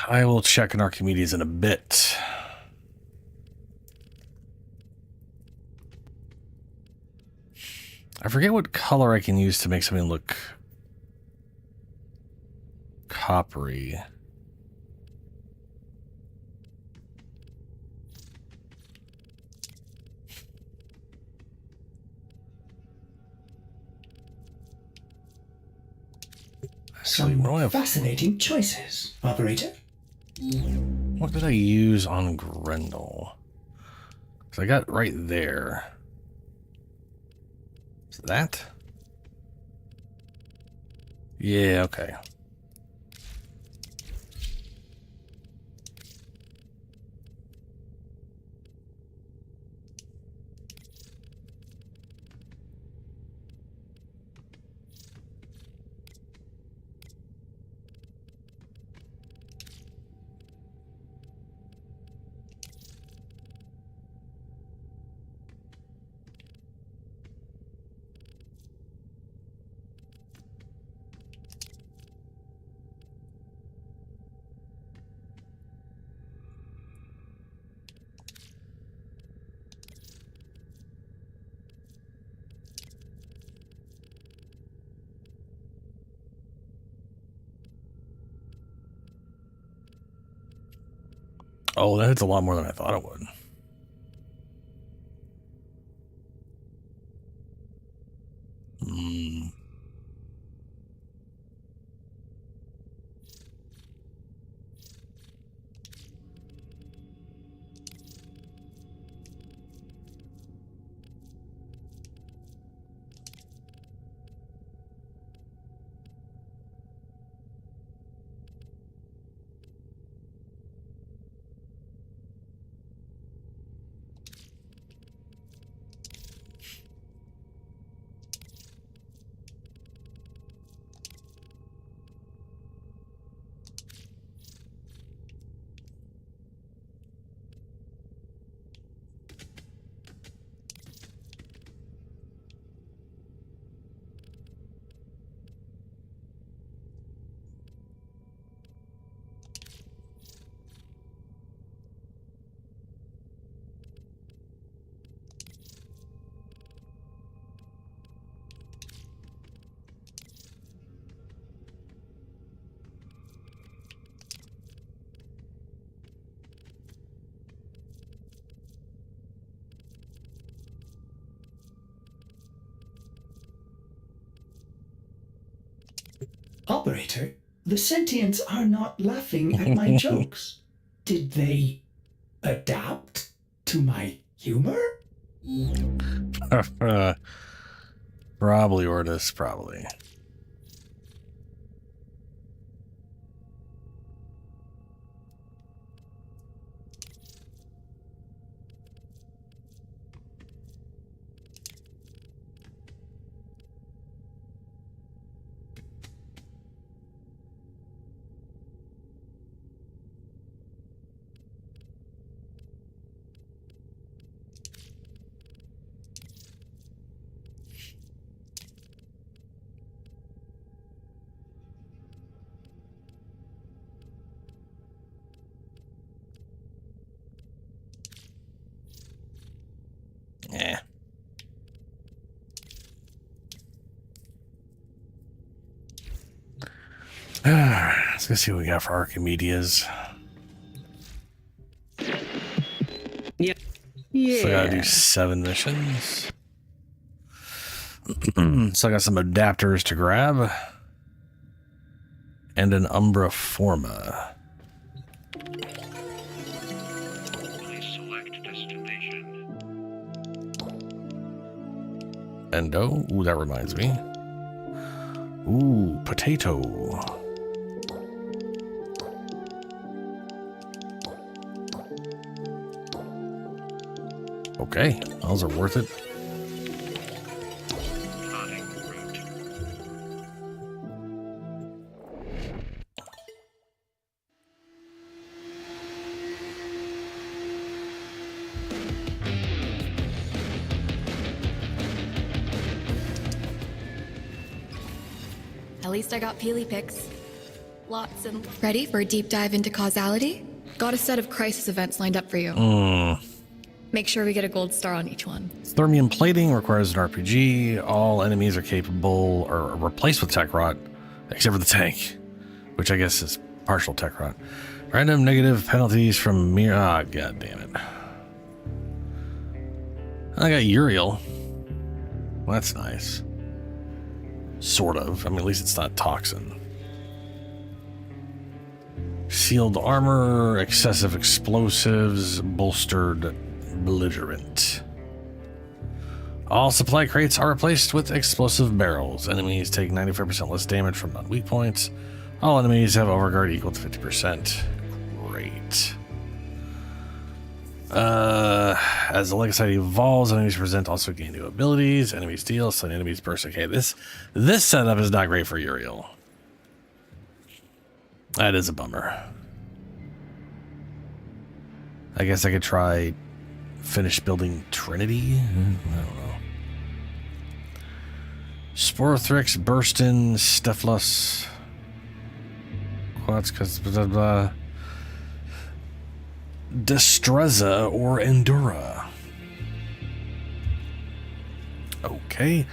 I will check an Archimedeas in a bit. I forget what color I can use to make something look coppery. Some fascinating choices, operator. What did I use on Grendel? Because I got right there. Is that? Yeah, okay. Oh, that hits a lot more than I thought it would. Operator, the sentients are not laughing at my jokes. Did they adapt to my humor? Probably, Ortis, probably. Yeah. Let's go see what we got for Archimedeas. Yeah. So I gotta do 7 missions. So I got some adapters to grab. And an Umbra Forma. Please select destination. Endo. Ooh, that reminds me. Ooh, potato. Okay, those are worth it. Plotting route. At least I got Peely Picks. Lots and ready for a deep dive into causality? Got a set of crisis events lined up for you. Make sure we get a gold star on each one. Thermium plating requires an RPG. All enemies are capable or replaced with tech rot, except for the tank, which I guess is partial tech rot. Random negative penalties from mere... Ah, god damn it. I got Uriel. Well, that's nice. Sort of. I mean, at least it's not toxin. Sealed armor, excessive explosives, bolstered belligerent. All supply crates are replaced with explosive barrels. Enemies take 95% less damage from non-weak points. All enemies have overguard equal to 50%. Great. As the legacy evolves, enemies present also gain new abilities. Enemies steal, so enemies burst. Okay, this setup is not great for Uriel. That is a bummer. I guess I could try finish building Trinity. I don't know. Sporothrix, Burstin, Stephlus, Quats, blah, blah. Destreza or Endura. Okay.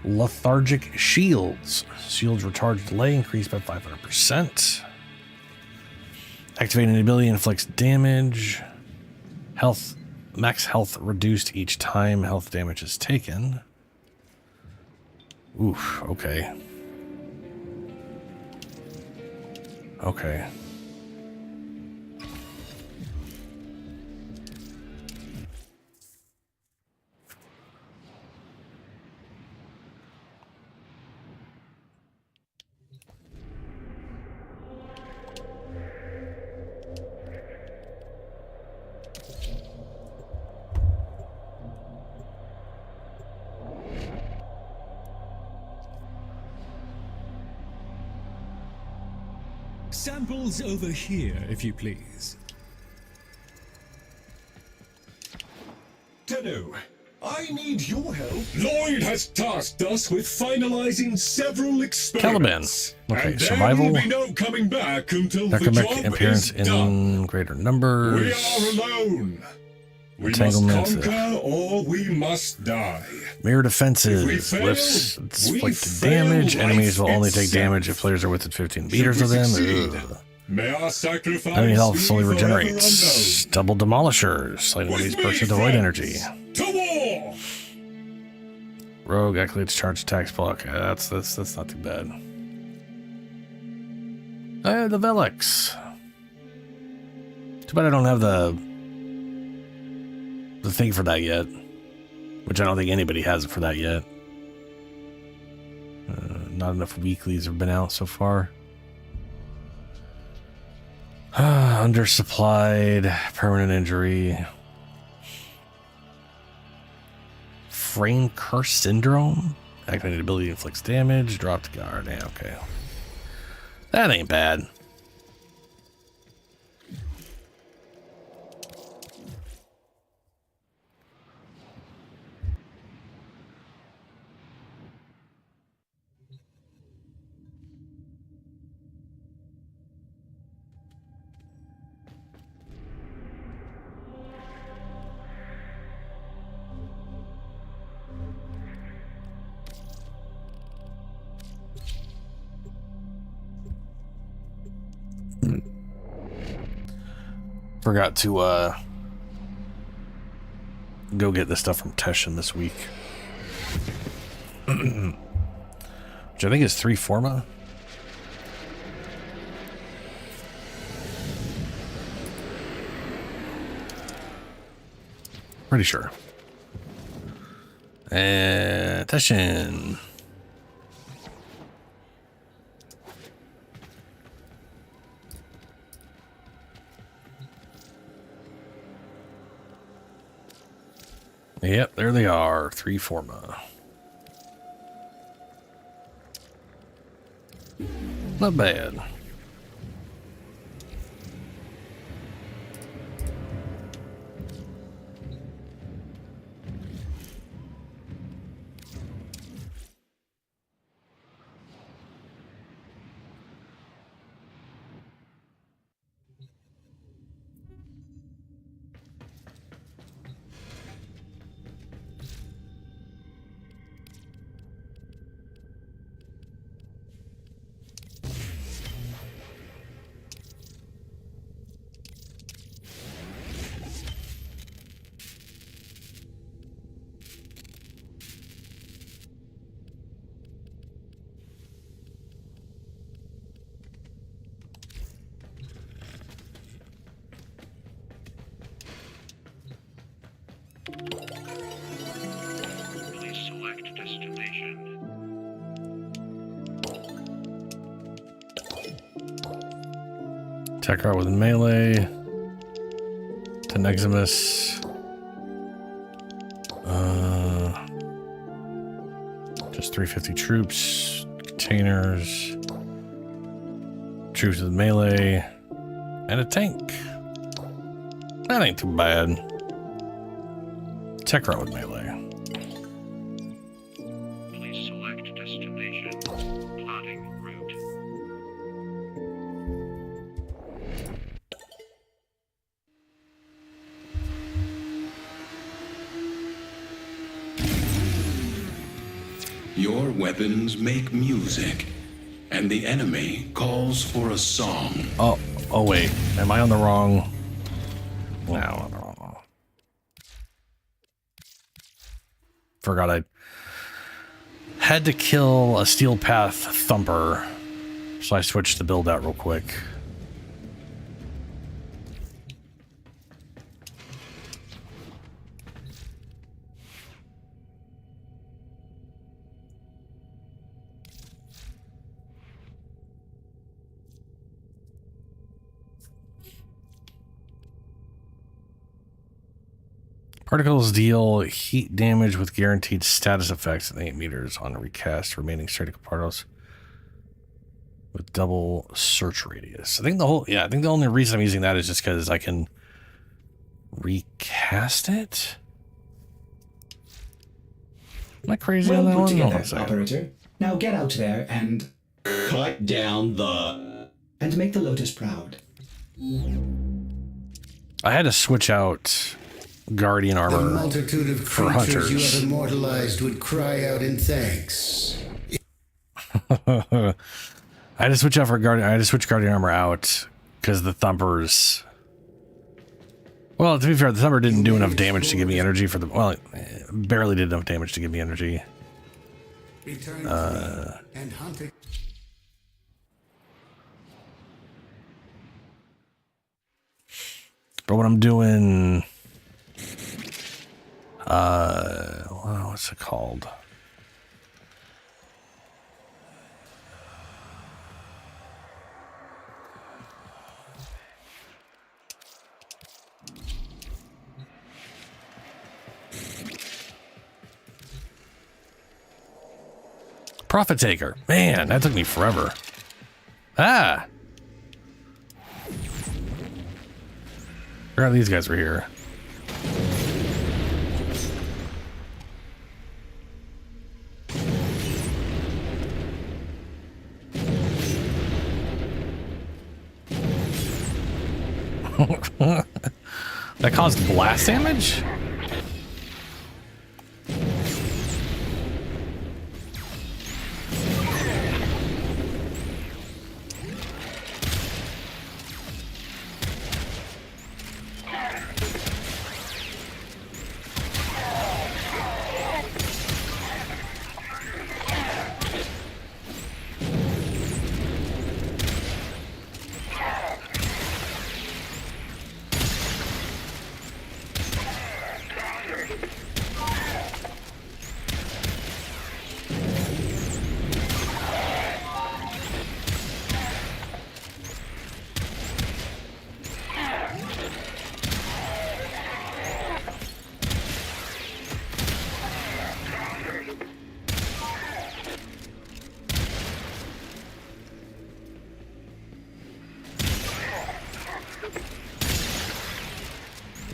Lethargic shields. Shields recharge delay increased by 500%. Activating an ability inflicts damage. Health. Max health reduced each time health damage is taken. Oof, okay. Okay. Samples over here, if you please. Tenno, I need your help. Lloyd has tasked us with finalizing several experiments. Caliban. Okay, and survival. There will be no coming back until the Economic job appearance is done. in greater numbers. We are alone. We must Entanglements. conquer or we must die. Mirror If we defenses. fail, Lifts we inflict fail damage. life Enemies will only take itself. damage if players are within 15 Should meters we of them. succeed, Ugh. may our sacrifice Enemy health be slowly forever regenerates. unknown. Double demolishers. Slight enemies With burst me, into void friends. energy. To war! Rogue activates charge attacks block. That's not too bad. The Velix. Too bad I don't have the thing for that yet. Which I don't think anybody has it for that yet. Not enough weeklies have been out so far. Undersupplied, permanent injury. Frame curse syndrome. Activated ability inflicts damage. Dropped guard. Yeah, okay. That ain't bad. Forgot to go get this stuff from Teshin this week. Which I think is 3 Forma. Pretty sure. Teshin. Yep, there they are. 3 Forma. Not bad. Please select destination. Tech route with melee. To Neximus. Just 350 troops. Containers. Troops with melee. And a tank. That ain't too bad. Tech route with melee. Please select destination. Plotting route. Your weapons make music, and the enemy calls for a song. Oh wait. Am I on the wrong? No, I'm on the wrong one. Forgot I had to kill a Steel Path Thumper, so I switched the build out real quick. Particles deal heat damage with guaranteed status effects in 8 meters on recast remaining surgical particles with double search radius. I think the only reason I'm using that is just because I can recast it. Am I crazy on that Well one? put Hold on a together, second. operator. Now get out there and Cut down the... and make the Lotus proud. I had to switch out Guardian The armor multitude of for creatures you hunters. have immortalized would cry out in thanks. I had to switch out for Guardian. I had to switch Guardian armor out because the Thumpers. Well, to be fair, the Thumper didn't do enough damage to give me energy for the. Well, it barely did enough damage to give me energy. Return to me and hunt it. But when I'm doing, what's it called? Profit Taker. Man, that took me forever. Ah! Forgot these guys were here. That caused blast damage?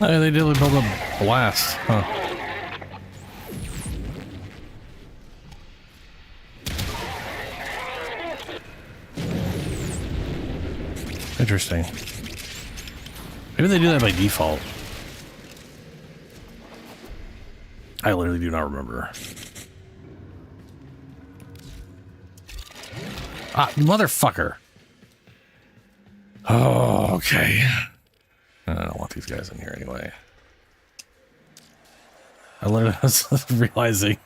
Oh, they did build a blast, huh? Interesting. Maybe they do that by default. I literally do not remember. Ah, you motherfucker. Oh, okay. I don't want these guys in here anyway. I literally was realizing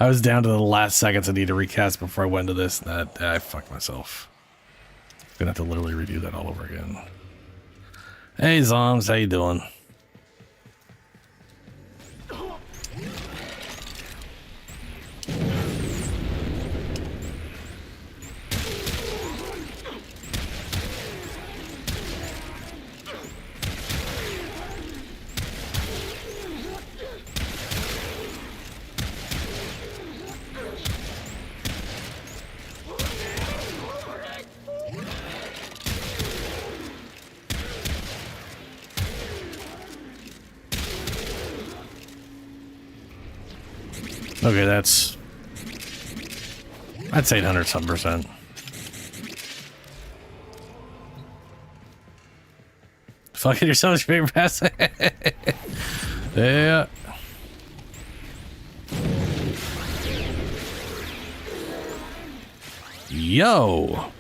I was down to the last seconds I need to recast before I went to this, and that I fucked myself. Gonna have to literally redo that all over again. Hey Zoms, how you doing? Okay, that's... I'd say 800 some percent. Fucking yourself, your favorite pass. Yeah. Yo.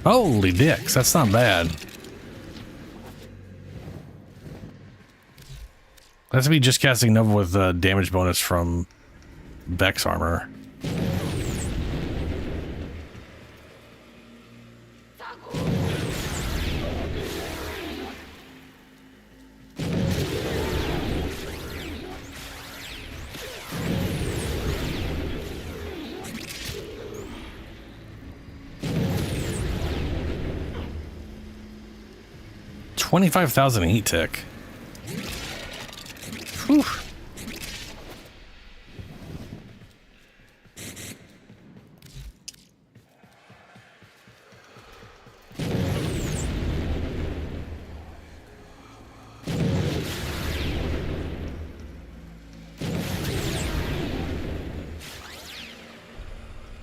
Holy dicks, that's not bad. That's me just casting Nova with damage bonus from Beck's armor. $25,000 heat tick. Whew.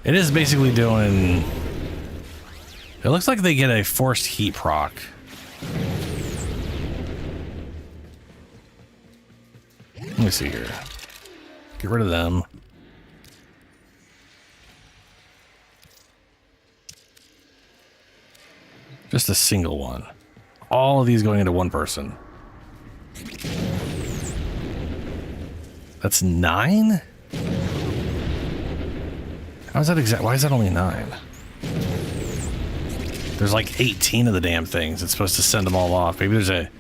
It is basically doing... It looks like they get a forced heat proc. Let me see here. Get rid of them. Just a single one. All of these going into one person. That's 9? How is that exact? Why is that only 9? There's like 18 of the damn things. It's supposed to send them all off. Maybe there's a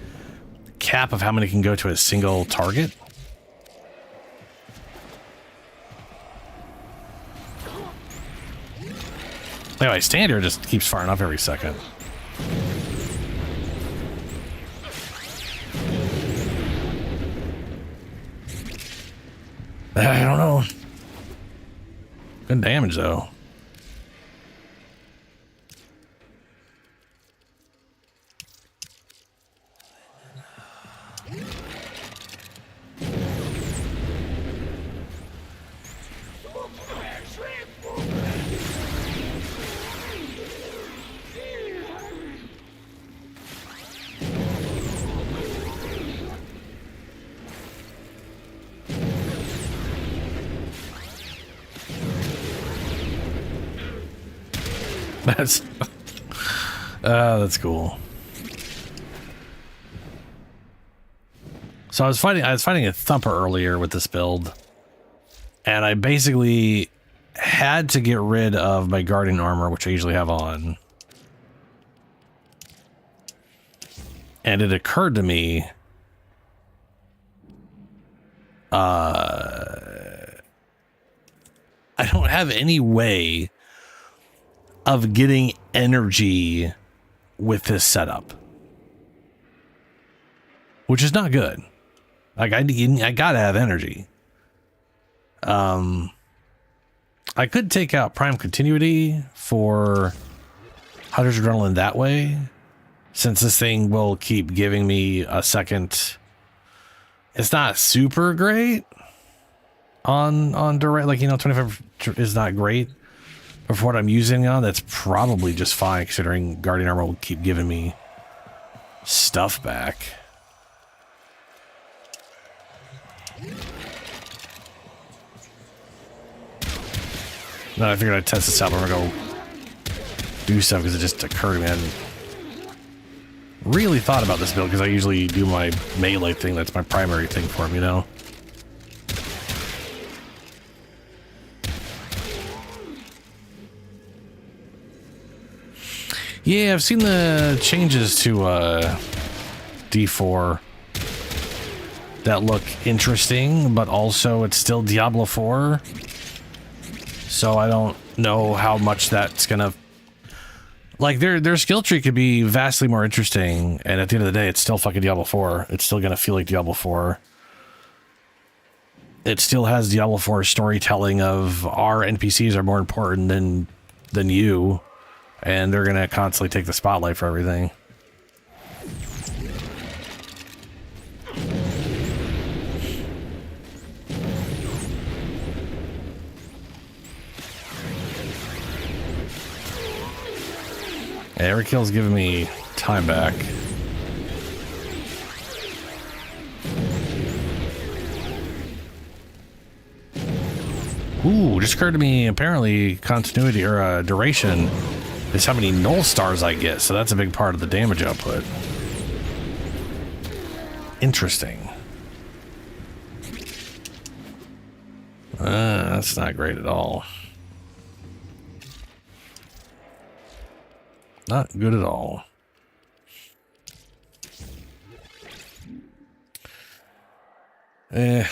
cap of how many can go to a single target. Anyway, stand here just keeps firing up every second. I don't know. Good damage, though. That's cool. So I was fighting a thumper earlier with this build, and I basically had to get rid of my guardian armor, which I usually have on. And it occurred to me, I don't have any way of getting energy with this setup, which is not good. Like I gotta have energy. I could take out Prime Continuity for Hunter's Adrenaline that way, since this thing will keep giving me a second. It's not super great on direct, like, you know, 25 is not great. But for what I'm using on, that's probably just fine, considering Guardian Armor will keep giving me stuff back. Then I figured I'd test this out, but I'm gonna go do stuff because it just occurred to me. I hadn't really thought about this build because I usually do my melee thing. That's my primary thing for him, you know? Yeah, I've seen the changes to D4 that look interesting, but also it's still Diablo 4. So I don't know how much that's gonna... Like, their skill tree could be vastly more interesting, and at the end of the day, it's still fucking Diablo 4. It's still gonna feel like Diablo 4. it still has Diablo 4 storytelling of our NPCs are more important than you, and they're gonna constantly take the spotlight for everything. Every kill's giving me time back. Ooh, just occurred to me, apparently continuity or duration is how many null stars I get, so that's a big part of the damage output. Interesting. That's not great at all. Not good at all. I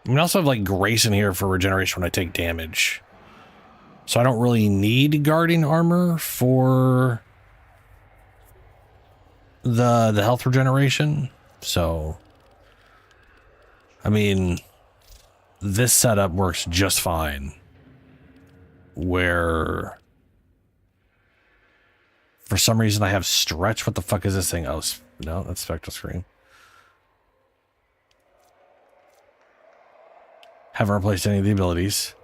mean, I also have like Grace in here for regeneration when I take damage. So I don't really need guarding armor for the health regeneration. So, I mean, this setup works just fine. Where for some reason I have stretch. What the fuck is this thing? Oh, no, that's Spectral Scream. Haven't replaced any of the abilities.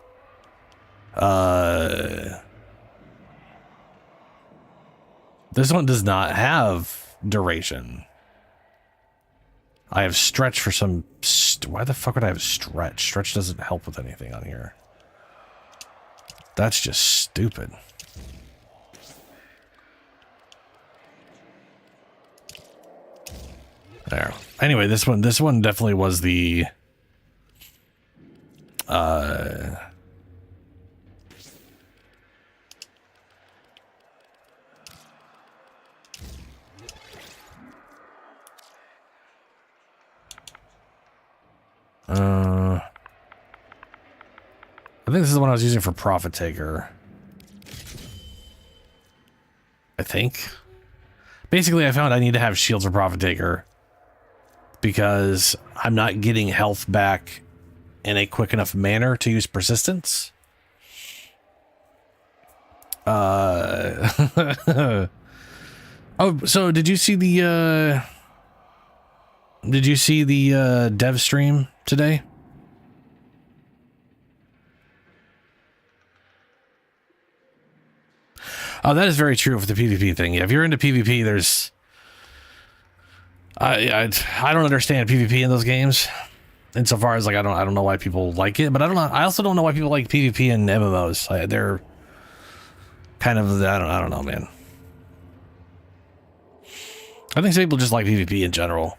This one does not have duration. I have stretch for some... Why the fuck would I have stretch? Stretch doesn't help with anything on here. That's just stupid. There. Anyway, this one definitely was the... I think this is the one I was using for Profit Taker. I think. Basically, I found I need to have shields for Profit Taker because I'm not getting health back in a quick enough manner to use persistence. Oh, so did you see the dev stream today? Oh, that is very true for the PvP thing. Yeah, if you're into PvP, there's I don't understand PvP in those games. Insofar as like I don't know why people like it, but I also don't know why people like PvP in MMOs. They're kind of I don't know, man. I think some people just like PvP in general.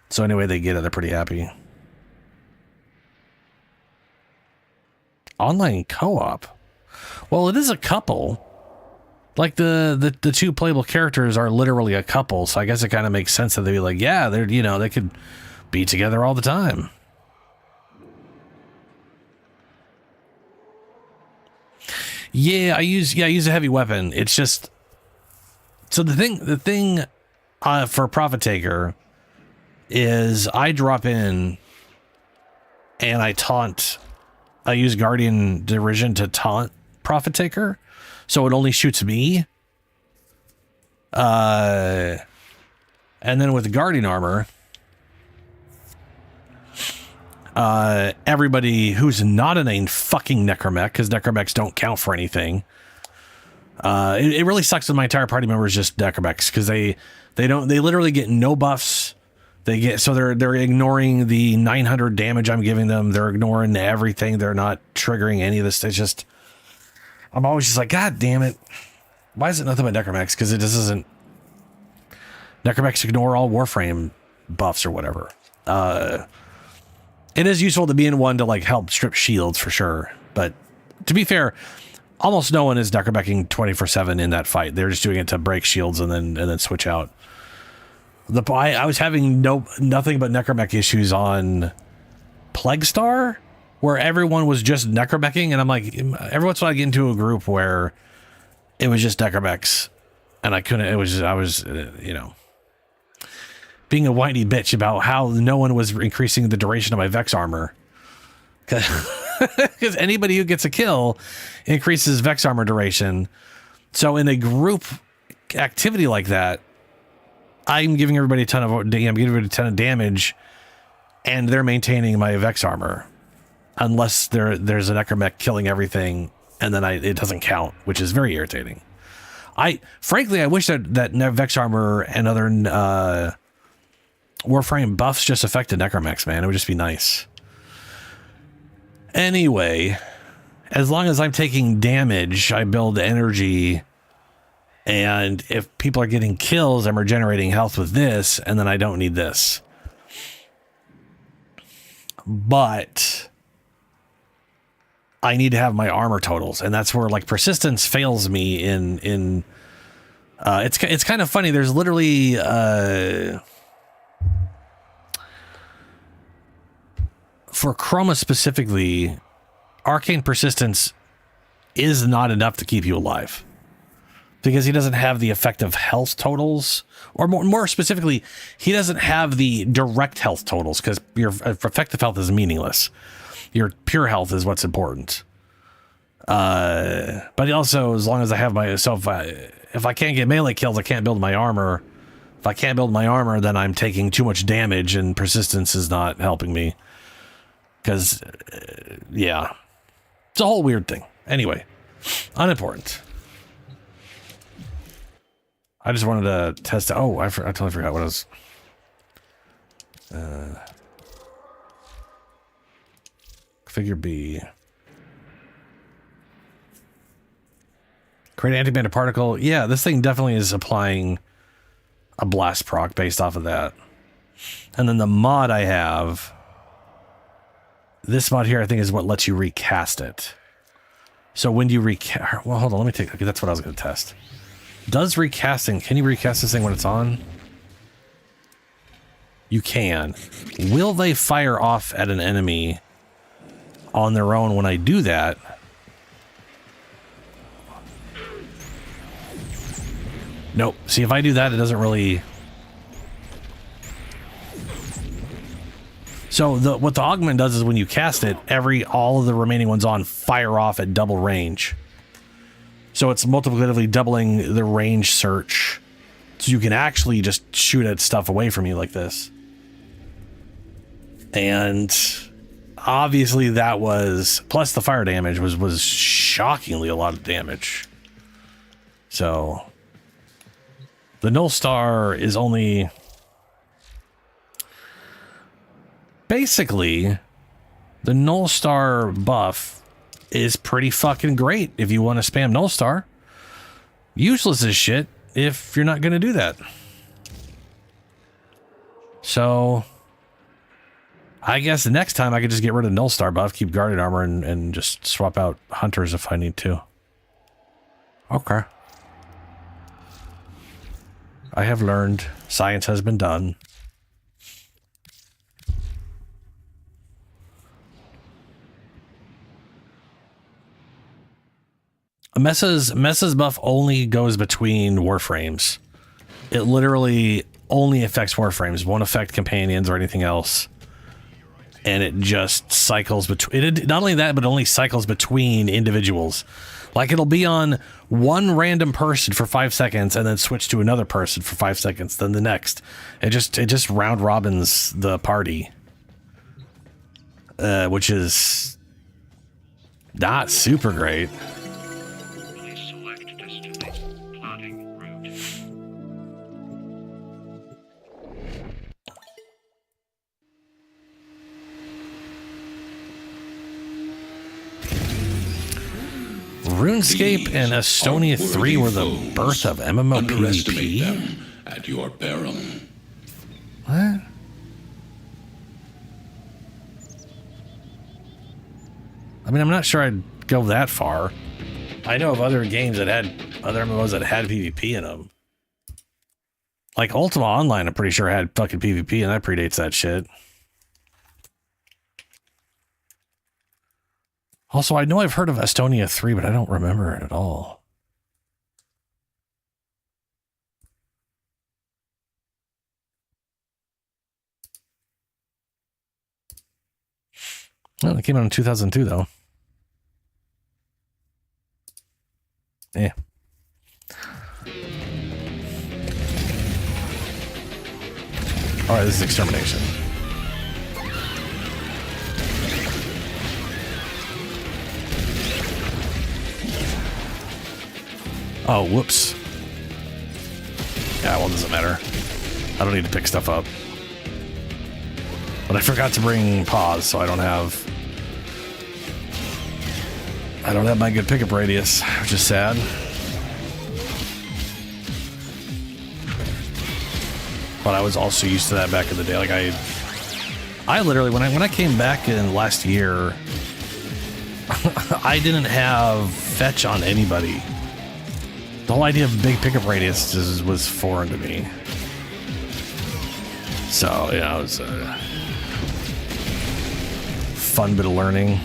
So anyway, they get it, they're pretty happy. Online co-op. Well, it is a couple. Like the two playable characters are literally a couple, so I guess it kind of makes sense that they'd be like, yeah, they're they could be together all the time. Yeah, I use a heavy weapon. It's just so the thing for Profit Taker is I drop in and I taunt. I use Guardian Derision to taunt Profit Taker, so it only shoots me. And then with the Guardian Armor, everybody who's not a named fucking Necromech, because Necromechs don't count for anything. It really sucks when my entire party members just Necromechs, because they literally get no buffs. They're ignoring the 900 damage I'm giving them. They're ignoring everything. They're not triggering any of this. It's just, I'm always just like, God damn it. Why is it nothing but Necromechs? Because it just isn't. Necromechs ignore all Warframe buffs or whatever. It is useful to be in one to like help strip shields for sure. But to be fair, almost no one is Necromeching 24/7 in that fight. They're just doing it to break shields and then switch out. I was having nothing but Necromech issues on Plague Star, where everyone was just Necromeching, and I'm like, every once in a while I get into a group where it was just Necromechs, and I couldn't. I was being a whiny bitch about how no one was increasing the duration of my Vex armor, Because anybody who gets a kill increases Vex armor duration. So in a group activity like that, I'm giving everybody a ton of damage, and they're maintaining my Vex armor, unless there's a necromech killing everything, and then it doesn't count, which is very irritating. Frankly, I wish that Vex armor and other Warframe buffs just affected necromechs, man. It would just be nice. Anyway, as long as I'm taking damage, I build energy, and if people are getting kills, I'm regenerating health with this, and then I don't need this. But I need to have my armor totals, and that's where like persistence fails me in it's kind of funny. There's literally for Chroma specifically, arcane persistence is not enough to keep you alive, because he doesn't have the effective health totals, or more specifically, he doesn't have the direct health totals, because your effective health is meaningless. Your pure health is what's important. But also, as long as I have if I can't get melee kills, I can't build my armor. If I can't build my armor, then I'm taking too much damage, and persistence is not helping me. Because, yeah. It's a whole weird thing. Anyway, unimportant. I just wanted to test. Oh, I totally forgot what it was. Figure B. Create anti-matter particle. Yeah, this thing definitely is applying a blast proc based off of that. And then the mod I have, this mod here, I think, is what lets you recast it. So when you recast, well, hold on, let me take, okay, that's what I was going to test. Does recasting, can you recast this thing when it's on? You can. Will they fire off at an enemy on their own when I do that? Nope. See, if I do that, it doesn't really... So what the augment does is when you cast it, all of the remaining ones on fire off at double range. So it's multiplicatively doubling the range search. So you can actually just shoot at stuff away from you like this. And obviously that was, plus the fire damage was shockingly a lot of damage. So the Null Star is only... Basically, the Null Star buff is pretty fucking great if you want to spam Null Star. Useless as shit if you're not going to do that. So, I guess the next time I could just get rid of Null Star buff, keep Guarded Armor, and just swap out Hunters if I need to. Okay. I have learned. Science has been done. Messa's buff only goes between Warframes. It literally only affects Warframes. Won't affect companions or anything else. And it just cycles between... Not only that, but it only cycles between individuals. Like, it'll be on one random person for 5 seconds and then switch to another person for 5 seconds, then the next. It just round robins the party. Which is not super great. RuneScape and Estonia 3 were the birth of MMORPG? Them at your peril. What? I mean, I'm not sure I'd go that far. I know of other games that had other MMOs that had PvP in them. Like Ultima Online, I'm pretty sure had fucking PvP, and that predates that shit. Also, I know I've heard of Estonia 3, but I don't remember it at all. Well, it came out in 2002, though. Yeah. All right, this is extermination. Oh, whoops. Yeah, well, it doesn't matter. I don't need to pick stuff up. But I forgot to bring paws, so I don't have my good pickup radius, which is sad. But I was also used to that back in the day. Like I literally when I came back in last year, I didn't have fetch on anybody. The whole idea of big pickup radius was foreign to me. So yeah, it was a fun bit of learning.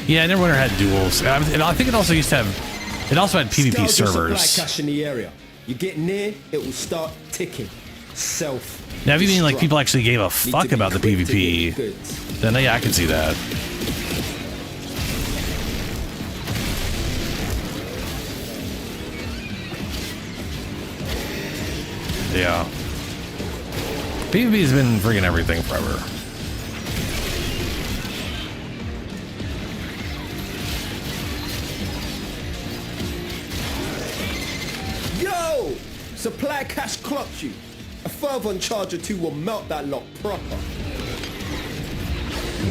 Yeah, Neverwinter had duels. And I think it also used to have. It also had PvP servers. Supply cache in the area. You get near, it will start ticking. Now, if you mean like people actually gave a fuck about the PvP, then yeah, I can see that. Yeah. PvP's been friggin' everything forever. Yo! Supply cache clocked you. A fervent charge or two will melt that lot proper.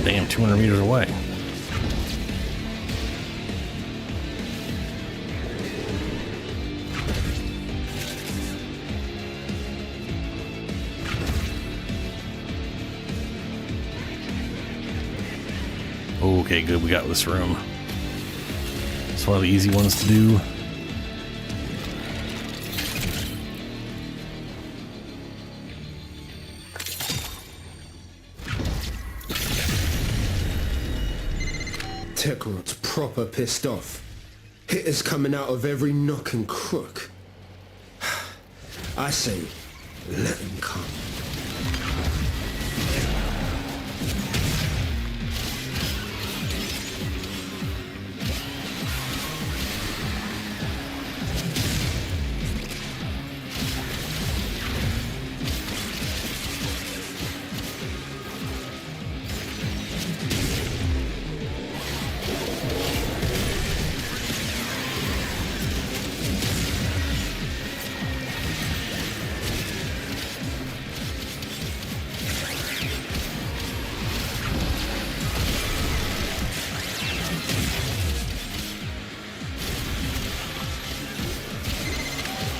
Damn, 200 meters away. Okay, good. We got this room. It's one of the easy ones to do. Techrot's proper pissed off. Hitters coming out of every nook and crook. I say, let him come.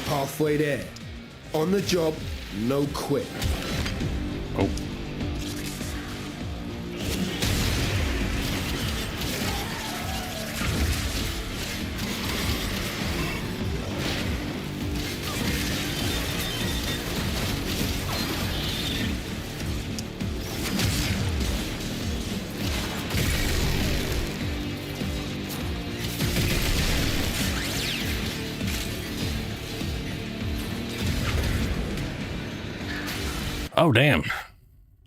Halfway there. On the job, no quit. Oh. Oh, damn.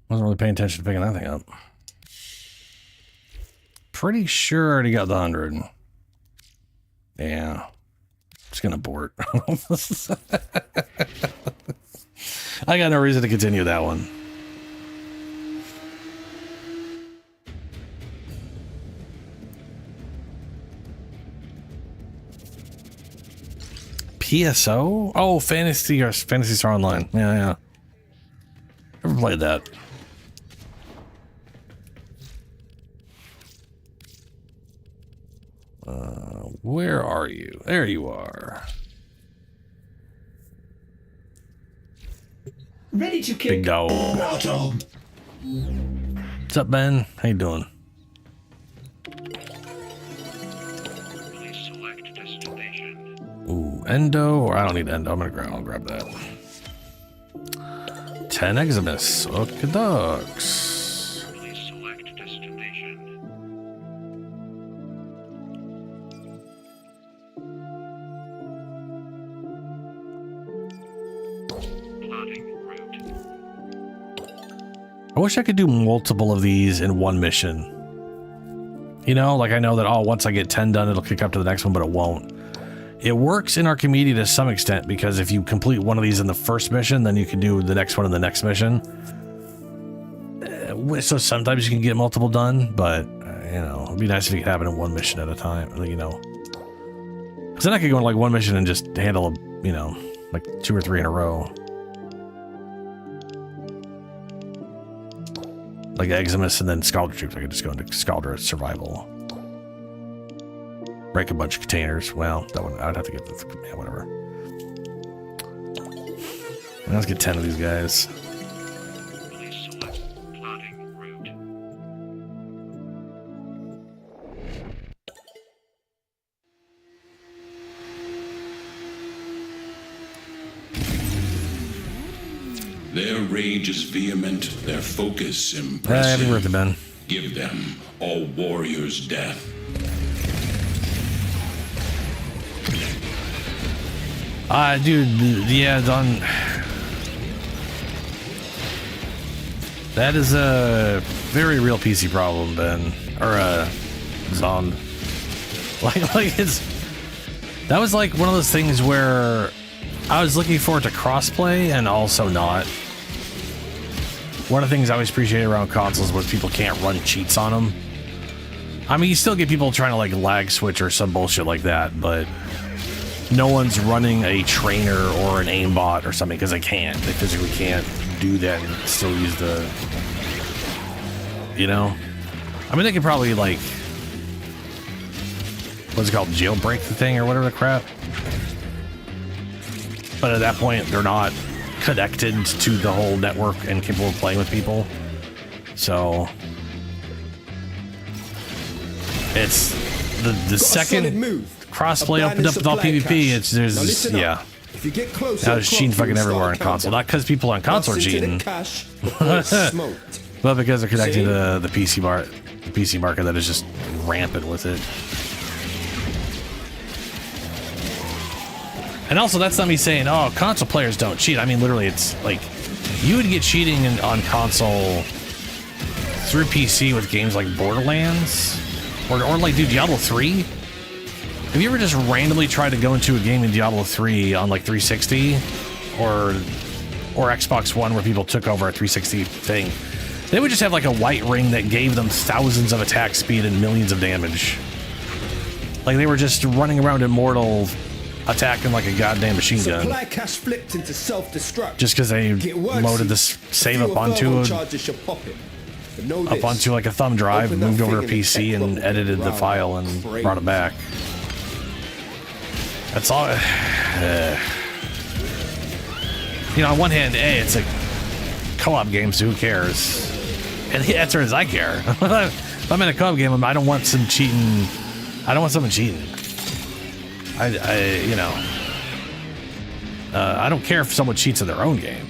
Wasn't really paying attention to picking that thing up. Pretty sure I already got the 100. Yeah. Just gonna abort. I got no reason to continue that one. PSO? Oh, Fantasy Star Online. Yeah. Never played that. Where are you? There you are. Ready to kick. Big dog. Bottom. What's up, Ben? How you doing? Please select destination. Ooh, Endo, or I don't need Endo. I'll grab that. 10 Eximus. Okay, ducks. Please select destination. wish I could do multiple of these in one mission. You know, like I know that, oh, once I get 10 done, it'll kick up to the next one, but it won't. It works in Archimedeas to some extent, because if you complete one of these in the first mission, then you can do the next one in the next mission. So sometimes you can get multiple done, but, you know, it'd be nice if it could happen in one mission at a time, you know. Because then I could go in like one mission and just handle, you know, like 2 or 3 in a row. Like Eximus and then Scholar Troops. I could just go into Scholar Survival. Break a bunch of containers. Well, that one, I'd have to get this. Yeah, whatever. Let's get 10 of these guys. Please select plotting route. Their rage is vehement, their focus Happy impressive. birthday, Ben. Give them a warrior's death. Dude, yeah, Don. That is a very real PC problem, Ben. Or, Zon. Like it's... That was like one of those things where I was looking forward to crossplay and also not. One of the things I always appreciated around consoles was people can't run cheats on them. I mean, you still get people trying to like lag switch or some bullshit like that, but no one's running a trainer or an aimbot or something because they can't. They physically can't do that and still use the, you know? I mean, they could probably like, what's it called, jailbreak the thing or whatever the crap. But at that point, they're not connected to the whole network and capable of playing with people. So it's the second crossplay opened up with all PvP. It's there's yeah. If you get close, now there's cheating fucking everywhere on console. Not because people on console are cheating, but because they're connecting to the PC market that is just rampant with it. And also, that's not me saying, oh, console players don't cheat. I mean, literally, it's like, you would get cheating on console through PC with games like Borderlands, or like, dude, Diablo 3? Have you ever just randomly tried to go into a game in Diablo 3 on, like, 360? Or Xbox One, where people took over a 360 thing? They would just have, like, a white ring that gave them thousands of attack speed and millions of damage. Like, they were just running around immortal, attacking like a goddamn machine gun. Supply cache flipped into self-destruct. Just because they loaded this save up onto like a thumb drive, moved over to a PC and edited the file and brought it back. That's all. You know, on one hand, it's a co-op game, so who cares? And the answer is I care. If I'm in a co-op game, I don't want some cheating. I don't want someone cheating. You know, I don't care if someone cheats in their own game,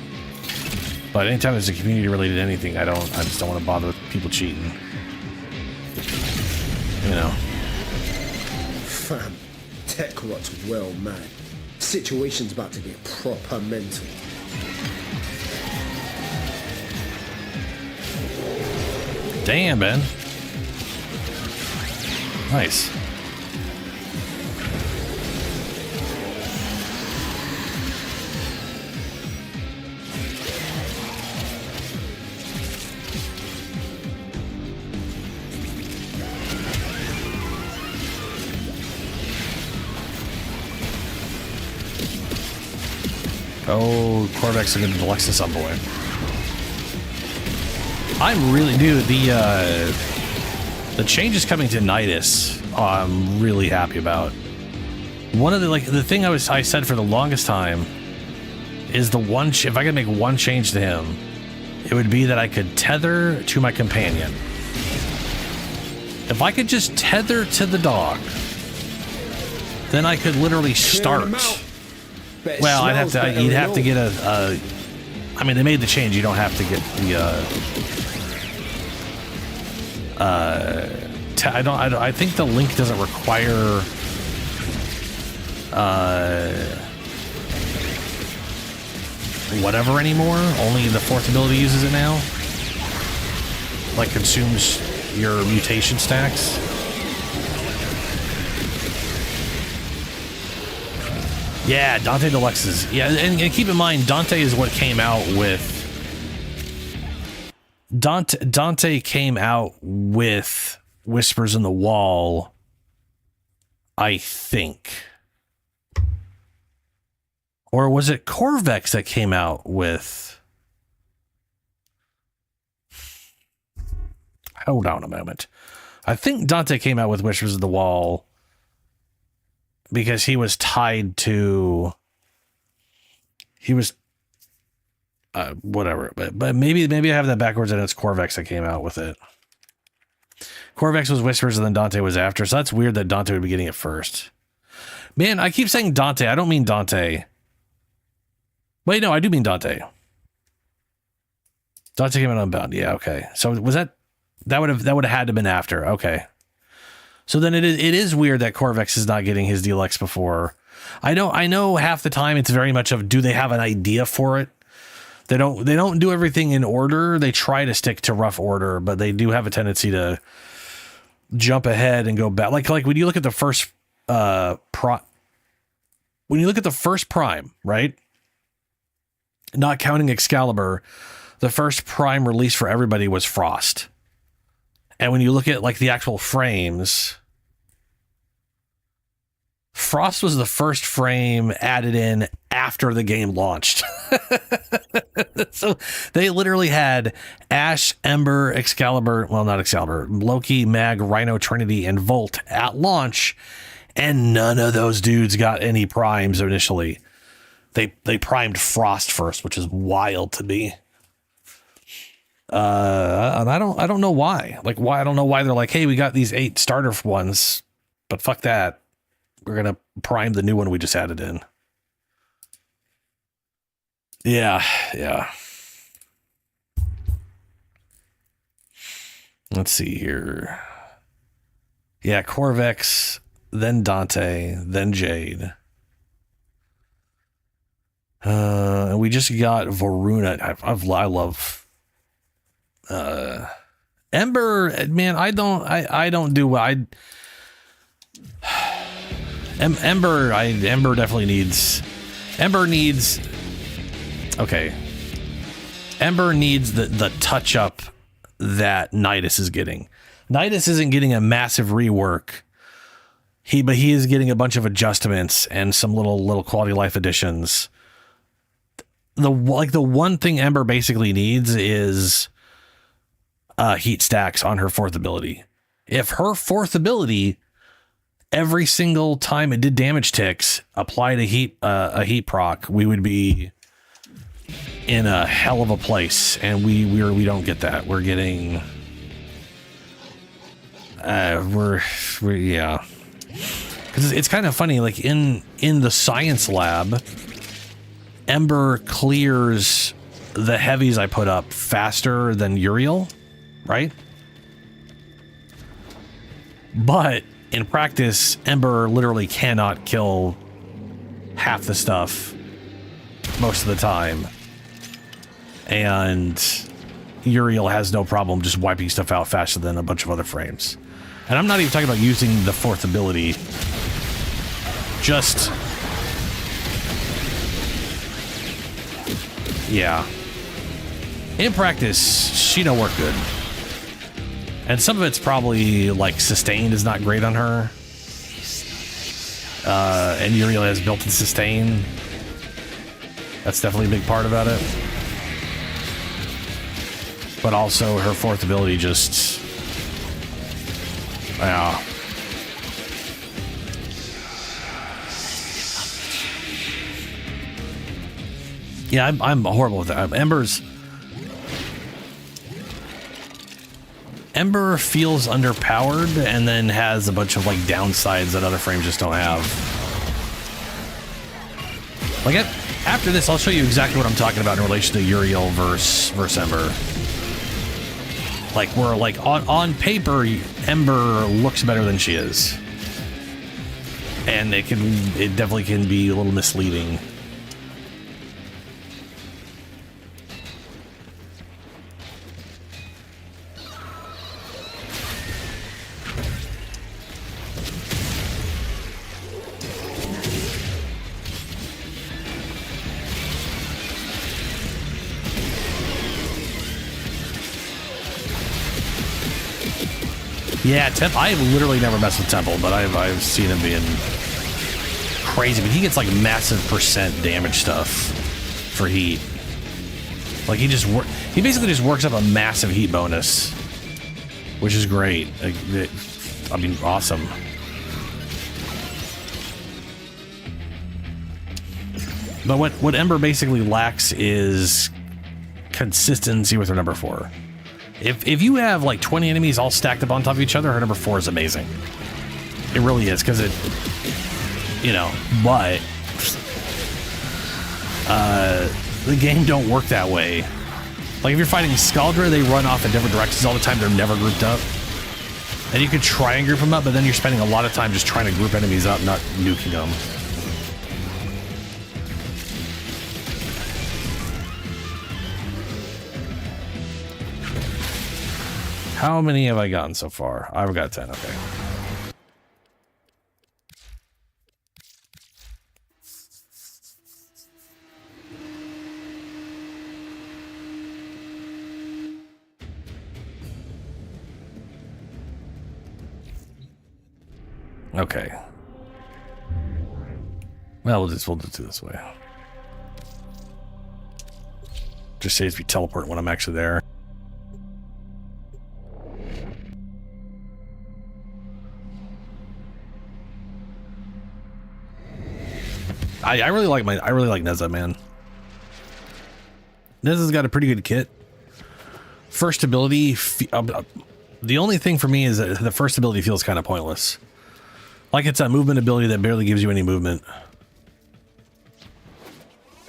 but anytime there's a community-related anything, I just don't want to bother with people cheating. You know. Fam, tech rot's well mad. Situation's about to get proper mental. Damn, Ben. Nice. Oh, Corvex are going to Lexus on boy. I'm really, dude, the changes coming to Nidus, I'm really happy about. One of the thing I said for the longest time is if I could make one change to him, it would be that I could tether to my companion. If I could just tether to the dog, then I could literally start. Well, you'd have to get a I mean, they made the change. You don't have to get the I think the link doesn't require whatever anymore. Only the fourth ability uses it now. like consumes your mutation stacks. Yeah, Dante Deluxe is... Yeah, and keep in mind, Dante is what came out with... Dante came out with Whispers in the Wall, I think. Or was it Corvex that came out with... Hold on a moment. I think Dante came out with Whispers in the Wall because he was tied to... He was... whatever, but maybe I have that backwards and it's Corvex that came out with it. Corvex was Whispers and then Dante was after, so that's weird that Dante would be getting it first. Man, I keep saying Dante. I don't mean Dante. Wait, no, I do mean Dante. Dante came out Unbound. Yeah, okay. So was that would have had to have been after. Okay. So then it is weird that Corvex is not getting his deluxe before. I know half the time it's very much of, do they have an idea for it? They don't do everything in order. They try to stick to rough order, but they do have a tendency to jump ahead and go back. Like when you look at the first when you look at the first Prime, right? Not counting Excalibur, the first Prime release for everybody was Frost. And when you look at like the actual frames, Frost was the first frame added in after the game launched. So they literally had Ash, Ember, Excalibur, well, not Excalibur, Loki, Mag, Rhino, Trinity, and Volt at launch, and none of those dudes got any primes initially. They primed Frost first, which is wild to me. And I don't know why. Like, why? I don't know why they're like, hey, we got these 8 starter ones, but fuck that. We're going to prime the new one we just added in. Yeah. Let's see here. Yeah, Corvex, then Dante, then Jade. And we just got Varuna. I love Ember. Man, I don't do what Ember definitely needs. Ember needs the touch up that Nidus is getting. Nidus isn't getting a massive rework. But he is getting a bunch of adjustments and some little quality of life additions. The one thing Ember basically needs is heat stacks on her 4th ability. If her 4th ability, every single time it did damage ticks, applied a heat proc, we would be in a hell of a place, and we don't get that. We're getting yeah, because it's kind of funny. Like in the science lab, Ember clears the heavies I put up faster than Uriel, right? But in practice, Ember literally cannot kill half the stuff most of the time. And Uriel has no problem just wiping stuff out faster than a bunch of other frames. And I'm not even talking about using the 4th ability. Just... yeah. In practice, she don't work good. And some of it's probably like sustained is not great on her. And Uriel has built-in sustain. That's definitely a big part about it. But also her 4th ability just... yeah. Yeah, I'm horrible with that. Ember feels underpowered and then has a bunch of like downsides that other frames just don't have. Like after this, I'll show you exactly what I'm talking about in relation to Uriel versus Ember. Like where like on paper, Ember looks better than she is, and it definitely can be a little misleading. Yeah, I've literally never messed with Temple, but I've seen him being crazy. But he gets like massive percent damage stuff for heat. Like he basically just works up a massive heat bonus, which is great. I mean, awesome. But what Ember basically lacks is consistency with her number 4. If you have like 20 enemies all stacked up on top of each other, her number 4 is amazing. It really is, because it, but the game don't work that way. Like if you're fighting Scaldra, they run off in different directions all the time. They're never grouped up. And you could try and group them up, but then you're spending a lot of time just trying to group enemies up, not nuking them. How many have I gotten so far? I've got 10, okay. Okay. Well, we'll just do this way. Just saves me teleport when I'm actually there. I really like Neza, man. Neza's got a pretty good kit. First ability, the only thing for me is that the first ability feels kind of pointless. Like it's a movement ability that barely gives you any movement.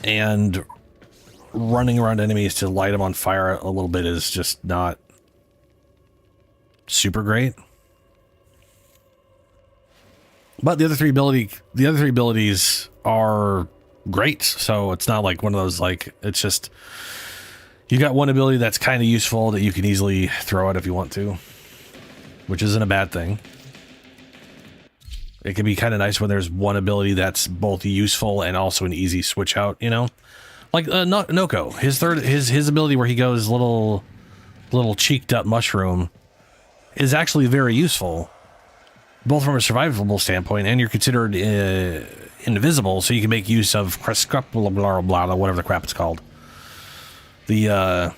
And running around enemies to light them on fire a little bit is just not super great. But the other three abilities are great, so it's not like one of those, like, it's just you got one ability that's kind of useful that you can easily throw out if you want to, which isn't a bad thing. It can be kind of nice when there's one ability that's both useful and also an easy switch out, like Noko, his ability where he goes little cheeked up mushroom is actually very useful, both from a survivable standpoint, and you're considered invisible, so you can make use of blah, blah, blah, whatever the crap it's called. The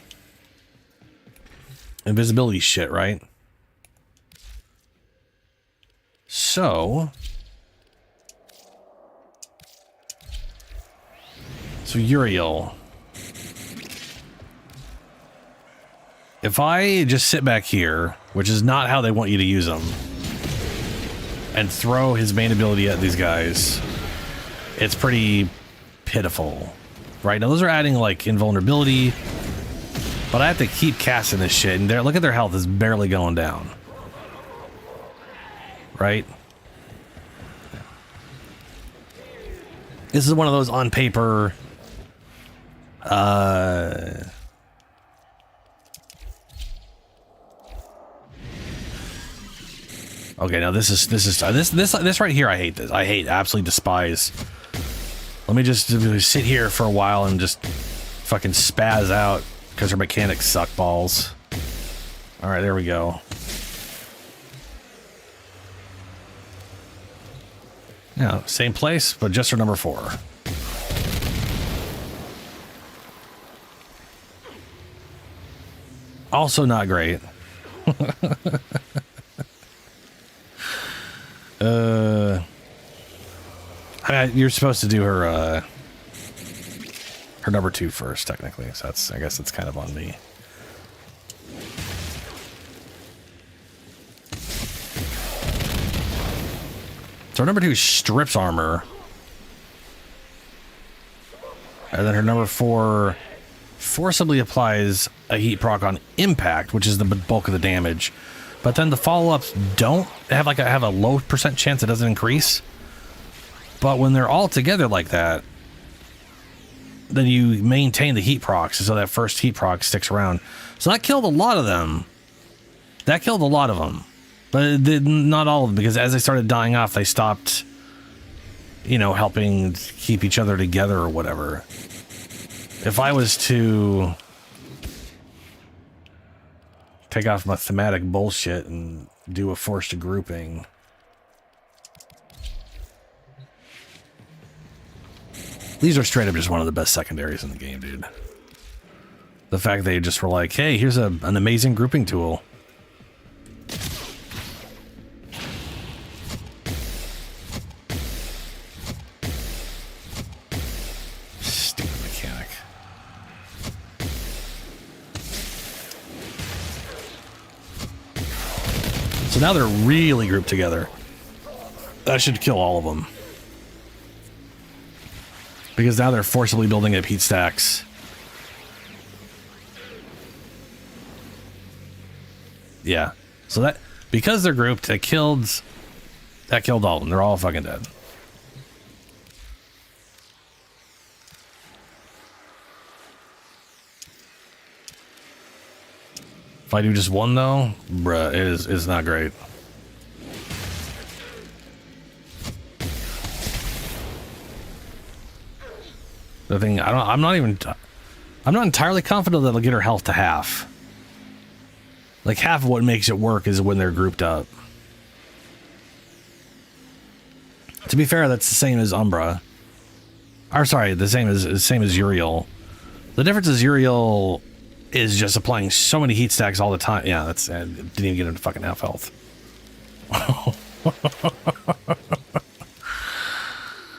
invisibility shit, right? So Uriel. If I just sit back here, which is not how they want you to use them, and throw his main ability at these guys, it's pretty pitiful. Right now, those are adding like invulnerability, but I have to keep casting this shit, and look at their health is barely going down. Right? This is one of those on paper. Okay, now this right here. I hate this. I absolutely despise. Let me just sit here for a while and just fucking spaz out because her mechanics suck balls. All right, there we go. Yeah, same place, but just her number 4. Also not great. You're supposed to do her number 2 first, technically. So I guess it's kind of on me. So her number 2 strips armor. And then her number 4 forcibly applies a heat proc on impact, which is the bulk of the damage. But then the follow-ups don't have have a low percent chance it doesn't increase. But when they're all together like that, then you maintain the heat procs, so that first heat proc sticks around. So that killed a lot of them. But it did not all of them, because as they started dying off, they stopped, helping keep each other together or whatever. If I was to take off my thematic bullshit and do a forced grouping. These are straight up just one of the best secondaries in the game, dude. The fact they just were like, hey, here's an amazing grouping tool. Stupid mechanic. So now they're really grouped together. That should kill all of them. Because now they're forcibly building up heat stacks. Yeah. So that, because they're grouped, that killed all of them. They're all fucking dead. If I do just one though, bruh, it's not great. The thing, I'm not entirely confident that I'll get her health to half. Like half of what makes it work is when they're grouped up. To be fair, that's the same as Umbra. Or sorry, the same as Uriel. The difference is Uriel is just applying so many heat stacks all the time. Yeah, that's didn't even get him to fucking half health.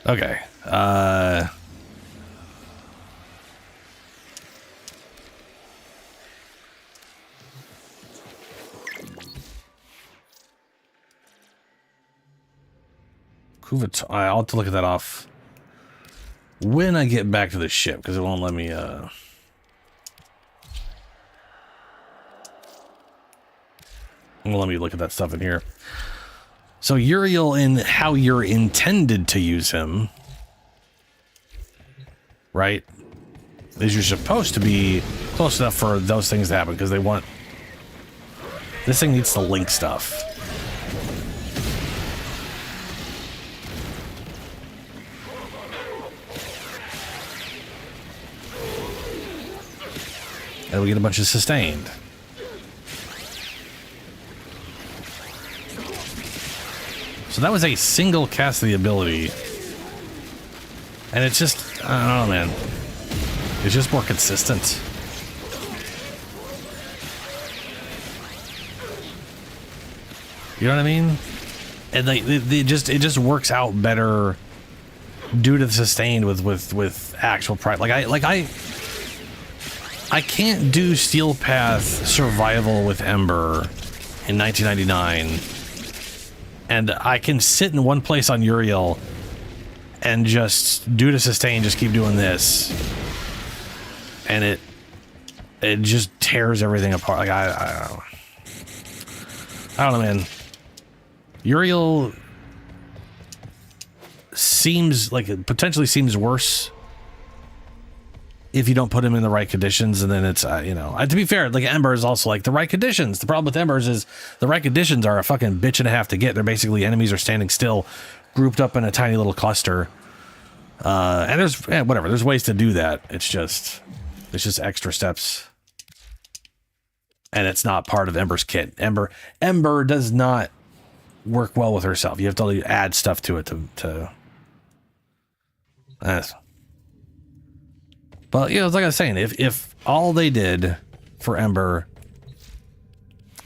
Okay. I'll have to look at that off when I get back to the ship, because it won't let me look at that stuff in here. So Uriel, and how you're intended to use him, right, is you're supposed to be close enough for those things to happen, because they want, this thing needs to link stuff. And we get a bunch of sustained. So that was a single cast of the ability. And it's just, I don't know, man. It's just more consistent. You know what I mean? And it just works out better due to the sustained with actual pride. I can't do Steel Path survival with Ember in 1999, and I can sit in one place on Uriel and just due to sustain just keep doing this, and it just tears everything apart. Like I don't know, man. Uriel seems like it potentially seems worse if you don't put him in the right conditions, and then it's, to be fair, like Ember is also like the right conditions. The problem with Embers is the right conditions are a fucking bitch and a half to get. They're basically enemies are standing still, grouped up in a tiny little cluster. And there's, whatever, there's ways to do that. It's just extra steps. And it's not part of Ember's kit. Ember does not work well with herself. You have to add stuff to it to but it's like I was saying, if all they did for Ember,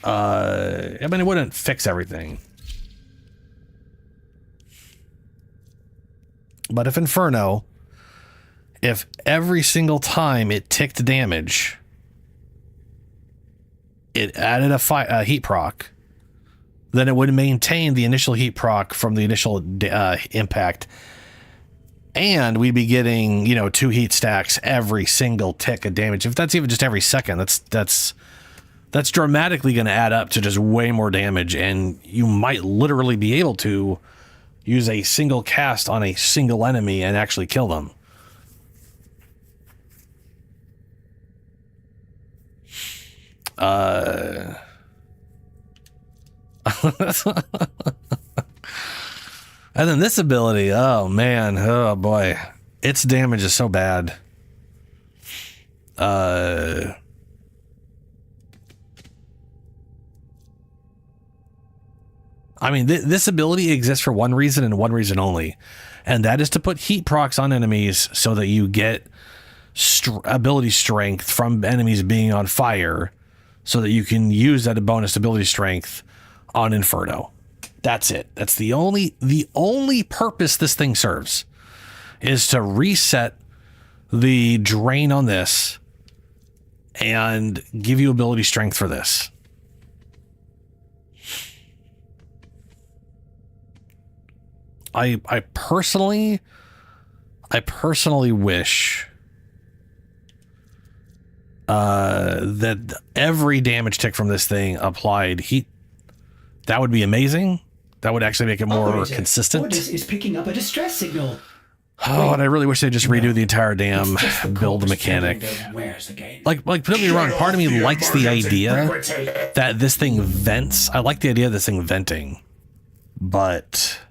it wouldn't fix everything. But if Inferno, if every single time it ticked damage, it added a heat proc, then it would maintain the initial heat proc from the initial impact. And we'd be getting, 2 heat stacks every single tick of damage. If that's even just every second, that's dramatically going to add up to just way more damage. And you might literally be able to use a single cast on a single enemy and actually kill them. And then this ability, oh man, oh boy, its damage is so bad. I mean, this ability exists for one reason and one reason only, and that is to put heat procs on enemies so that you get ability strength from enemies being on fire, so that you can use that bonus ability strength on Inferno. That's it. That's the only purpose this thing serves, is to reset the drain on this and give you ability strength for this. I personally wish that every damage tick from this thing applied heat. That would be amazing. That would actually make it more consistent. Ordis is picking up a distress signal. Oh, and I really wish they'd just redo the entire damn build mechanic. Like, don't get me wrong, part of me likes the idea that this thing vents. I like the idea of this thing venting. But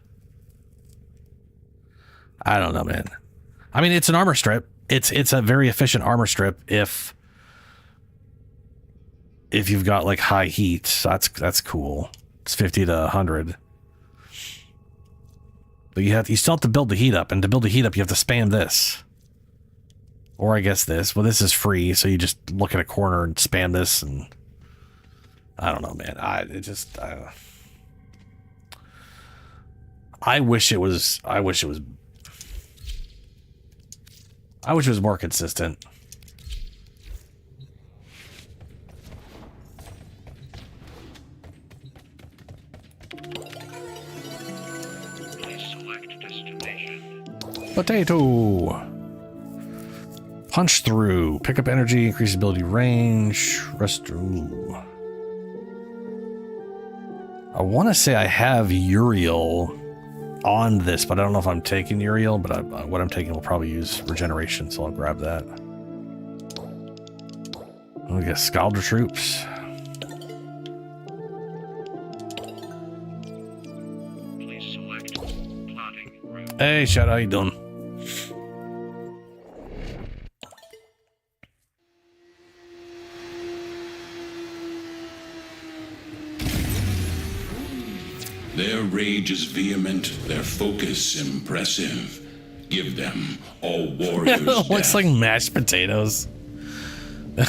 I don't know, man. I mean, it's an armor strip. It's a very efficient armor strip if you've got like high heat. So that's cool. It's 50 to 100. But you still have to build the heat up, and to build the heat up, you have to spam this. Or I guess this. Well, this is free, so you just look at a corner and spam this, and I don't know, man. I wish it was more consistent. Potato. Punch through. Pick up energy. Increase ability range. Rest. Ooh. I want to say I have Uriel on this, but I don't know if I'm taking Uriel. But what I'm taking will probably use regeneration, so I'll grab that. We got Scalder troops. Please select plotting route. Hey, Shadow, how you doing? Their rage is vehement, their focus impressive. Give them all warriors. Looks like mashed potatoes. I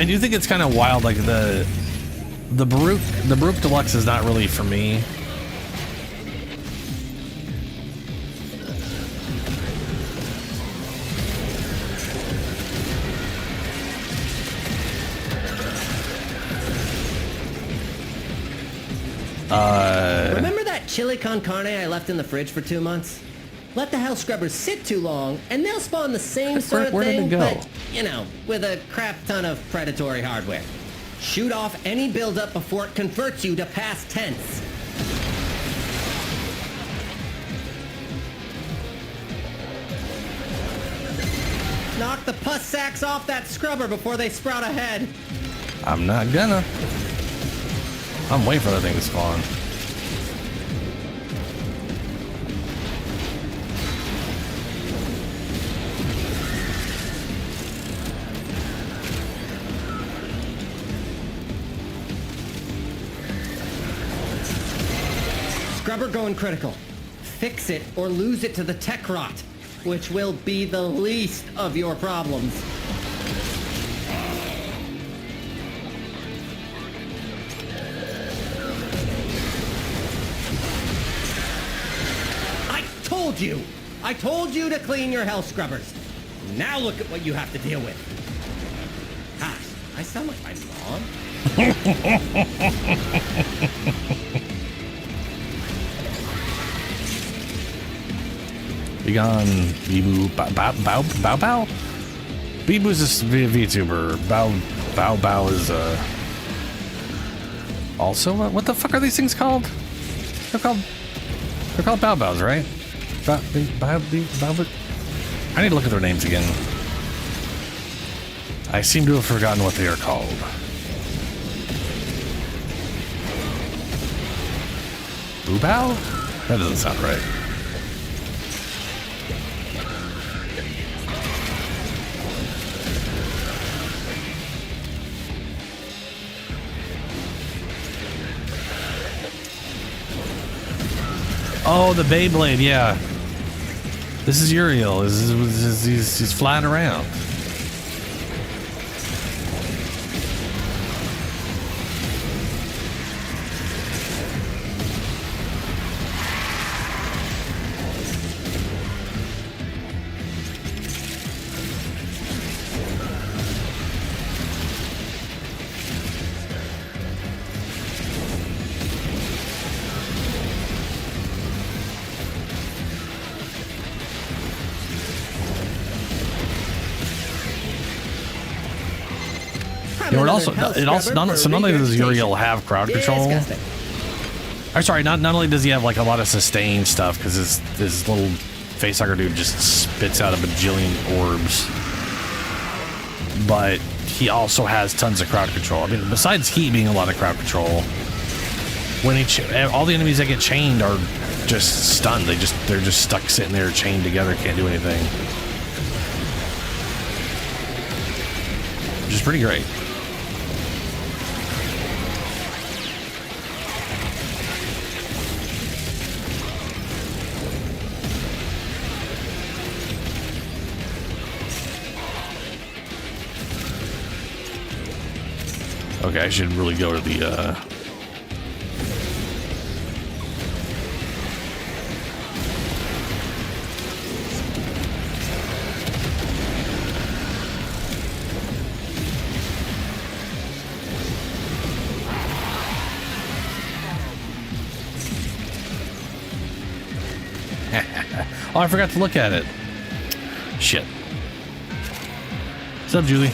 do think it's kind of wild. Like the Baruch Deluxe is not really for me. Remember that chili con carne I left in the fridge for 2 months? Let the hell scrubbers sit too long, and they'll spawn the same sort of where thing, did it go? but, you know, with a crap ton of predatory hardware. Shoot off any buildup before it converts you to past tense. Knock the pus sacks off that scrubber before they sprout a head. I'm not gonna. I'm waiting for that thing to spawn. Scrubber going critical. Fix it or lose it to the tech rot, which will be the least of your problems. I told you to clean your hell scrubbers. Now look at what you have to deal with. Gosh, I sound like my mom. Be gone, Beeboo. Bow Bow? Beeboo's a VTuber. Bow is also what the fuck are these things called? They're called Bow Bows, right? I need to look at their names again. I seem to have forgotten what they are called. Boo Bow? That doesn't sound right. Oh, the Beyblade, yeah. This is Uriel. He's flying around. You know, not only does Uriel have crowd control. I'm sorry, not only does he have like a lot of sustain stuff because his little facehugger dude just spits out a bajillion orbs, but he also has tons of crowd control. I mean, besides he being a lot of crowd control, when all the enemies that get chained are just stunned. They're just stuck sitting there chained together, can't do anything, which is pretty great. Okay, I should really go to the, oh, I forgot to look at it. Shit. What's up, Julie?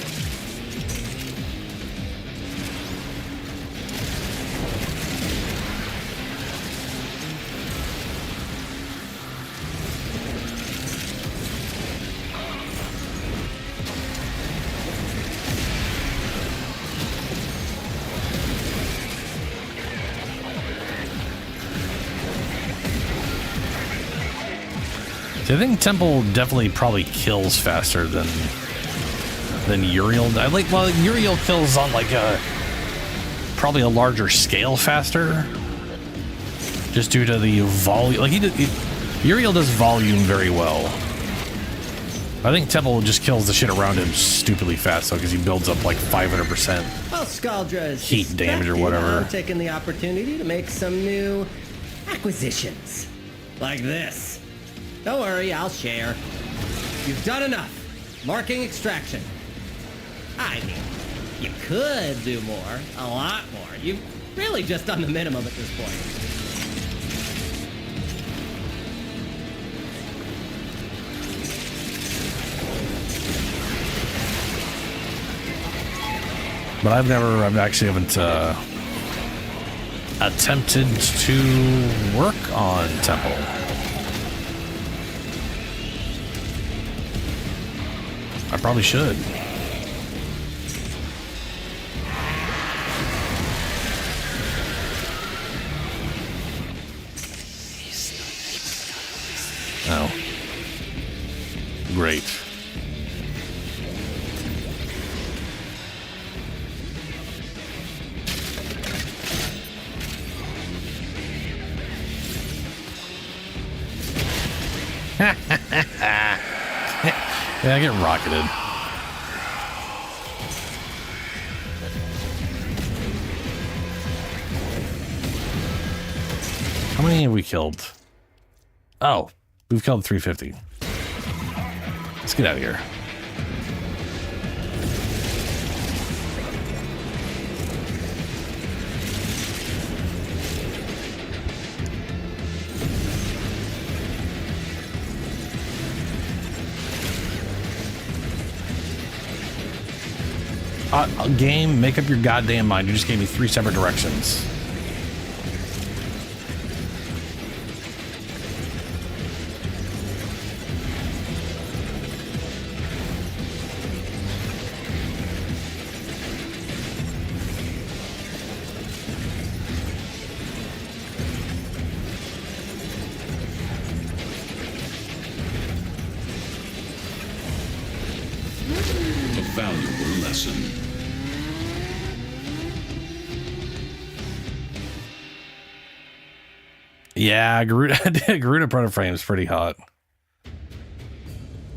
I think Temple definitely probably kills faster than Uriel. Well, Uriel kills on like probably a larger scale faster, just due to the volume. Like Uriel does volume very well. I think Temple just kills the shit around him stupidly fast, though, because he builds up like 500% well, Scaldra is heat damage or whatever. I'm taking the opportunity to make some new acquisitions, like this. Don't worry, I'll share. You've done enough. Marking extraction. I mean, you could do more, a lot more. You've really just done the minimum at this point. But I actually haven't attempted to work on Temple. I probably should. Oh. Great. Yeah, I get rocketed. How many have we killed? Oh, we've killed 350. Let's get out of here. Game, make up your goddamn mind. You just gave me 3 separate directions. A valuable lesson. Yeah, Garuda Proto-Frame is pretty hot.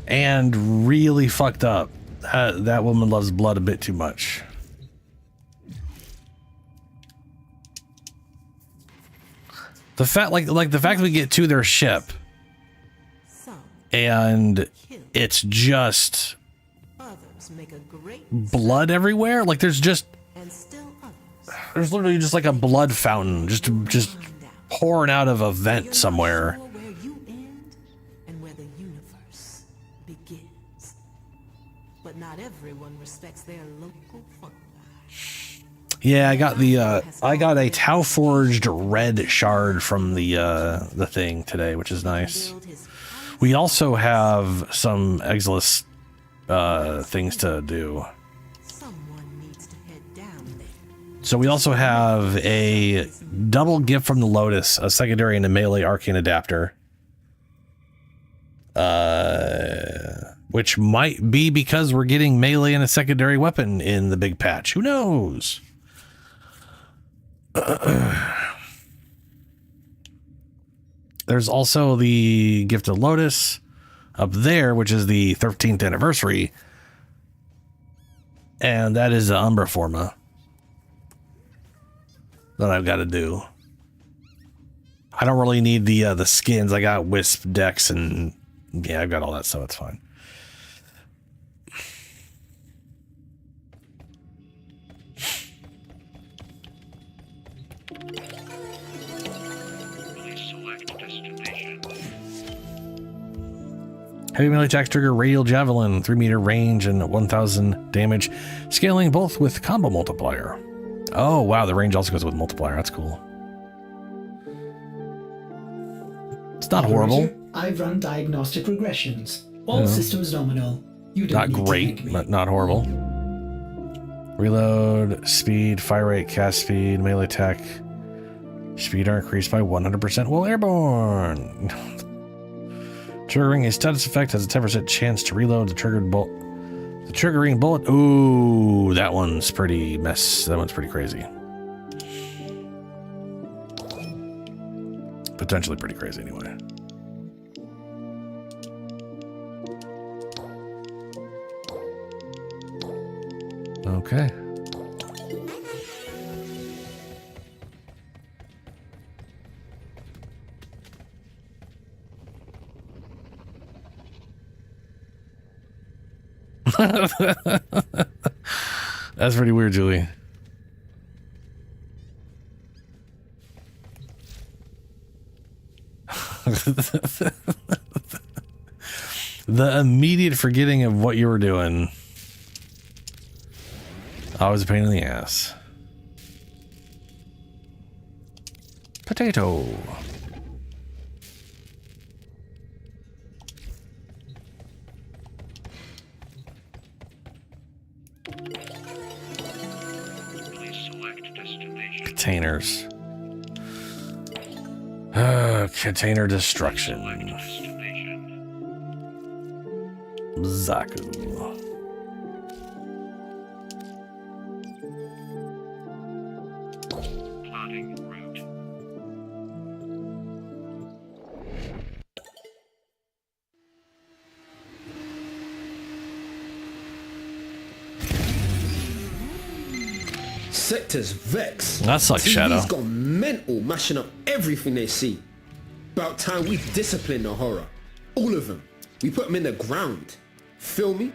And really fucked up. That woman loves blood a bit too much. The fact, like the fact that we get to their ship, and it's just blood everywhere. Like there's literally just like a blood fountain, just pouring out of a vent somewhere. Not everyone respects their local fungi. Yeah, I got a Tau forged red shard from the thing today, which is nice. We also have some Exilus things to do. So we also have a double gift from the Lotus, a secondary and a melee arcane adapter. Which might be because we're getting melee and a secondary weapon in the big patch. Who knows? There's also the Gift of Lotus up there, which is the 13th anniversary. And that is the Umbra Forma that I've got to do. I don't really need the skins. I got Wisp decks and yeah, I've got all that, so it's fine. Heavy melee attacks trigger radial javelin, 3 meter range and 1000 damage, scaling both with combo multiplier. Oh wow, the range also goes with multiplier. That's cool. It's not horrible. I've run diagnostic regressions. All systems nominal. You don't not great, but not horrible. Reload, speed, fire rate, cast speed, melee attack. Speed are increased by 100% while airborne. Triggering a status effect has a 10% chance to reload the triggered bolt. The triggering bullet. Ooh, that one's pretty That one's pretty crazy. Potentially pretty crazy anyway. Okay. That's pretty weird, Julie. The immediate forgetting of what you were doing. Always a pain in the ass. Potato. Containers. Container destruction. Zaku. Plotting route. Sector's Vex. That sucks, Shadow. TV's gone mental, mashing up everything they see. About time we discipline the horror. All of them. We put them in the ground. Feel me?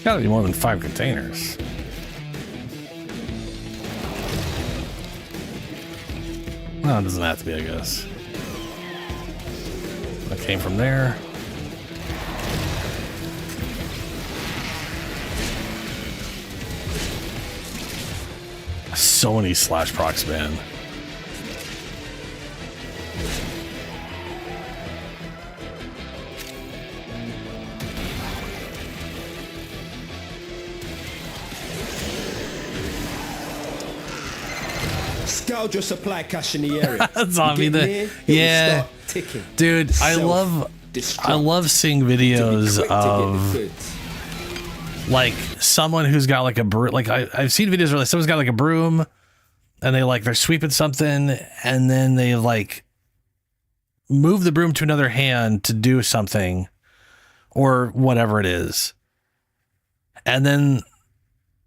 Gotta be more than 5 containers. No, it doesn't have to be, I guess. That came from there. so many slash procs, man. Scout your supply cache in the area. Zombie, You get near, it will yeah, start ticking. dude, I Self-destruct. love seeing To be videos quick to get the of goods. like someone who's got like a broom. Like I've seen videos where like someone's got like a broom, and they're sweeping something, and then they like move the broom to another hand to do something, or whatever it is, and then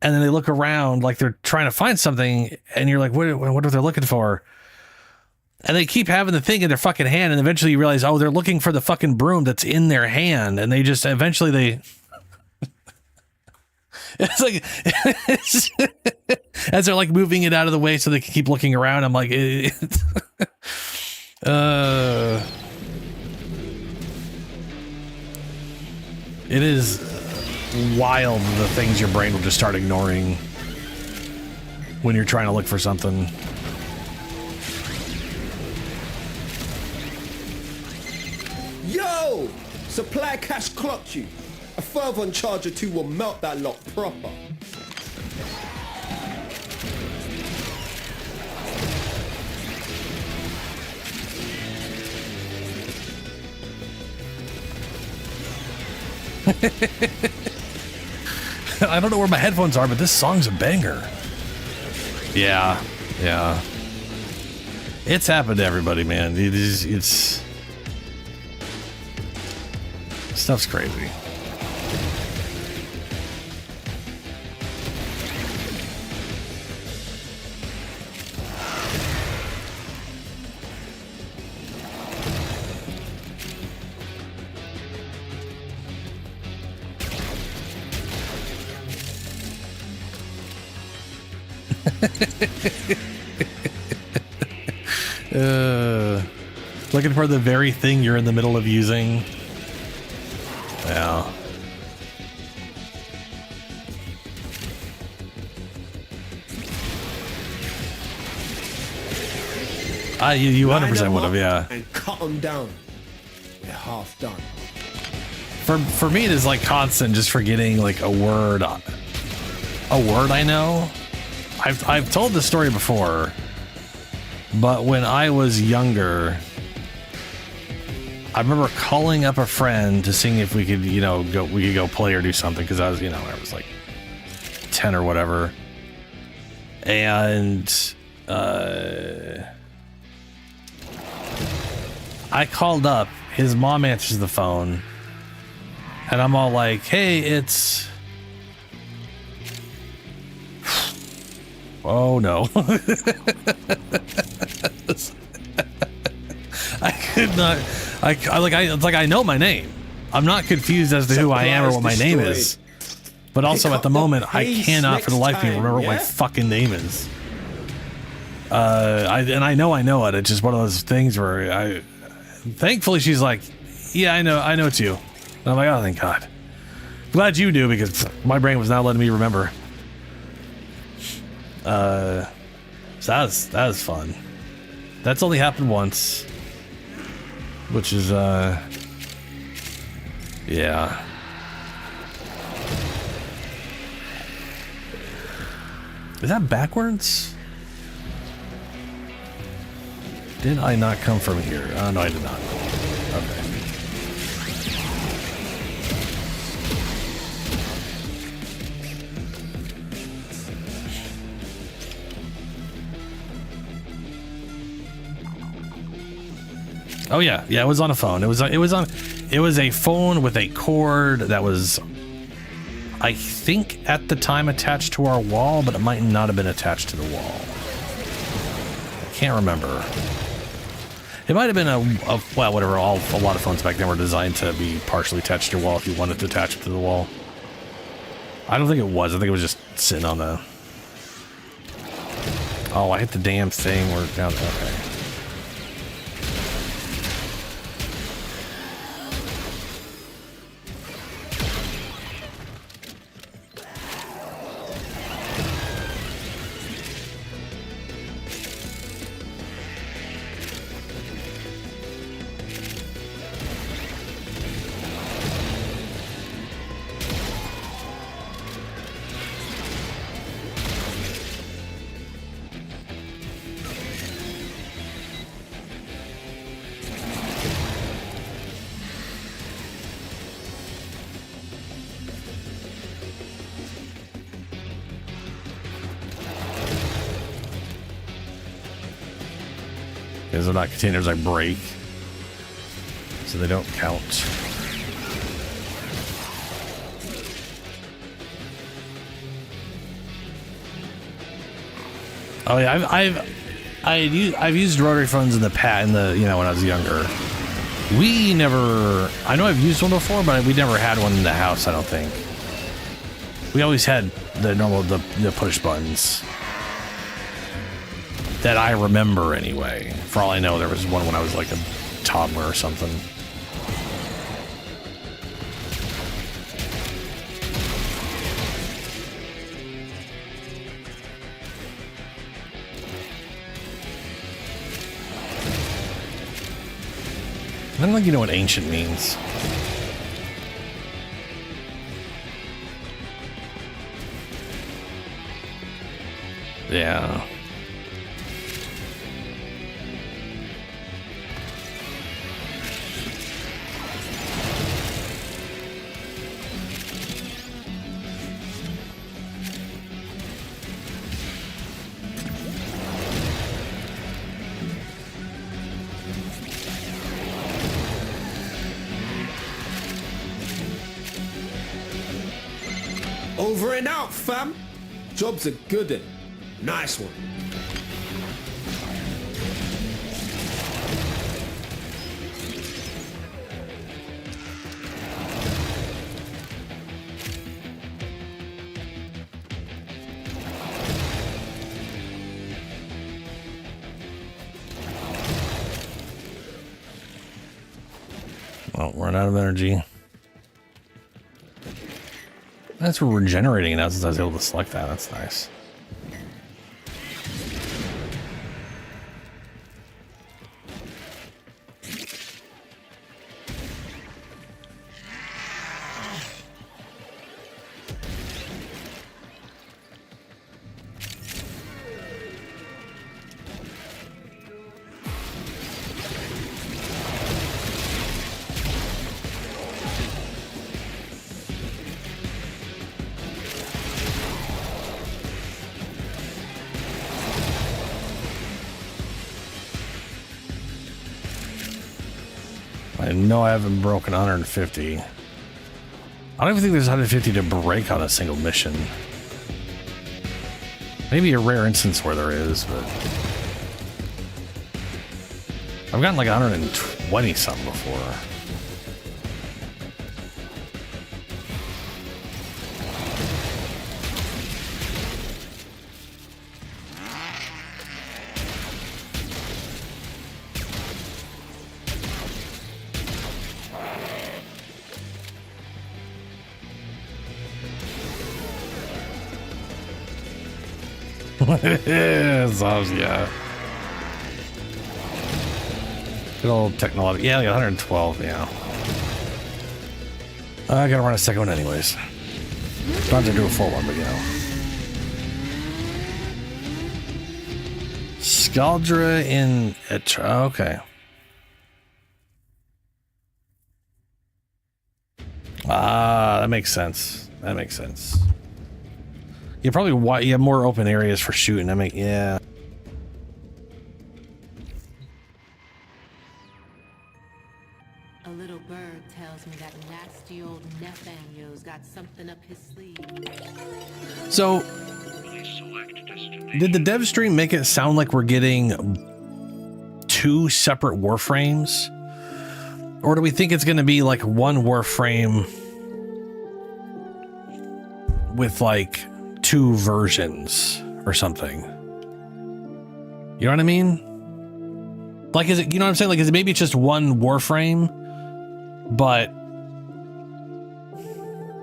they look around like they're trying to find something, and you're like, what are they looking for? And they keep having the thing in their fucking hand, and eventually you realize, oh, they're looking for the fucking broom that's in their hand, and they just eventually it's like as they're like moving it out of the way so they can keep looking around. I'm like, it is wild the things your brain will just start ignoring when you're trying to look for something. Yo! Supply cache clocked you. A further on charge or two will melt that lot proper. I don't know where my headphones are, but this song's a banger. Yeah. It's happened to everybody, man. It's stuff's crazy. Looking for the very thing you're in the middle of using. Yeah. You 100% would have, yeah. And cut them down. They're half done. For me, it is like constant just forgetting like a word I know. I've told this story before, but when I was younger, I remember calling up a friend to see if we could, go play or do something, because I was, I was like 10 or whatever. And I called up, his mom answers the phone, and I'm all like, hey, it's... Oh no. I could not. I know my name. I'm not confused as to who I am or what my name is. But also at the moment, I cannot for the life of me remember what my fucking name is. I know it. It's just one of those things where thankfully she's like, yeah, I know it's you. And I'm like, oh, thank God. Glad you do, because my brain was not letting me remember. So that was fun. That's only happened once, which is yeah. Is that backwards? Did I not come from here? No, I did not. Okay. Oh yeah, it was on a phone. It was a phone with a cord that was, I think at the time, attached to our wall, but it might not have been attached to the wall. I can't remember. It might have been a lot of phones back then were designed to be partially attached to your wall if you wanted to attach it to the wall. I don't think it was. I think it was just sitting on the... Oh, I hit the damn thing. We're down. Okay. Because they're not containers I break. So they don't count. Oh yeah, I've used rotary phones in the past, when I was younger. We never, I know I've used one before, but we never had one in the house, I don't think. We always had the normal, the push buttons. That I remember anyway. For all I know, there was one when I was like a toddler or something. I don't think you know what ancient means. Yeah. Over and out, fam. Job's a good one. Nice one. Well, run out of energy. That's regenerating now since I was able to select that. That's nice. I know I haven't broken 150. I don't even think there's 150 to break on a single mission. Maybe a rare instance where there is, but I've gotten like 120 something before. Yeah. Good old technology. Yeah, like 112, yeah. I gotta run a second one anyways. Not to do a full one, but you know. Scaldra in Etra. Okay. Ah, that makes sense. That makes sense. You probably you have more open areas for shooting. Yeah. A little bird tells me that nasty old Nathaniel's got something up his sleeve. So, did the dev stream make it sound like we're getting 2 separate Warframes? Or do we think it's going to be like one Warframe with like 2 versions or something? You know what I mean? Like, is it, you know what I'm saying? Like, is it maybe just one Warframe, but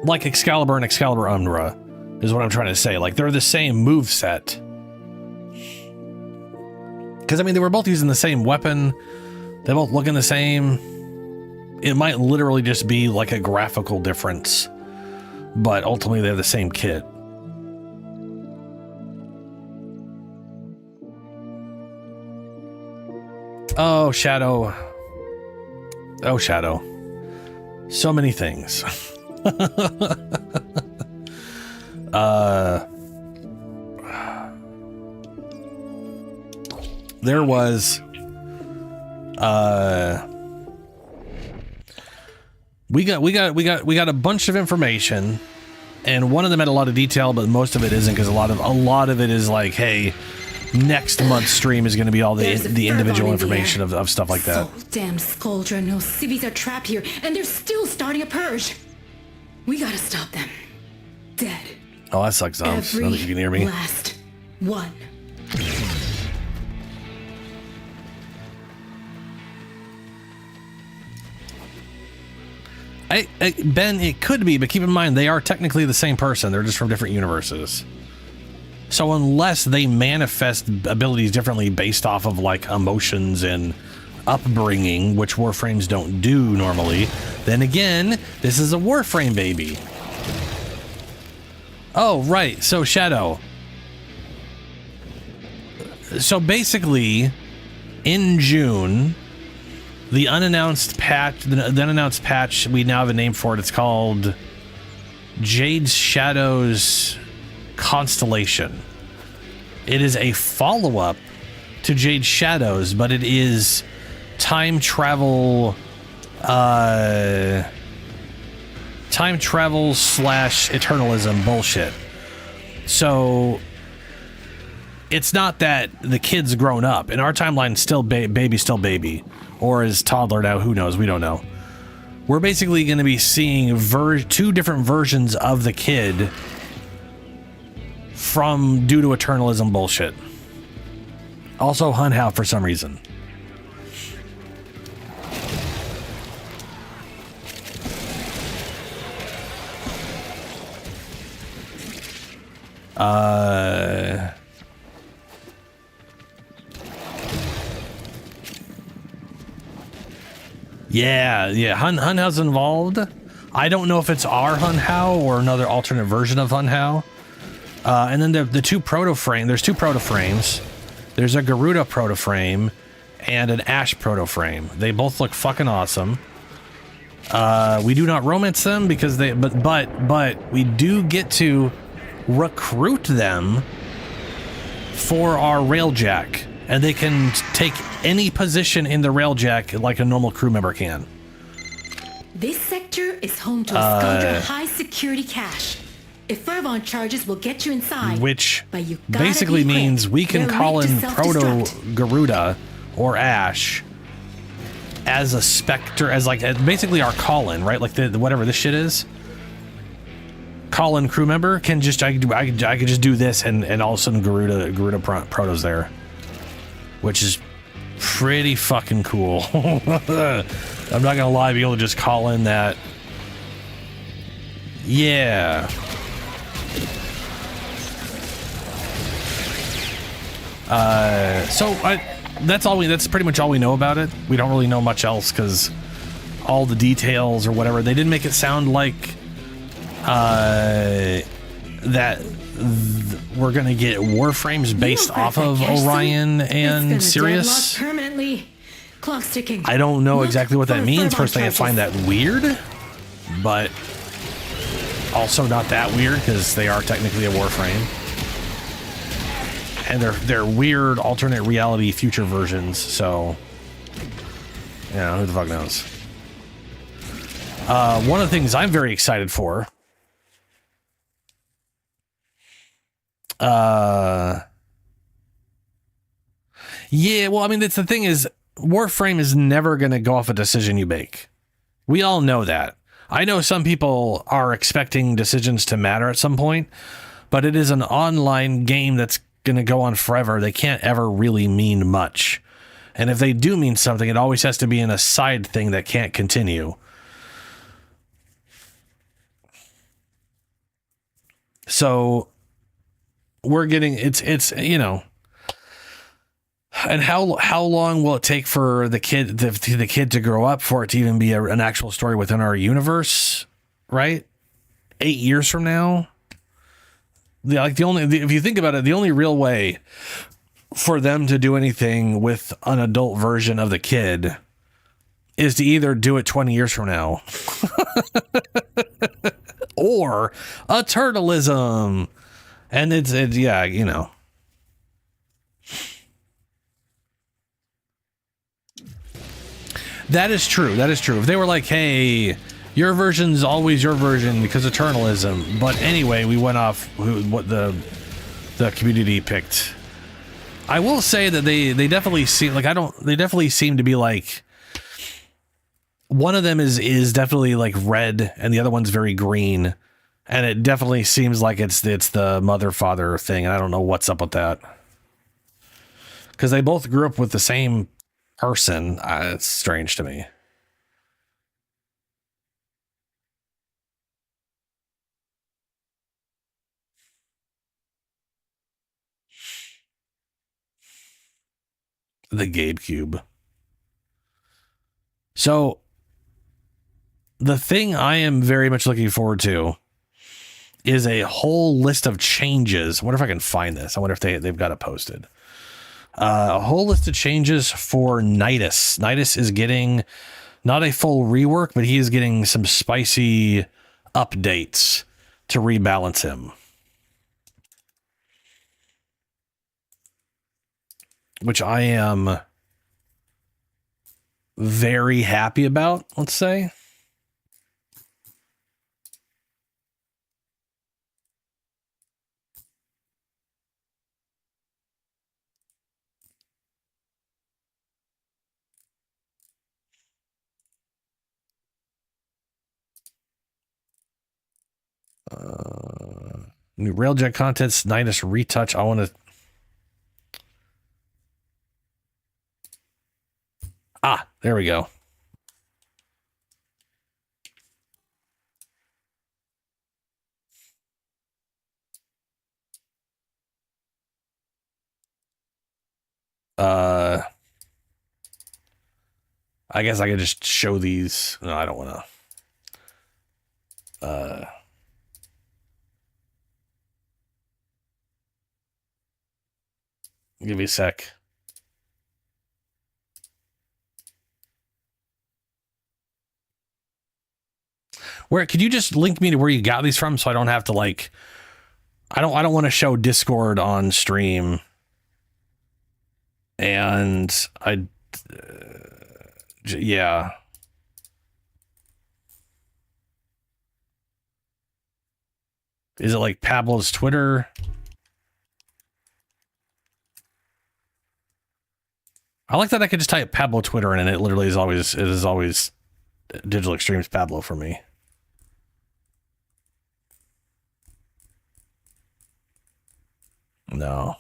like Excalibur and Excalibur Umbra is what I'm trying to say. Like, they're the same move set. Because, I mean, they were both using the same weapon. They both looking the same. It might literally just be like a graphical difference, but ultimately they have the same kit. Oh, Shadow. Oh, Shadow. So many things. There was We got a bunch of information, and one of them had a lot of detail, but most of it isn't, because a lot of it is like, hey, next month's stream is going to be all the individual information of stuff like that. So damn Skuldra knows civvies are trapped here, and they're still starting a purge. We gotta stop them. Dead. Oh, that sucks, Zombs. I don't think you can hear me. Last one. Ben, it could be, but keep in mind, they are technically the same person. They're just from different universes. So unless they manifest abilities differently based off of, like, emotions and upbringing, which Warframes don't do normally, then again, this is a Warframe baby. Oh, right. So, Shadow. So basically, in June, the unannounced patch, we now have a name for it. It's called Jade's Shadows Constellation. It is a follow-up to Jade Shadows, but it is time travel / eternalism bullshit. So it's not that the kid's grown up. In our timeline, still baby, or is toddler now, who knows, we don't know. We're basically going to be seeing two different versions of the kid due to eternalism bullshit. Also Hun Hao for some reason. Yeah, Hun Hao's involved. I don't know if it's our Hun Hao or another alternate version of Hun Hao. And then the two proto-frame, there's two proto-frames. There's a Garuda proto-frame and an Ash proto-frame. They both look fucking awesome. We do not romance them because but we do get to recruit them for our railjack, and they can take any position in the railjack like a normal crew member can. This sector is home to a Skuldra high security cache. If Fervon charges will get you inside, which but you gotta basically be quick. means we can They're call linked in to Proto self-destruct. Garuda or Ash as a specter, as like basically our call-in, right? Like the whatever this shit is. Call-in crew member can just I could just do this, and all of a sudden Garuda Proto's there, which is pretty fucking cool. I'm not gonna lie, being able to just call in that. Yeah. That's pretty much all we know about it. We don't really know much else because all the details or whatever, they didn't make it sound like that we're gonna get Warframes based off of Orion and Sirius. Permanently. Clock's ticking. I don't know exactly what that means. Fervon Personally, I find that weird, but also not that weird because they are technically a Warframe. And they're weird alternate reality future versions, so yeah, who the fuck knows? One of the things I'm very excited for, yeah, well, I mean, that's the thing is, Warframe is never going to go off a decision you make. We all know that. I know some people are expecting decisions to matter at some point, but it is an online game that's going to go on forever. They can't ever really mean much. And if they do mean something, it always has to be in a side thing that can't continue. So we're getting, it's you know, and how long will it take for the kid to grow up for it to even be an actual story within our universe, right? 8 years from now? If you think about it, the only real way for them to do anything with an adult version of the kid is to either do it 20 years from now or eternalism. And it's yeah, you know. That is true. That is true. If they were like, hey, your version's always your version because eternalism. But anyway, we went off what the community picked. I will say that they definitely seem like they definitely seem to be like, one of them is definitely like red and the other one's very green. And it definitely seems like it's the mother-father thing. And I don't know what's up with that. Because they both grew up with the same person. It's strange to me. The Gabe Cube. So, the thing I am very much looking forward to is a whole list of changes. I wonder if I can find this. I wonder if they've got it posted. A whole list of changes for Nidus. Nidus is getting not a full rework, but he is getting some spicy updates to rebalance him. Which I am very happy about, let's say. New Railjet contents, Nidus retouch. I want to. There we go. I guess I could just show these. No, I don't want to. Give me a sec. Where could you just link me to where you got these from so I don't have to like I don't want to show Discord on stream. And yeah. Is it like Pablo's Twitter? I like that I could just type Pablo Twitter in and it literally is always Digital Extremes Pablo for me. No.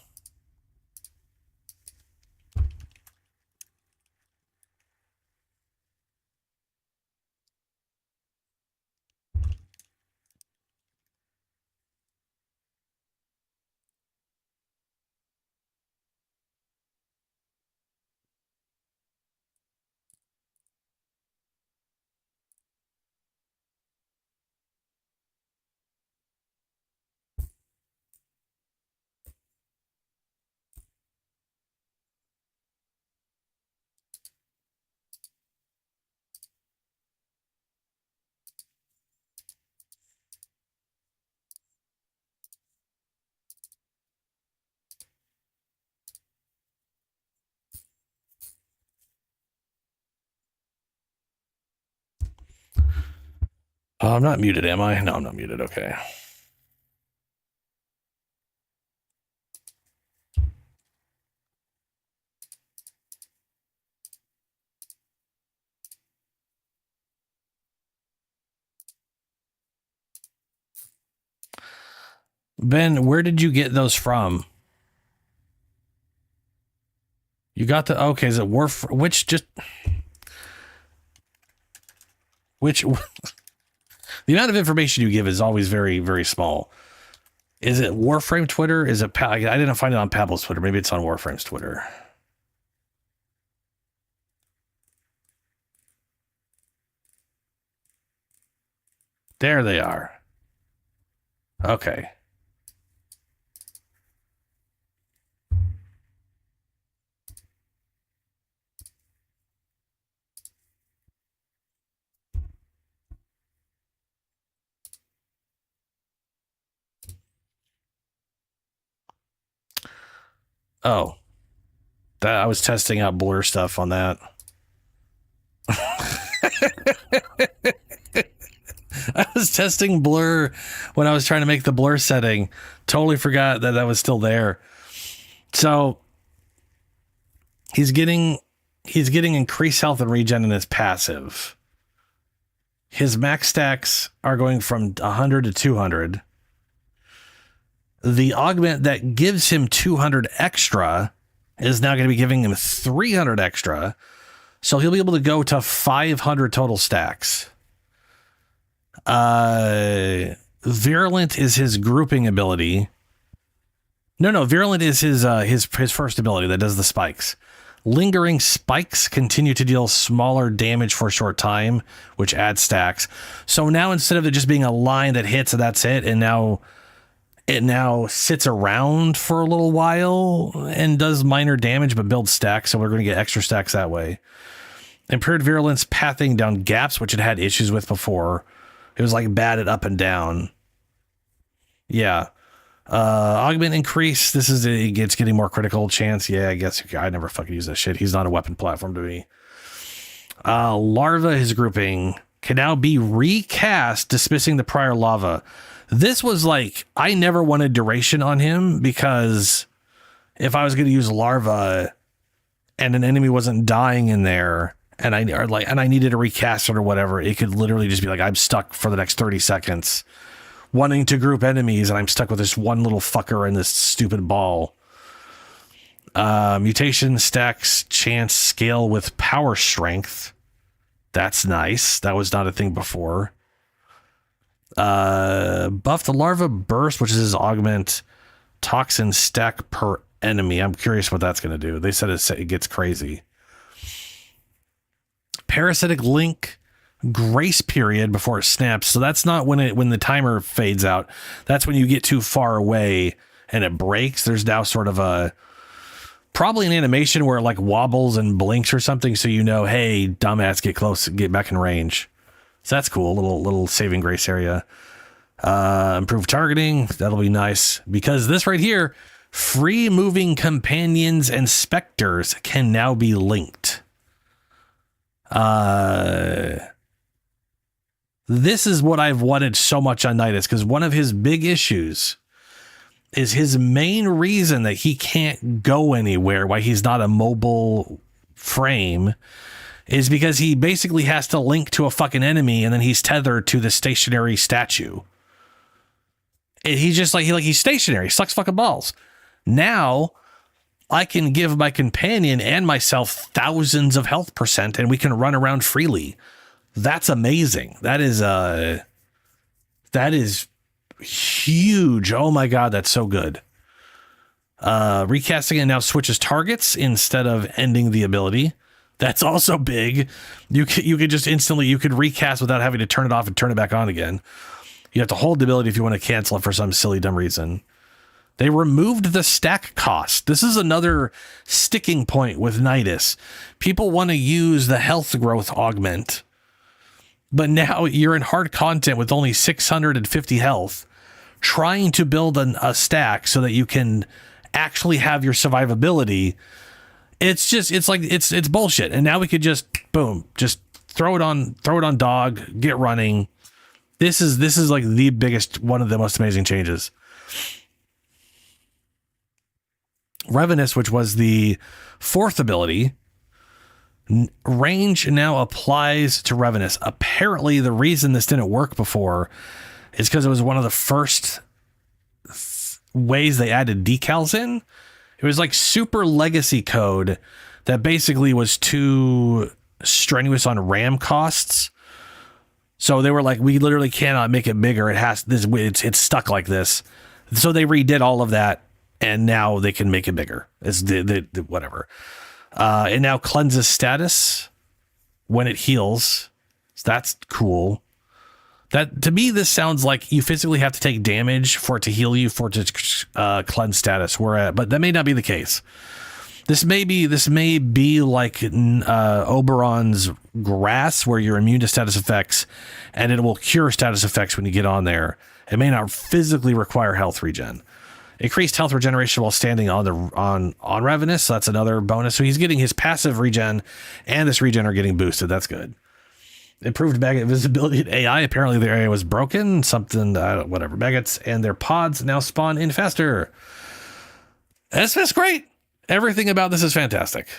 Oh, I'm not muted, am I? No, I'm not muted. Okay. Ben, where did you get those from? You got the okay? Is it Warframe? Which the amount of information you give is always very, very small. Is it Warframe Twitter? Is it? I didn't find it on Pablo's Twitter. Maybe it's on Warframe's Twitter. There they are. Okay. Oh, that I was testing out blur stuff on that. I was testing blur when I was trying to make the blur setting. Totally forgot that was still there. So he's getting increased health and regen in his passive. His max stacks are going from 100 to 200. The augment that gives him 200 extra is now going to be giving him 300 extra. So he'll be able to go to 500 total stacks. Virulent is his grouping ability. No, Virulent is his first ability that does the spikes. Lingering spikes continue to deal smaller damage for a short time, which adds stacks. So now instead of it just being a line that hits and that's it, and now it sits around for a little while and does minor damage but builds stacks, so we're going to get extra stacks that way. Impaired Virulence pathing down gaps, which it had issues with before. It was like batted up and down. Yeah. Augment increase. It's getting more critical chance. Yeah, I guess I never fucking use that shit. He's not a weapon platform to me. Larva, his grouping, can now be recast, dismissing the prior lava. This was like, I never wanted duration on him because if I was going to use larva and an enemy wasn't dying in there and I needed to recast it or whatever, it could literally just be like, I'm stuck for the next 30 seconds wanting to group enemies and I'm stuck with this one little fucker in this stupid ball. Mutation stacks chance scale with power strength. That's nice. That was not a thing before. Buff the larva burst, which is his augment toxin stack per enemy. I'm curious what that's going to do. They said it gets crazy. Parasitic link grace period before it snaps. So that's not when the timer fades out. That's when you get too far away and it breaks. There's now sort of probably an animation where it like wobbles and blinks or something. So you know, hey, dumbass, get close, get back in range. So that's cool. Little saving grace area. Improved targeting. That'll be nice because this right here, free moving companions and specters can now be linked. This is what I've wanted so much on Nidus, because one of his big issues is his main reason that he can't go anywhere, why he's not a mobile frame, is because he basically has to link to a fucking enemy and then he's tethered to the stationary statue. And he's just he's stationary, sucks fucking balls. Now I can give my companion and myself thousands of health percent and we can run around freely. That's amazing. That is huge. Oh my God, that's so good. Recasting it now switches targets instead of ending the ability. That's also big. You could just instantly, you could recast without having to turn it off and turn it back on again. You have to hold the ability if you want to cancel it for some silly dumb reason. They removed the stack cost. This is another sticking point with Nidus. People want to use the health growth augment, but now you're in hard content with only 650 health, trying to build a stack so that you can actually have your survivability. It's bullshit. And now we could just boom, just throw it on dog, get running. This is like the biggest, one of the most amazing changes. Revenus, which was the fourth ability, range now applies to Revenus. Apparently the reason this didn't work before is because it was one of the first ways they added decals in. It was like super legacy code that basically was too strenuous on RAM costs. So they were like, we literally cannot make it bigger. It's stuck like this. So they redid all of that and now they can make it bigger. It's whatever. It now cleanses status when it heals. So that's cool. That, to me, this sounds like you physically have to take damage for it to heal you, for it to cleanse status. But that may not be the case. This may be like Oberon's grass, where you're immune to status effects, and it will cure status effects when you get on there. It may not physically require health regen. Increased health regeneration while standing on Ravenous, so that's another bonus. So he's getting his passive regen and this regen are getting boosted. That's good. Improved maggot visibility and AI. Apparently their area was broken. Something, whatever. Maggots and their pods now spawn in faster. That's great. Everything about this is fantastic.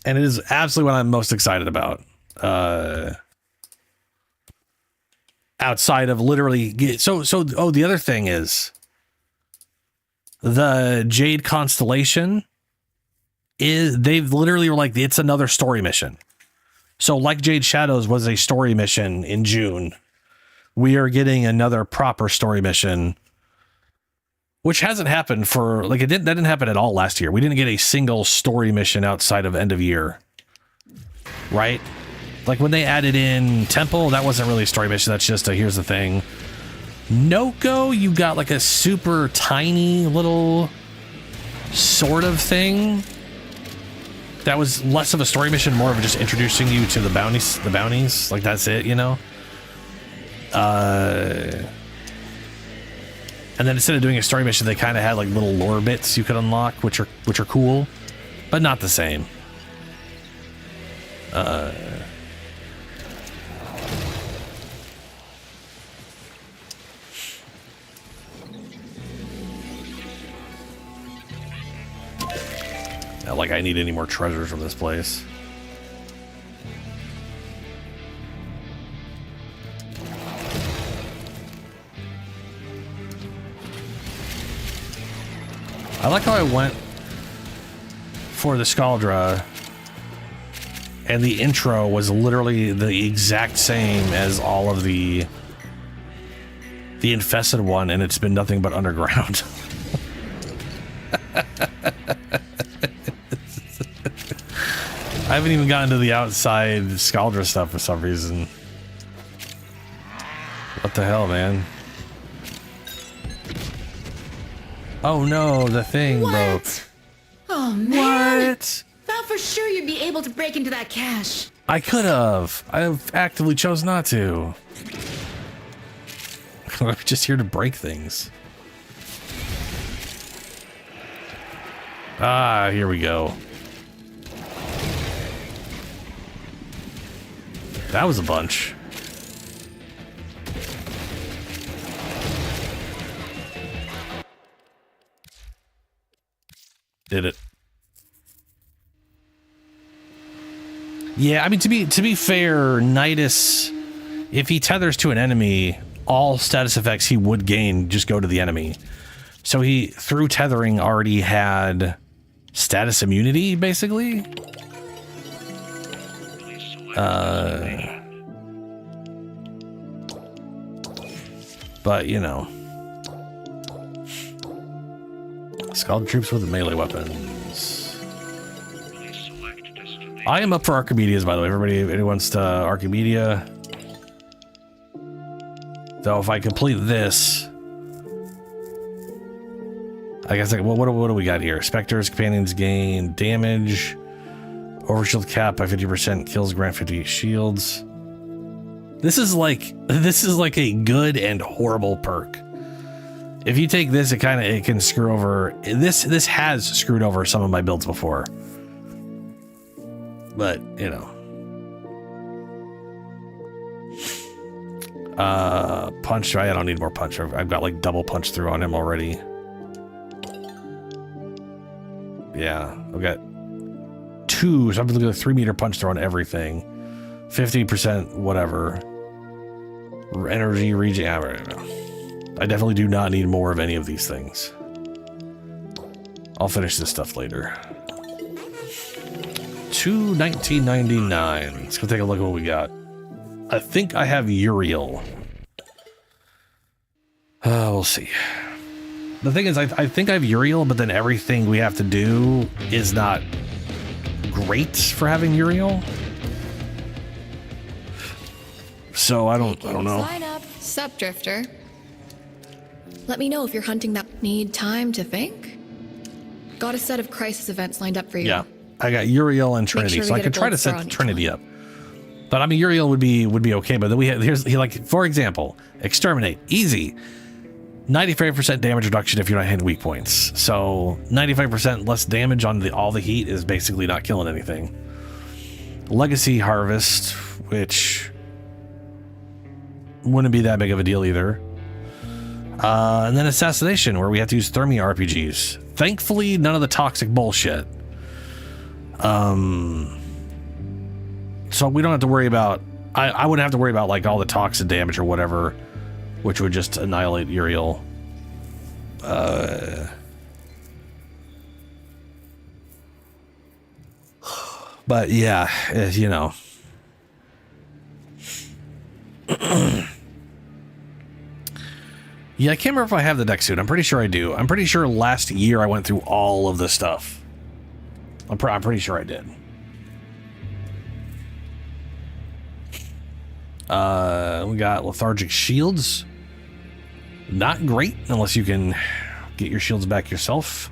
And it is absolutely what I'm most excited about. Outside of literally... the other thing is... The Jade Constellation... they've literally were like, it's another story mission. So like Jade Shadows was a story mission in June, we are getting another proper story mission, which hasn't happened for that didn't happen at all last year. We didn't get a single story mission outside of end of year, right? Like when they added in Temple, that wasn't really a story mission. That's just here's the thing. Noko, you got like a super tiny little sort of thing. That was less of a story mission, more of just introducing you to the bounties. Like that's it, you know? And then instead of doing a story mission, they kind of had like little lore bits you could unlock, which are cool, but not the same. Not like I need any more treasures from this place. I like how I went for the Scaldra and the intro was literally the exact same as all of the infested one, and it's been nothing but underground. I haven't even gotten to the outside Scaldra stuff for some reason. What the hell, man? Oh no, the thing broke. Oh man! What? Thought for sure you'd be able to break into that cache. I could have. I actively chose not to. I'm just here to break things. Ah, here we go. That was a bunch. Did it? Yeah, I mean, to be fair, Nidus, if he tethers to an enemy, all status effects he would gain just go to the enemy. So he, through tethering, already had status immunity, basically. But, you know. Scald troops with melee weapons. I am up for Archimedeas, by the way. Anyone wants to Archimedea? So if I complete this, I guess like, what do we got here? Spectres, companions gain damage. Overshield cap by 50%, kills grant 50 shields. This is like a good and horrible perk. If you take this, it can screw over. This has screwed over some of my builds before. But, you know. Punch, I don't need more punch. I've got like double punch through on him already. Yeah, I've got 2, so I'm looking at a 3-meter punch throw on everything. 50% whatever. Energy regen. I definitely do not need more of any of these things. I'll finish this stuff later. 1999. Let's go take a look at what we got. I think I have Uriel. We'll see. The thing is, I think I have Uriel, but then everything we have to do is not great for having Uriel. So I don't know. Sign up, sup, Drifter. Let me know if you're hunting that need time to think. Got a set of crisis events lined up for you. Yeah, I got Uriel and Trinity, sure so I could try to set Trinity up. But I mean, Uriel would be okay. But then here's like, for example, Exterminate, easy. 95% damage reduction if you're not hitting weak points. So 95% less damage on all the heat is basically not killing anything. Legacy Harvest, which wouldn't be that big of a deal either. And then Assassination, where we have to use Thermia RPGs. Thankfully, none of the toxic bullshit. So we don't have to worry about... I wouldn't have to worry about like all the toxic damage or whatever, which would just annihilate Uriel. But yeah, you know. Yeah, I can't remember if I have the deck suit. I'm pretty sure I do. I'm pretty sure last year I went through all of this stuff. I'm pretty sure I did. We got lethargic shields. Not great unless you can get your shields back yourself.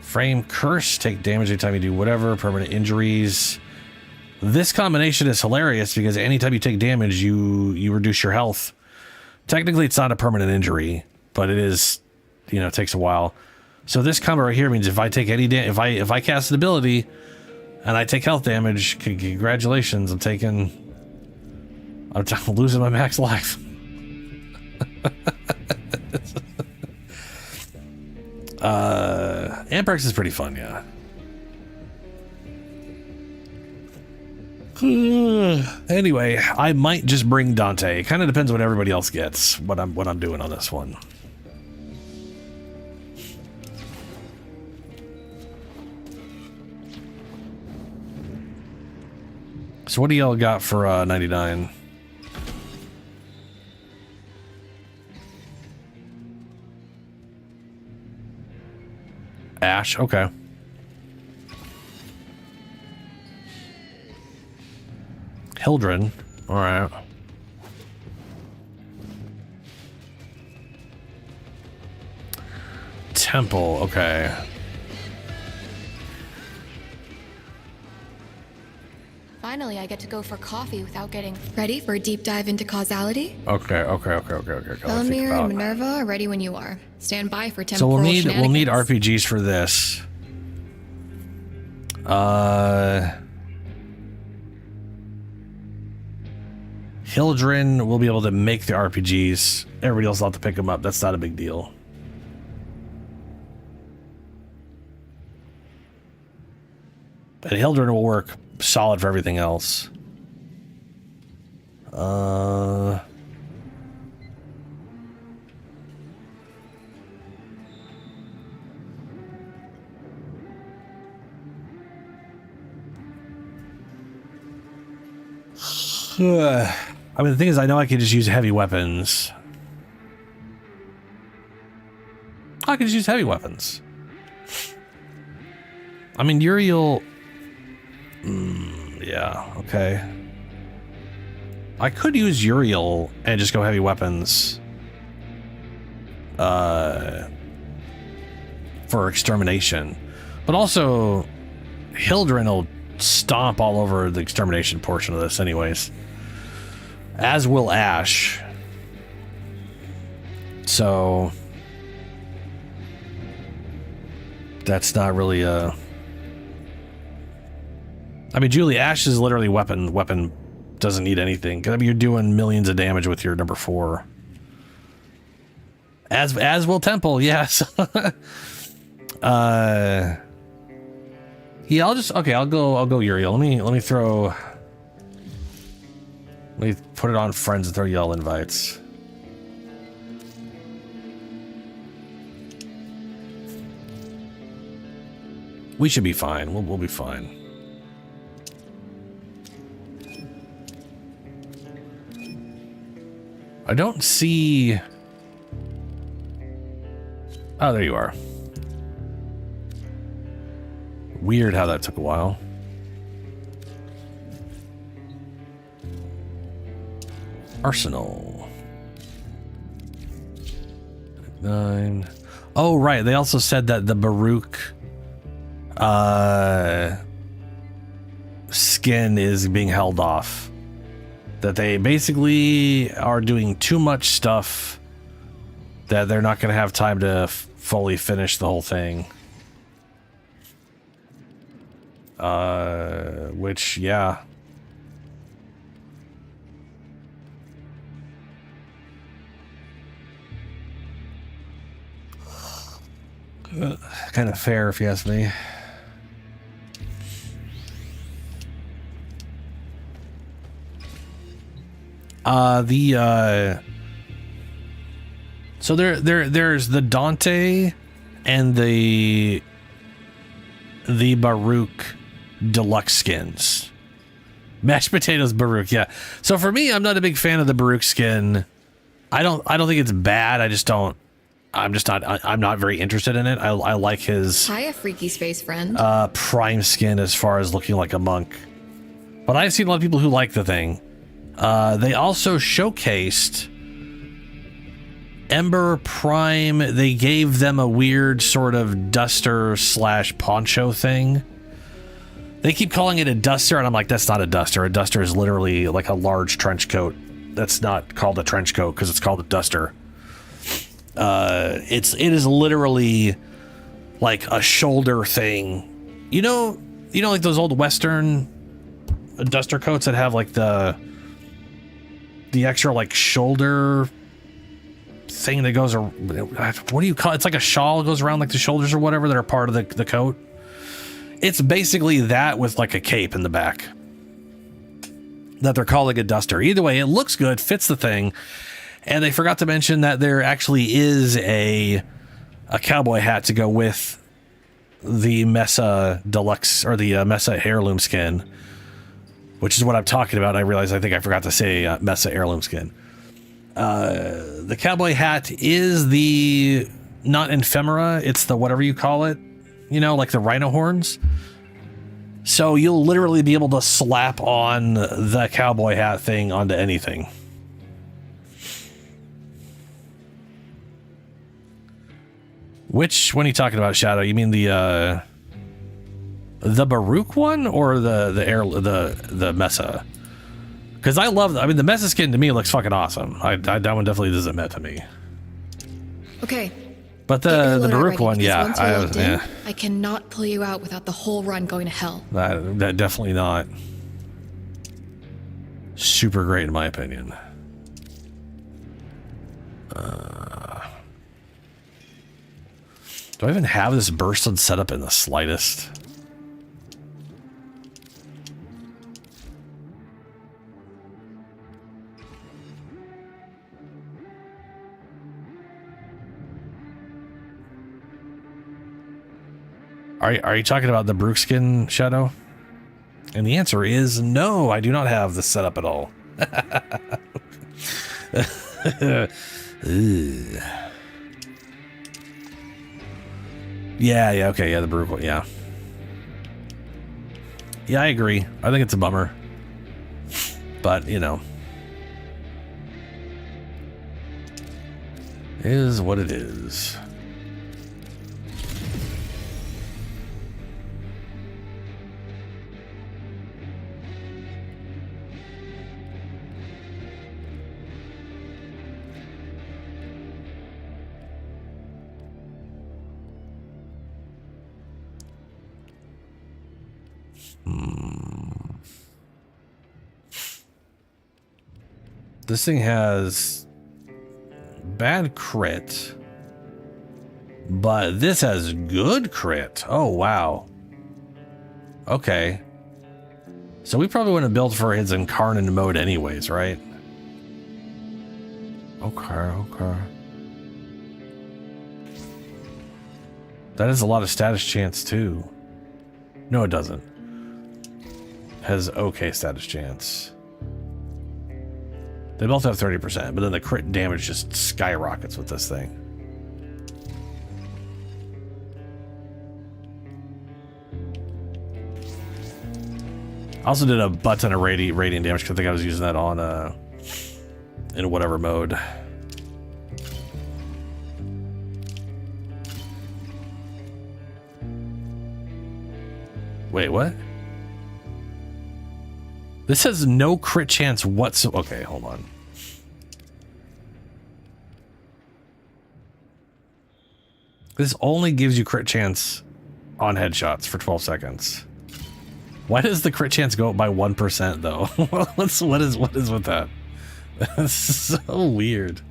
Frame curse, take damage anytime you do whatever. Permanent injuries. This combination is hilarious because anytime you take damage, you reduce your health. Technically, it's not a permanent injury, but it is, you know, it takes a while. So this combo right here means if I take any if I cast an ability and I take health damage, congratulations, I'm losing my max life. Amprex is pretty fun, yeah. Anyway, I might just bring Dante. It kind of depends what everybody else gets. What I'm doing on this one. So what do y'all got for 99? Ash, okay. Hildren, all right. Temple, okay. Finally, I get to go for coffee without getting ready for a deep dive into causality. Okay. Bellamere and Minerva are ready when you are. Stand by for temporal So we'll need shenanigans. RPGs for this. Hildren will be able to make the RPGs. Everybody else will have to pick them up. That's not a big deal. And Hildren will work solid for everything else. I mean, the thing is, I know I can just use heavy weapons. I can just use heavy weapons. I mean, Uriel... yeah, okay. I could use Uriel and just go heavy weapons. For extermination. But also, Hildren will stomp all over the extermination portion of this anyways. As will Ash. So... that's not really a... I mean, Julie, Ash is literally weapon. Weapon doesn't need anything. I mean, you're doing millions of damage with your number 4. As will Temple, yes. Yeah, I'll go Uriel. Let me put it on friends and throw y'all invites. We should be fine. We'll be fine. I don't see... oh, there you are. Weird how that took a while. Arsenal. 9. Oh, right. They also said that the Baruch skin is being held off. That they basically are doing too much stuff that they're not going to have time to fully finish the whole thing. Which, yeah. Kind of fair, if you ask me. So there's the Dante and the Baruch deluxe skins. Mashed potatoes Baruch, yeah. So for me, I'm not a big fan of the Baruch skin. I don't think it's bad. I'm not very interested in it. I like his Hiya, freaky space friend. prime skin as far as looking like a monk. But I've seen a lot of people who like the thing. They also showcased Ember Prime. They gave them a weird sort of duster / poncho thing. They keep calling it a duster, and I'm like, that's not a duster. A duster is literally like a large trench coat. That's not called a trench coat because it's called a duster. It is literally like a shoulder thing. You know, like those old Western duster coats that have like the extra like shoulder thing that goes around. What do you call it? It's like a shawl that goes around like the shoulders or whatever that are part of the coat. It's basically that with like a cape in the back that they're calling a duster. Either way, it looks good, fits the thing. And they forgot to mention that there actually is a cowboy hat to go with the Mesa Deluxe or the Mesa Heirloom skin, which is what I'm talking about. I realized I think I forgot to say Mesa Heirloom skin. The cowboy hat is the not ephemera, it's the whatever you call it, like the rhino horns. So you'll literally be able to slap on the cowboy hat thing onto anything. Which one are you talking about, Shadow? You mean the Baruch one or the Mesa? Because the Mesa skin to me looks fucking awesome. That one definitely doesn't met to me. Okay. But the Baruch one, yeah. I cannot pull you out without the whole run going to hell. That definitely not. Super great in my opinion. Do I even have this bursted set up in the slightest? Are you talking about the Baruch skin, Shadow? And the answer is no, I do not have this set up at all. Yeah, okay, yeah, the Baruch one, yeah. Yeah, I agree. I think it's a bummer. But, is what it is. This thing has bad crit, but this has good crit. Oh, wow. Okay. So we probably wouldn't have built for his incarnate mode anyways, right? Okay. That is a lot of status chance too. No, it doesn't. Has okay status chance. They both have 30%, but then the crit damage just skyrockets with this thing. I also did a butt ton of radiant damage because I think I was using that on in whatever mode. Wait, what? This has no crit chance whatsoever. Okay, hold on. This only gives you crit chance on headshots for 12 seconds. Why does the crit chance go up by 1% though? what is with that? That's so weird.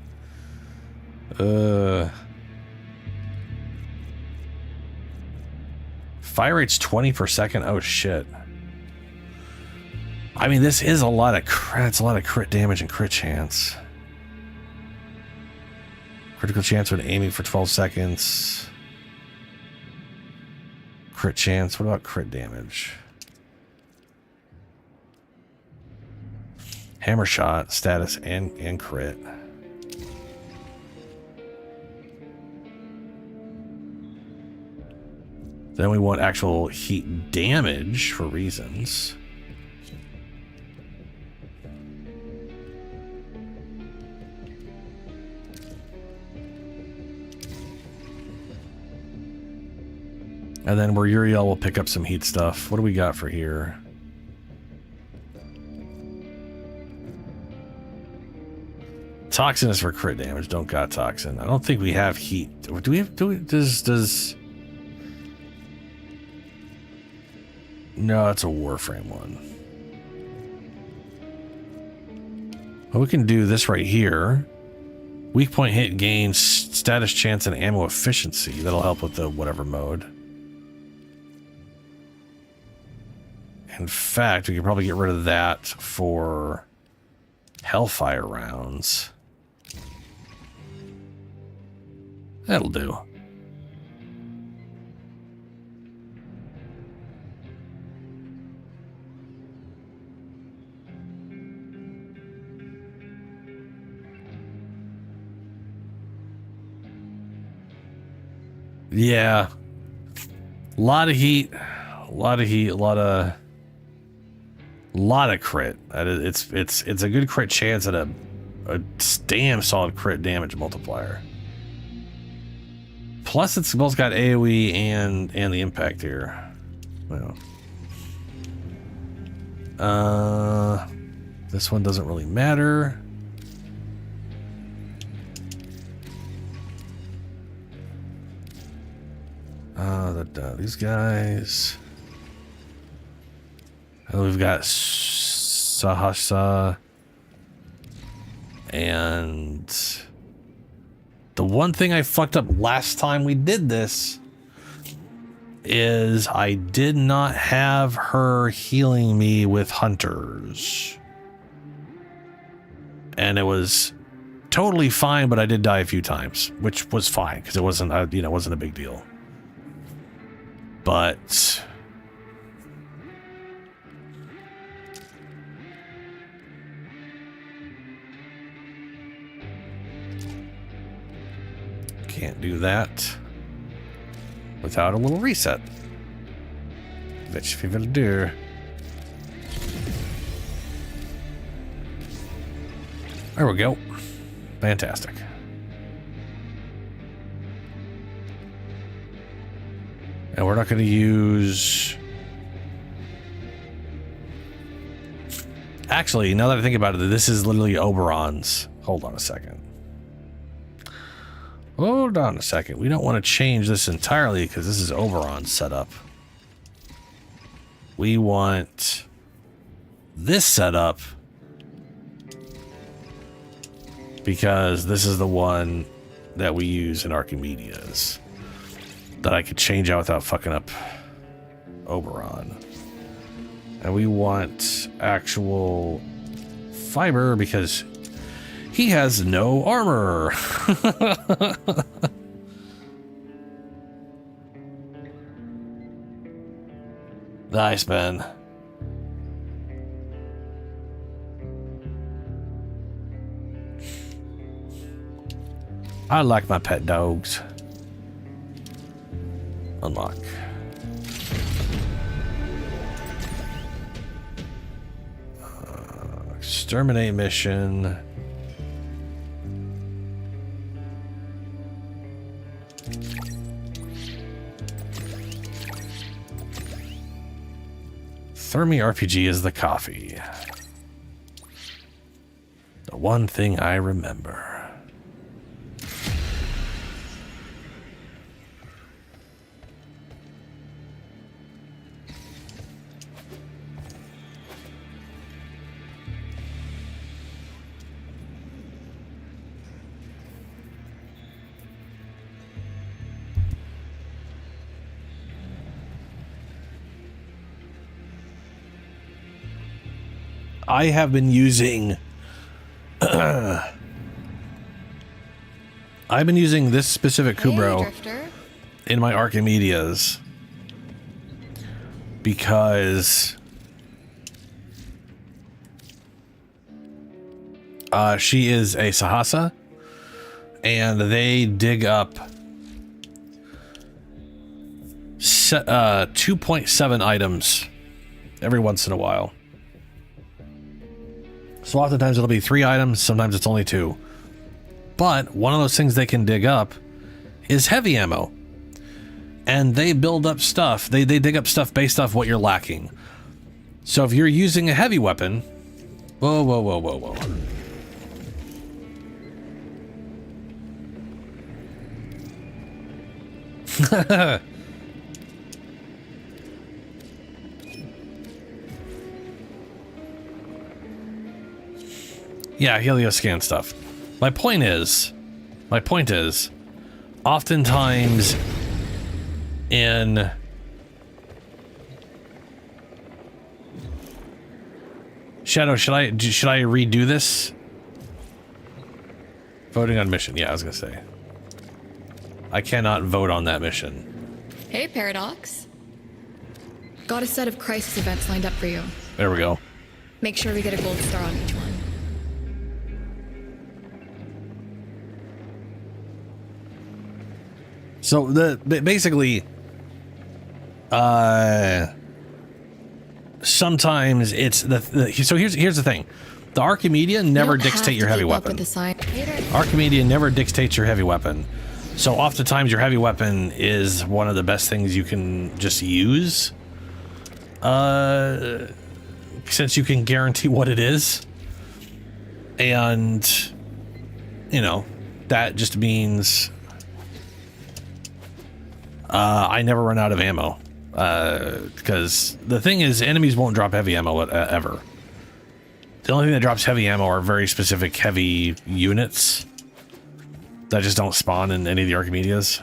Fire rate's 20 per second. Oh shit. I mean, this is a lot of crit. It's a lot of crit damage and crit chance. Critical chance when aiming for 12 seconds. Crit chance. What about crit damage? Hammer shot, status, and crit. Then we want actual heat damage for reasons. And then where Uriel will pick up some heat stuff. What do we got for here? Toxin is for crit damage. Don't got toxin. I don't think we have heat. Do we have? Does? No, it's a Warframe one. Well, we can do this right here. Weak point hit gains status chance and ammo efficiency. That'll help with the whatever mode. In fact, we could probably get rid of that for Hellfire rounds. That'll do. Yeah. A lot of heat. A lot of crit. It's a good crit chance and a damn solid crit damage multiplier. Plus, it's both got AoE and the impact here. Well, this one doesn't really matter. These guys. And we've got Sahasa. And the one thing I fucked up last time we did this is I did not have her healing me with hunters. And it was totally fine, but I did die a few times, which was fine because it wasn't a big deal. But can't do that without a little reset. Which we will do. There we go. Fantastic. And we're not going to use... Actually, now that I think about it, this is literally Oberon's. Hold on a second. Hold on a second. We don't want to change this entirely because this is Oberon's setup. We want this setup because this is the one that we use in Archimedeas that I could change out without fucking up Oberon. And we want actual fiber because he has no armor. Nice, man. I like my pet dogs. Unlock. Exterminate mission. Thermi RPG is the coffee. The one thing I remember. I have been using I've been using this specific Kubro in my Archimedeas because she is a Sahasa, and they dig up 2.7 items every once in a while. So oftentimes it'll be 3 items, sometimes it's only 2. But one of those things they can dig up is heavy ammo. And they build up stuff, they dig up stuff based off what you're lacking. So if you're using a heavy weapon, whoa. Yeah, helioscan stuff. My point is, oftentimes in Shadow, should I redo this? Voting on mission. Yeah, I was gonna say. I cannot vote on that mission. Hey, Paradox. Got a set of crisis events lined up for you. There we go. Make sure we get a gold star on each one. So basically, sometimes it's so here's the thing. The Archimedia never dictate your heavy weapon. Archimedia never dictates your heavy weapon. So oftentimes your heavy weapon is one of the best things you can just use. Since you can guarantee what it is. And, you know, that just means I never run out of ammo. Because the thing is, enemies won't drop heavy ammo ever. The only thing that drops heavy ammo are very specific heavy units that just don't spawn in any of the Archimedeas.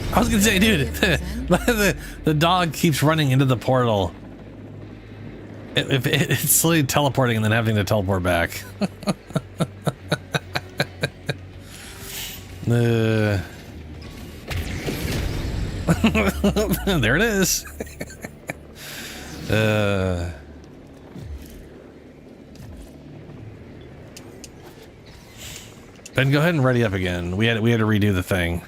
I was gonna say, dude, the dog keeps running into the portal. It's slowly teleporting and then having to teleport back. There it is. Ben, go ahead and ready up again. We had to redo the thing.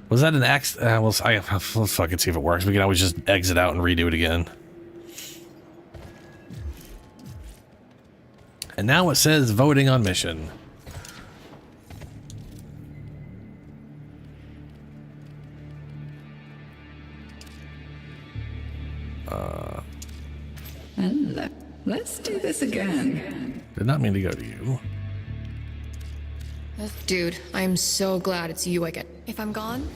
Was that an X? Let's fucking see if it works. We can always just exit out and redo it again. And now it says voting on mission. And let's do this again. Did not mean to go to you. Dude, I'm so glad it's you I get. If I'm gone,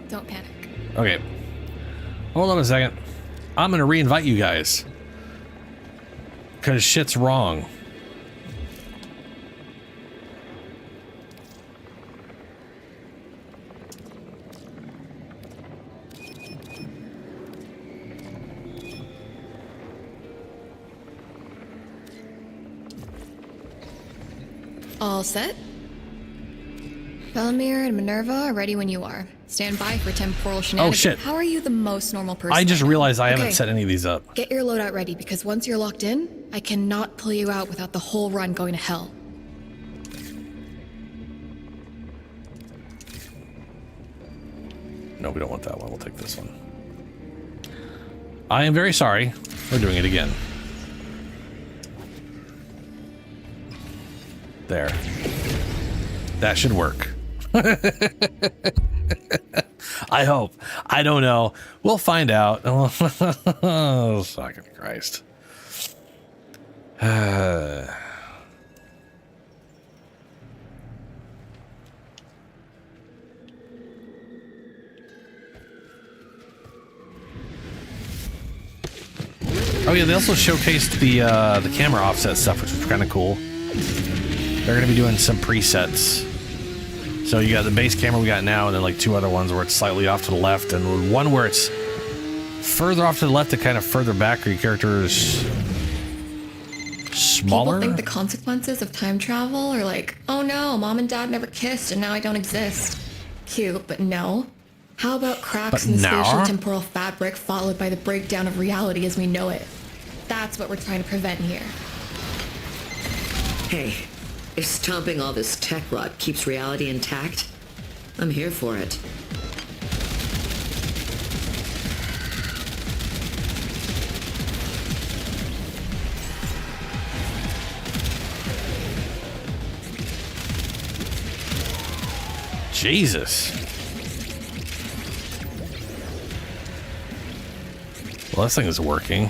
don't panic. Okay. Hold on a second. I'm gonna re-invite you guys. Because shit's wrong. All set? Velamir and Minerva are ready when you are. Stand by for temporal shenanigans. Oh shit. How are you the most normal person? I just realized I haven't Okay. set any of these up. Get your loadout ready, because once you're locked in, I cannot pull you out without the whole run going to hell. No, we don't want that one. We'll take this one. I am very sorry. We're doing it again. There. That should work. I hope. I don't know. We'll find out. Oh, fucking Christ. Oh yeah, they also showcased the camera offset stuff, which was kind of cool. They're going to be doing some presets. So you got the base camera we got now, and then like 2 other ones where it's slightly off to the left, and one where it's further off to the left and kind of further back, where your character is smaller. People think the consequences of time travel are like, oh no, mom and dad never kissed and now I don't exist. Cute, but no. How about cracks in the spatial temporal fabric followed by the breakdown of reality as we know it? That's what we're trying to prevent here. Hey, if stomping all this tech rot keeps reality intact, I'm here for it. Jesus. Well, this thing is working.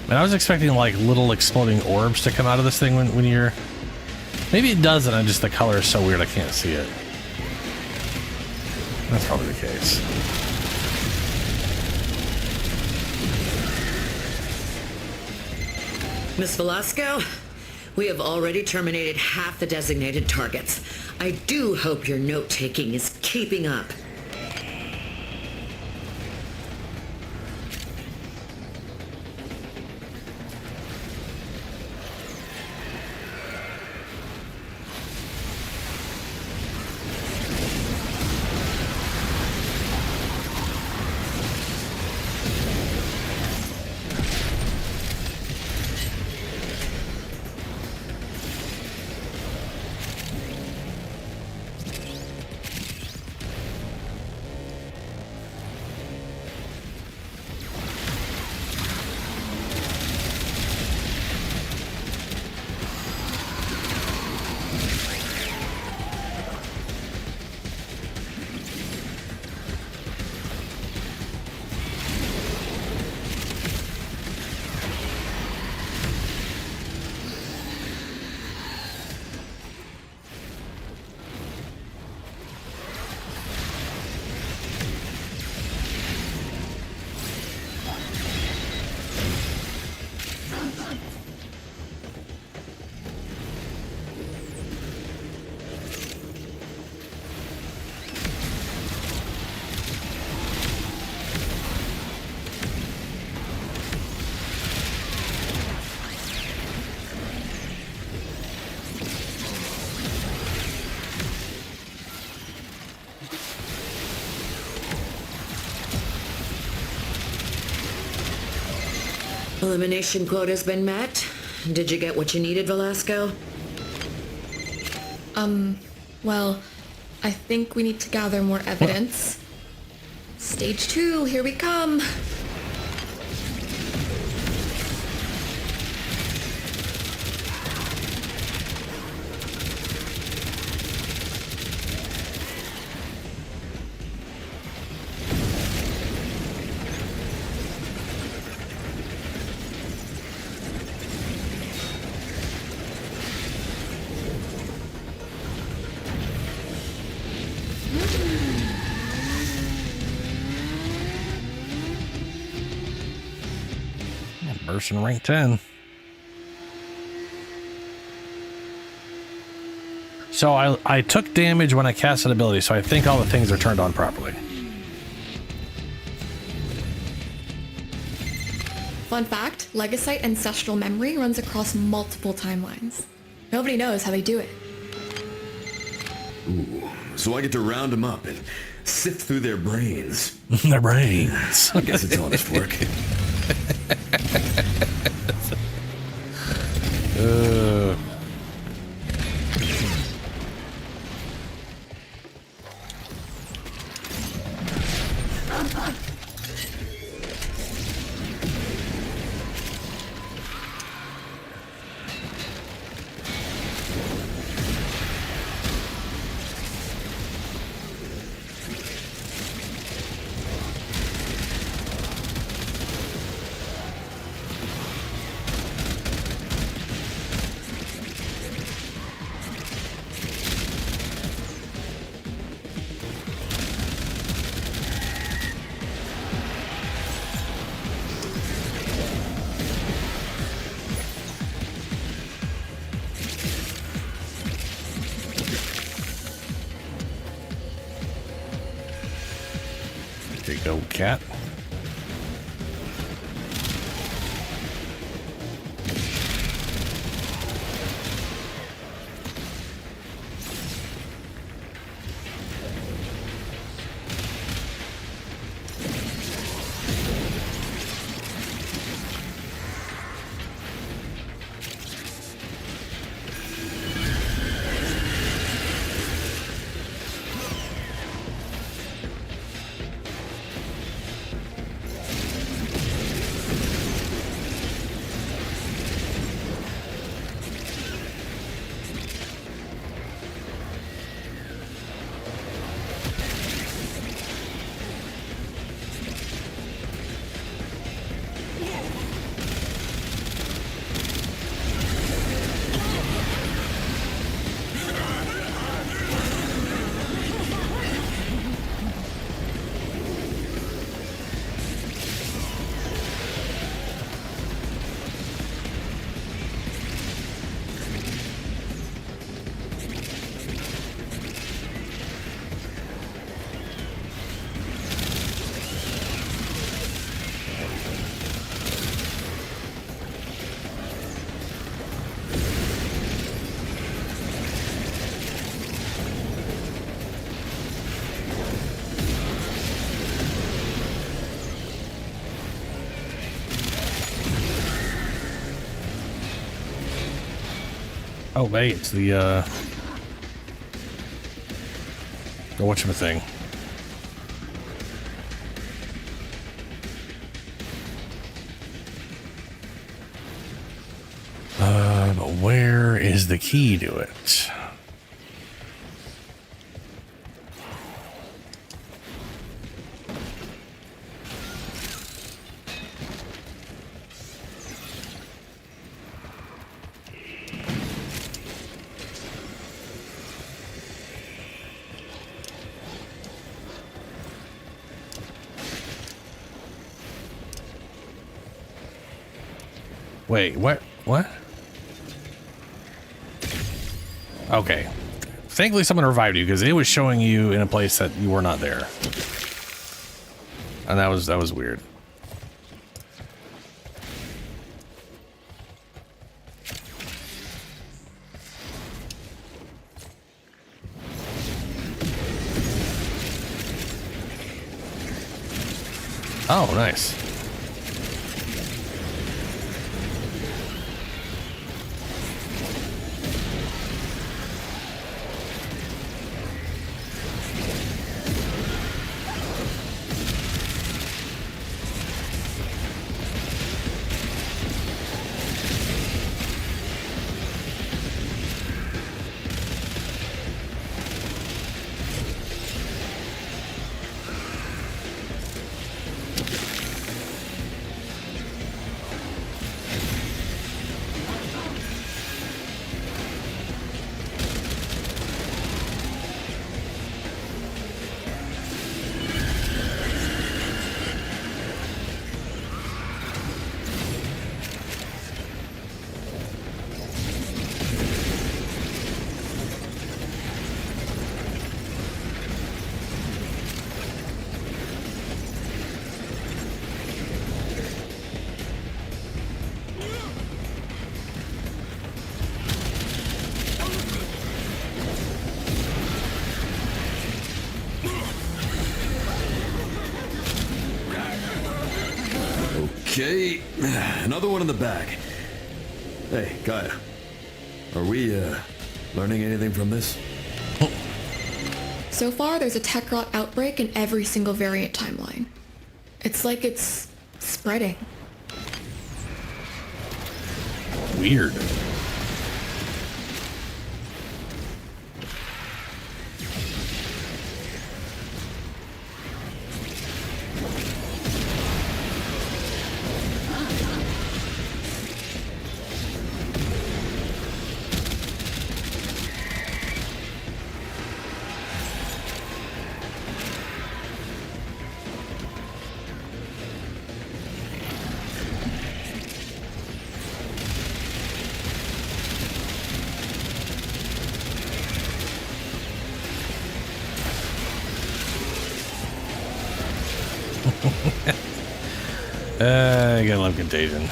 And I was expecting like little exploding orbs to come out of this thing when you're... Maybe it doesn't, and just the color is so weird I can't see it. That's probably the case. Miss Velasco, we have already terminated half the designated targets. I do hope your note-taking is keeping up. Elimination quota's been met. Did you get what you needed, Velasco? Well, I think we need to gather more evidence. Stage 2, here we come. person rank 10. So I took damage when I cast an ability, so I think all the things are turned on properly. Fun fact, Legacyte ancestral memory runs across multiple timelines. Nobody knows how they do it. Ooh, so I get to round them up and sift through their brains. Their brains. I guess it's honest work. There you go, cat. Oh wait, it's the whatchamacallit. But where is the key to it? Wait, what? What? Okay. Thankfully someone revived you because it was showing you in a place that you were not there. And that was weird. Oh, nice. Okay, another one in the bag. Hey, Gaia. Are we, learning anything from this? So far, there's a tech rot outbreak in every single variant timeline. It's like it's spreading. Weird. I gotta love Contagion.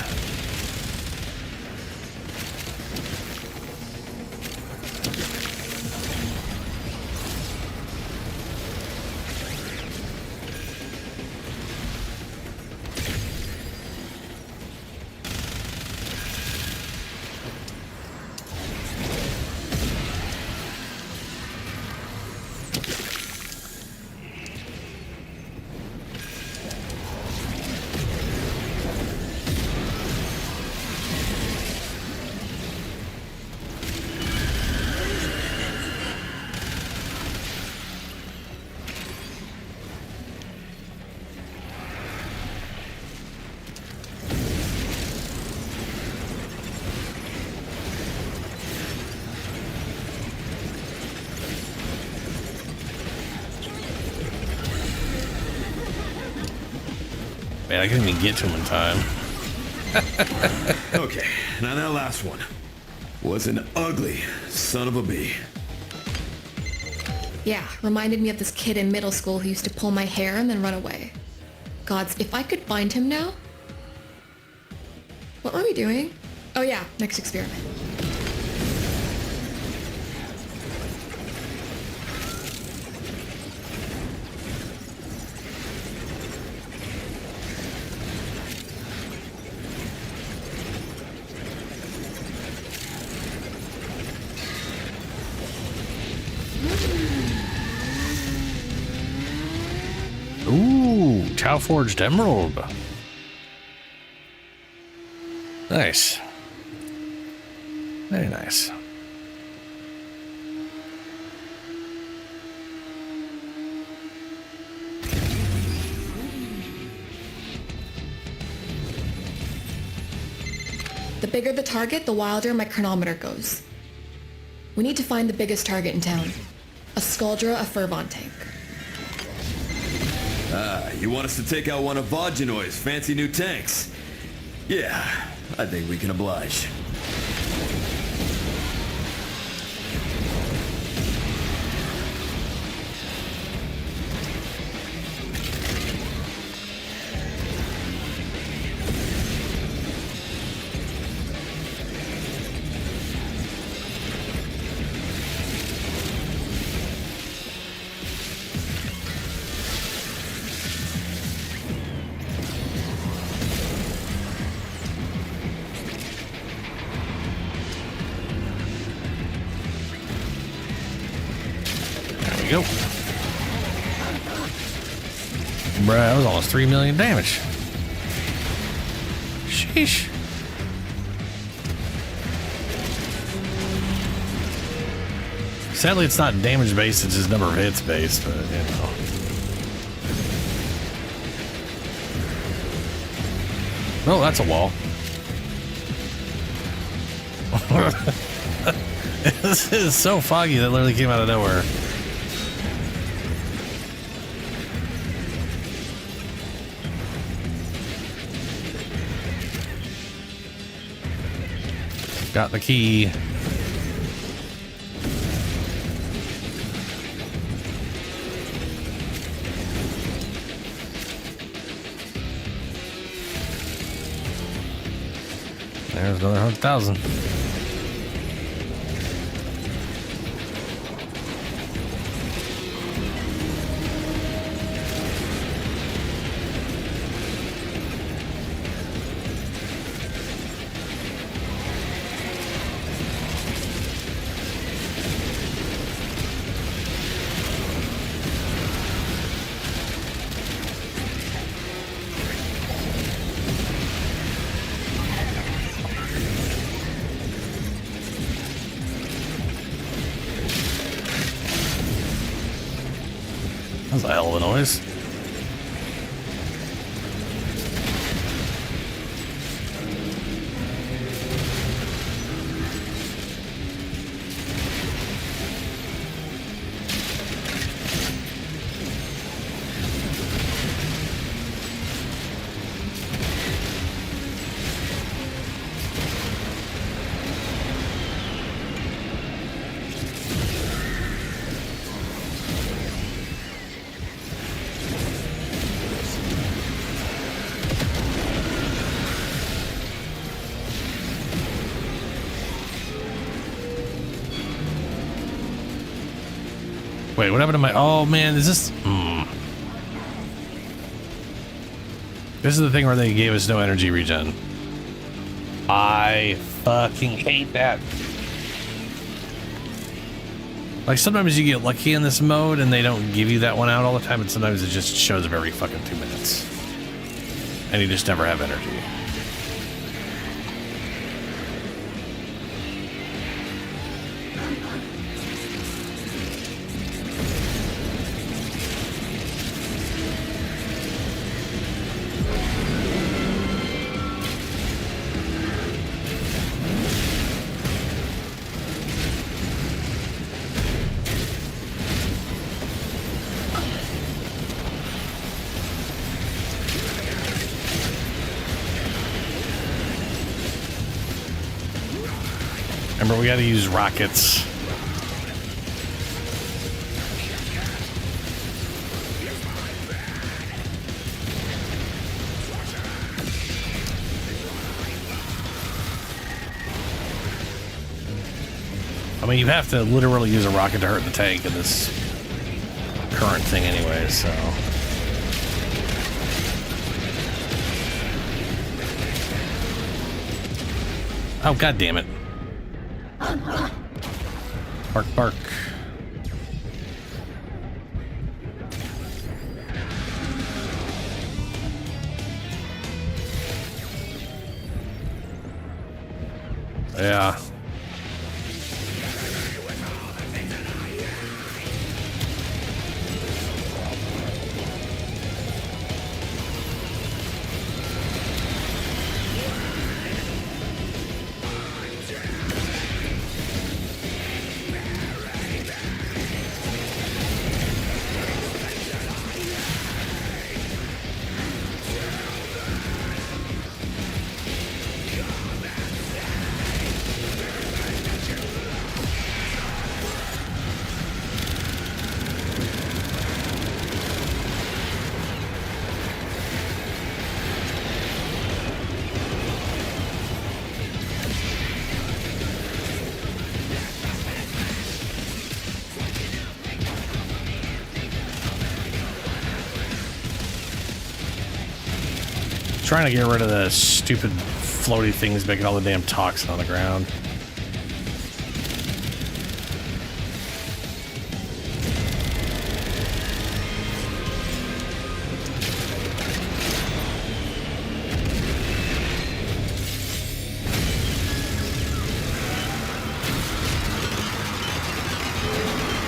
Man, I couldn't even get to him in time. Okay, now that last one was an ugly son of a bee. Yeah, reminded me of this kid in middle school who used to pull my hair and then run away. Gods, if I could find him now. What were we doing? Oh yeah, next experiment. Ooh, Tau Forged Emerald. Nice. Very nice. The bigger the target, the wilder my chronometer goes. We need to find the biggest target in town. A Skuldra, a Fervon tank. Ah, you want us to take out one of Vogenoy's fancy new tanks? Yeah, I think we can oblige. There we go. Bruh, that was almost 3 million damage. Sheesh. Sadly, it's not damage based, it's just number of hits based, but you know. Oh, that's a wall. This is so foggy that literally came out of nowhere. Got the key. There's another 100,000. That's a hell of a noise. Wait, what happened to my... Oh, man, is this... This is the thing where they gave us no energy regen. I fucking hate that. Like, sometimes you get lucky in this mode and they don't give you that one out all the time, and sometimes it just shows up every fucking 2 minutes. And you just never have energy. Remember, we gotta use rockets. I mean, you have to literally use a rocket to hurt the tank in this current thing anyway, so... Oh, god damn it. Bark, bark. Yeah. Trying to get rid of the stupid floaty things making all the damn toxin on the ground.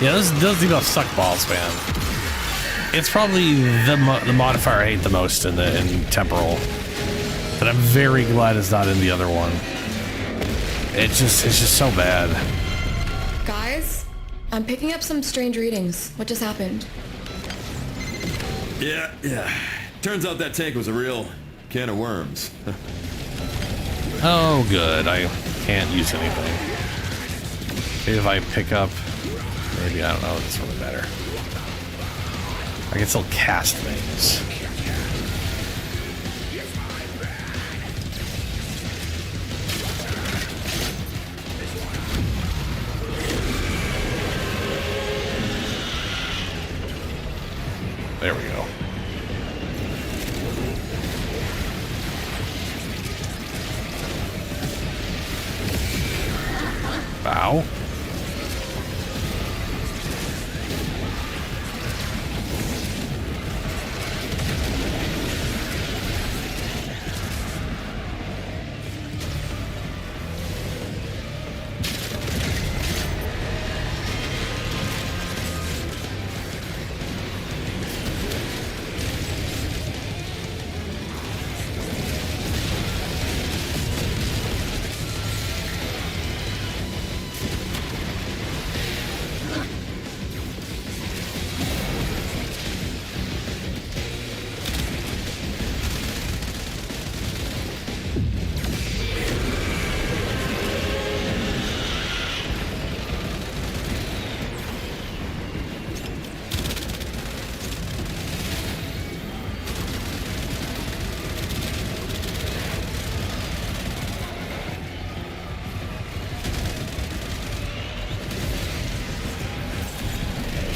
Yeah, those debuffs suck balls, man. It's probably the modifier I hate the most in Temporal, but I'm very glad it's not in the other one. It's just so bad. Guys, I'm picking up some strange readings. What just happened? Yeah. Turns out that tank was a real can of worms. Oh, good. I can't use anything. Maybe if I pick up... Maybe, I don't know. It doesn't really matter. I can still cast things. There we go. Bow.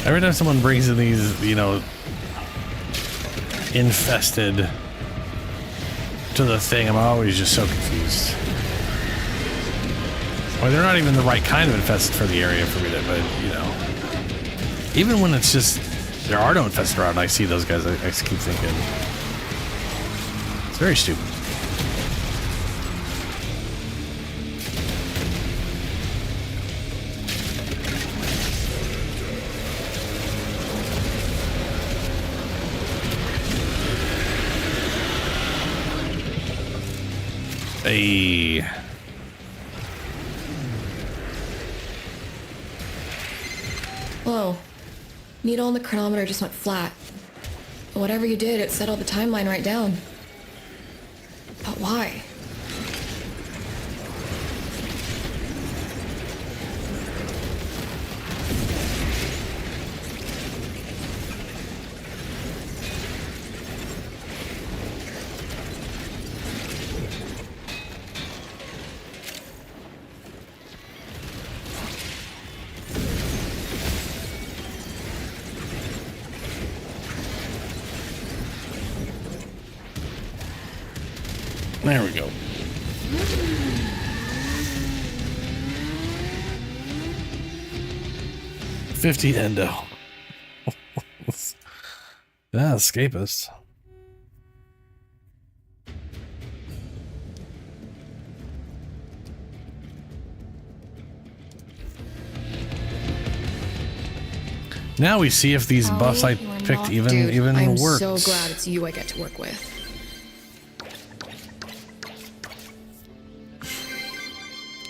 Every time someone brings in these, you know, infested to the thing, I'm always just so confused. Well, they're not even the right kind of infested for the area for me to, but, you know. Even when it's just, there are no infested around, I see those guys, I keep thinking. It's very stupid. Hey. Whoa. Needle on the chronometer just went flat. Whatever you did, it settled the timeline right down. But why? There we go. $50 endo. Yeah, escapist. Now we see if these buffs I picked even I'm worked. so glad it's you I get to work with.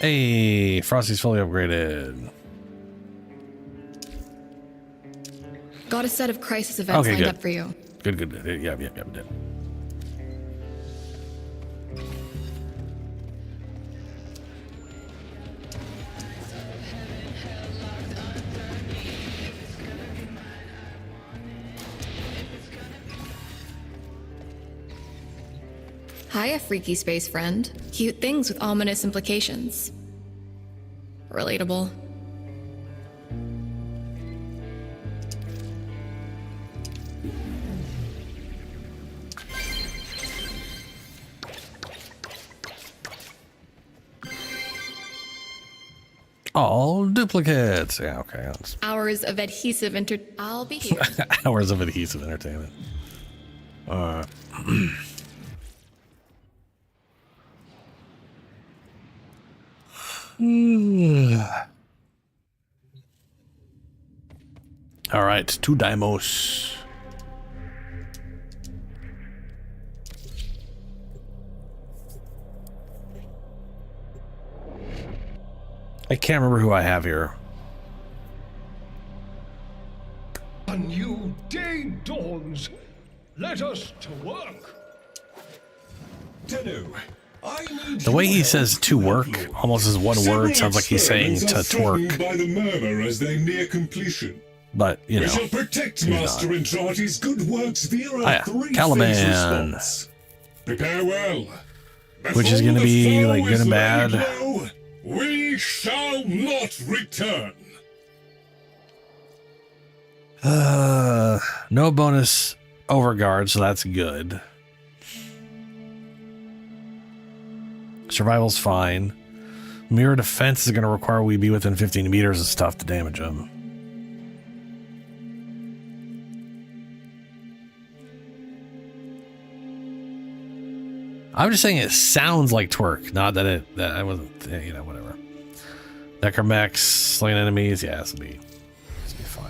Hey, Frosty's fully upgraded. Got a set of crisis events lined up for you. Good. Yep, did. Hiya, freaky space friend. Cute things with ominous implications. Relatable. All duplicates. Yeah, okay. Hours of adhesive I'll be here. Hours of adhesive entertainment. All right, 2 Daimos. I can't remember who I have here. A new day dawns. Let us to work. Tenno, The way he says to work, almost as one word, sounds like he's saying to twerk. By the murmur as they near completion. But, you know. We shall protect Master Entrati's good works via a three-phase Caliban. response. Prepare well. Which is going to be, like, good and bad. Low, we shall not return. No bonus overguard, so that's good. Survival's fine. Mirror defense is going to require we be within 15 meters of stuff to damage them. I'm just saying it sounds like twerk, not that I wasn't, you know, whatever. Necromex, slain enemies, yeah, this will be fine.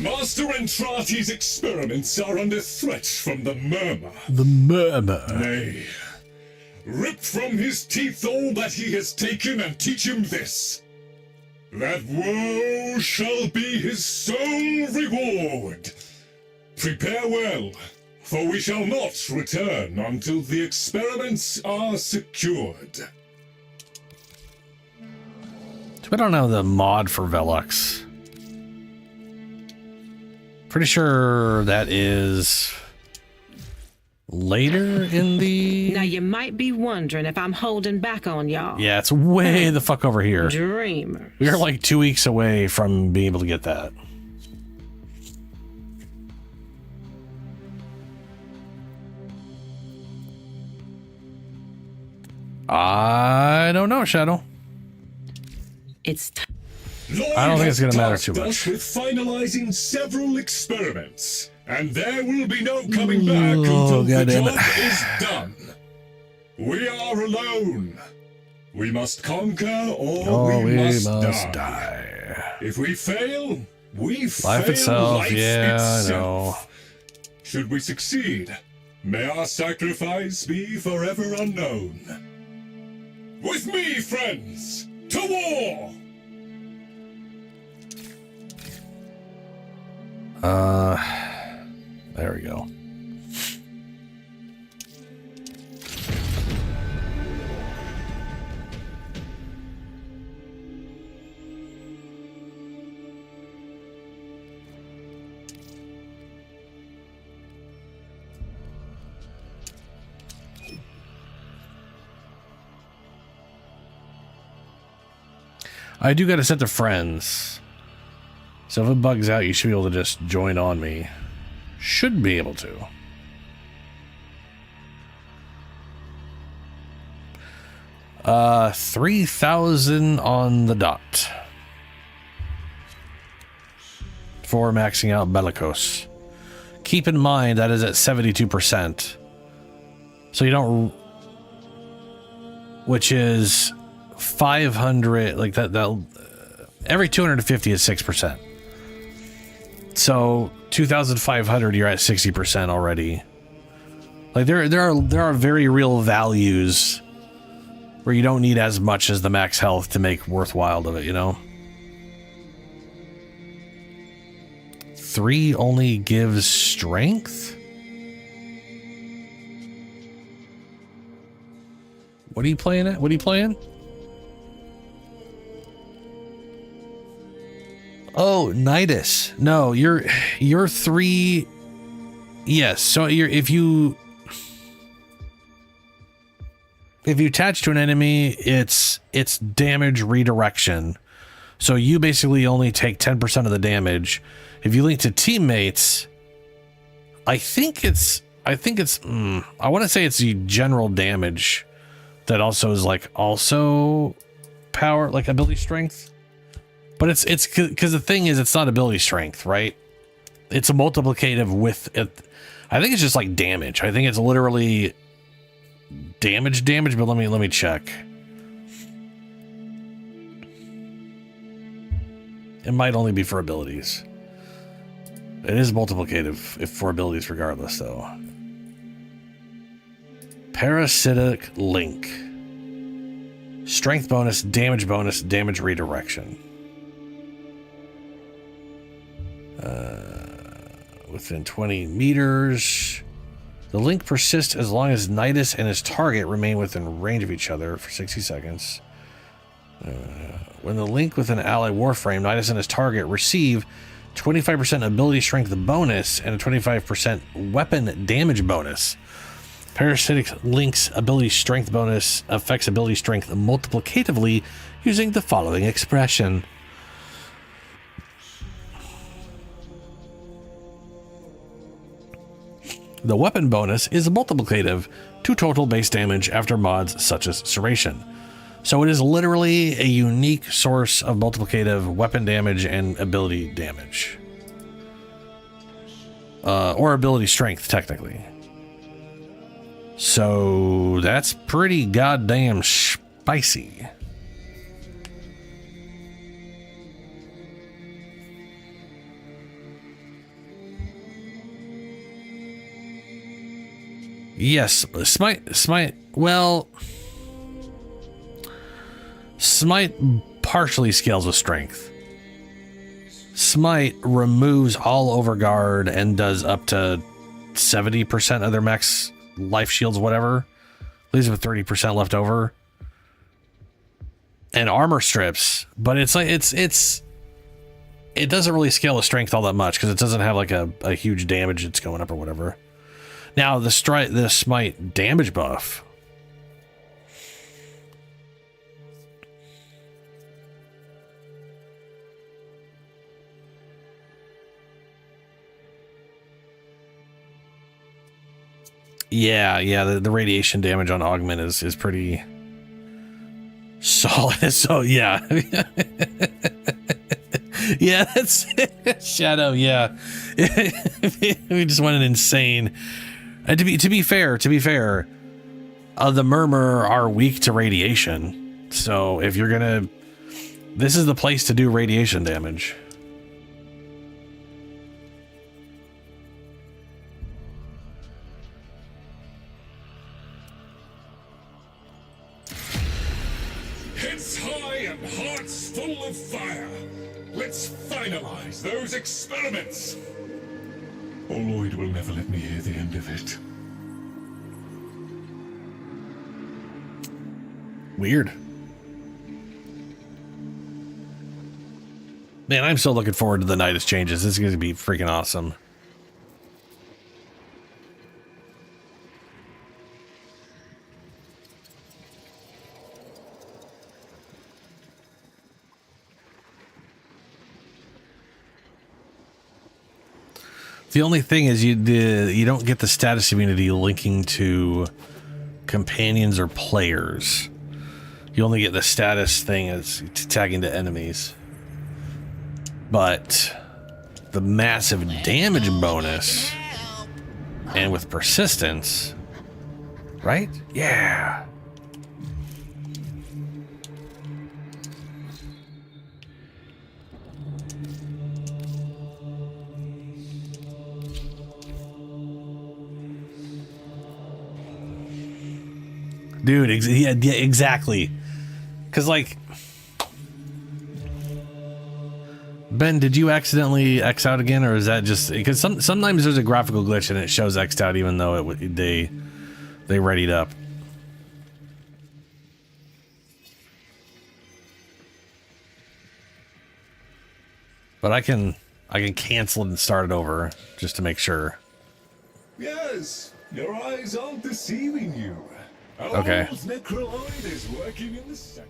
Master Entrati's experiments are under threat from the murmur. The murmur. Nay, rip from his teeth all that he has taken and teach him this. That woe shall be his sole reward. Prepare well, for we shall not return until the experiments are secured. So we don't know the mod for Velux. Pretty sure that is later in the... Now you might be wondering if I'm holding back on y'all. Yeah, it's way the fuck over here. Dreamers. We are like 2 weeks away from being able to get that. I don't know, Shadow. It's I don't think it's going to matter too Tasked us much. with finalizing several experiments, and there will be no coming back Oh, until the goddamn job it. is done. We are alone. We must conquer or we must die. If we fail, we Life fail itself, life yeah, I itself. know. Should we succeed, may our sacrifice be forever unknown. With me, friends, to war! There we go. I do got to set to friends. So if it bugs out, you should be able to just join on me. Should be able to. Uh, 3,000 on the dot. For maxing out Bellicose. Keep in mind that is at 72%. So you don't... Which is 500, like that every 250 is 6%. So 2,500, you're at 60% already. Like there are very real values where you don't need as much as the max health to make worthwhile of it, you know? 3 only gives strength? What are you playing at? What are you playing? Oh, Nidus. No, you're 3. Yes, so if you attach to an enemy, it's damage redirection. So you basically only take 10% of the damage. If you link to teammates, I want to say it's the general damage that also is also power, like ability strength. But it's because the thing is, it's not ability strength, right? It's a multiplicative with it. I think it's just like damage. I think it's literally damage, but let me check. It might only be for abilities. It is multiplicative if for abilities regardless, though. Parasitic link. Strength bonus, damage redirection. Within 20 meters. The link persists as long as Nidus and his target remain within range of each other for 60 seconds. When the link with an ally Warframe, Nidus and his target receive 25% ability strength bonus and a 25% weapon damage bonus. Parasitic Link's ability strength bonus affects ability strength multiplicatively using the following expression. The weapon bonus is multiplicative to total base damage after mods such as Serration. So it is literally a unique source of multiplicative weapon damage and ability damage. Or ability strength, technically. So that's pretty goddamn spicy. Yes, Smite, well, Smite partially scales with strength. Smite removes all overguard and does up to 70% of their max life shields, whatever. Leaves with 30% left over. and armor strips, but it's like it doesn't really scale the strength all that much because it doesn't have like a huge damage that's going up or whatever. Now the smite damage buff. Yeah, the radiation damage on augment is pretty solid. So yeah. Yeah, that's Shadow, yeah. We just went insane. And to be fair, the Murmur are weak to radiation. So if you're gonna, this is the place to do radiation damage. Heads high and hearts full of fire. Let's finalize those experiments. Oh, Lloyd will never let me hear the end of it. Weird. Man, I'm so looking forward to the Nidus changes. This is going to be freaking awesome. The only thing is you don't get the status immunity linking to companions or players. You only get the status thing as tagging to enemies. But the massive damage bonus and with persistence, right? Yeah. Dude, yeah, exactly. Because, like, Ben, did you accidentally X out again, or is that just because sometimes there's a graphical glitch and it shows X'd out even though they readied up. But I can cancel it and start it over just to make sure. Yes, your eyes aren't deceiving you. Okay. Necroloid is working in the center.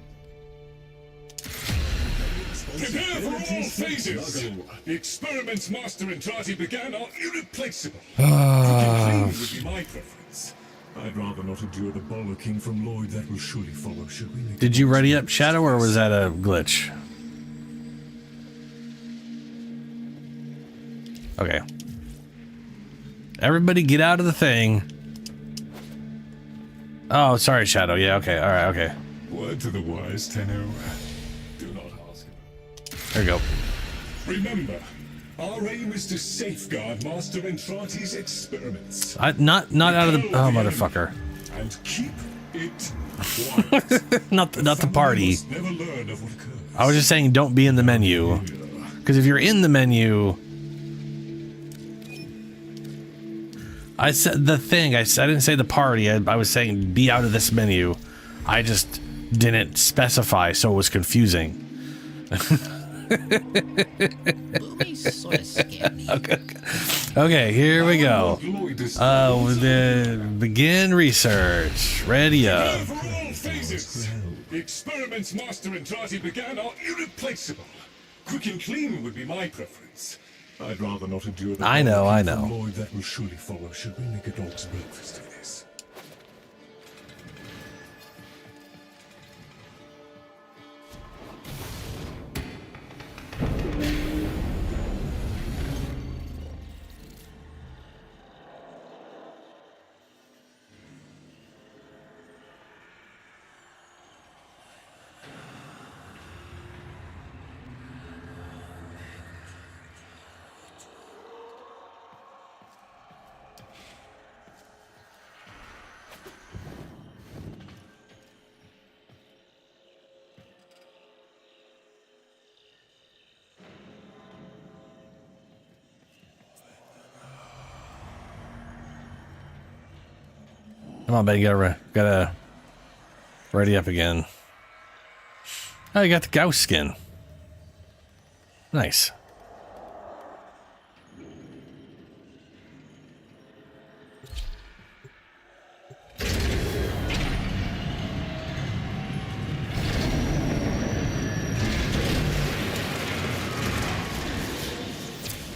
Prepare for all phases. The experiments Master Entrati began are irreplaceable. Clean would be my preference. I'd rather not endure the bollocking from Lloyd that will surely follow. Should we? Did you ready up Shadow, or was that a glitch? Okay. Everybody get out of the thing. Oh, sorry, Shadow. Yeah, okay. All right, okay. Word to the wise, Tenno. Do not ask him. There you go. Remember, our aim is to safeguard Master Entrati's experiments. Not out of the... Oh, motherfucker. And keep it quiet. not the party. Never learn of what occurs. I was just saying don't be in the menu. Because if you're in the menu... I said the thing. I didn't say the party. I was saying be out of this menu. I just didn't specify, so it was confusing. Okay, here we go. Begin research. Ready up. The experiments Master Entrati began are irreplaceable. Quick and clean would be my preference. I'd rather not endure the I know. Lloyd that will surely follow. Should we make a dog's breakfast of this? Come on, baby, gotta ready up again. Oh, you got the Gauss skin. Nice.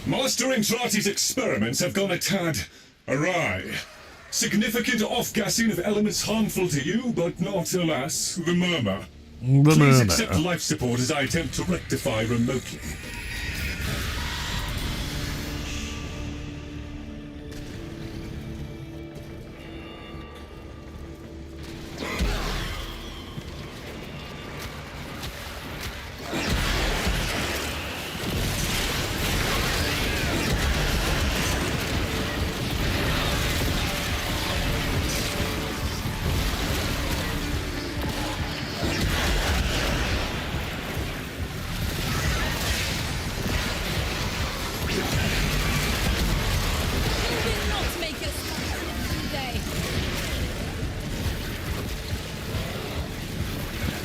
Master Intrati's experiments have gone a tad awry. Significant off-gassing of elements harmful to you, but not, alas, the murmur. Please accept life support as I attempt to rectify remotely.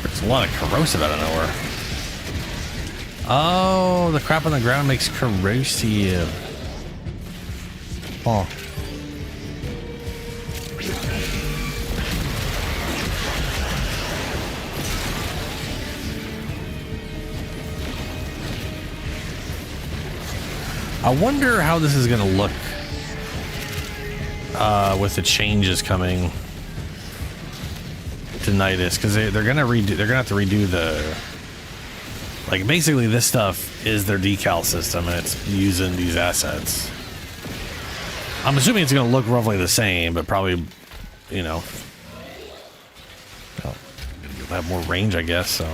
There's a lot of corrosive out of nowhere. Oh, the crap on the ground makes corrosive. Oh. I wonder how this is going to look with the changes coming to Nidus, because they're gonna have to redo the, like, basically this stuff is their decal system and it's using these assets. I'm assuming it's gonna look roughly the same, but probably, you know, well, you'll have more range, I guess. So.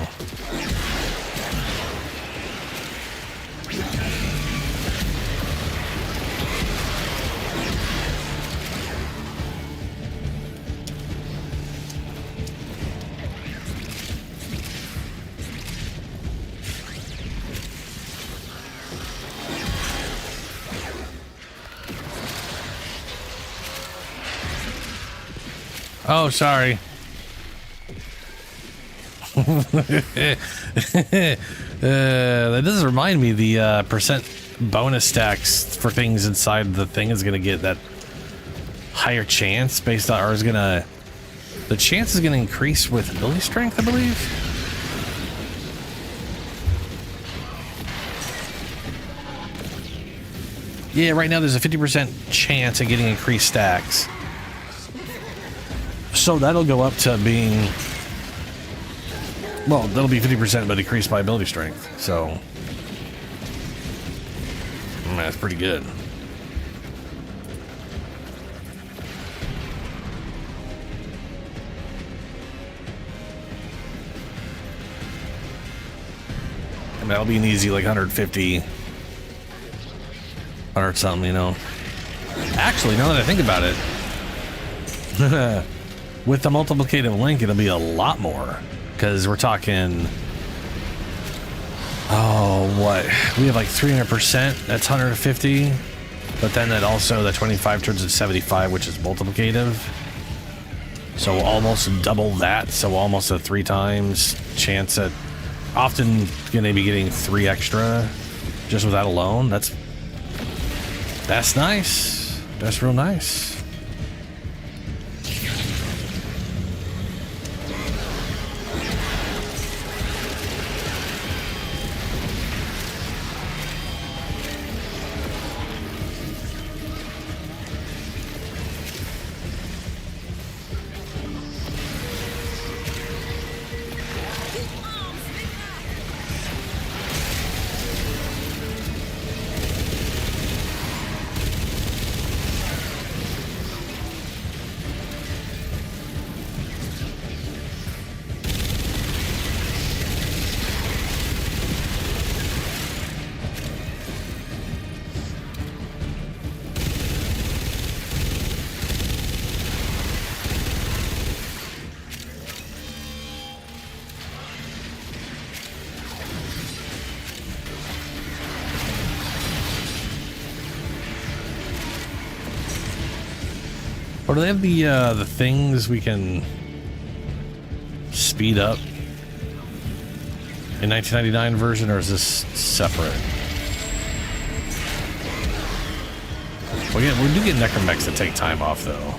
Oh, sorry. That does remind me, the percent bonus stacks for things inside the thing is going to get that higher chance based on, or is going to, the chance is going to increase with ability strength, I believe. Yeah, right now there's a 50% chance of getting increased stacks. So that'll go up to being, well, that'll be 50% but decreased by ability strength. So that's pretty good. I mean, that'll be an easy like 150 or something, you know. Actually, now that I think about it, with the multiplicative link, it'll be a lot more, because we're talking, oh, what? We have like 300%, that's 150, but then that also, the 25 turns into 75, which is multiplicative. So almost double that, so almost a 3 times chance at, often gonna be getting 3 extra just with that alone. That's nice. That's real nice. Or do they have the things we can speed up in 1999 version, or is this separate? We do get necromechs that take time off, though.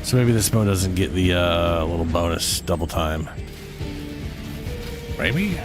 So maybe this mode doesn't get the little bonus double time. Maybe?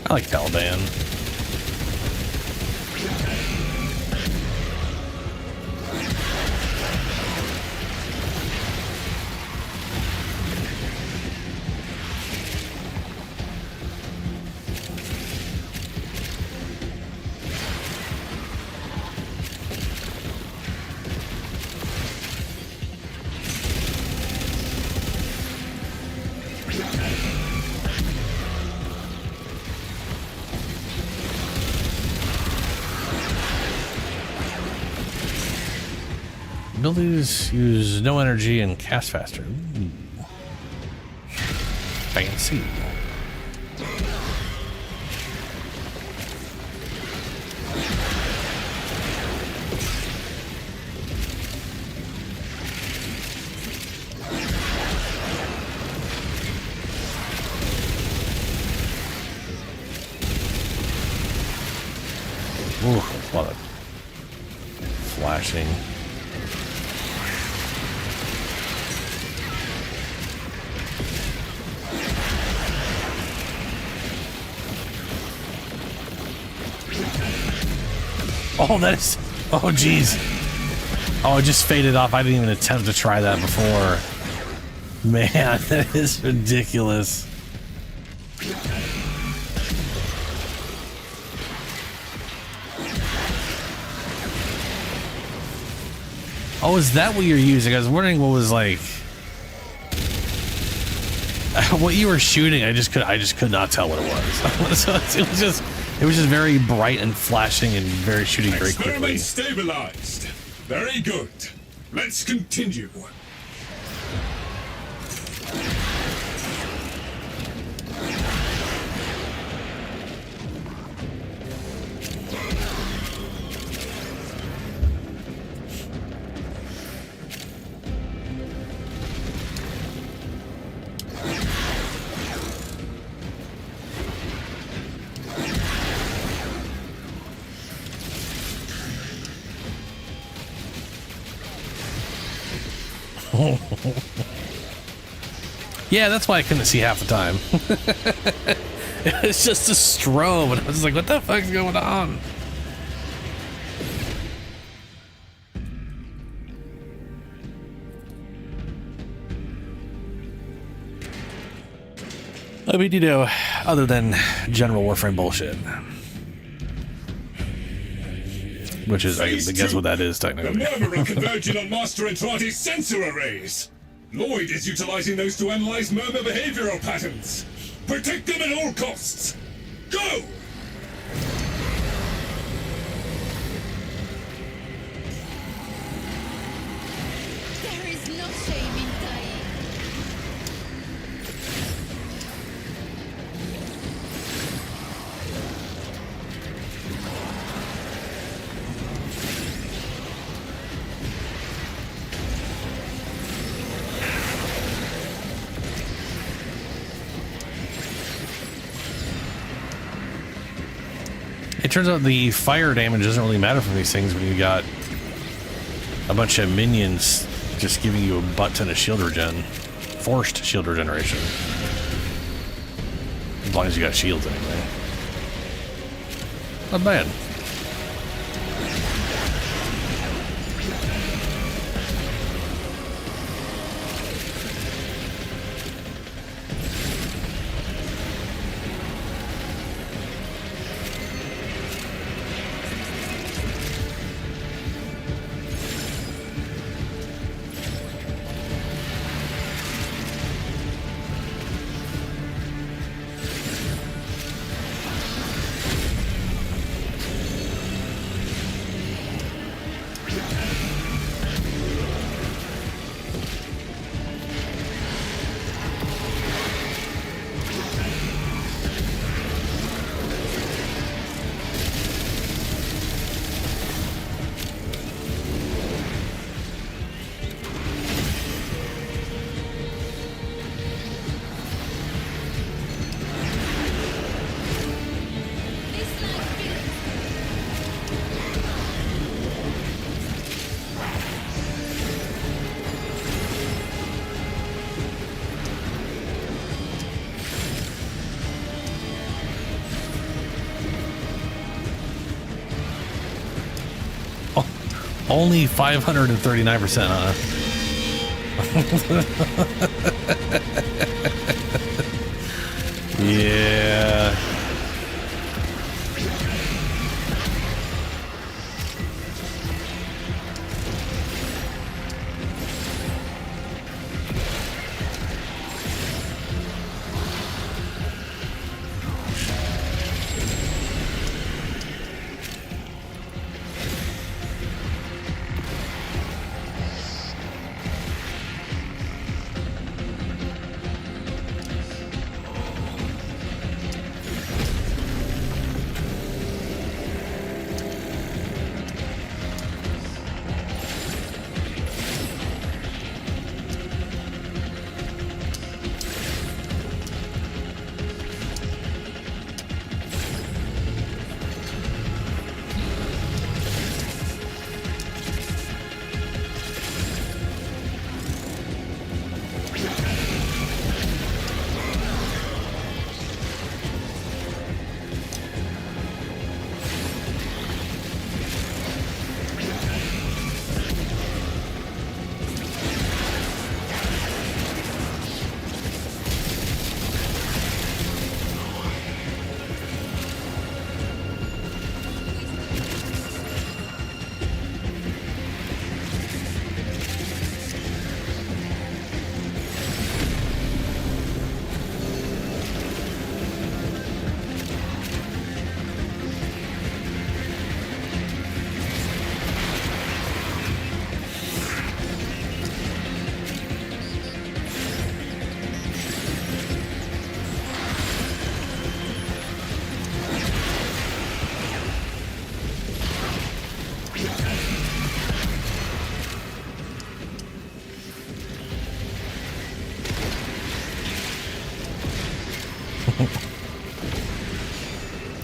I like Caliban. Abilities use no energy and cast faster. Ooh. Fancy. Ooh, a lot of flashing. Oh, that is... Oh, geez. Oh, it just faded off. I didn't even attempt to try that before. Man, that is ridiculous. Oh, is that what you're using? I was wondering what was like... what you were shooting. I just could not tell what it was. So it was just very bright and flashing and very shooting very quickly. Experiment stabilized. Very good. Let's continue. Yeah, that's why I couldn't see half the time. It's just a strobe, and I was like, what the fuck's going on? I mean, you know, other than general Warframe bullshit. Which is, I guess, what that is The technically. Murmurer converging on Master Entrati's sensor arrays. Lloyd is utilizing those to analyze Murmur behavioral patterns. Protect them at all costs. Go! There is no shame in dying. It turns out the fire damage doesn't really matter from these things when you got a bunch of minions just giving you a butt ton of shield regen. Forced shield regeneration. As long as you got shields anyway. Not bad. Only 539%, huh? Yeah.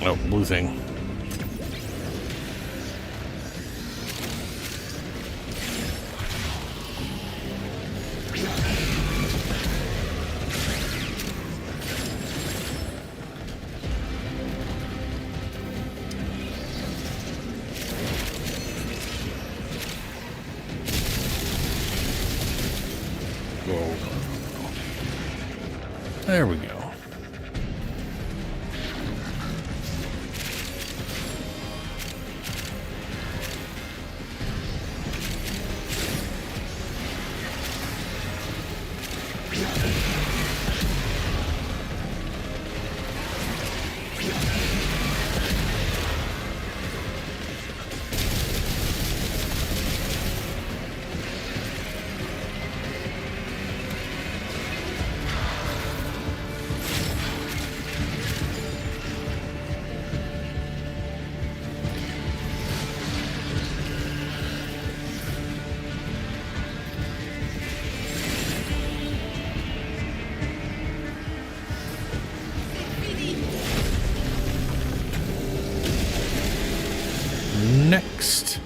Oh, blue thing. There we go. next?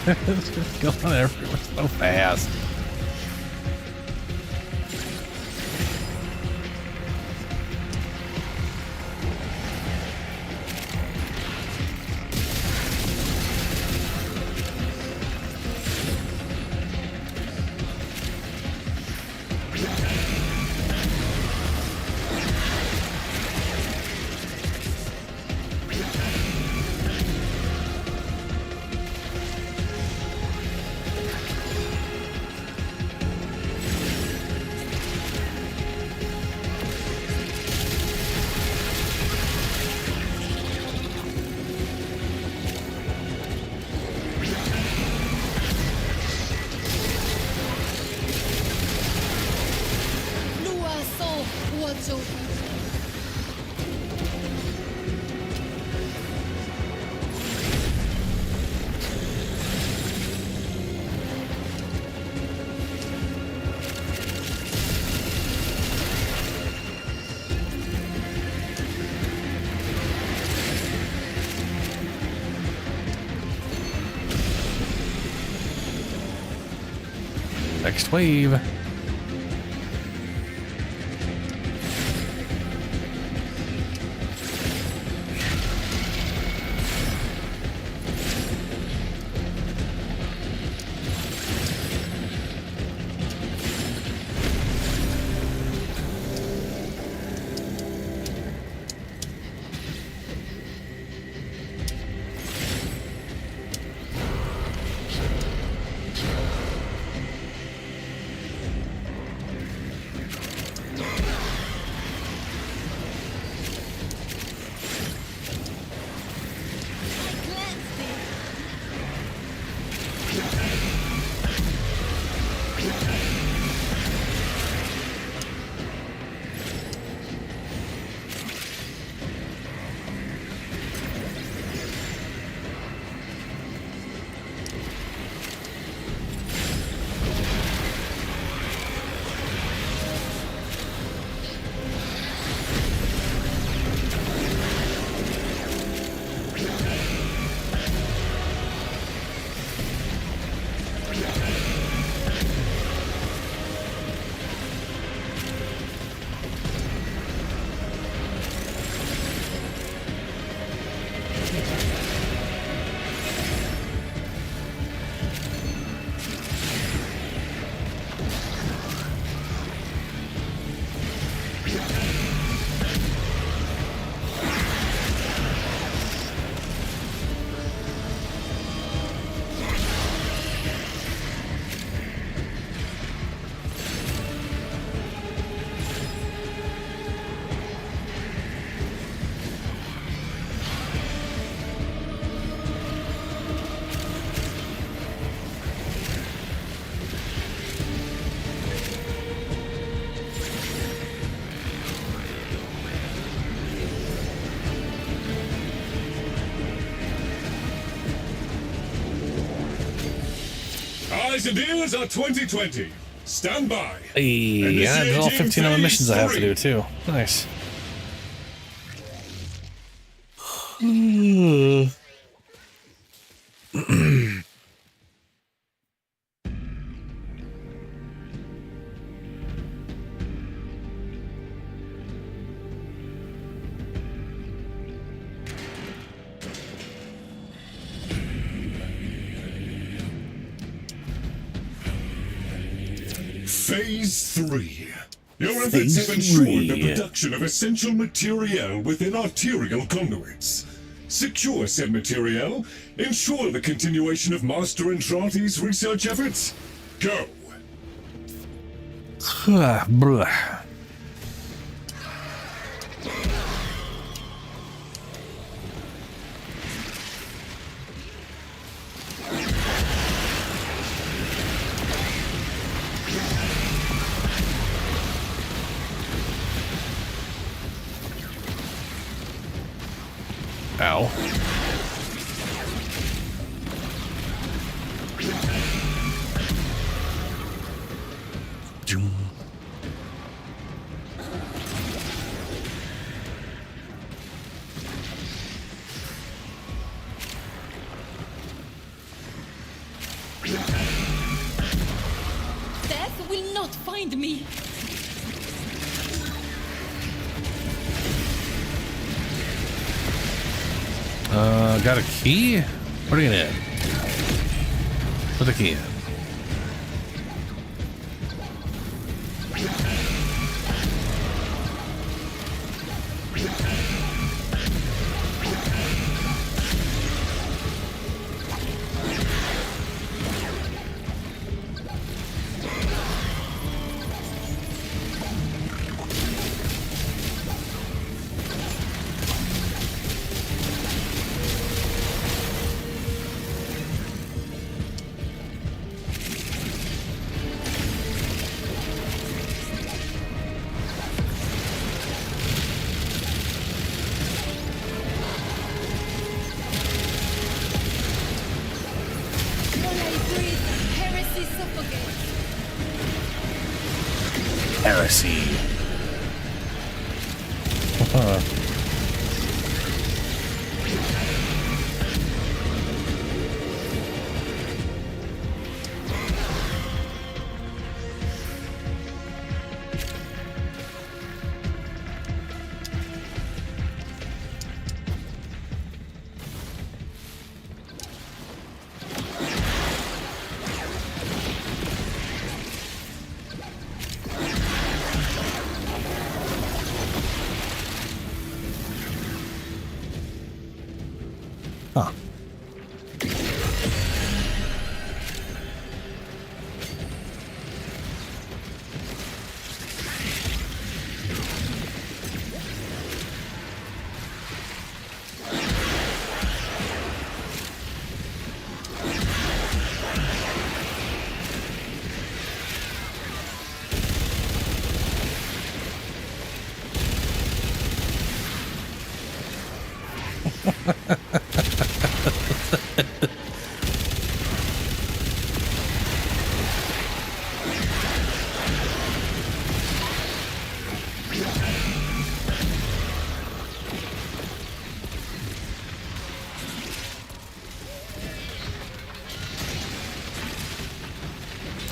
It's just going everywhere so fast. Next wave. Archimedeas are 2020. Stand by. Hey, yeah, there's all 15 other missions I have to do too. Nice. Phase 3. Your efforts have ensured the production of essential materiel within arterial conduits. Secure said materiel. Ensure the continuation of Master Entrati's research efforts. Go. Ow. Death will not find me. Got a key? What are you gonna do? Put the key in. Heresy. Huh.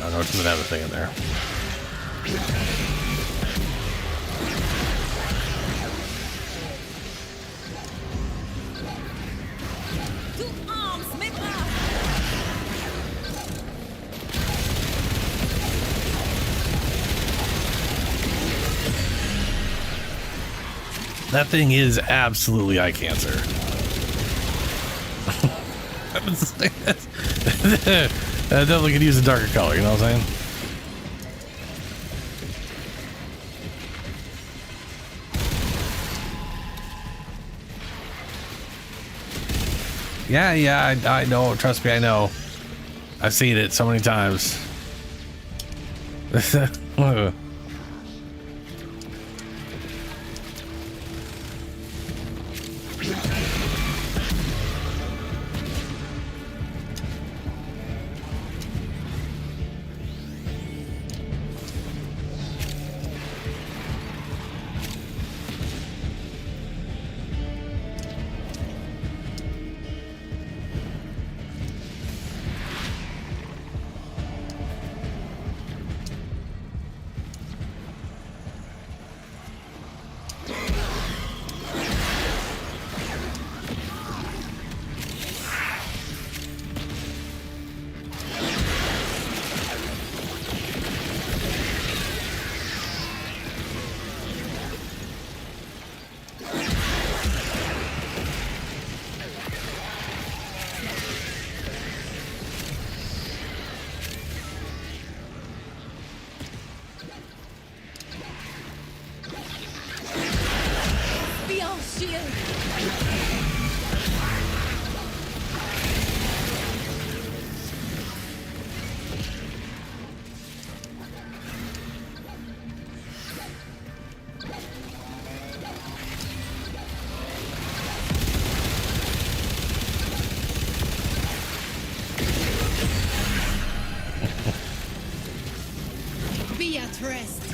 I don't know, it doesn't have a thing in there. To arms, Mitra! That thing is absolutely eye cancer. I definitely could use a darker color, you know what I'm saying? Yeah, I know. Trust me, I know. I've seen it so many times. won't rest.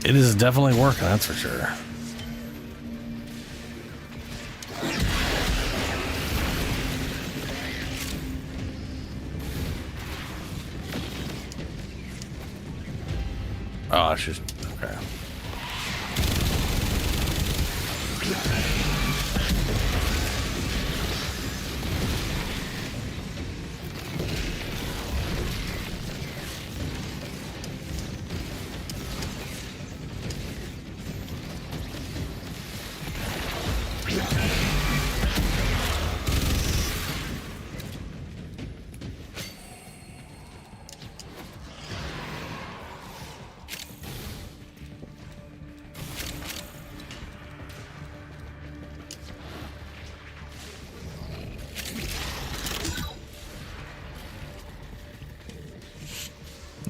It is definitely working, that's for sure. Oh, it's just okay.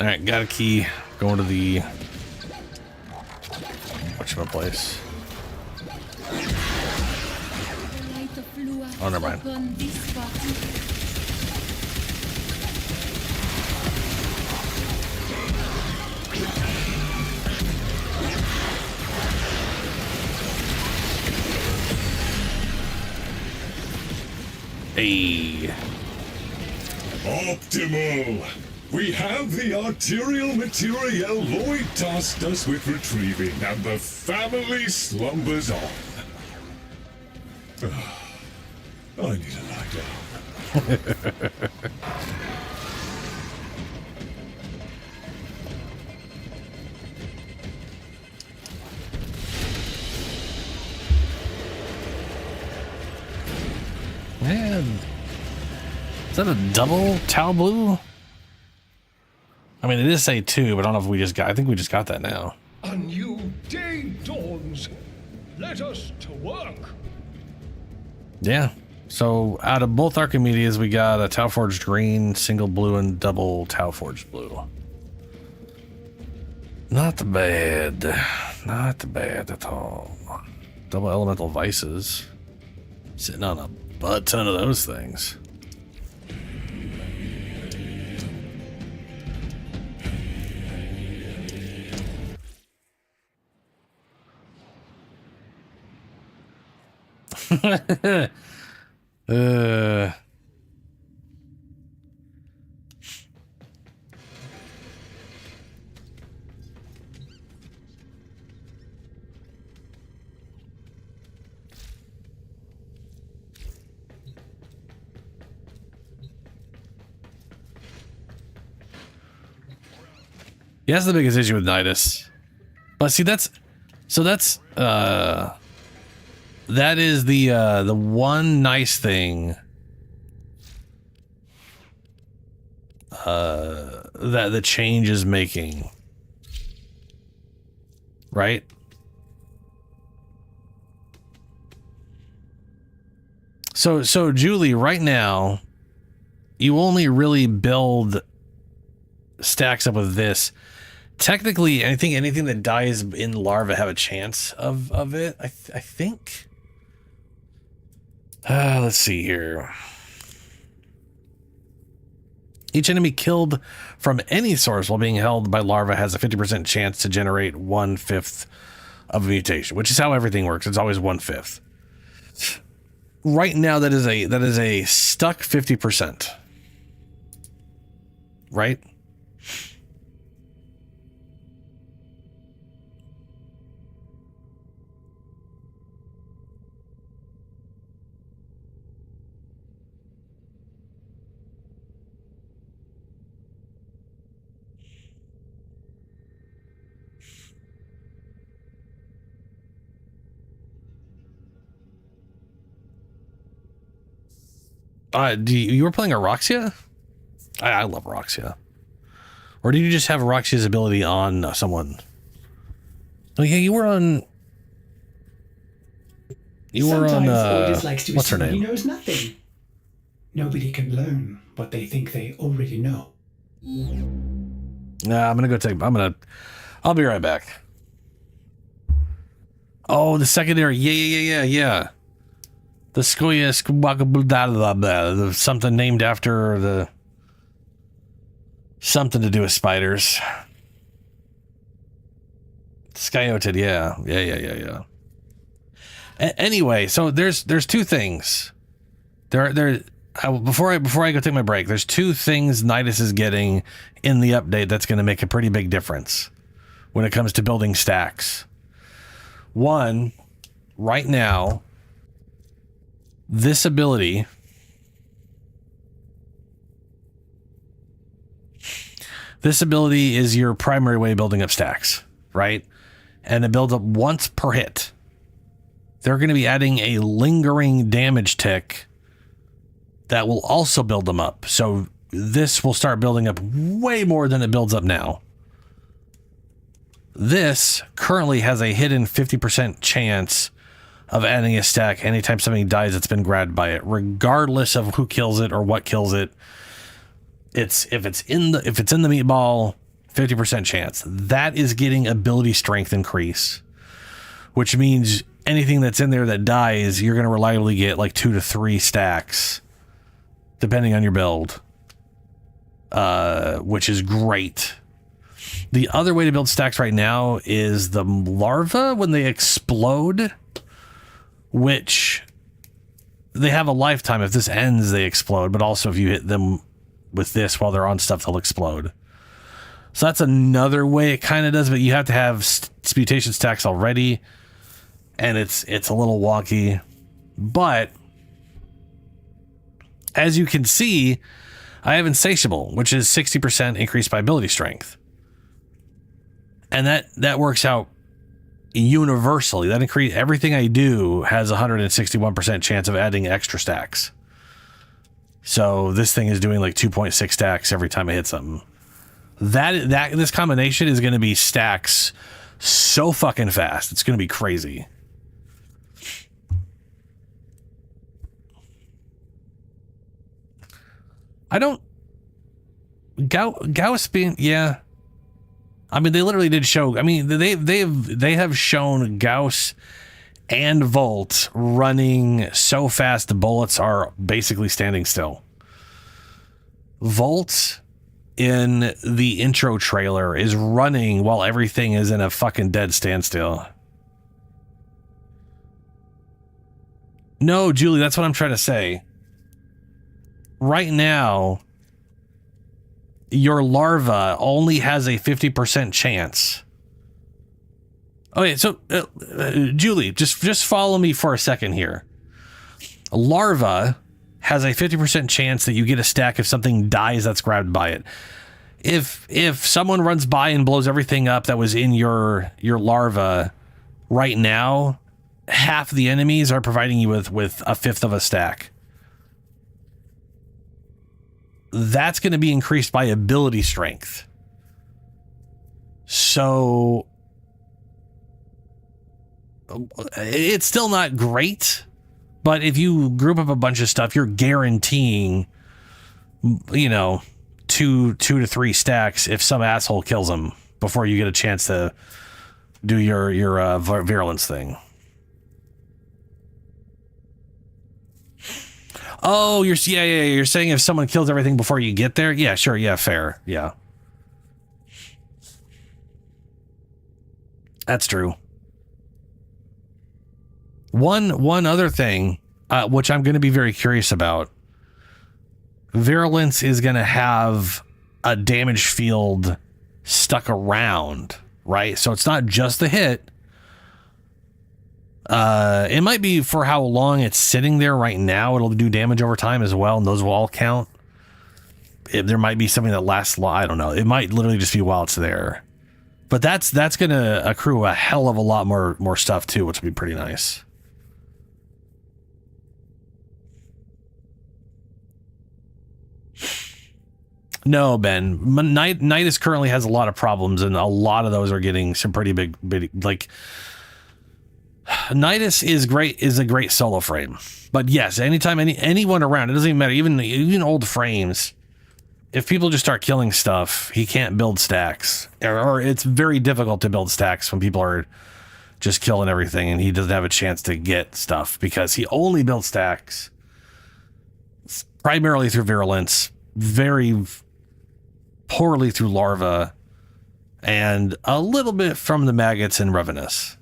All right, got a key. Going to the whatchamacallit. Oh, never mind. Hey. Optimal. We have the arterial material Lloyd tasked us with retrieving, and the family slumbers on. I need to lie down. Man, is that a double Tau Blue? I mean, it is say 2, but I don't know if we just got. I think we just got that now. A new day dawns. Let us to work. Yeah. So out of both Archimedeas, we got a Tau Forged Green, single blue, and double Tau Forged Blue. Not bad. Not bad at all. Double Elemental Vices. Sitting on a butt ton of those things. Yeah, that's the biggest issue with Nidus. But see, that is the one nice thing that the change is making, right? So Julie, right now, you only really build stacks up with this. Technically, I think anything that dies in larva have a chance of it. I think. Let's see here. Each enemy killed from any source while being held by larva has a 50% chance to generate 1/5 of a mutation, which is how everything works. It's always 1/5. right now that is a stuck 50%. Right? You were playing a Roxia? I love Roxia. Or did you just have Roxia's ability on someone? Oh yeah, you were on. Sometimes Ordis likes to what's her assume name? he knows nothing. Nobody can learn what they think they already know. Nah, I'll be right back. Oh, the secondary. Yeah. The Skoya something named after the something to do with spiders. Skyotid, yeah. Anyway, so there's two things. Before I go take my break, there's two things Nidus is getting in the update that's going to make a pretty big difference when it comes to building stacks. One, right now, this ability is your primary way of building up stacks, right? And it builds up once per hit. They're going to be adding a lingering damage tick that will also build them up. So this will start building up way more than it builds up now. This currently has a hidden 50% chance of adding a stack anytime something dies that's been grabbed by it, regardless of who kills it or what kills it. If it's in the meatball, 50% chance. That is getting ability strength increase, which means anything that's in there that dies, you're going to reliably get like 2 to 3 stacks, depending on your build, which is great. The other way to build stacks right now is the larva when they explode, which they have a lifetime. If this ends, they explode, but also if you hit them with this while they're on stuff, they'll explode. So that's another way it kind of does, but you have to have sputation stacks already, and it's a little wonky. But as you can see, I have Insatiable, which is 60% increased by ability strength. And that works out universally. That increase everything I do has a 161% chance of adding extra stacks. So this thing is doing like 2.6 stacks every time I hit something. This combination is going to be stacks so fucking fast. It's going to be crazy. Gauss being, yeah. I mean, they literally did show. I mean, they have shown Gauss and Volt running so fast the bullets are basically standing still. Volt in the intro trailer is running while everything is in a fucking dead standstill. No, Julie, that's what I'm trying to say. Right now, your larva only has a 50% chance. Okay, so Julie, just follow me for a second here. A larva has a 50% chance that you get a stack if something dies that's grabbed by it. If someone runs by and blows everything up that was in your larva right now, half the enemies are providing you with a fifth of a stack. That's going to be increased by ability strength. So it's still not great, but if you group up a bunch of stuff, you're guaranteeing, 2 to 3 stacks if some asshole kills them before you get a chance to do your virulence thing. Oh, you're saying if someone kills everything before you get there? Yeah, sure. Yeah, fair. Yeah. That's true. One other thing which I'm going to be very curious about. Virulence is going to have a damage field stuck around, right? So it's not just the hit. It might be for how long it's sitting there right now. It'll do damage over time as well, and those will all count. There might be something that lasts long. I don't know. It might literally just be while it's there. But that's going to accrue a hell of a lot more stuff too, which would be pretty nice. No, Ben. Nidus currently has a lot of problems, and a lot of those are getting some pretty big like... Nidus is a great solo frame. But yes, anytime anyone around, it doesn't even matter, even old frames, if people just start killing stuff, he can't build stacks. Or it's very difficult to build stacks when people are just killing everything and he doesn't have a chance to get stuff because he only builds stacks primarily through virulence, very poorly through larva, and a little bit from the maggots and ravenous.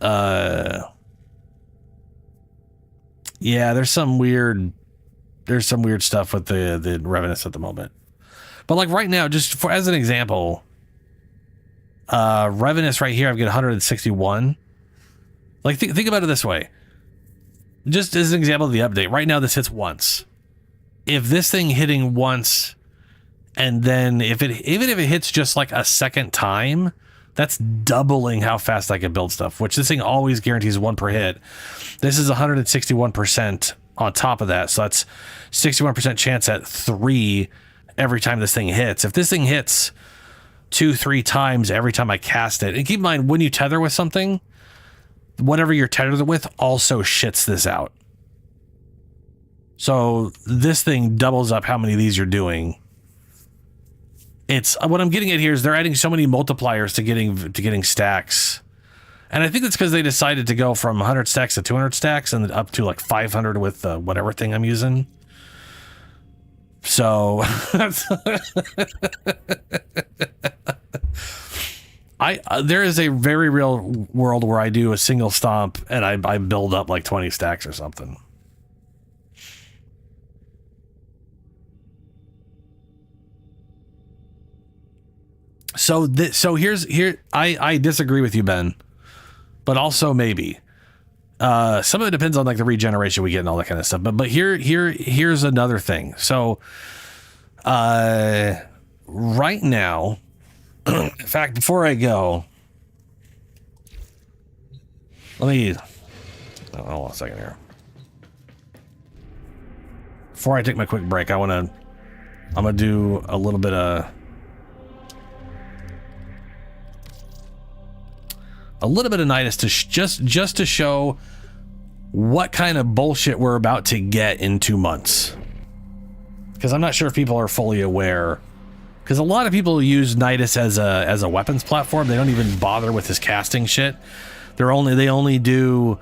Yeah, there's some weird stuff with the ravenous at the moment. But like right now, just as an example, ravenous right here, I've got 161. Like think about it this way. Just as an example of the update, right now this hits once. If this thing hitting once, and then even if it hits just like a second time, that's doubling how fast I can build stuff, which this thing always guarantees 1 per hit. This is 161% on top of that. So that's 61% chance at 3 every time this thing hits. If this thing hits 2-3 times every time I cast it, and keep in mind, when you tether with something, whatever you're tethered with also shits this out. So this thing doubles up how many of these you're doing. It's what I'm getting at here is they're adding so many multipliers to getting stacks. And I think it's because they decided to go from 100 stacks to 200 stacks and up to like 500 with whatever thing I'm using. So there is a very real world where I do a single stomp and I build up like 20 stacks or something. So I disagree with you, Ben, but also maybe some of it depends on like the regeneration we get and all that kind of stuff. But here's another thing. So right now, in fact, before I go, hold on a second here. Before I take my quick break, I'm gonna do a little bit of Nidus to just to show what kind of bullshit we're about to get in 2 months. Because I'm not sure if people are fully aware. Because a lot of people use Nidus as a weapons platform. They don't even bother with this casting shit. They only do.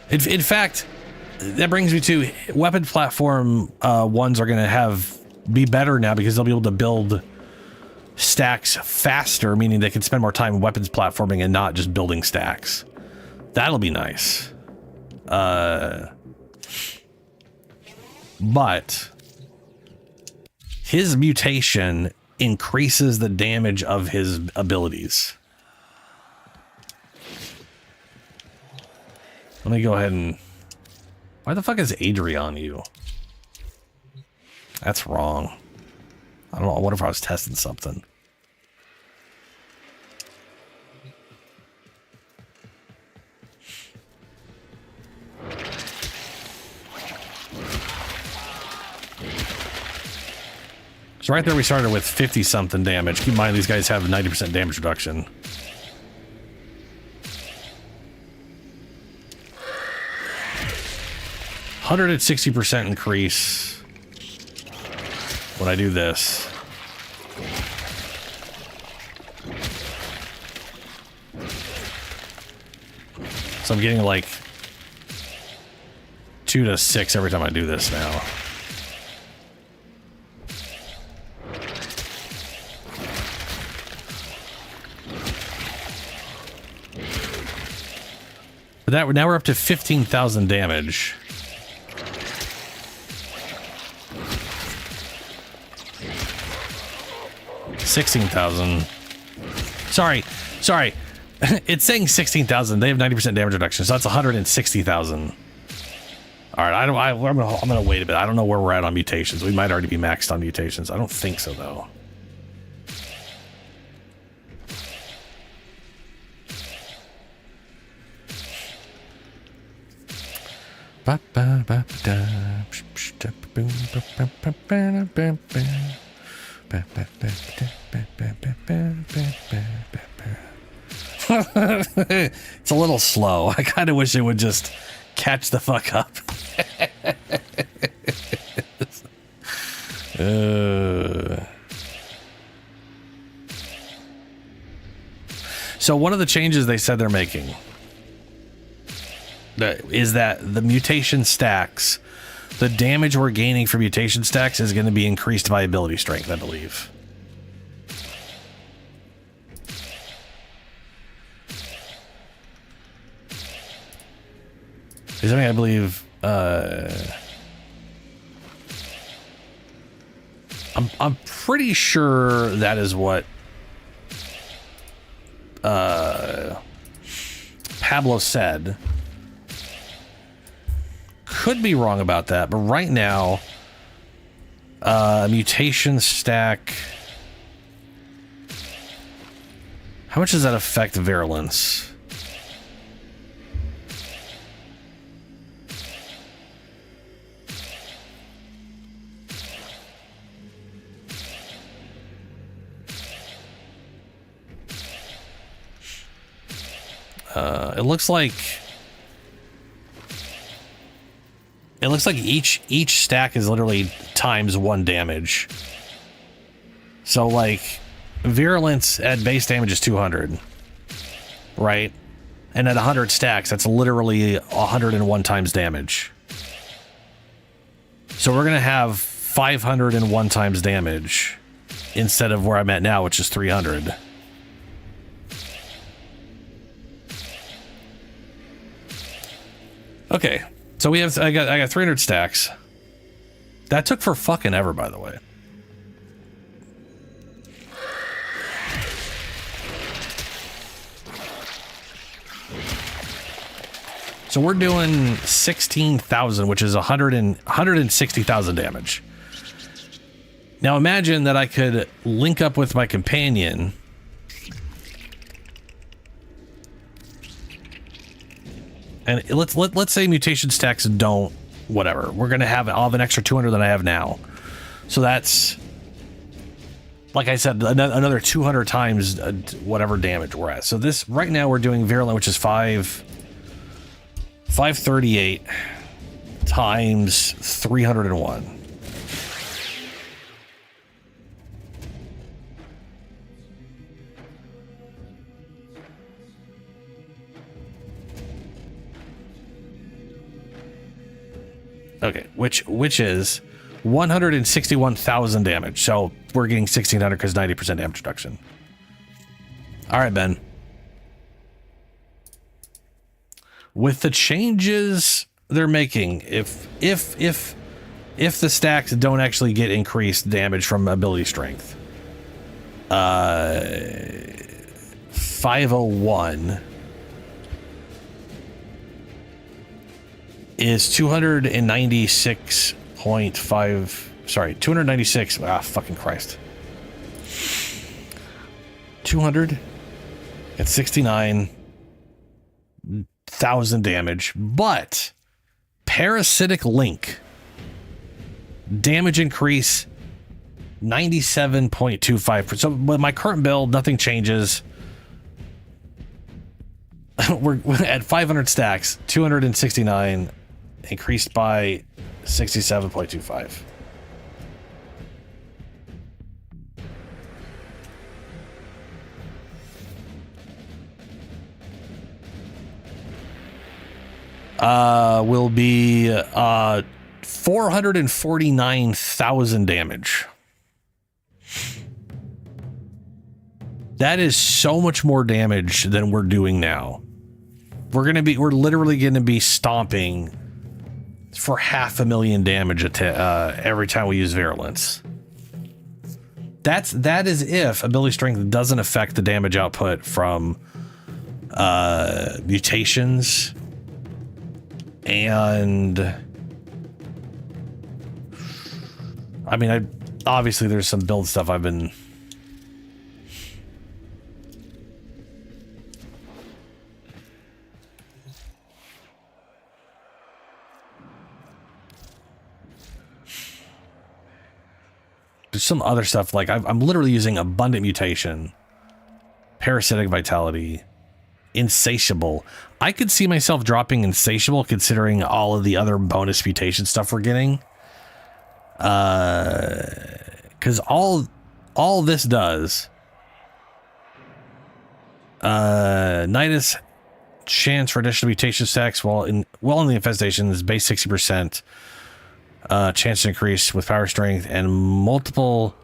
In fact, that brings me to weapon platform ones are going to be better now because they'll be able to build stacks faster, meaning they can spend more time weapons platforming and not just building stacks. That'll be nice. But his mutation increases the damage of his abilities. Let me go ahead and... Why the fuck is Adri on you? That's wrong. I don't know. I wonder if I was testing something. So right there we started with 50-something damage. Keep in mind these guys have 90% damage reduction. %60 increase when I do this. So I'm getting like 2 to 6 every time I do this now. But that now we're up to 15,000 damage. $16,000. Sorry. It's saying 16,000. They have 90% damage reduction, so that's 160,000. All right, I'm gonna wait a bit. I don't know where we're at on mutations. We might already be maxed on mutations. I don't think so though. It's a little slow. I kind of wish it would just catch the fuck up. So one of the changes they said they're making is that the mutation stacks, the damage we're gaining for mutation stacks is going to be increased by ability strength, I believe. Is something I believe I'm pretty sure that is what Pablo said. Could be wrong about that, but right now mutation stack, how much does that affect virulence? It looks like each stack is literally times 1 damage. So like virulence at base damage is 200, right? And at 100 stacks, that's literally 101 times damage. So we're gonna have 501 times damage instead of where I'm at now, which is 300. Okay, so I got 300 stacks. That took for fucking ever, by the way. So we're doing 16,000, which is 160,000 damage. Now imagine that I could link up with my companion. And let's say mutation stacks don't, whatever. I'll have an extra 200 than I have now. So that's, like I said, another 200 times whatever damage we're at. So this, right now we're doing virulent, which is 538 times 301. Okay, which is 161,000 damage. So we're getting 1,600 because 90% damage reduction. All right, Ben. With the changes they're making, if the stacks don't actually get increased damage from ability strength, 501 is 296.5. Sorry, 296. Fucking Christ. 200 at 69,000 damage, but parasitic link damage increase 97.25%. So with my current build, nothing changes. we're at 500 stacks, 269 increased by 67.25. Will be 449,000 damage. That is so much more damage than we're doing now. we're literally gonna be stomping for 500,000 damage every time we use Virulence. That is if ability strength doesn't affect the damage output from mutations and I mean, obviously there's some build stuff I've been there's some other stuff like I'm literally using Abundant Mutation, Parasitic Vitality, Insatiable. I could see myself dropping Insatiable considering all of the other bonus mutation stuff we're getting. Because all this does, Nidus chance for additional mutation stacks while in the infestation is base 60%. Chance to increase with power strength, and multiple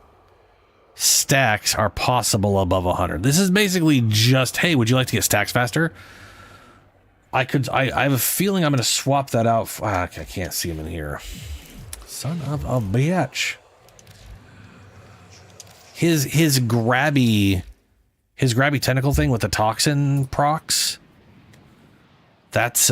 stacks are possible above 100. This is basically just, hey, would you like to get stacks faster? I have a feeling I'm going to swap that out. I can't see him in here. Son of a bitch. His grabby tentacle thing with the toxin procs. That's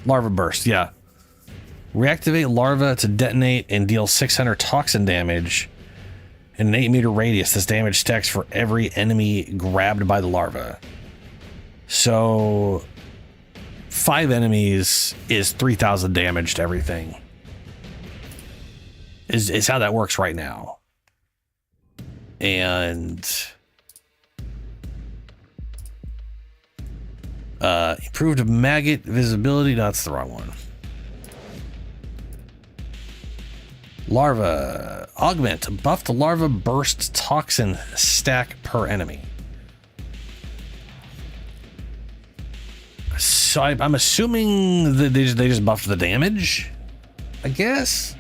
Larva burst, yeah. Reactivate larva to detonate and deal 600 toxin damage in an 8-meter radius. This damage stacks for every enemy grabbed by the larva. So 5 enemies is 3,000 damage to everything. Is how that works right now. And improved maggot visibility. No, that's the wrong one. Larva augment, buff the larva burst toxin stack per enemy. So I'm assuming that they just buffed the damage, I guess.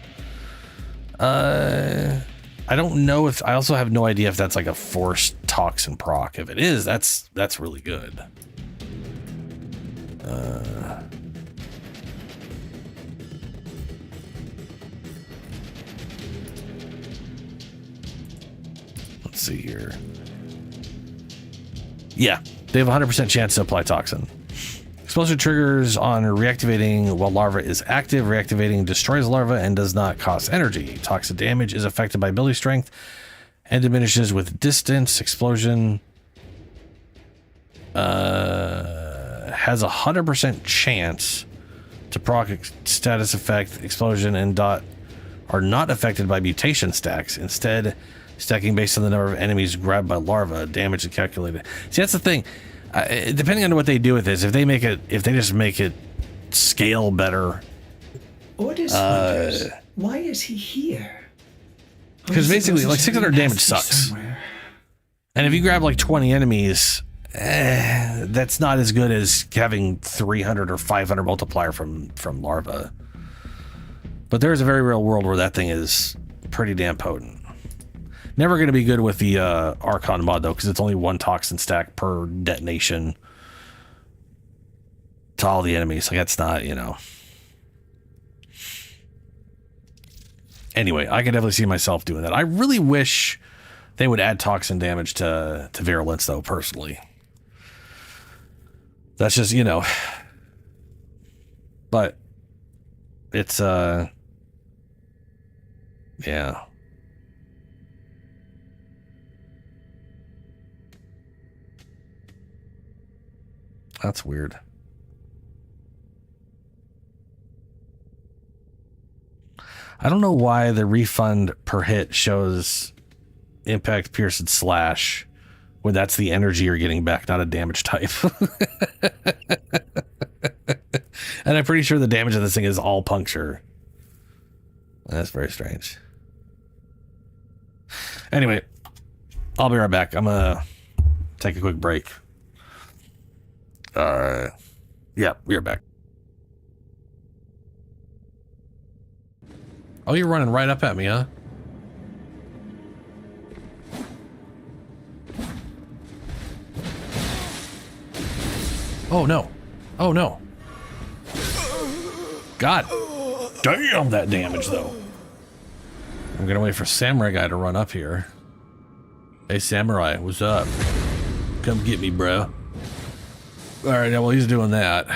I don't know if I also have no idea if that's like a forced toxin proc. If it is, that's really good. Let's see here. Yeah, they have a 100% chance to apply toxin. Explosive triggers on reactivating while larva is active. Reactivating destroys larva and does not cost energy. Toxic damage is affected by ability strength and diminishes with distance. Explosion has a 100% chance to proc status effect. Explosion and dot are not affected by mutation stacks. Instead, stacking based on the number of enemies grabbed by larva. Damage is calculated. See, that's the thing. Depending on what they do with this, if they just make it scale better. Orders, why is he here? Because basically, like 600 damage sucks. Somewhere. And if you grab like 20 enemies, that's not as good as having 300 or 500 multiplier from larva. But there's a very real world where that thing is pretty damn potent. Never going to be good with the Archon mod, though, because it's only 1 toxin stack per detonation to all the enemies. Like, that's not, you know. Anyway, I can definitely see myself doing that. I really wish they would add toxin damage to Virulence, though, personally. That's just, you know. But it's, yeah. That's weird. I don't know why the refund per hit shows impact, pierce, and slash when that's the energy you're getting back, not a damage type. And I'm pretty sure the damage of this thing is all puncture. That's very strange. Anyway, I'll be right back. I'm gonna take a quick break. Yeah, we're back. Oh, you're running right up at me, huh? Oh, no. Oh, no. God damn that damage, though. I'm gonna wait for Samurai Guy to run up here. Hey, Samurai, what's up? Come get me, bro. Alright, well, he's doing that.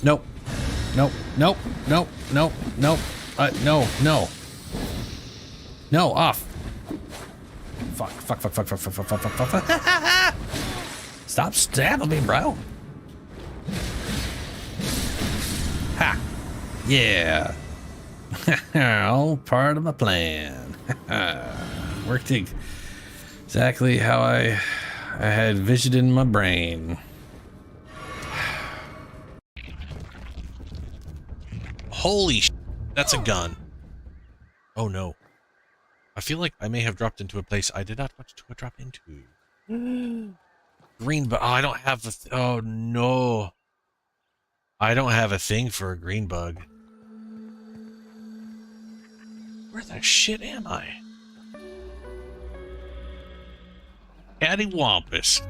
Nope. Nope. Nope. Nope. Nope. Nope. No. No. No, off. Fuck. Fuck, fuck, fuck, fuck, fuck, fuck, fuck, fuck, fuck. Stop stabbing me, bro. Ha. Yeah. All part of my plan. Worked exactly how I had visioned in my brain. Holy sh**, that's a gun. Oh no. I feel like I may have dropped into a place I did not want to drop into. Green bug. Oh, I don't have the... oh no. I don't have a thing for a green bug. Where the shit am I? Cattywampus.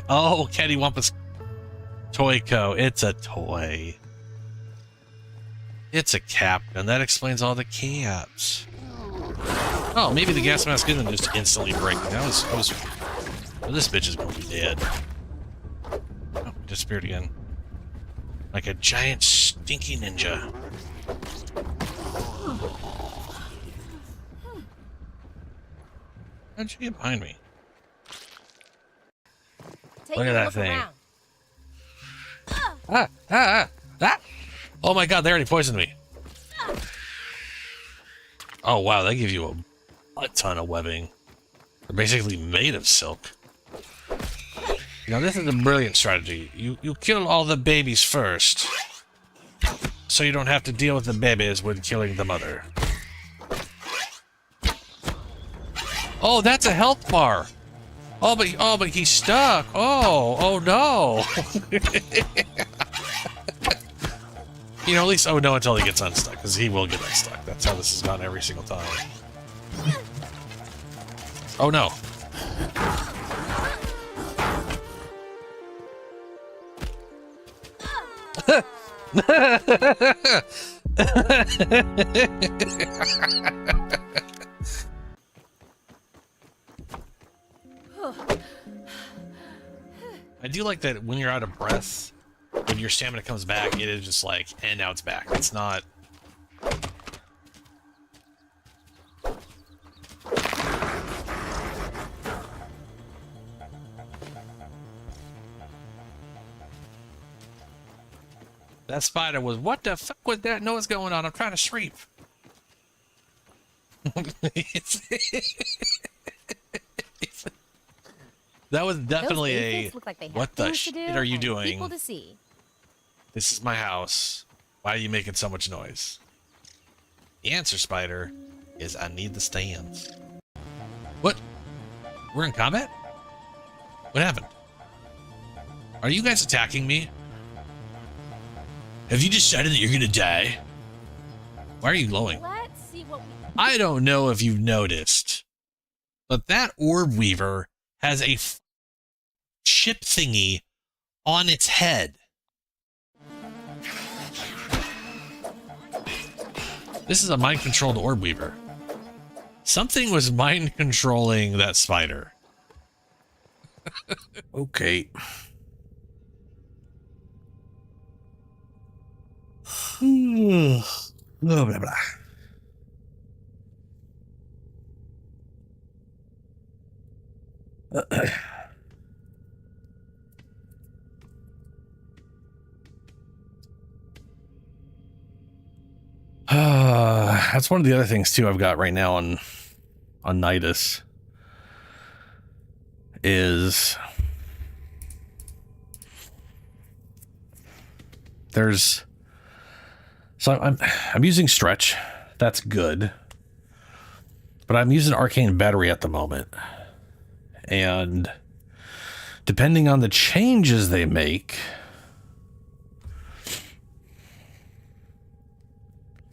Oh, Cattywampus Toy Co. It's a toy. It's a cap, and that explains all the caps. Oh, maybe the gas mask isn't just instantly breaking. That was oh, this bitch is gonna be dead. Oh, it disappeared again. Like a giant stinky ninja. How'd you get behind me? Look at that thing. Ah! Oh my god, they already poisoned me. Oh wow, they give you a ton of webbing. They're basically made of silk. Now this is a brilliant strategy. You kill all the babies first, so you don't have to deal with the babies when killing the mother. Oh, that's a health bar. Oh, but he's stuck. Oh no. You know, at least, oh no, until he gets unstuck, because he will get unstuck. That's how this has gone every single time. Oh no. I do like that when you're out of breath, when your stamina comes back, it is just like, and now it's back. It's not... That spider was, what the fuck was that? Know what's going on? I'm trying to sleep. That was definitely a, what the shit are you doing? This is my house. Why are you making so much noise? The answer, spider, is I need the stands. What? We're in combat? What happened? Are you guys attacking me? Have you decided that you're gonna die? Why are you glowing? Let's see what we... I don't know if you've noticed, but that orb weaver has a chip thingy on its head. This is a mind-controlled orb weaver. Something was mind-controlling that spider. Okay. Blah, blah, blah. That's one of the other things too I've got right now on Nidus is there's so I'm using stretch. That's good. But I'm using arcane battery at the moment. And depending on the changes they make,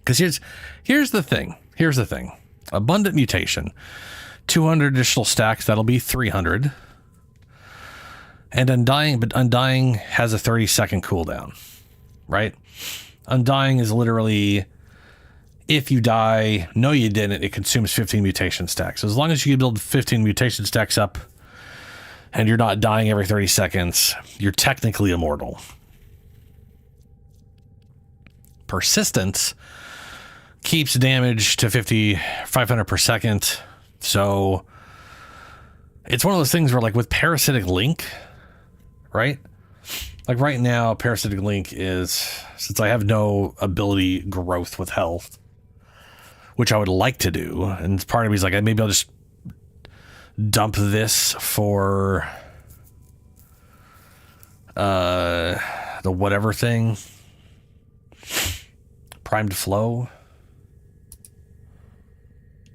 Because here's the thing. Here's the thing. Abundant mutation. 200 additional stacks. That'll be 300. And Undying, but Undying has a 30-second cooldown. Right? Undying is literally, if you die, no you didn't, it consumes 15 mutation stacks. So as long as you can build 15 mutation stacks up and you're not dying every 30 seconds, you're technically immortal. Persistence keeps damage to 500 per second. So it's one of those things where, like, with Parasitic Link, right? Like right now, Parasitic Link is, since I have no ability growth with health, which I would like to do, and part of me is like, maybe I'll just dump this for the whatever thing. Primed Flow.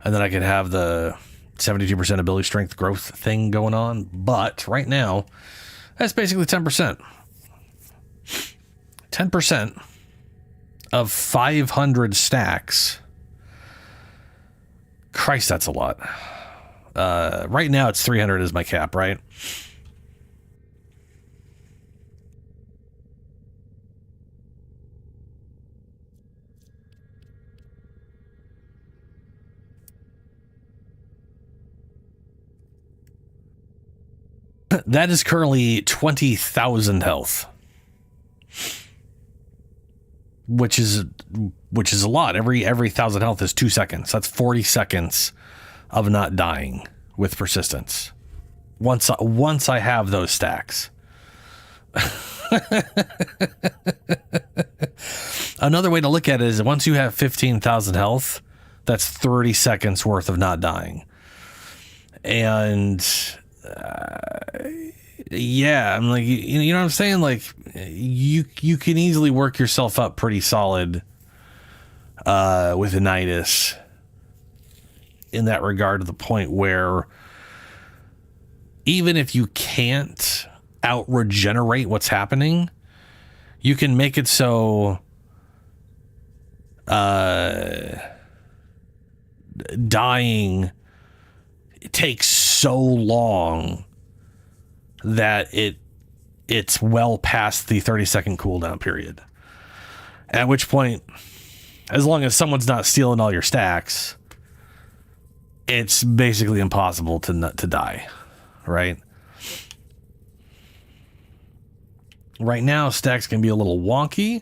And then I could have the 72% ability strength growth thing going on. But right now, that's basically 10%. 10% of 500 stacks. Christ, that's a lot. Right now, it's 300 is my cap, right? That is currently 20,000 health, which is a lot. Every 1,000 health is 2 seconds. That's 40 seconds of not dying with persistence. Once I have those stacks. Another way to look at it is once you have 15,000 health, that's 30 seconds worth of not dying. And yeah, I'm like, you know what I'm saying? Like, you can easily work yourself up pretty solid with Anitis in that regard, to the point where even if you can't out regenerate what's happening, you can make it so dying takes so long that it's well past the 30-second cooldown period. At which point, as long as someone's not stealing all your stacks, it's basically impossible to die, right? Right now, stacks can be a little wonky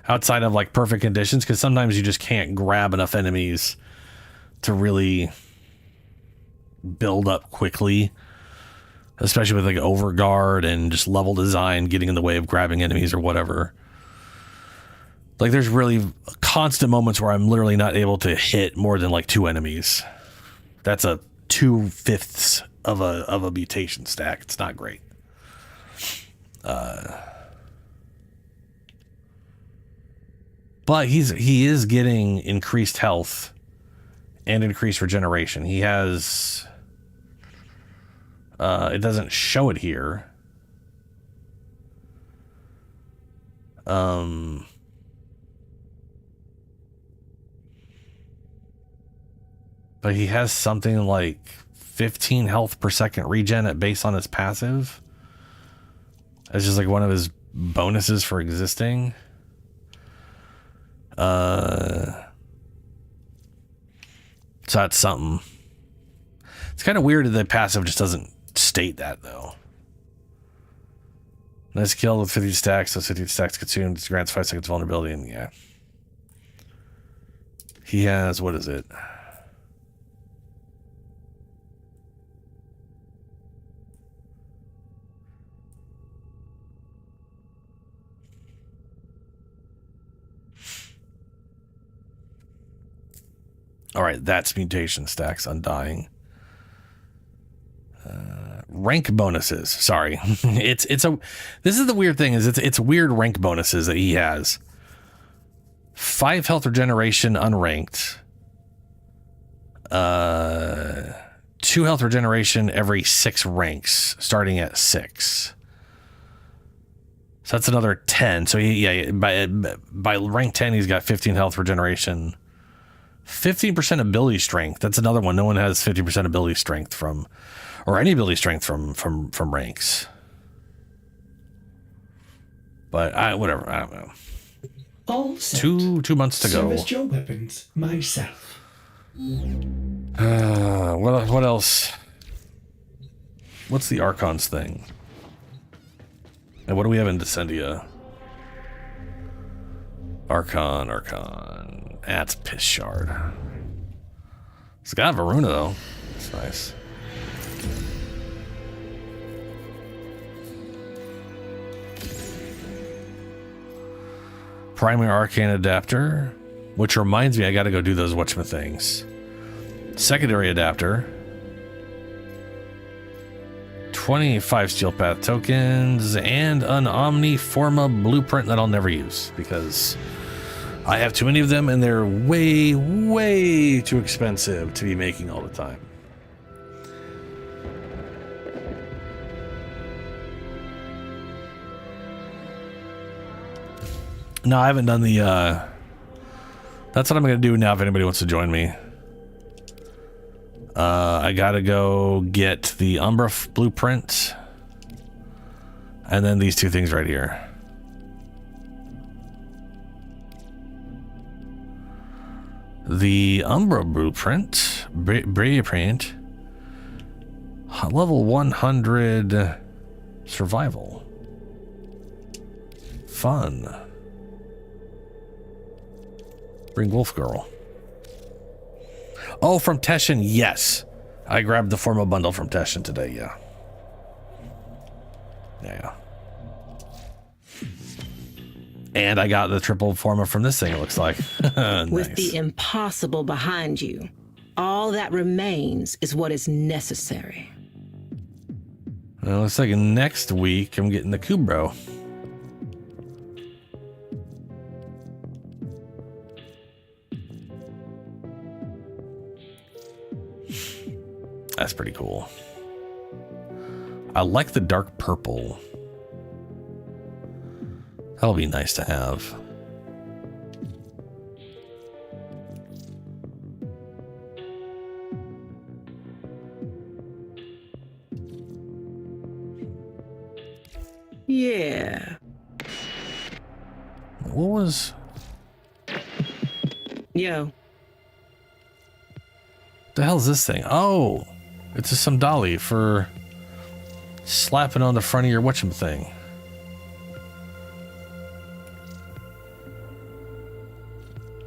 outside of like perfect conditions, because sometimes you just can't grab enough enemies to really build up quickly, especially with like overguard and just level design getting in the way of grabbing enemies or whatever. Like, there's really constant moments where I'm literally not able to hit more than like 2 enemies. That's a 2/5 of a mutation stack. It's not great. But he is getting increased health and increased regeneration. He has, it doesn't show it here. But he has something like 15 health per second regen at base on his passive. It's just like one of his bonuses for existing. So that's something. It's kind of weird that the passive just doesn't state that, though. Nice kill with 50 stacks, so 50 stacks consumed, grants 5 seconds vulnerability, and yeah. He has, what is it? All right, that's mutation stacks, Undying. Rank bonuses. Sorry, this is the weird thing, is it's weird rank bonuses that he has. 5 health regeneration unranked. 2 health regeneration every 6 ranks, starting at 6. So that's another 10. So by rank 10, he's got 15 health regeneration. 15% ability strength. That's another one. No one has 50% ability strength from, or any ability strength from ranks. But whatever. I don't know. All set. 2 months to go. Service your weapons myself. What else? What's the Archons thing? And what do we have in Descendia? Archon. That's Piss Shard. It's got Varuna though. It's nice. Primary Arcane Adapter, which reminds me I gotta go do those Watchman things. Secondary Adapter. 25 Steel Path tokens and an Omniforma blueprint that I'll never use because I have too many of them and they're way, way too expensive to be making all the time. No, I haven't done the, that's what I'm going to do now if anybody wants to join me. I gotta go get the Umbra blueprint. And then these two things right here. The Umbra blueprint, blueprint, level 100 survival. Fun. Bring Wolf Girl. Oh, from Teshin, yes. I grabbed the Forma bundle from Teshin today, yeah. Yeah. And I got the triple Forma from this thing, it looks like. Nice. With the impossible behind you, all that remains is what is necessary. Well, looks like next week I'm getting the Kubro. That's pretty cool. I like the dark purple. That'll be nice to have. Yeah. What was... Yo. The hell is this thing? Oh, it's just some dolly for slapping on the front of your whatchem thing.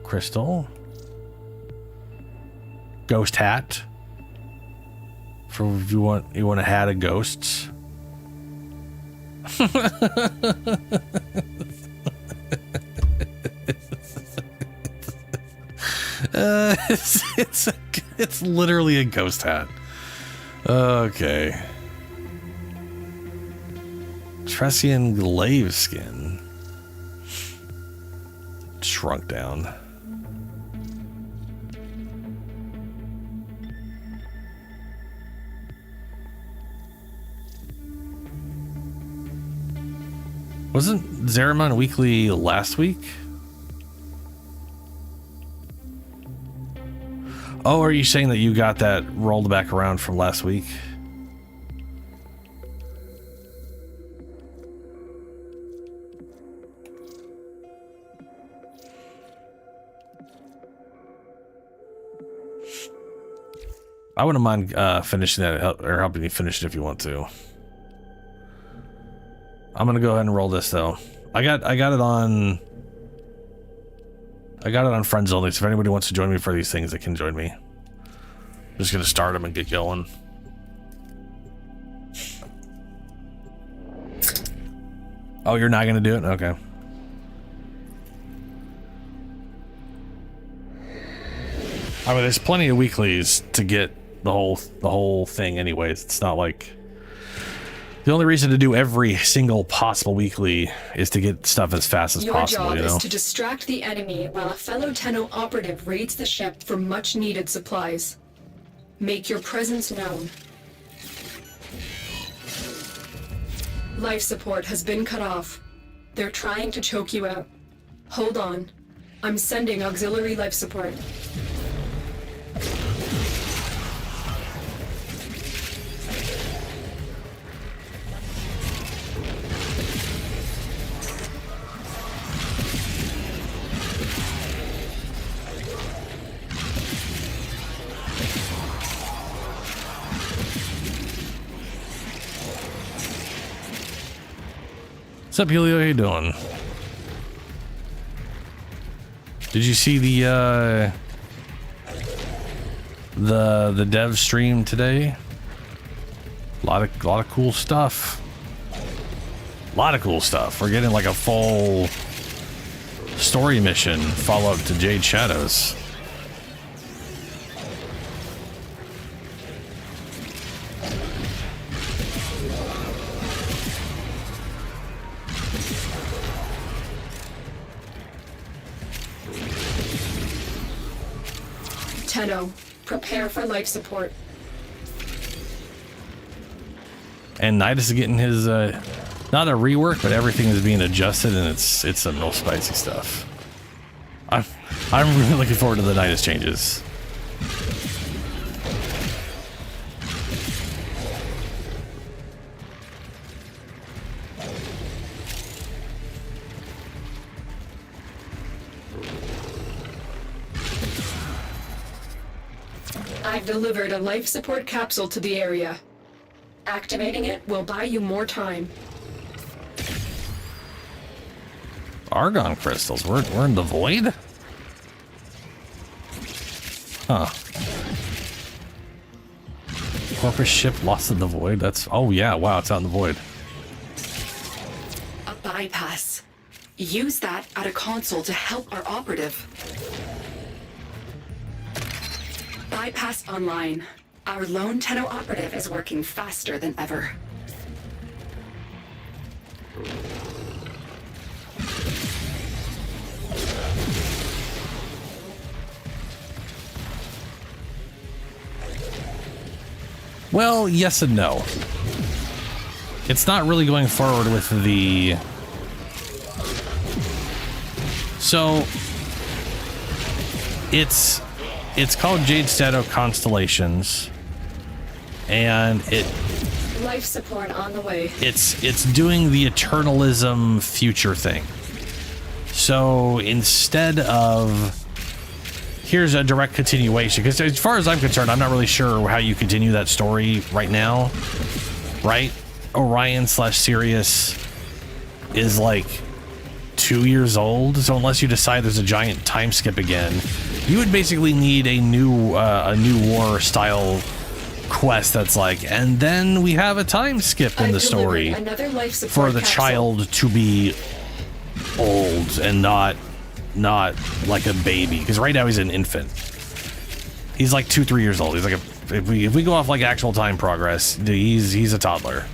Crystal. Ghost hat. For if you want a hat of ghosts. It's literally a ghost hat. Okay. Tressian glaive skin. Shrunk down. Wasn't Zeramon weekly last week? Oh, are you saying that you got that rolled back around from last week? I wouldn't mind finishing that or helping you finish it if you want to. I'm gonna go ahead and roll this though. I got it on friends only, so if anybody wants to join me for these things, they can join me. I'm just gonna start them and get going. Oh, you're not gonna do it? Okay. I mean, there's plenty of weeklies to get the whole thing anyways. It's not like the only reason to do every single possible weekly is to get stuff as fast as possible, Your you job know? is to distract the enemy while a fellow Tenno operative raids the ship for much-needed supplies. Make your presence known. Life support has been cut off. They're trying to choke you out. Hold on. I'm sending auxiliary life support. What's up, Helio? How you doing? Did you see the dev stream today? A lot of cool stuff. A lot of cool stuff. We're getting like a full story mission follow-up to Jade Shadows. Tenno, prepare for life support. And Nidus is getting his not a rework, but everything is being adjusted, and it's some real spicy stuff. I'm really looking forward to the Nidus changes. I've delivered a life support capsule to the area. Activating it will buy you more time. Argon crystals. We're in the void? Huh. Corpus ship lost in the void. That's... Oh yeah, wow, it's out in the void. A bypass. Use that at a console to help our operative. Bypass online. Our lone Tenno operative is working faster than ever. Well, yes and no. It's not really going forward with the... So... It's called Jade Shadow Constellations, and life support on the way. It's doing the Eternalism future thing. So instead of here's a direct continuation, because as far as I'm concerned, I'm not really sure how you continue that story right now, right? Orion/Sirius is like 2 years old, so unless you decide there's a giant time skip again, you would basically need a new war style quest that's like, and then we have a time skip in the story for the child to be old and not like a baby, because right now he's an infant. He's like 2-3 years old. He's like if we go off like actual time progress, he's a toddler.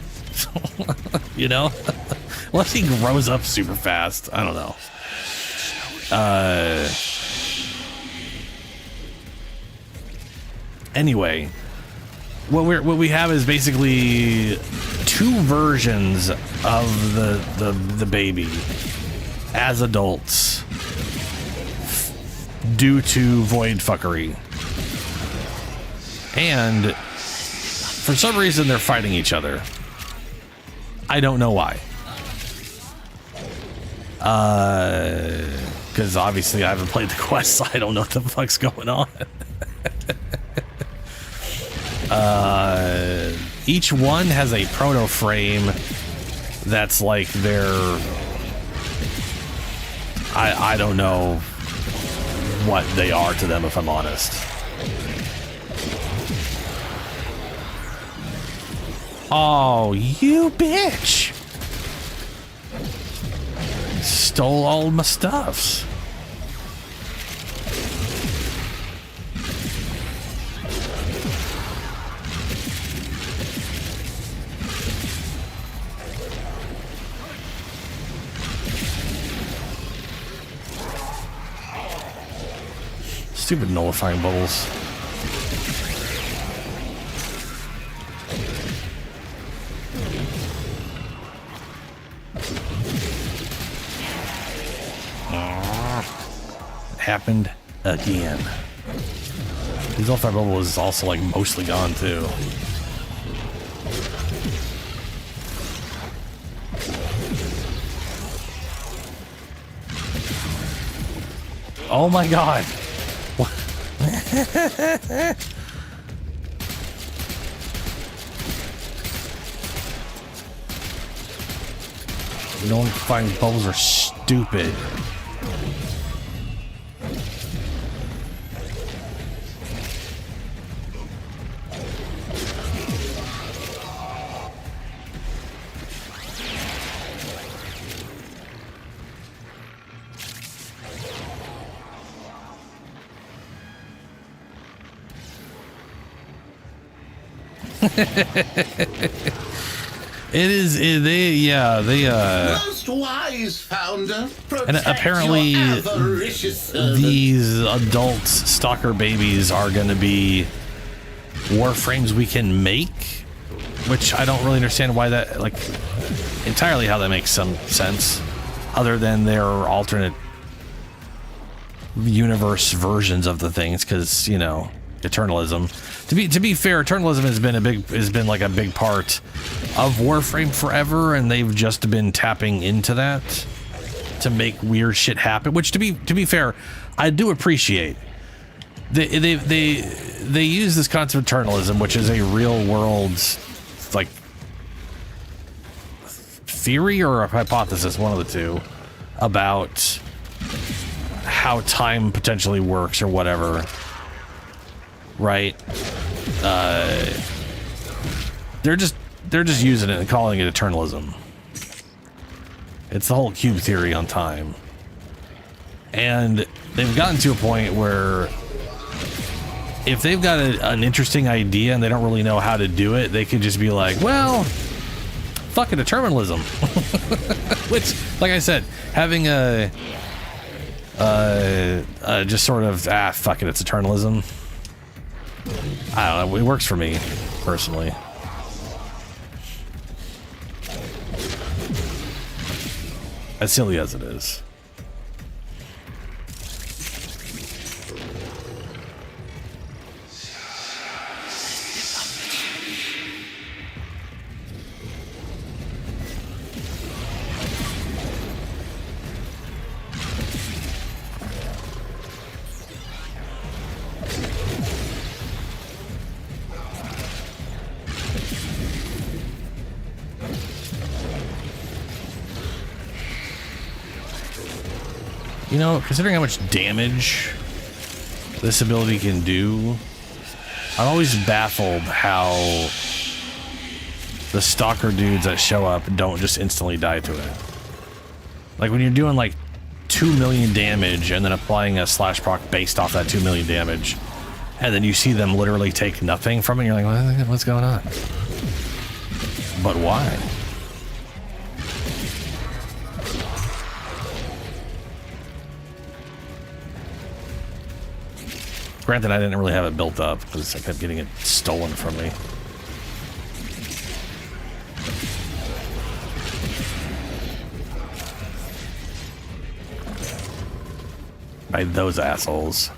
You know. Unless he grows up super fast. I don't know. Anyway, what we have is basically two versions of the baby as adults due to void fuckery. And for some reason they're fighting each other. I don't know why. Because obviously I haven't played the quest, so I don't know what the fuck's going on. Each one has a proto frame that's like their... I don't know what they are to them, if I'm honest. Oh, you bitch! Stole all my stuffs. Stupid nullifying bubbles. happened again. His Elfire bubble is also like mostly gone too. Oh my god. No one fighting bubbles are stupid. Most wise founder, and apparently these adult stalker babies are going to be warframes we can make, which I don't really understand why that, like, entirely how that makes some sense, other than their alternate universe versions of the things, because, you know, eternalism. To be fair, eternalism has been like a big part of Warframe forever, and they've just been tapping into that to make weird shit happen. Which, to be fair, I do appreciate. They use this concept of eternalism, which is a real world like theory or a hypothesis, one of the two, about how time potentially works or whatever. Right? They're just using it and calling it eternalism. It's the whole cube theory on time. And they've gotten to a point where if they've got an interesting idea and they don't really know how to do it, they could just be like, well, fucking eternalism. Which, like I said, having just sort of, fuck it, it's eternalism. I don't know, it works for me, personally. As silly as it is. You know, considering how much damage this ability can do, I'm always baffled how the stalker dudes that show up don't just instantly die to it. Like when you're doing like 2 million damage and then applying a slash proc based off that 2 million damage, and then you see them literally take nothing from it, you're like, what's going on? But why? Granted, I didn't really have it built up because I kept getting it stolen from me. By those assholes.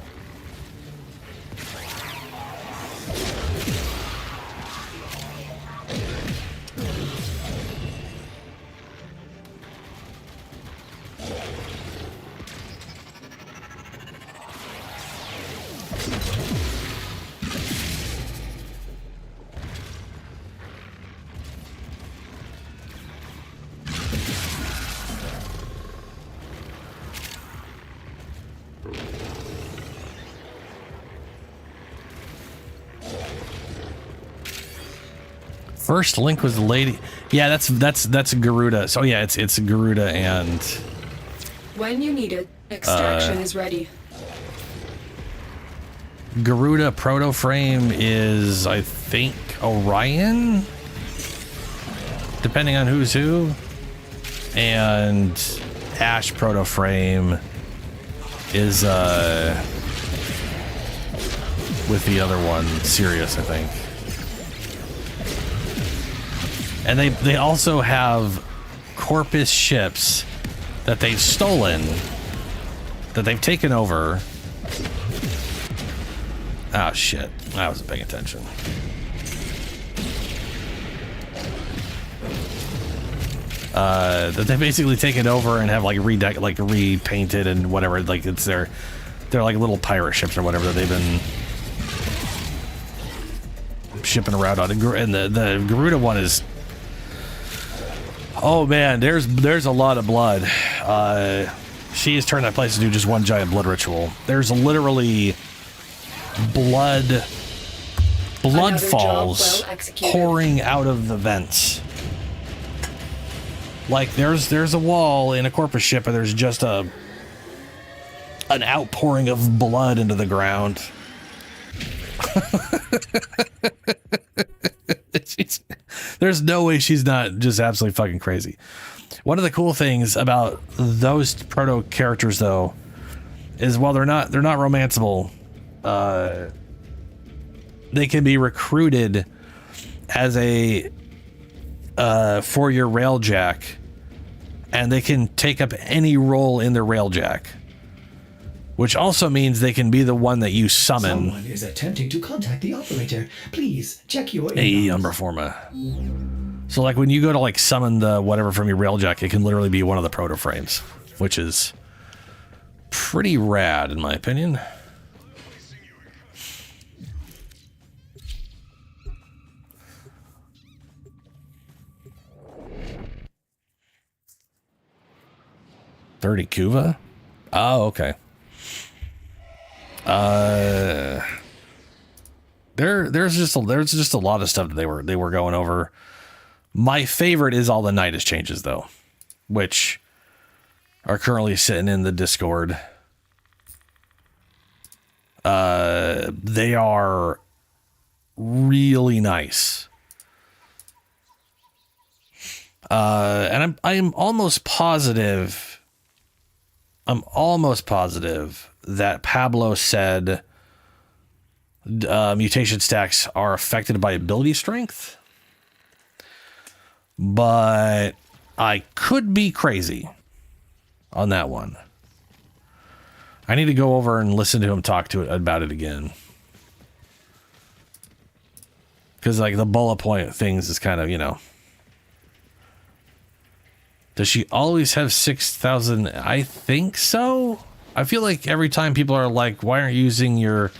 First link was the lady. Yeah, that's Garuda. So yeah, it's Garuda and. When you need it, extraction is ready. Garuda proto frame is, I think, Orion, depending on who's who, and Ash proto frame is with the other one, Sirius, I think. And they also have Corpus ships that they've stolen that they've taken over. Oh shit, I wasn't paying attention. That they've basically taken over and have like repainted and whatever. Like it's they're like little pirate ships or whatever that they've been shipping around on. And the Garuda one is, oh man, there's a lot of blood. She has turned that place into just one giant blood ritual. There's literally blood falls pouring out of the vents. Like there's a wall in a corpus ship and there's just an outpouring of blood into the ground. There's no way she's not just absolutely fucking crazy. One of the cool things about those proto characters though is while they're not romanceable, they can be recruited as a for your railjack, and they can take up any role in the railjack, which also means they can be the one that you summon. Someone is attempting to contact the operator. Please check your Umbra Forma. So like when you go to like summon the whatever from your railjack, it can literally be one of the proto frames, which is pretty rad in my opinion. $30 Kuva? Oh, okay. There's just a lot of stuff that they were going over. My favorite is all the Nidus changes though, which are currently sitting in the Discord. They are really nice. And I'm almost positive that Pablo said mutation stacks are affected by ability strength, but I could be crazy on that one. I need to go over and listen to him talk about it again, because like the bullet point things is kind of, you know. Does she always have 6,000? I think so. I feel like every time people are like, why aren't you using your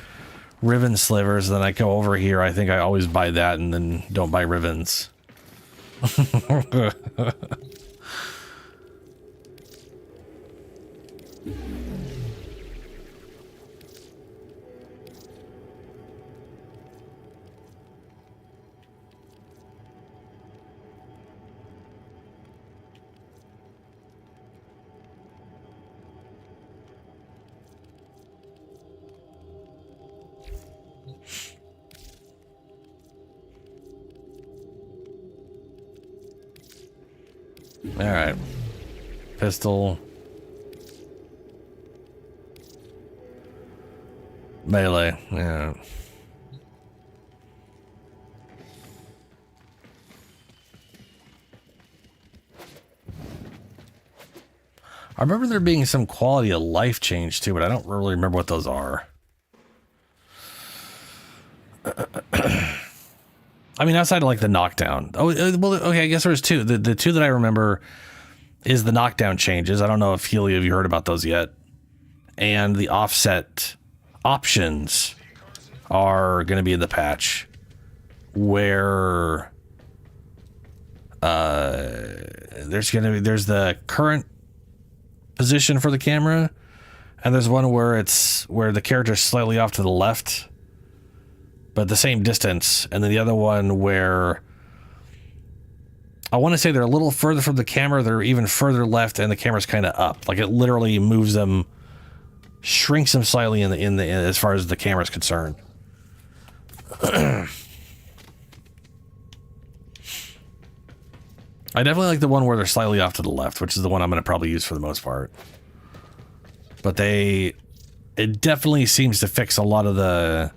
ribbon slivers? And then I go over here. I think I always buy that and then don't buy ribbons. All right, pistol, melee, yeah. I remember there being some quality of life change too, but I don't really remember what those are. I mean, outside of like the knockdown. Oh, well, okay, I guess there's two. The two that I remember is the knockdown changes. I don't know if Healy, have you heard about those yet? And the offset options are going to be in the patch where there's the current position for the camera, and there's one where the character's slightly off to the left, but the same distance, and then the other one where I want to say they're a little further from the camera, they're even further left, and the camera's kind of up. Like it literally moves them, shrinks them slightly in the as far as the camera's concerned. I definitely like the one where they're slightly off to the left, which is the one I'm going to probably use for the most part. But it definitely seems to fix a lot of the,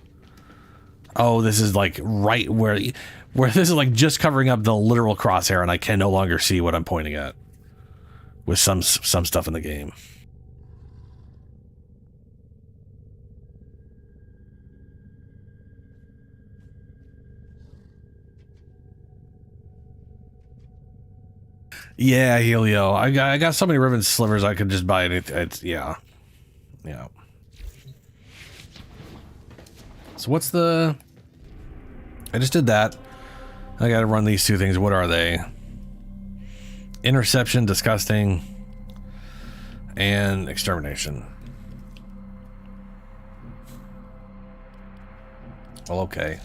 oh, this is like right where this is like just covering up the literal crosshair and I can no longer see what I'm pointing at with some stuff in the game. Yeah, Helio. I got so many ribbon slivers I could just buy anything. Yeah. So what's the... I just did that. I gotta run these two things. What are they? Interception, disgusting, and extermination. Well, okay.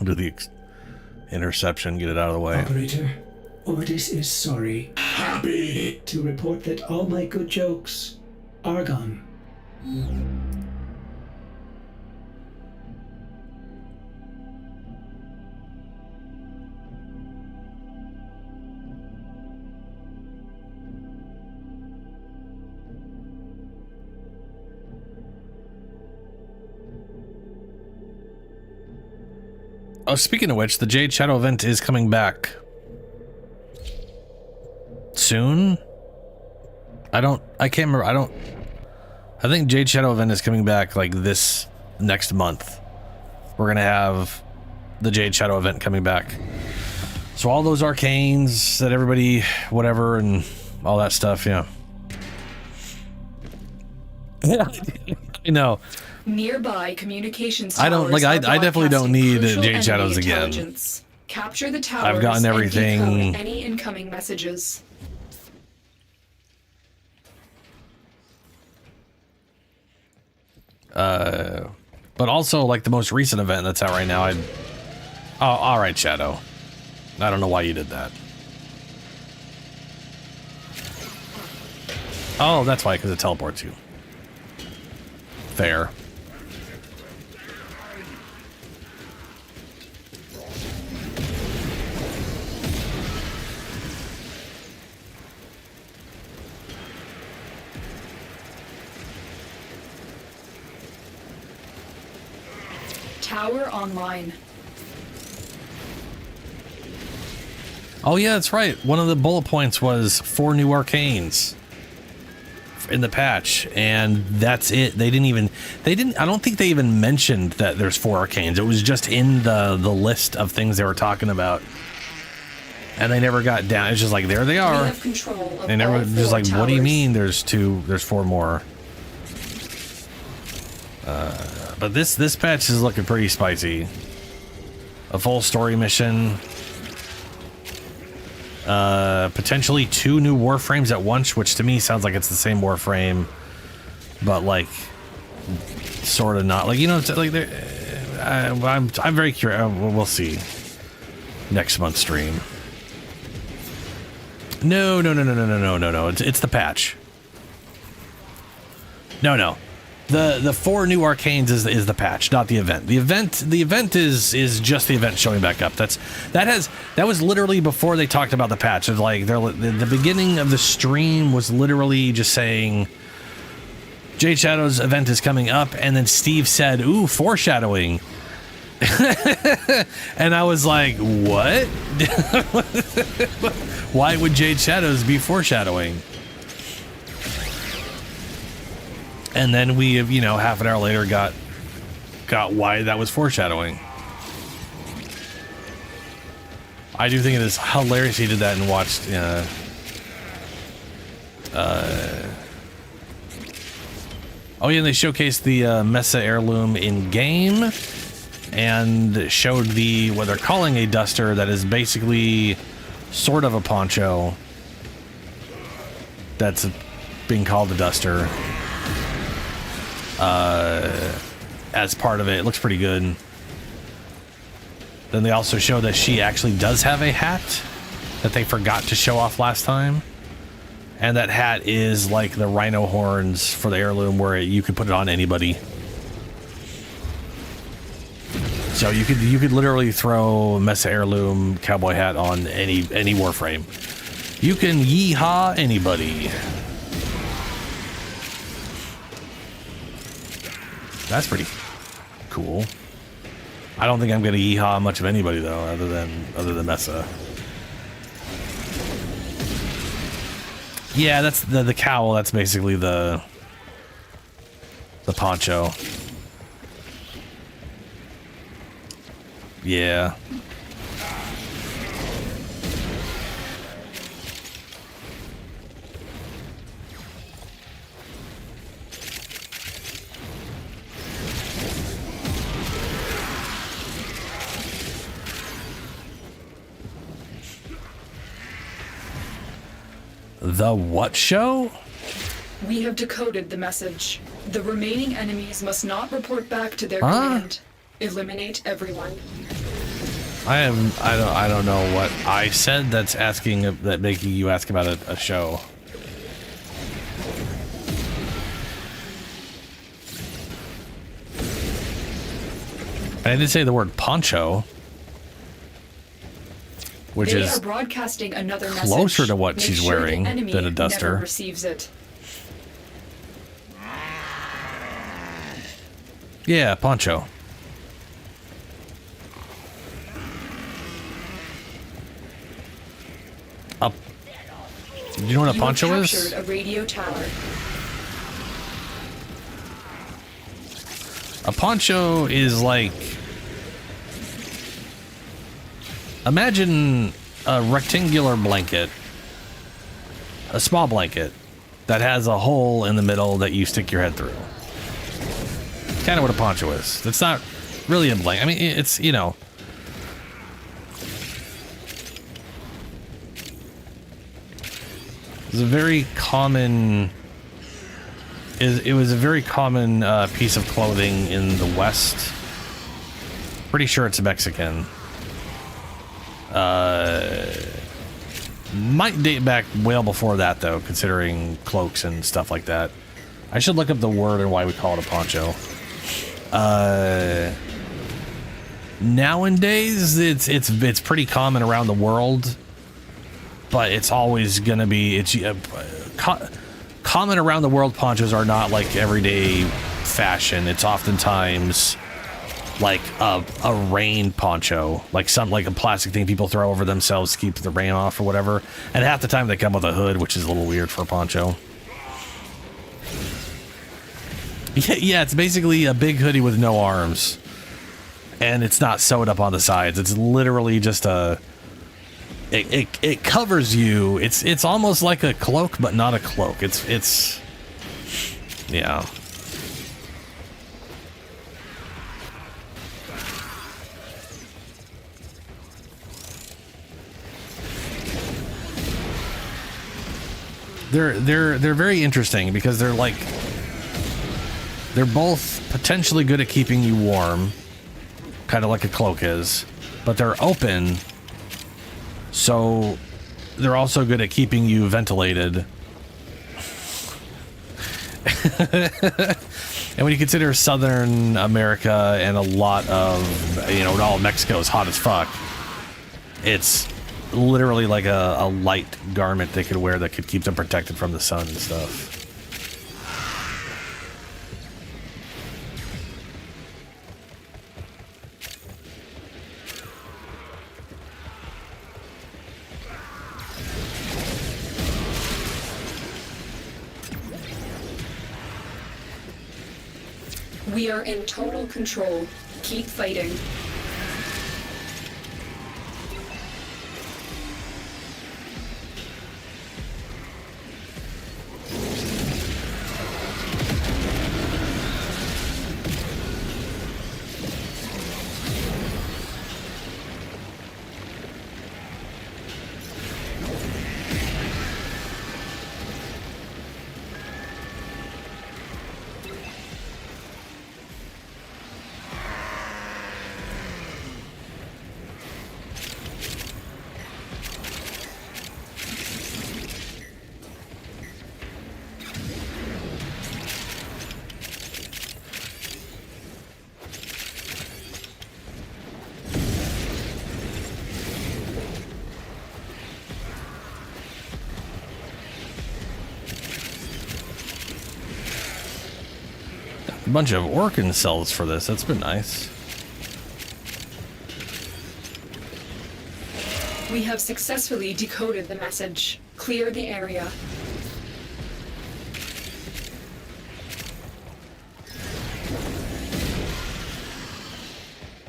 Do the interception, get it out of the way. Operator, Ordis is sorry. Happy to report that all my good jokes are gone. Oh, speaking of which, the Jade Shadow event is coming back soon. I can't remember. I think Jade Shadow event is coming back like this next month. We're gonna have the Jade Shadow event coming back. So all those arcanes that everybody, whatever, and all that stuff, yeah. Yeah, I know. Nearby communications I don't towers like. are I definitely don't need broadcasting Jade crucial Shadows enemy again. intelligence. Capture the towers I've gotten everything. and decode any incoming messages. But also like the most recent event that's out right now. Oh, all right, Shadow. I don't know why you did that. Oh, that's why, because it teleports you. Fair. Tower online. Oh yeah, that's right. One of the bullet points was 4 new arcanes in the patch, and that's it. I don't think they even mentioned that there's 4 arcanes. It was just in the list of things they were talking about, and they never got down. It's just like, there they are. We have control of And all everyone's just 4 like, what do you towers. mean there's 4 more? But this patch is looking pretty spicy. A full story mission. Potentially 2 new Warframes at once, which to me sounds like it's the same Warframe, but like sort of not. Like, you know, it's like I'm very curious. We'll see next month's stream. No. It's the patch. No. The 4 new arcanes is the patch, not the event. The event is just the event showing back up. That was literally before they talked about the patch. It's like the beginning of the stream was literally just saying Jade Shadow's event is coming up, and then Steve said, "Ooh, foreshadowing." And I was like, "What? Why would Jade Shadows be foreshadowing?" And then we have, half an hour later got why that was foreshadowing. I do think it is hilarious he did that and watched. Oh yeah, and they showcased the Mesa heirloom in game, and showed what they're calling a duster that is basically sort of a poncho. That's being called a duster. As part of it. It looks pretty good. Then they also show that she actually does have a hat that they forgot to show off last time, and that hat is like the rhino horns for the heirloom, where you could put it on anybody. So you could literally throw a Mesa heirloom cowboy hat on any Warframe. You can yeehaw anybody. That's pretty cool. I don't think I'm gonna yeehaw much of anybody though, other than Mesa. Yeah, that's the cowl. That's basically the poncho. Yeah. The what show? We have decoded the message. The remaining enemies must not report back to their command. Eliminate everyone. I don't know what I said that's making you ask about a show. I did say the word poncho, which They is are broadcasting another closer message. to what Make she's sure wearing the enemy than a duster. never receives it. Yeah, poncho. Do you know what a poncho have is? captured a radio tower. A poncho is like, imagine a rectangular blanket, a small blanket that has a hole in the middle that you stick your head through. Kind of what a poncho is. It's not really a blanket. I mean, it's, you know, it's a very common. It was a very common piece of clothing in the West. Pretty sure it's Mexican. Might date back well before that, though, considering cloaks and stuff like that. I should look up the word and why we call it a poncho. Nowadays, it's pretty common around the world, but it's always gonna be common around the world. Ponchos are not like everyday fashion. It's oftentimes like a rain poncho, like a plastic thing people throw over themselves to keep the rain off or whatever. And half the time they come with a hood, which is a little weird for a poncho. Yeah, it's basically a big hoodie with no arms, and it's not sewed up on the sides. It's literally just it covers you. It's almost like a cloak, but not a cloak. It's yeah. They're very interesting because they're both potentially good at keeping you warm, kind of like a cloak is, but they're open, so they're also good at keeping you ventilated. And when you consider Southern America and a lot of, you know, all of Mexico is hot as fuck, it's literally like a light garment they could wear that could keep them protected from the sun and stuff. We are in total control. Keep fighting. A bunch of Orkin cells for this. That's been nice. We have successfully decoded the message. Clear the area.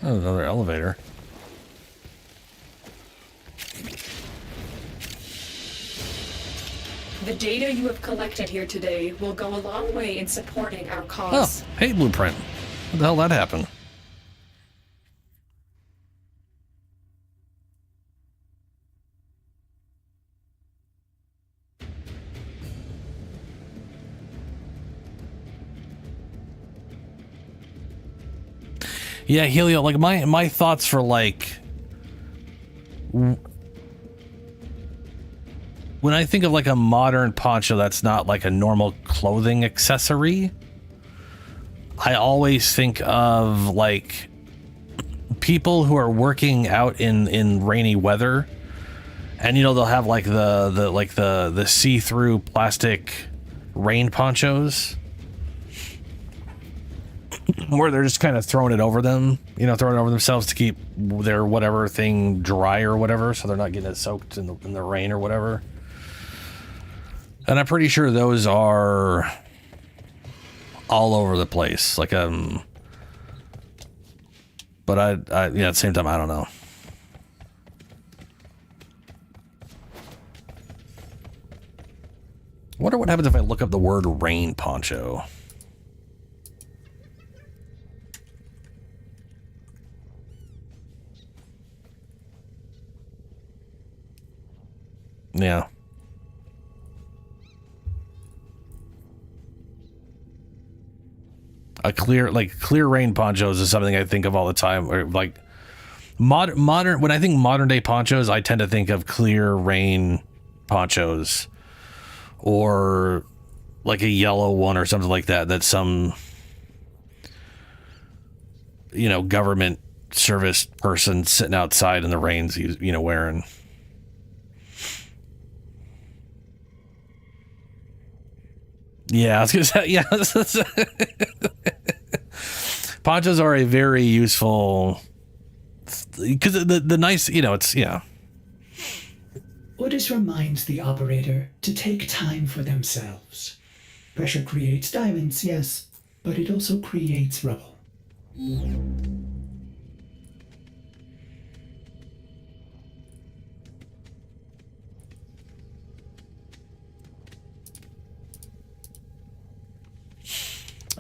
Oh, another elevator. The data you have collected here today will go a long way in supporting our cause. Oh, hey, Blueprint. What the hell that happened? Yeah, Helio, like my thoughts for like when I think of like a modern poncho that's not like a normal clothing accessory, I always think of like people who are working out in rainy weather, and you know they'll have like the see-through plastic rain ponchos where they're just kind of throwing it over them, you know, throwing it over themselves to keep their whatever thing dry or whatever, so they're not getting it soaked in the rain or whatever. And I'm pretty sure those are all over the place. Like but I yeah, at the same time I don't know. I wonder what happens if I look up the word rain poncho. Yeah. Clear rain ponchos is something I think of all the time. Or like modern when I think modern day ponchos, I tend to think of clear rain ponchos, or like a yellow one or something like that. That some, you know, government service person sitting outside in the rains, you know, wearing. Yeah, I was gonna say, yeah. Ponchos are a very useful, because the nice, you know, it's, yeah. Orders reminds the operator to take time for themselves. Pressure creates diamonds, yes, but it also creates rubble.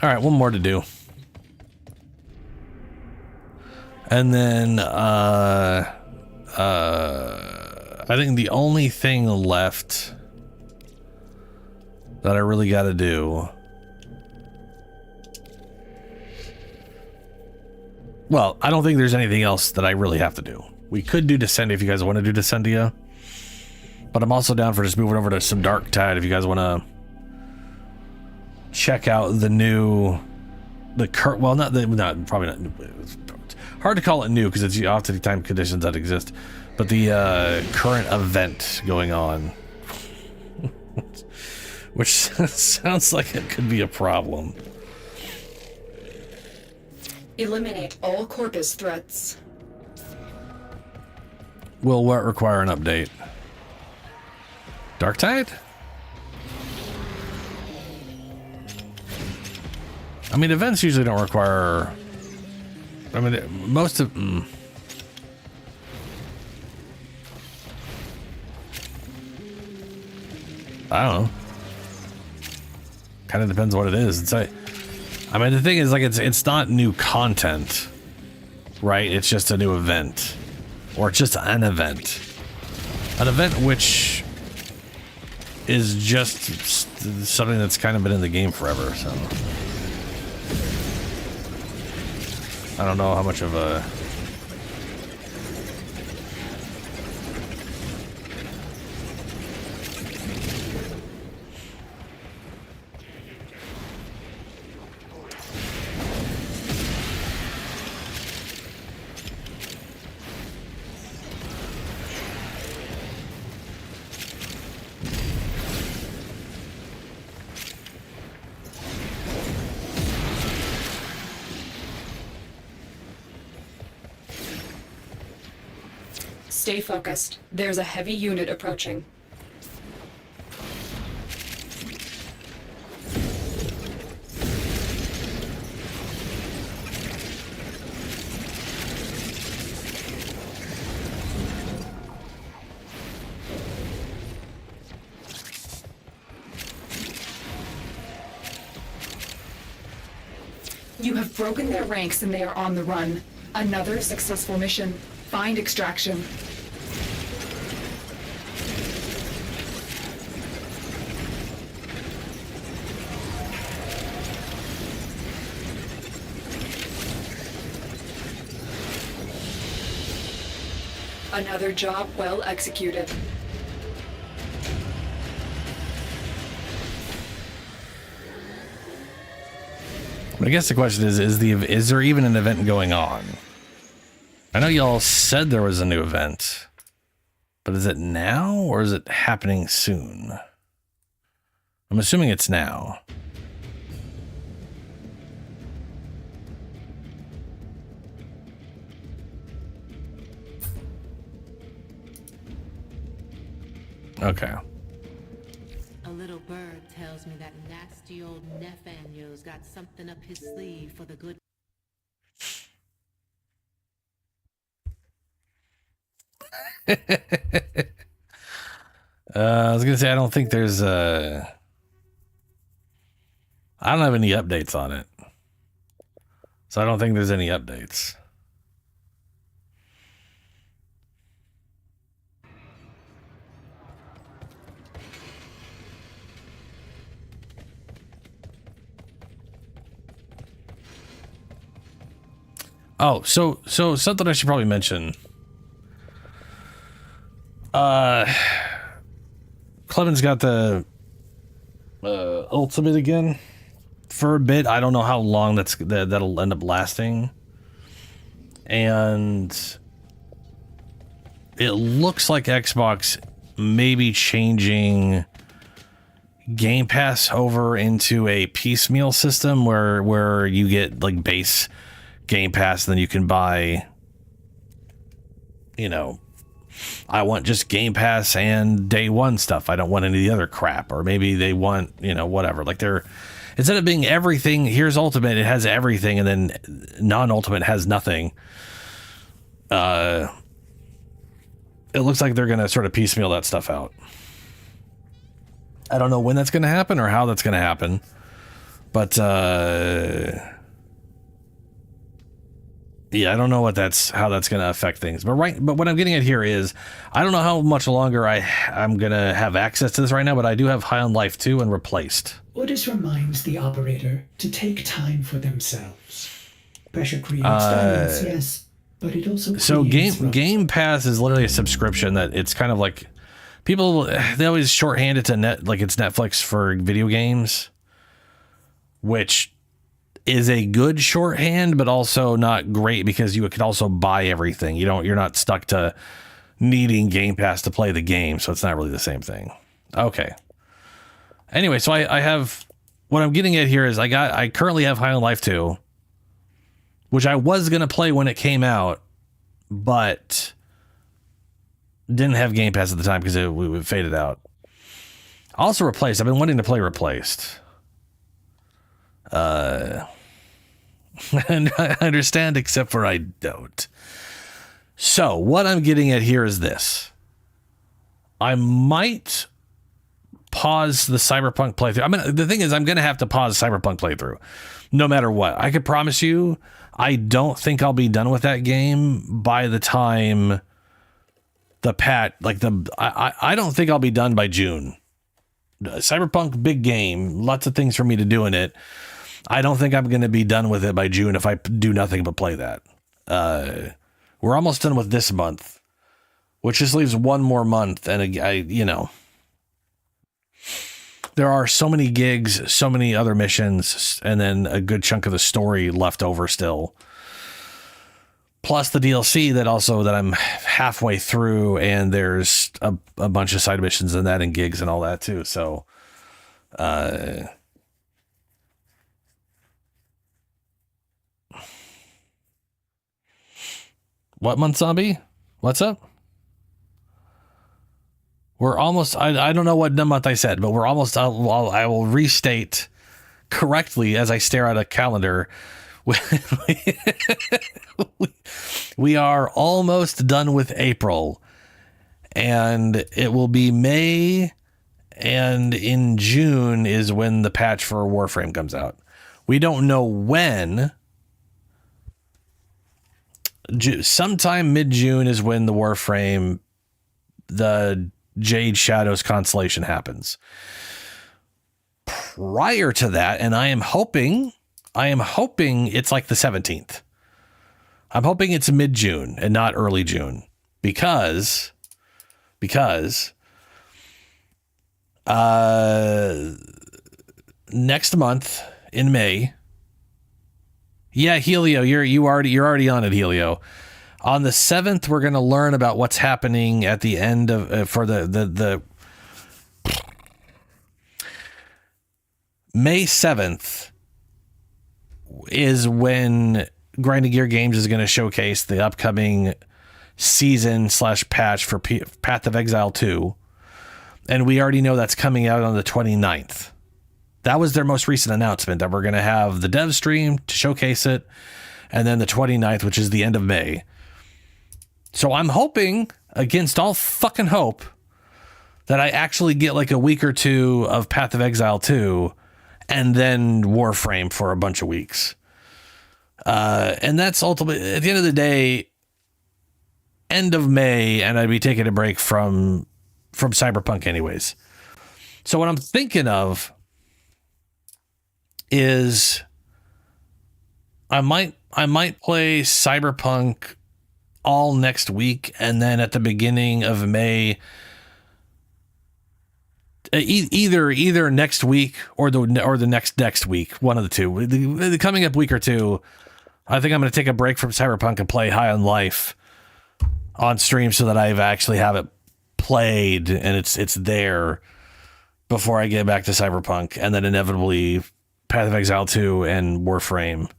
All right, one more to do. And then I think the only thing left that I really got to do, well, I don't think there's anything else that I really have to do. We could do Descendia if you guys want to do Descendia, but I'm also down for just moving over to some Darktide if you guys want to check out probably not. Hard to call it new because it's often time conditions that exist, but the current event going on, which sounds like it could be a problem. Eliminate all Corpus threats. Will what require an update? Darktide? I mean, events usually don't require. I mean, most of. I don't know. Kind of depends what it is. It's like, I mean, the thing is, like, it's not new content, right? It's just a new event, or it's just an event which is just something that's kind of been in the game forever. So. I don't know how much of a... Stay focused. There's a heavy unit approaching. You have broken their ranks and they are on the run. Another successful mission. Find extraction. Another job well executed. I guess the question is there even an event going on? I know y'all said there was a new event, but is it now or is it happening soon? I'm assuming it's now. Okay. A little bird tells me that nasty old Nathaniel's got something up his sleeve for the good. I was gonna say I don't think there's I don't have any updates on it, so I don't think there's any updates. Oh, so something I should probably mention. Clement's got the ultimate again for a bit. I don't know how long that'll end up lasting. And it looks like Xbox may be changing Game Pass over into a piecemeal system where you get like base Game Pass, and then you can buy, you know, I want just Game Pass and day one stuff. I don't want any of the other crap. Or maybe they want, you know, whatever. Like they're, instead of being everything, here's Ultimate, it has everything, and then non-Ultimate has nothing. It looks like they're going to sort of piecemeal that stuff out. I don't know when that's going to happen or how that's going to happen. But, yeah, I don't know how that's going to affect things. But what I'm getting at here is, I don't know how much longer I'm going to have access to this right now, but I do have High on Life 2 and Replaced. Otis reminds the operator to take time for themselves. Pressure creates diamonds, yes, but it also Game Pass is literally a subscription that it's kind of like people, they always shorthand it to like it's Netflix for video games, which is a good shorthand, but also not great because you could also buy everything. You're not stuck to needing Game Pass to play the game, so it's not really the same thing. Okay. Anyway, so I have, what I'm getting at here is I currently have High on Life 2, which I was going to play when it came out, but didn't have Game Pass at the time because it faded out. Also Replaced. I've been wanting to play Replaced. And I understand, except for I don't. So what I'm getting at here is this. I might pause the Cyberpunk playthrough. I mean, the thing is, I'm going to have to pause Cyberpunk playthrough no matter what. I could promise you, I don't think I'll be done with that game by the time the I don't think I'll be done by June. Cyberpunk, big game, lots of things for me to do in it. I don't think I'm going to be done with it by June if I do nothing but play that. We're almost done with this month, which just leaves one more month. And there are so many gigs, so many other missions, and then a good chunk of the story left over still. Plus the DLC that I'm halfway through, and there's a bunch of side missions in that and gigs and all that too. So, what month, Zombie? What's up? We're almost, I don't know what month I said, but we're almost, I will restate correctly as I stare at a calendar. We are almost done with April, and it will be May, and in June is when the patch for Warframe comes out, We don't know when. Sometime mid-June is when the Warframe, the Jade Shadows constellation happens. Prior to that, and I am hoping it's like the 17th. I'm hoping it's mid-June and not early June because next month in May. Yeah, Helio, you're already on it, Helio. On the 7th, we're going to learn about what's happening at the end of for the May 7th is when Grinding Gear Games is going to showcase the upcoming season/patch for Path of Exile 2. And we already know that's coming out on the 29th. That was their most recent announcement, that we're going to have the dev stream to showcase it. And then the 29th, which is the end of May. So I'm hoping, against all fucking hope, that I actually get like a week or two of Path of Exile 2 and then Warframe for a bunch of weeks. And that's ultimately, at the end of the day, end of May, and I'd be taking a break from Cyberpunk anyways. So what I'm thinking of is I might play Cyberpunk all next week, and then at the beginning of May, either next week or the next week, one of the two. The coming up week or two, I think I'm going to take a break from Cyberpunk and play High on Life on stream so that I actually have it played and it's there before I get back to Cyberpunk, and then inevitably Path of Exile 2 and Warframe.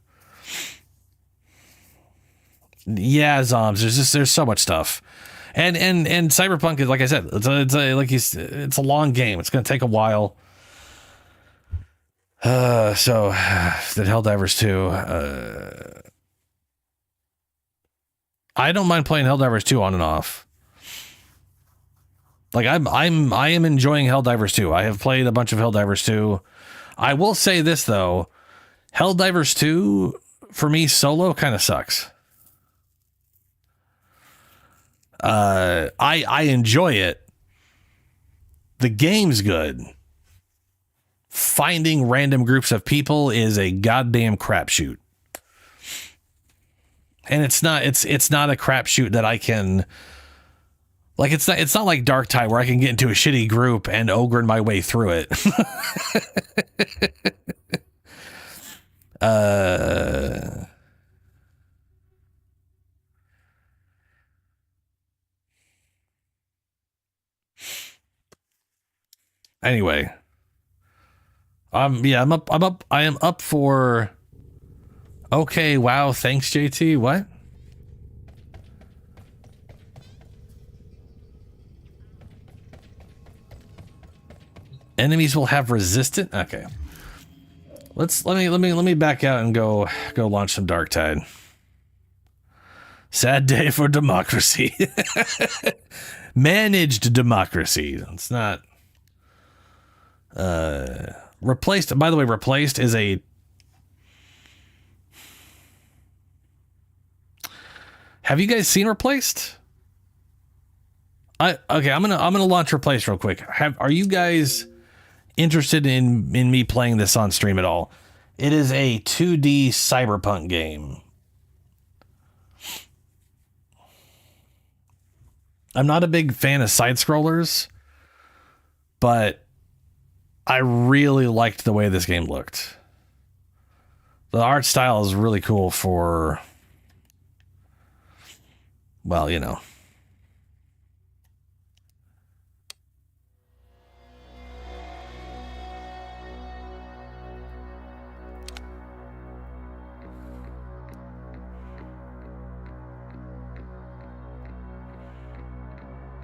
Yeah, Zombs, there's so much stuff. And Cyberpunk is, like I said, it's a long game. It's going to take a while. So the Helldivers 2. I don't mind playing Helldivers 2 on and off. Like I am enjoying Helldivers 2. I have played a bunch of Helldivers 2. I will say this though, Helldivers 2 for me solo kind of sucks. I enjoy it. The game's good. Finding random groups of people is a goddamn crapshoot. And it's not a crapshoot that I can, like, it's not like Darktide where I can get into a shitty group and ogre my way through it. Anyway, I am up for. Okay, wow, thanks, JT. What? Enemies will have resistant. Okay, let me back out and go launch some Darktide. Sad day for democracy. Managed democracy. It's not. Replaced. By the way, replaced is a. Have you guys seen Replaced? I'm gonna launch Replaced real quick. Are you guys interested in me playing this on stream at all? It is a 2D cyberpunk game. I'm not a big fan of side scrollers, but I really liked the way this game looked. The art style is really cool for, well, you know.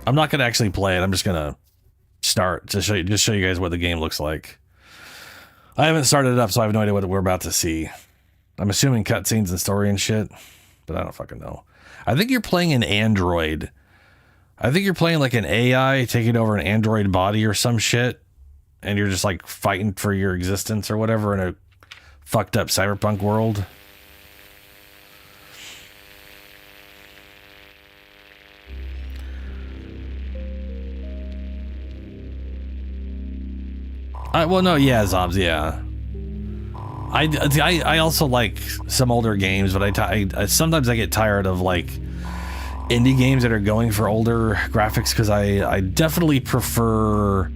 I'm not going to actually play it. I'm just going to start to show you guys what the game looks like. I haven't started it up, so I have no idea what we're about to see. I'm assuming cutscenes and story and shit, but I don't fucking know. I think you're playing an android. I think you're playing like an AI taking over an android body or some shit, and you're just like fighting for your existence or whatever in a fucked up cyberpunk world. Well, no, yeah, Zobs, yeah. I also like some older games, but I sometimes I get tired of like indie games that are going for older graphics because I definitely prefer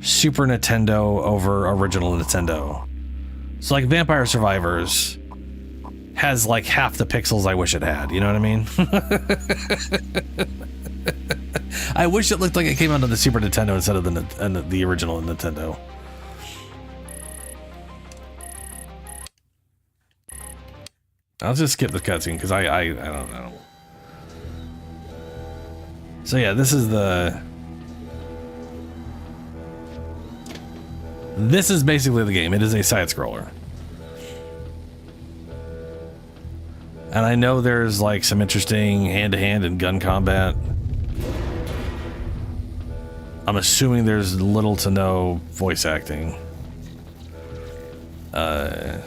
Super Nintendo over original Nintendo. So like Vampire Survivors has like half the pixels I wish it had, you know what I mean? I wish it looked like it came out on the Super Nintendo instead of the original Nintendo. I'll just skip the cutscene because I don't know. So yeah, this is basically the game. It is a side scroller. And I know there's like some interesting hand-to-hand and gun combat. I'm assuming there's little to no voice acting. I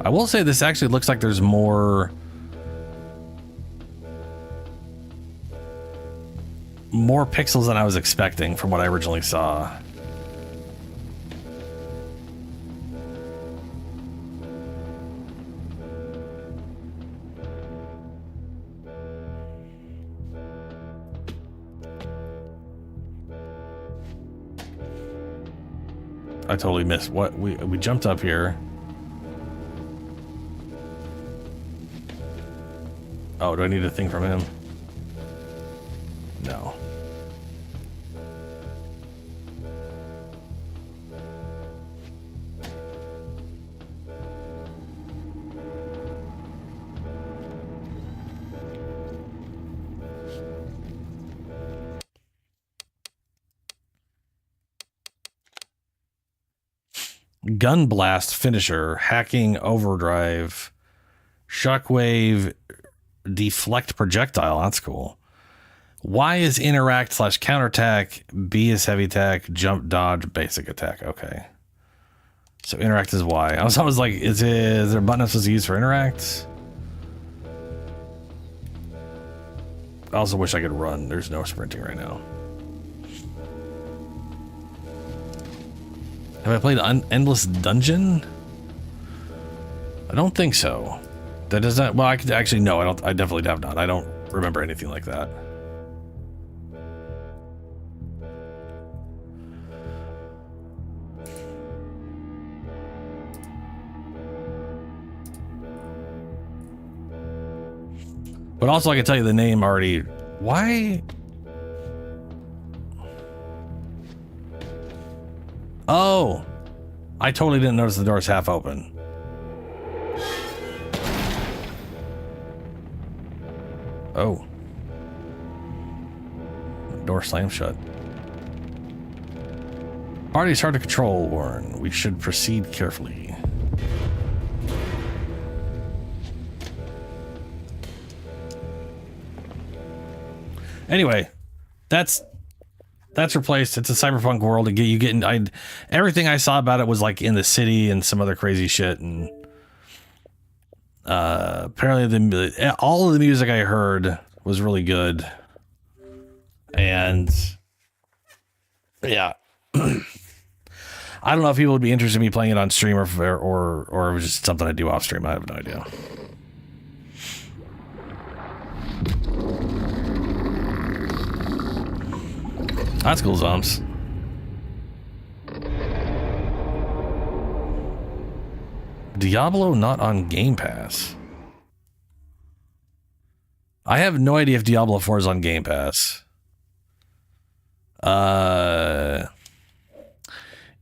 will say this actually looks like there's more pixels than I was expecting from what I originally saw. I totally missed what we jumped up here. Oh, do I need a thing from him? No. Gun blast finisher, hacking overdrive, shockwave, deflect projectile. That's cool. Y is interact / counterattack. B is heavy attack. Jump, dodge, basic attack. Okay. So interact is Y. I was like, is there a button I'm supposed to use for interact? I also wish I could run. There's no sprinting right now. Have I played Endless Dungeon? I don't think so. That does not. Well, I could actually no. I don't. I definitely have not. I don't remember anything like that. But also, I can tell you the name already. Why? Oh, I totally didn't notice the door's half open. Oh. Door slammed shut. Party's hard to control, Warren. We should proceed carefully. Anyway, that's replaced. It's a cyberpunk world. Everything I saw about it was like in the city and some other crazy shit. And apparently all of the music I heard was really good. And yeah, I don't know if people would be interested in me playing it on stream or it was just something I do off stream. I have no idea. That's cool, Zombs. Diablo not on Game Pass. I have no idea if Diablo 4 is on Game Pass.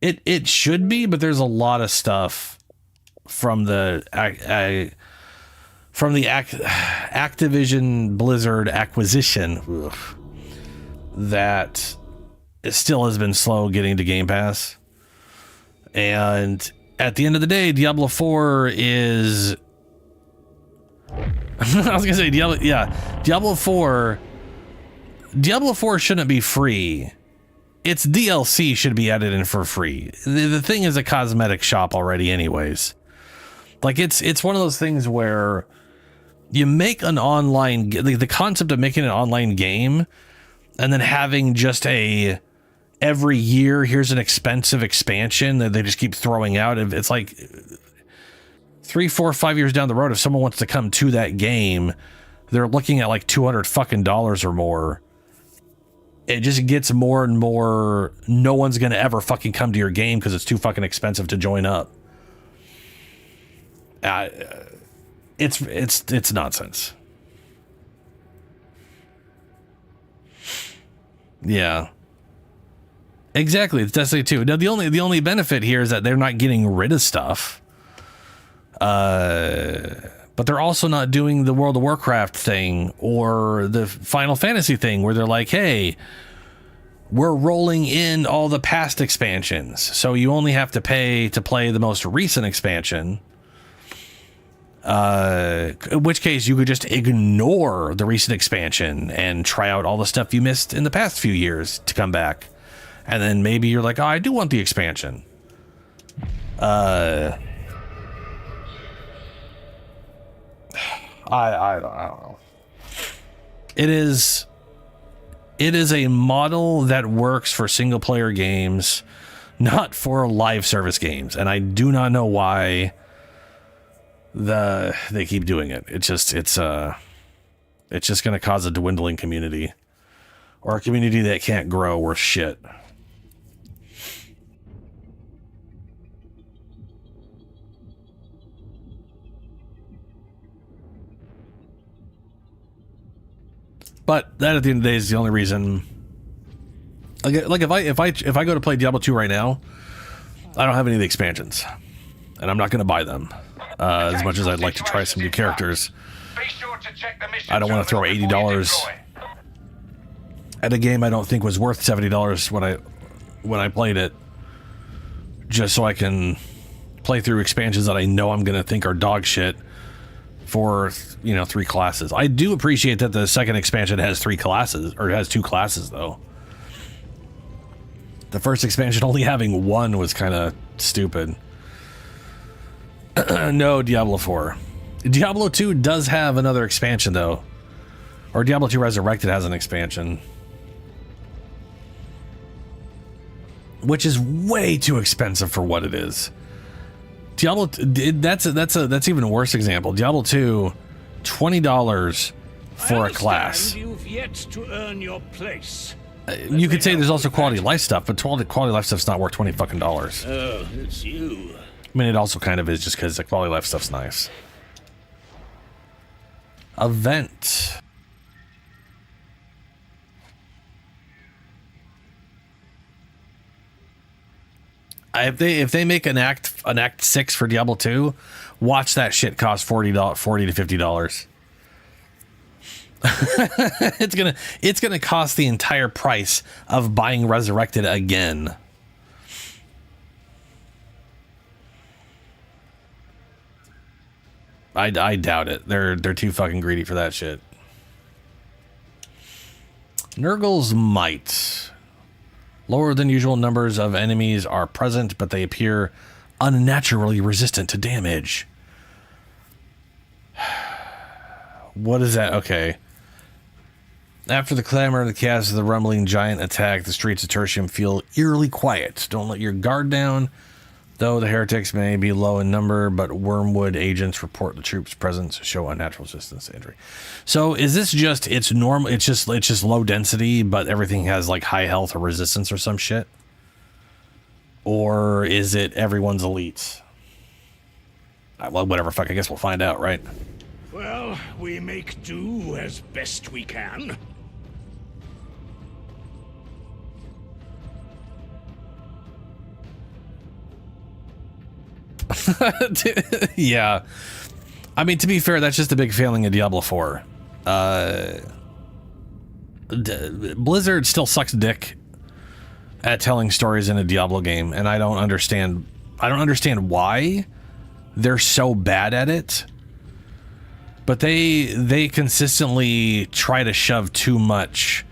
It should be, but there's a lot of stuff from the Activision Blizzard acquisition that it still has been slow getting to Game Pass. And at the end of the day, Diablo 4 is I was gonna say Diablo 4 shouldn't be free. Its DLC should be added in for free. The thing is a cosmetic shop already anyways. Like it's one of those things where you make an online, the concept of making an online game and then having just every year, here's an expensive expansion that they just keep throwing out. It's like 3, 4, 5 years down the road, if someone wants to come to that game, they're looking at like $200 fucking dollars or more. It just gets more and more, no one's going to ever fucking come to your game because it's too fucking expensive to join up. It's nonsense. Yeah. Exactly. It's Destiny 2. Now the only benefit here is that they're not getting rid of stuff. But they're also not doing the World of Warcraft thing or the Final Fantasy thing where they're like, hey, we're rolling in all the past expansions. So you only have to pay to play the most recent expansion. In which case you could just ignore the recent expansion and try out all the stuff you missed in the past few years to come back. And then maybe you're like, oh, I do want the expansion. I don't know. It is a model that works for single player games, not for live service games. And I do not know why they keep doing it. It's just going to cause a dwindling community, or a community that can't grow worth shit. But that at the end of the day is the only reason. Like if I go to play Diablo 2 right now, I don't have any of the expansions, and I'm not going to buy them. As much as I'd like to try some new characters, I don't want to throw $80 at a game I don't think was worth $70 when I played it, just so I can play through expansions that I know I'm going to think are dog shit for 3 classes. I do appreciate that the second expansion has 3 classes, or it has 2 classes though. The first expansion only having 1 was kind of stupid. No, Diablo 4. Diablo 2 does have another expansion though, or Diablo 2 Resurrected has an expansion, which is way too expensive for what it is. Diablo, that's even a worse example. Diablo 2, $20 for a class. You've yet to earn your place. You could say there's also quality of life stuff, but quality of life stuff's not worth $20 fucking dollars. Oh, it's you. I mean, it also kind of is, just because the quality of life stuff's nice. Event. If they make an act 6 for Diablo 2, watch that shit cost $40 to $50. it's gonna cost the entire price of buying Resurrected again. I doubt it. They're too fucking greedy for that shit. Nurgle's Might. Lower than usual numbers of enemies are present, but they appear unnaturally resistant to damage. What is that? Okay. After the clamor of the chaos of the rumbling giant attack, the streets of Tertium feel eerily quiet. Don't let your guard down. Though the heretics may be low in number, but Wormwood agents report the troops' presence show unnatural resistance to injury. So is this just, it's normal, it's just low density, but everything has like high health or resistance or some shit? Or is it everyone's elites? Well, whatever, fuck, I guess we'll find out, right? Well, we make do as best we can. Yeah. I mean, to be fair, that's just a big failing of Diablo 4. Blizzard still sucks dick at telling stories in a Diablo game, and I don't understand why they're so bad at it. But they consistently try to shove too much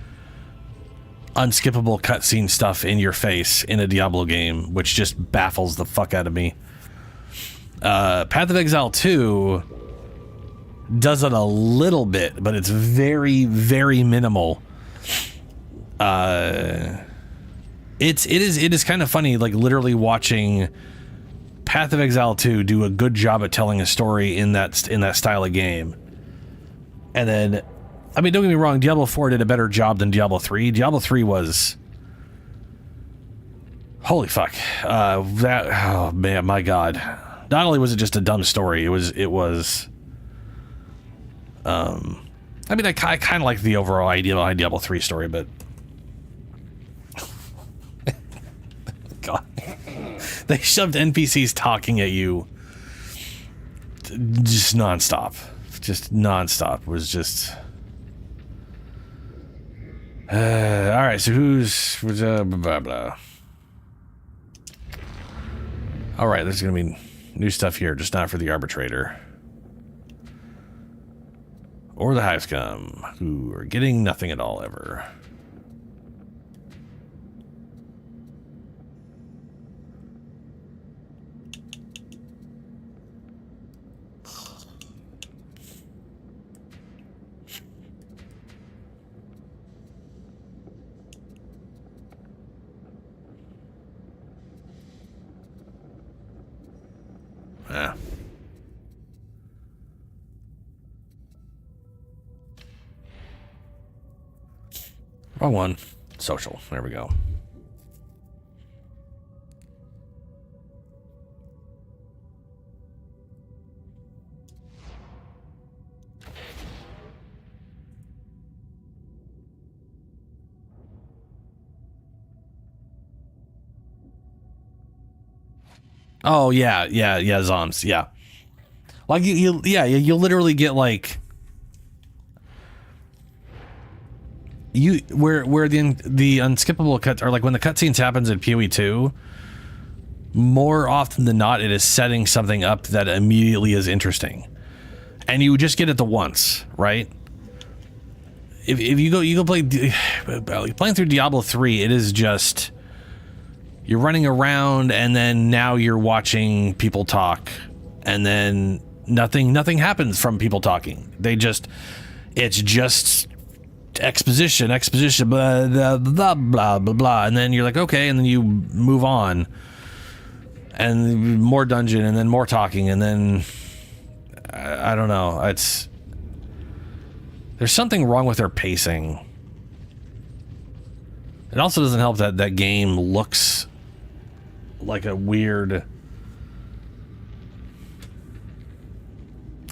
unskippable cutscene stuff in your face in a Diablo game, which just baffles the fuck out of me. Path of Exile 2 does it a little bit, but it's very, very minimal. It is kind of funny, like literally watching Path of Exile 2 do a good job at telling a story in that style of game. And then, I mean, don't get me wrong, Diablo 4 did a better job than Diablo 3. Diablo 3 was... Holy fuck. Oh man, my god. Not only was it just a dumb story, it was I mean, I kind of like the overall idea behind Diablo 3 story, but god. They shoved NPCs talking at you just nonstop. Just nonstop. It was just... Alright, so who's... blah, blah, blah. Alright, there's gonna be new stuff here, just not for the Arbitrator. Or the Hive Scum, who are getting nothing at all ever. Ah. Wrong one. Social. There we go. Oh yeah, Zoms, yeah. Like you literally get like where the unskippable cut, or like when the cutscenes happens in PoE 2, more often than not it is setting something up that immediately is interesting, and you just get it the once, right? If you go play playing through Diablo 3, it is just you're running around, and then now you're watching people talk, and then nothing happens from people talking. It's just exposition, blah, blah, blah, blah, blah, blah, and then you're like, okay, and then you move on, and more dungeon, and then more talking, and then I don't know. There's something wrong with their pacing. It also doesn't help that that game looks like a weird...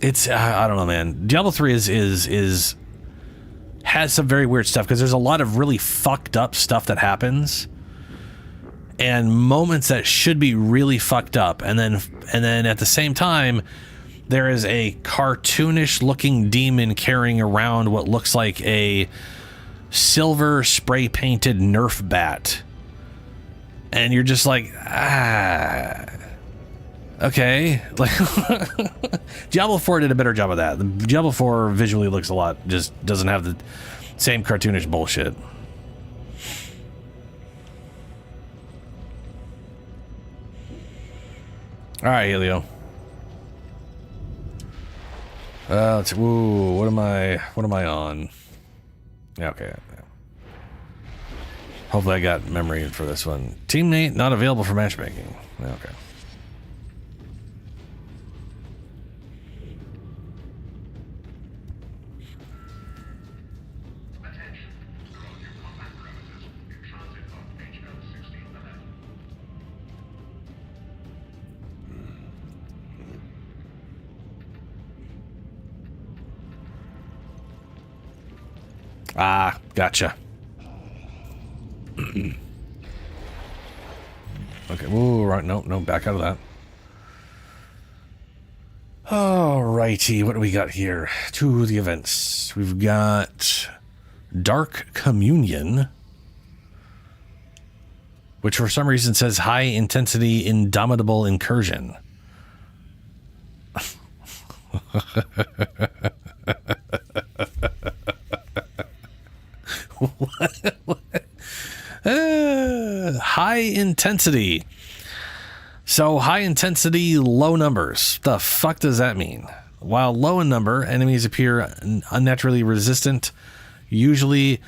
It's I don't know, man. Diablo 3 has some very weird stuff, because there's a lot of really fucked up stuff that happens, and moments that should be really fucked up, and then at the same time there is a cartoonish looking demon carrying around what looks like a silver spray painted Nerf bat, and you're just like, okay. Like Diablo 4 did a better job of that. The Diablo 4 visually looks a lot, just doesn't have the same cartoonish bullshit. All right, Helio. What am I on? Yeah, okay. Hopefully I got memory for this one. Teammate not available for matchmaking. Okay. Ah, gotcha. Okay, whoa, right, no, back out of that. Alrighty, what do we got here? To the events. We've got Dark Communion, which for some reason says high intensity indomitable incursion. High intensity. So high intensity, low numbers. The fuck does that mean? While low in number, enemies appear unnaturally resistant. Unusually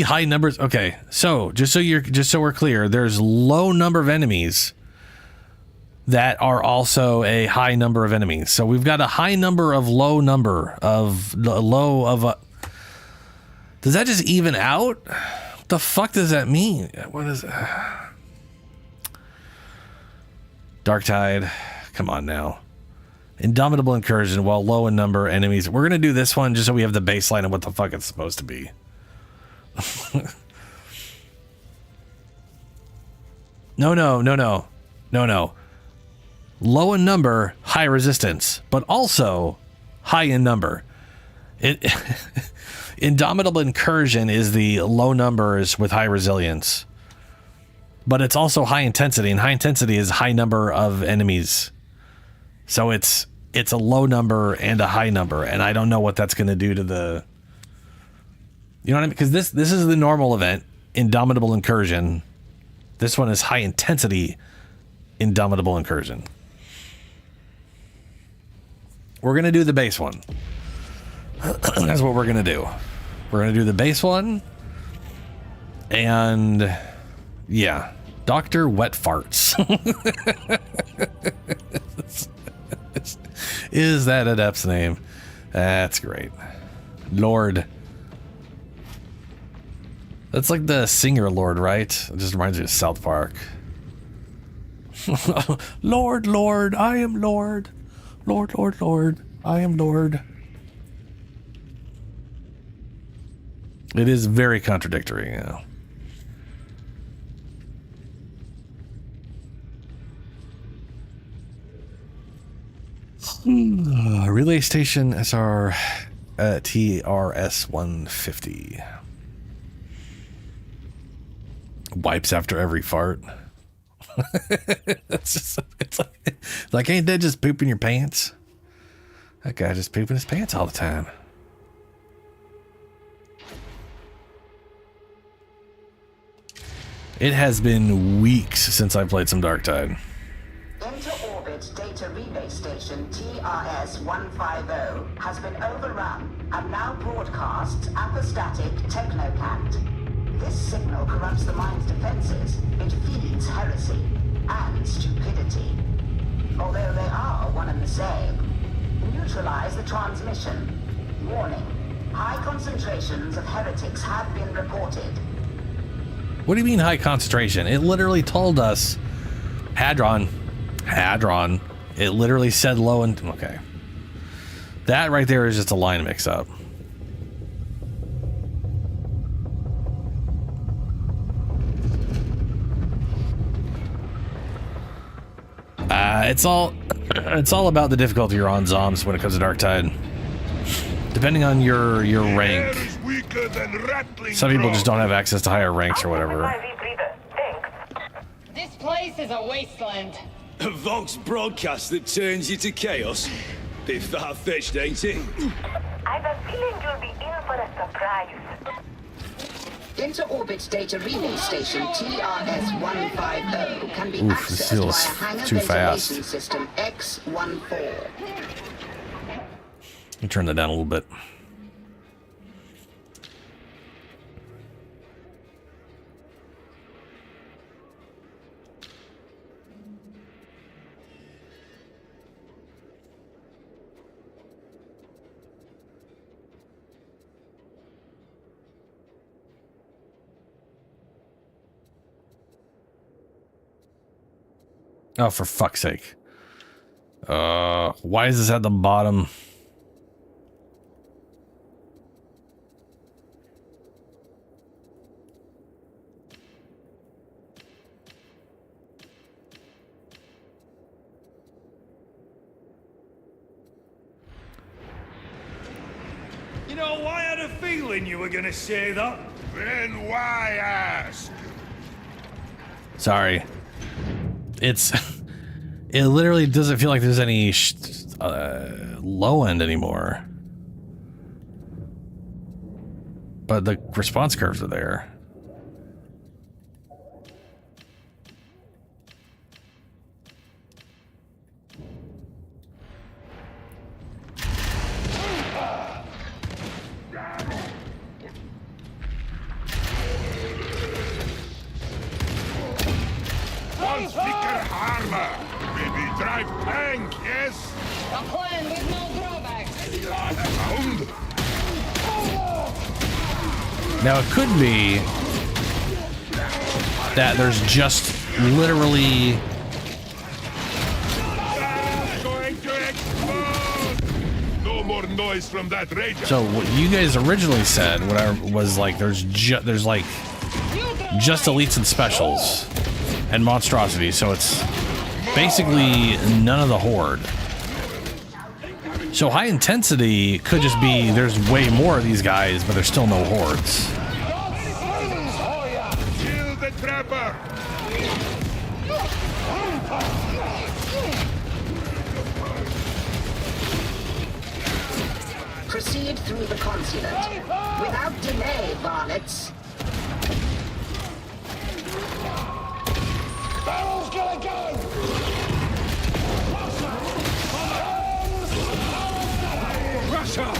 high numbers. Okay, so just so we're clear, there's low number of enemies that are also a high number of enemies. So we've got a high number of low number of low of a. Does that just even out? What the fuck does that mean? What is it? Darktide, come on now. Indomitable Incursion, while low in number enemies. We're gonna do this one just so we have the baseline of what the fuck it's supposed to be. No. Low in number, high resistance, but also high in number. Indomitable Incursion is the low numbers with high resilience. But it's also high intensity, and high intensity is high number of enemies. So it's a low number and a high number, and I don't know what that's going to do to the... You know what I mean? Because this is the normal event, Indomitable Incursion. This one is high intensity, Indomitable Incursion. We're going to do the base one. That's what we're going to do. We're going to do the base one. And yeah, Dr. Wet Farts. Is that Adept's name? That's great. Lord. That's like the singer Lord, right? It just reminds me of South Park. Lord, Lord, I am Lord. Lord, Lord, Lord, I am Lord. It is very contradictory, you know. Relay station SR TRS 150. Wipes after every fart. it's like, ain't that just pooping your pants? That guy just pooping his pants all the time. It has been weeks since I played some Darktide. Inter-orbit data relay station TRS-150 has been overrun and now broadcasts apostatic technocant. This signal corrupts the mind's defenses. It feeds heresy and stupidity. Although they are one and the same. Neutralize the transmission. Warning. High concentrations of heretics have been reported. What do you mean high concentration? It literally told us Hadron. It literally said low and okay. That right there is just a line mix up. It's all about the difficulty you're on, Zoms, when it comes to Darktide. Depending on your rank. Some people just don't have access to higher ranks or whatever. This place is a wasteland. A Vox broadcast that turns you to chaos? Bit far-fetched, ain't it? I have a feeling you'll be in for a surprise. Inter-orbit data relay station TRS-150 can be accessed by a hangar ventilation system X-14. Let me turn that down a little bit. Oh, for fuck's sake. Why is this at the bottom? You know, I had a feeling you were gonna say that. Then why ask? Sorry. It literally doesn't feel like there's any low end anymore. But the response curves are there. One thicker armor. Maybe drive tank, yes? A plan with no drawbacks. Found? Now it could be that there's just literally Going to explode! No more noise from that rager. so what you guys originally said was like there's like just elites and specials and monstrosities, so it's basically none of the horde. So high intensity could just be there's way more of these guys, but there's still no hordes. Kill the trapper! Proceed through the consulate. Without delay, varlets. Barrel's gonna go! Russia!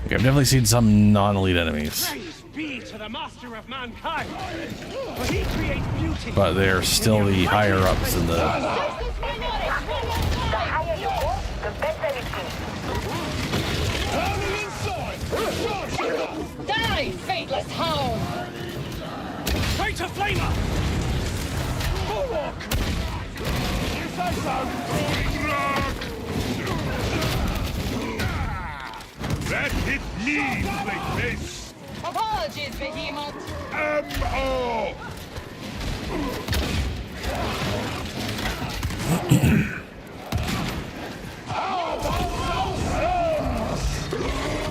Okay, I've definitely seen some non-elite enemies, Praise be to the master of mankind! For he creates beauty! but they're still the higher ups in the. The higher you go, the better it is. Die, faithless hound! Traitor flamer! Bulwark! You say so! That hit me like this! Apologies, Behemoth! M.O.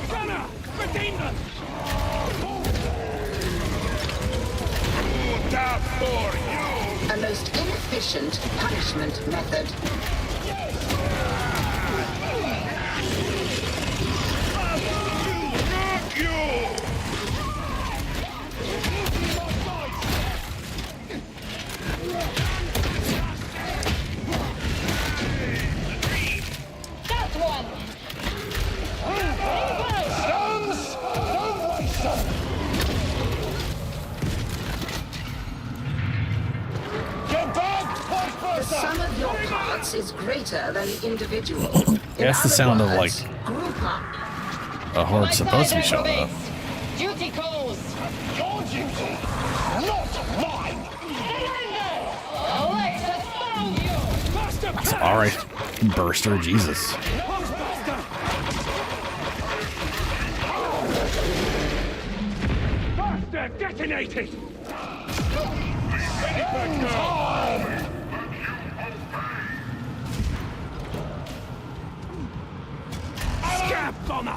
Gunner! Redeem them! A most inefficient punishment method. That one! Stones! Don't waste them! Get back! The sum of your parts is greater than the individual. That's the sound of like Group up. a horde supposed to be showing up. Duty calls! Your duty, not mine! Alexis found you! Master All right, Burster, Jesus. Master detonated! Ready for go! Scab bomber!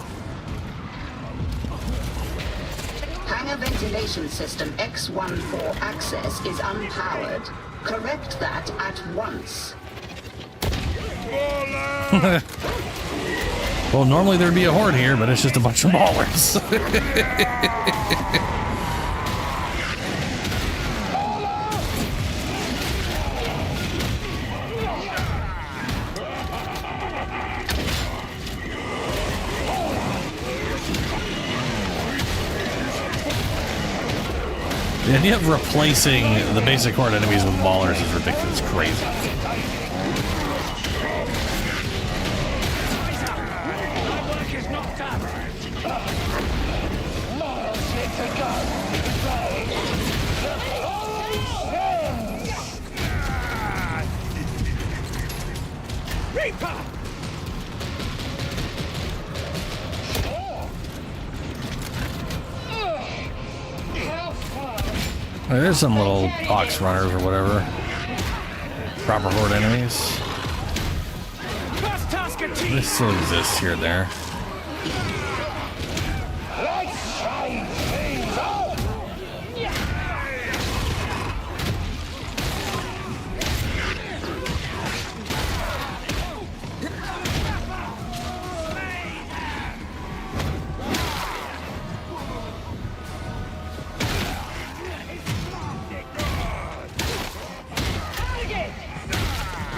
Hangar ventilation system X14 access is unpowered. Correct that at once. Well, normally there'd be a horde here, but it's just a bunch of ballers. The idea of replacing the basic horde enemies with ballers is ridiculous, crazy. There's some little box runners or whatever. Proper horde enemies. First task achieved! This still exists here and there. Let's change things up!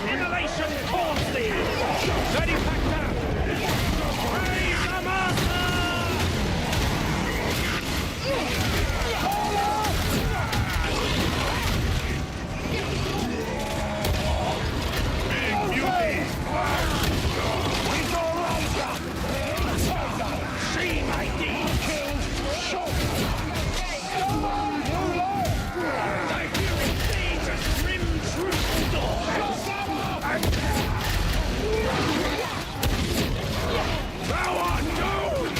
Innovation forces! Ready, Factor! Praise the master! Big beauty! With your razor! See my deed killed short! Come on, you learn! I hear it seeds a grim truth door! Thou art doomed!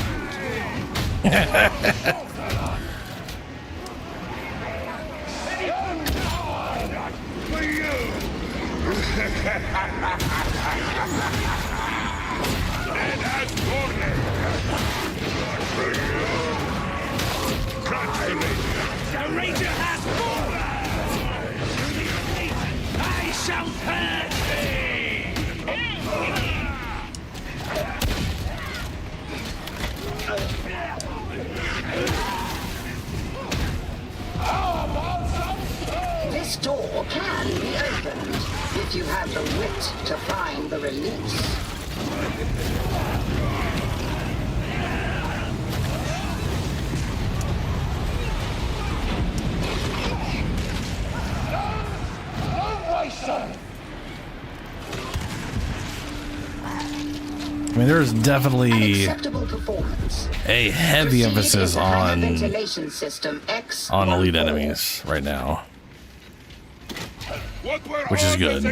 For you! And as for me, the Ranger has fallen! I shall purge thee! This door can be opened if you have the wit to find the release. Don't waste them! I mean, there's definitely Acceptable performance. a heavy emphasis on Ventilation system X elite enemies right now, which is good.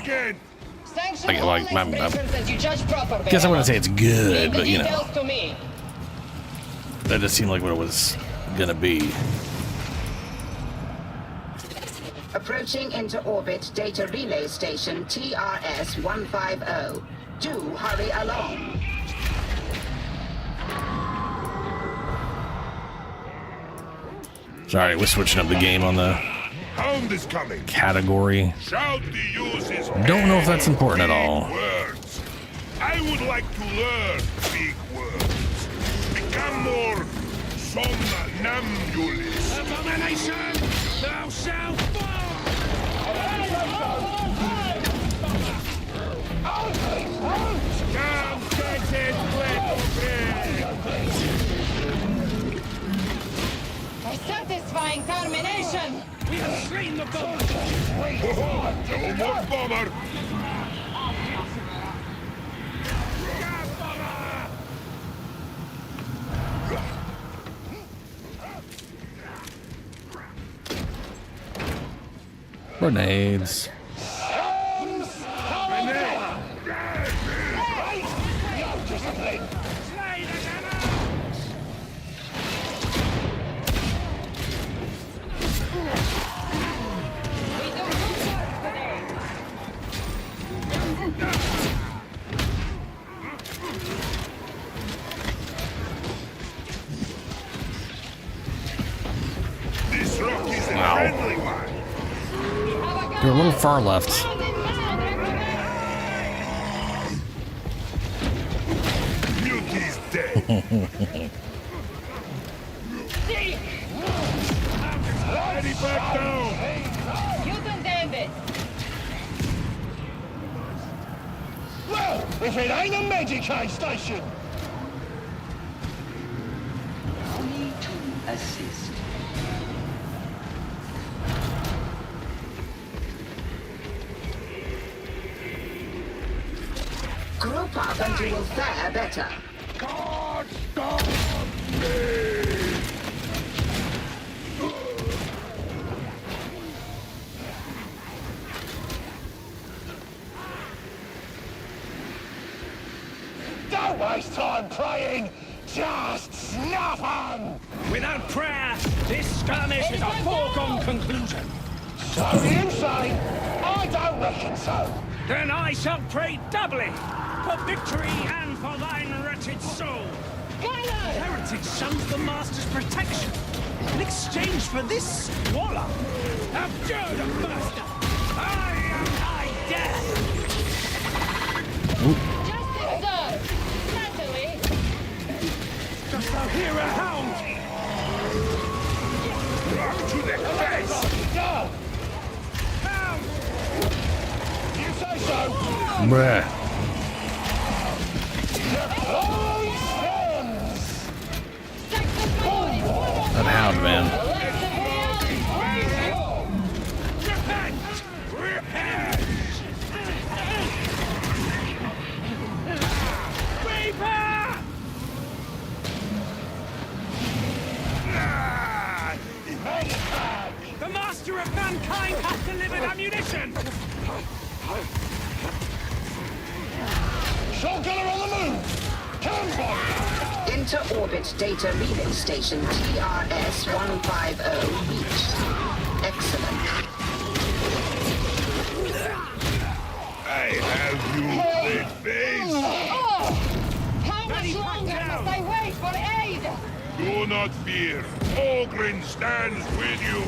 Sanction all Like, inspections as you judge proper. guess I wouldn't say it's good, Leave the but you know, details to me. that just seemed like what it was gonna be. Approaching into orbit data relay station TRS-150. Do hurry along. Sorry, we're switching up the game on the Hound is coming. category. Shout the uses. Don't know if that's important at all. Words. I would like to learn big words. Become more somnambulist. Abomination! Thou shalt fall! Come get it, A satisfying termination. We have slain the bomber! No more bomber! Grenades. This rock is a friendly one. You're a little far left. Beauty's dead. Ready back down. You can damn it. Well, if it ain't a Medicaid station. Need to assist. Group up and you will fare better. God stop me! Don't waste time praying! Just snuff 'em! Without prayer, this skirmish is a foregone conclusion. So insane? I don't reckon so. Then I shall pray doubly. for victory and for thine wretched soul. Heritage shuns the Master's protection. In exchange for this squalor, abjure the Master. I am thy death. Justice served. Natalie. Dost thou hear a hound? Drop to the face! Hound! You say so? Bruh. That hound, man. The Master of Mankind has delivered ammunition! Shotgunner on the move! Cams on! Inter-orbit data relay station TRS-150 reached. Excellent. I have you, big face! How much longer must I wait for aid? Do not fear. Ogrin stands with you.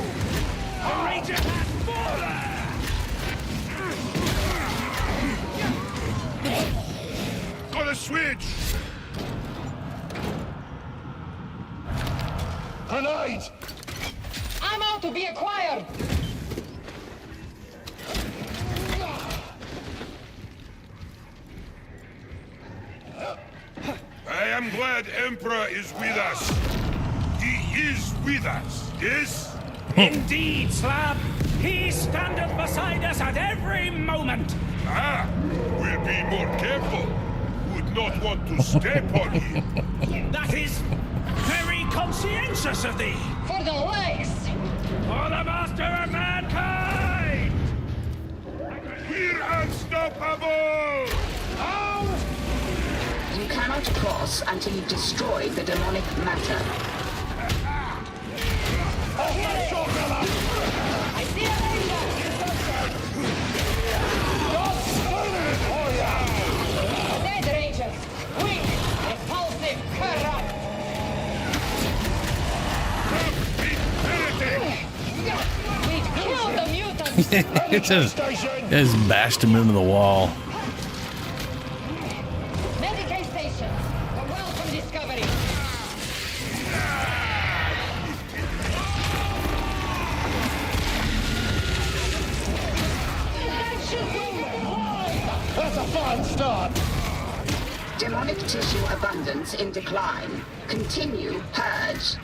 The Ranger has fallen! Got a switch! Grenade! Ammo to be acquired. I am glad Emperor is with us. He is with us, yes? Indeed, Slab. He standeth beside us at every moment. Ah, we'll be more careful. Would not want to step on him. That is very conscientious of thee. For the legs. For the Master of Mankind! We're unstoppable! Hound! You cannot cross until you destroy the demonic matter. I see a Ranger. Dead Rangers. Weak, repulsive, corrupt. We've killed the mutants. It just bashed him into the wall. Medicaid station. A welcome discovery. That's a fine start. Demonic tissue abundance in decline. Continue purge.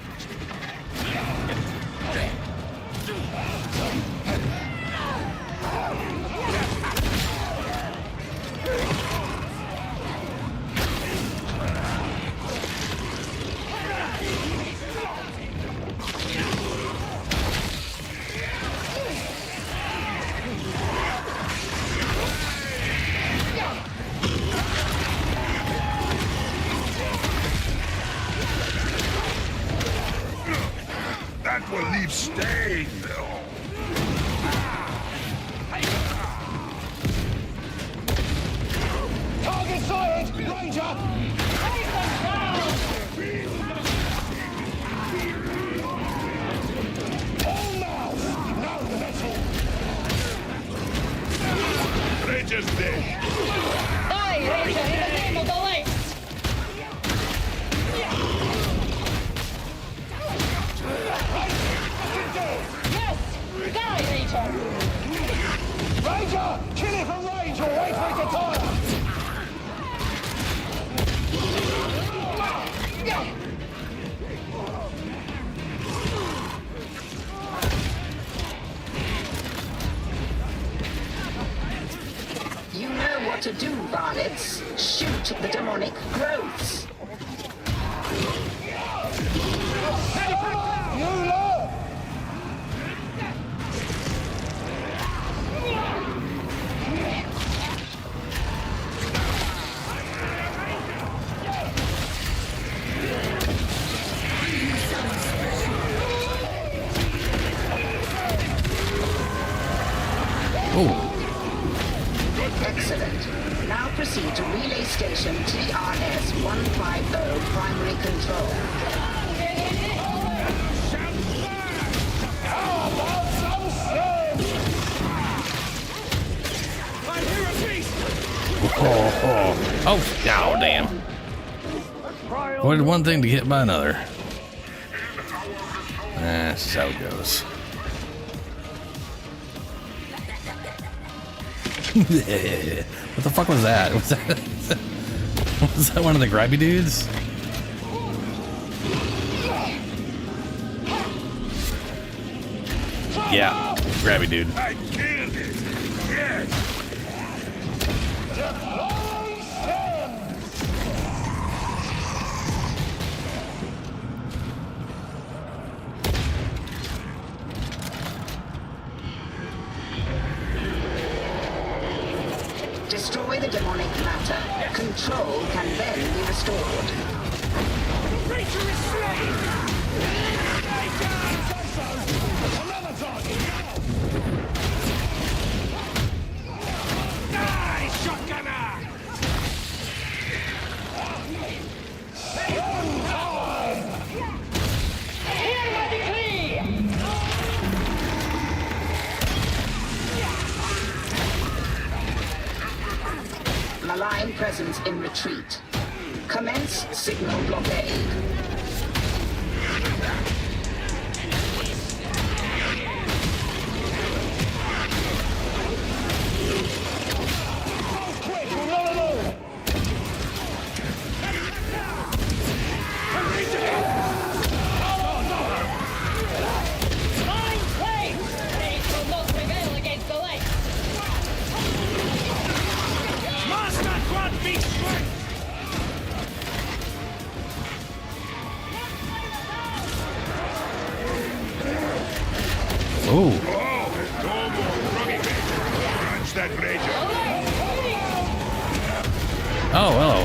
That will leave stain. Target sighted! Ranger! Take them down! All mouths! No metal! Ranger's dead. Die, Ranger, in the name of the lakes. Yes! Die, Ranger! Ranger! Kill it from range or wait for it to tire! You know what to do, varlets. Shoot the demonic growths. You look! Excellent. Now proceed to relay station TRS-150 primary control. Oh, damn. What did one thing to get by another? That's how it goes. What the fuck was that? Was that one of the grabby dudes? Yeah, grabby dude. I killed it. Yes. Destroy the demonic matter. Control can then be restored. Creature is slain! Another target! Die, shotgunner! Hear my decree! Malign presence in retreat. Commence signal blockade. Quick, we're not alone! Mind play! Fate will not prevail against the light! Master grant me strength! Oh. Catch that rager! Oh, hello.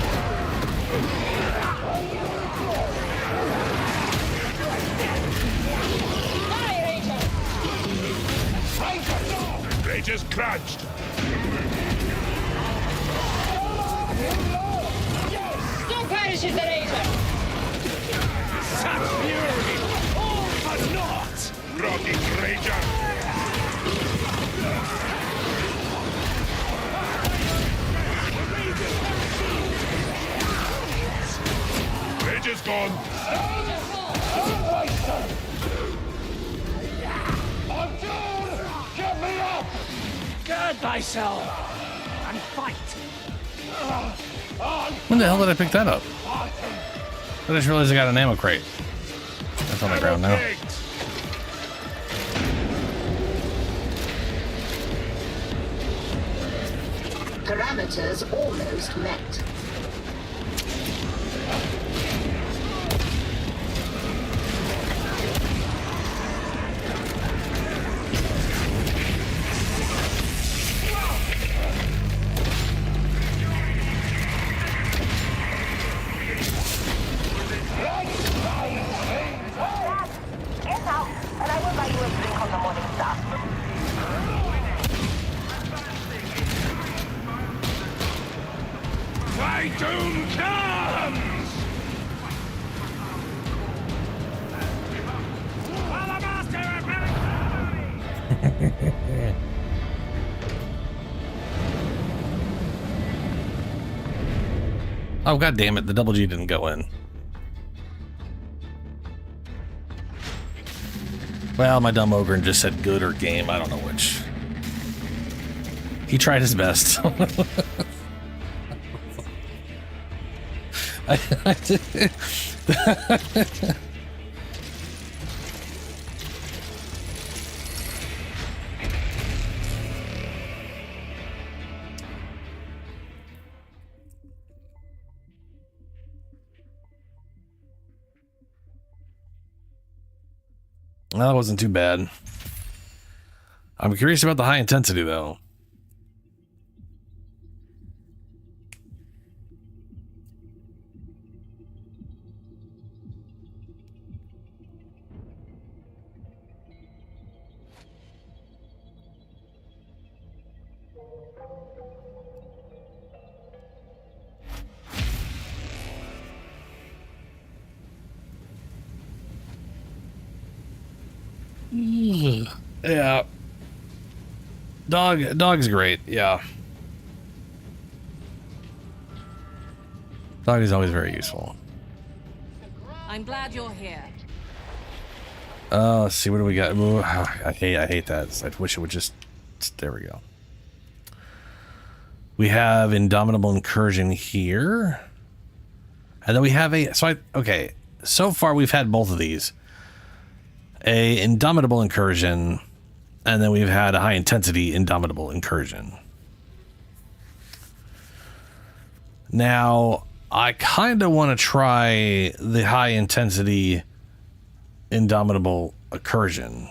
Rager's crouched! Don't perish in the razor! Such fury! All for naught! Rotting rager! Rager's gone! I'm down! Get me up! Gird thyself and fight! When the hell did I pick that up? I just realized I got an ammo crate. That's on the ground now. Parameters almost met. Get out, and I will buy you a drink on the morning star. My doom comes! Oh, god damn it, the double G didn't go in. Well, my dumb ogre just said good or game, I don't know which. He tried his best. Well, that wasn't too bad. I'm curious about the high intensity, though. Yeah. Dog's great, yeah. Dog is always very useful. I'm glad you're here. Let's see, what do we got? Ooh, I hate that. I wish it would just... There we go. We have Indomitable Incursion here. And then we have a... Okay. So far, we've had both of these. A Indomitable Incursion, and then we've had a high-intensity Indomitable Incursion. Now, I kind of want to try the high-intensity Indomitable Incursion.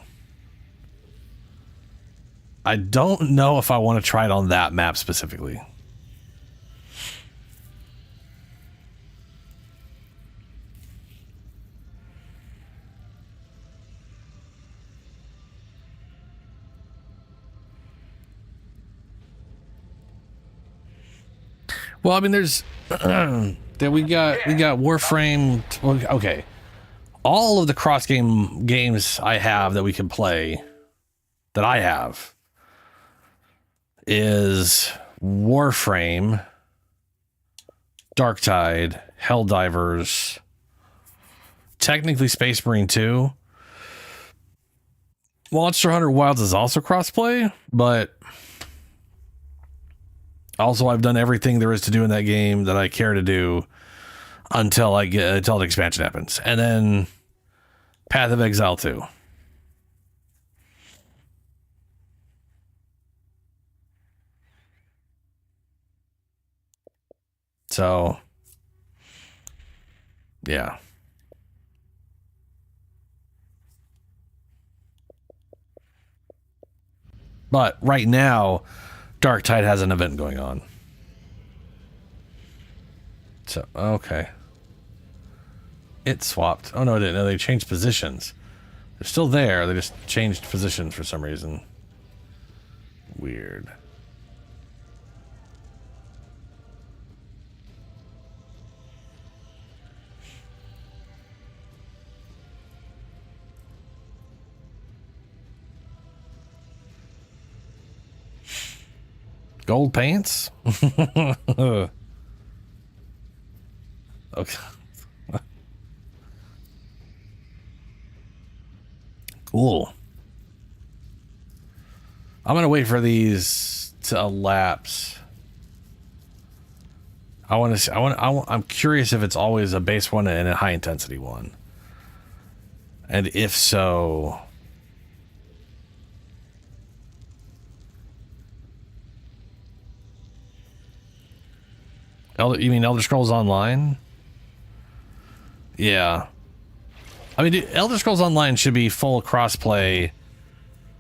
I don't know if I want to try it on that map specifically. Well, I mean, there's we got Warframe. Okay, all of the cross games I have that we can play, that I have, is Warframe, Darktide, Helldivers, technically Space Marine 2. Monster Hunter Wilds is also crossplay, but also I've done everything there is to do in that game that I care to do until the expansion happens. And then Path of Exile 2. So, yeah. But right now, Darktide has an event going on. So, okay. It swapped. Oh, no, it didn't. No, they changed positions. They're still there. They just changed positions for some reason. Weird. Gold pants? Okay. Cool. I'm gonna wait for these to elapse. I'm curious if it's always a base one and a high intensity one. And if so, you mean Elder Scrolls Online? Yeah. I mean, dude, Elder Scrolls Online should be full crossplay,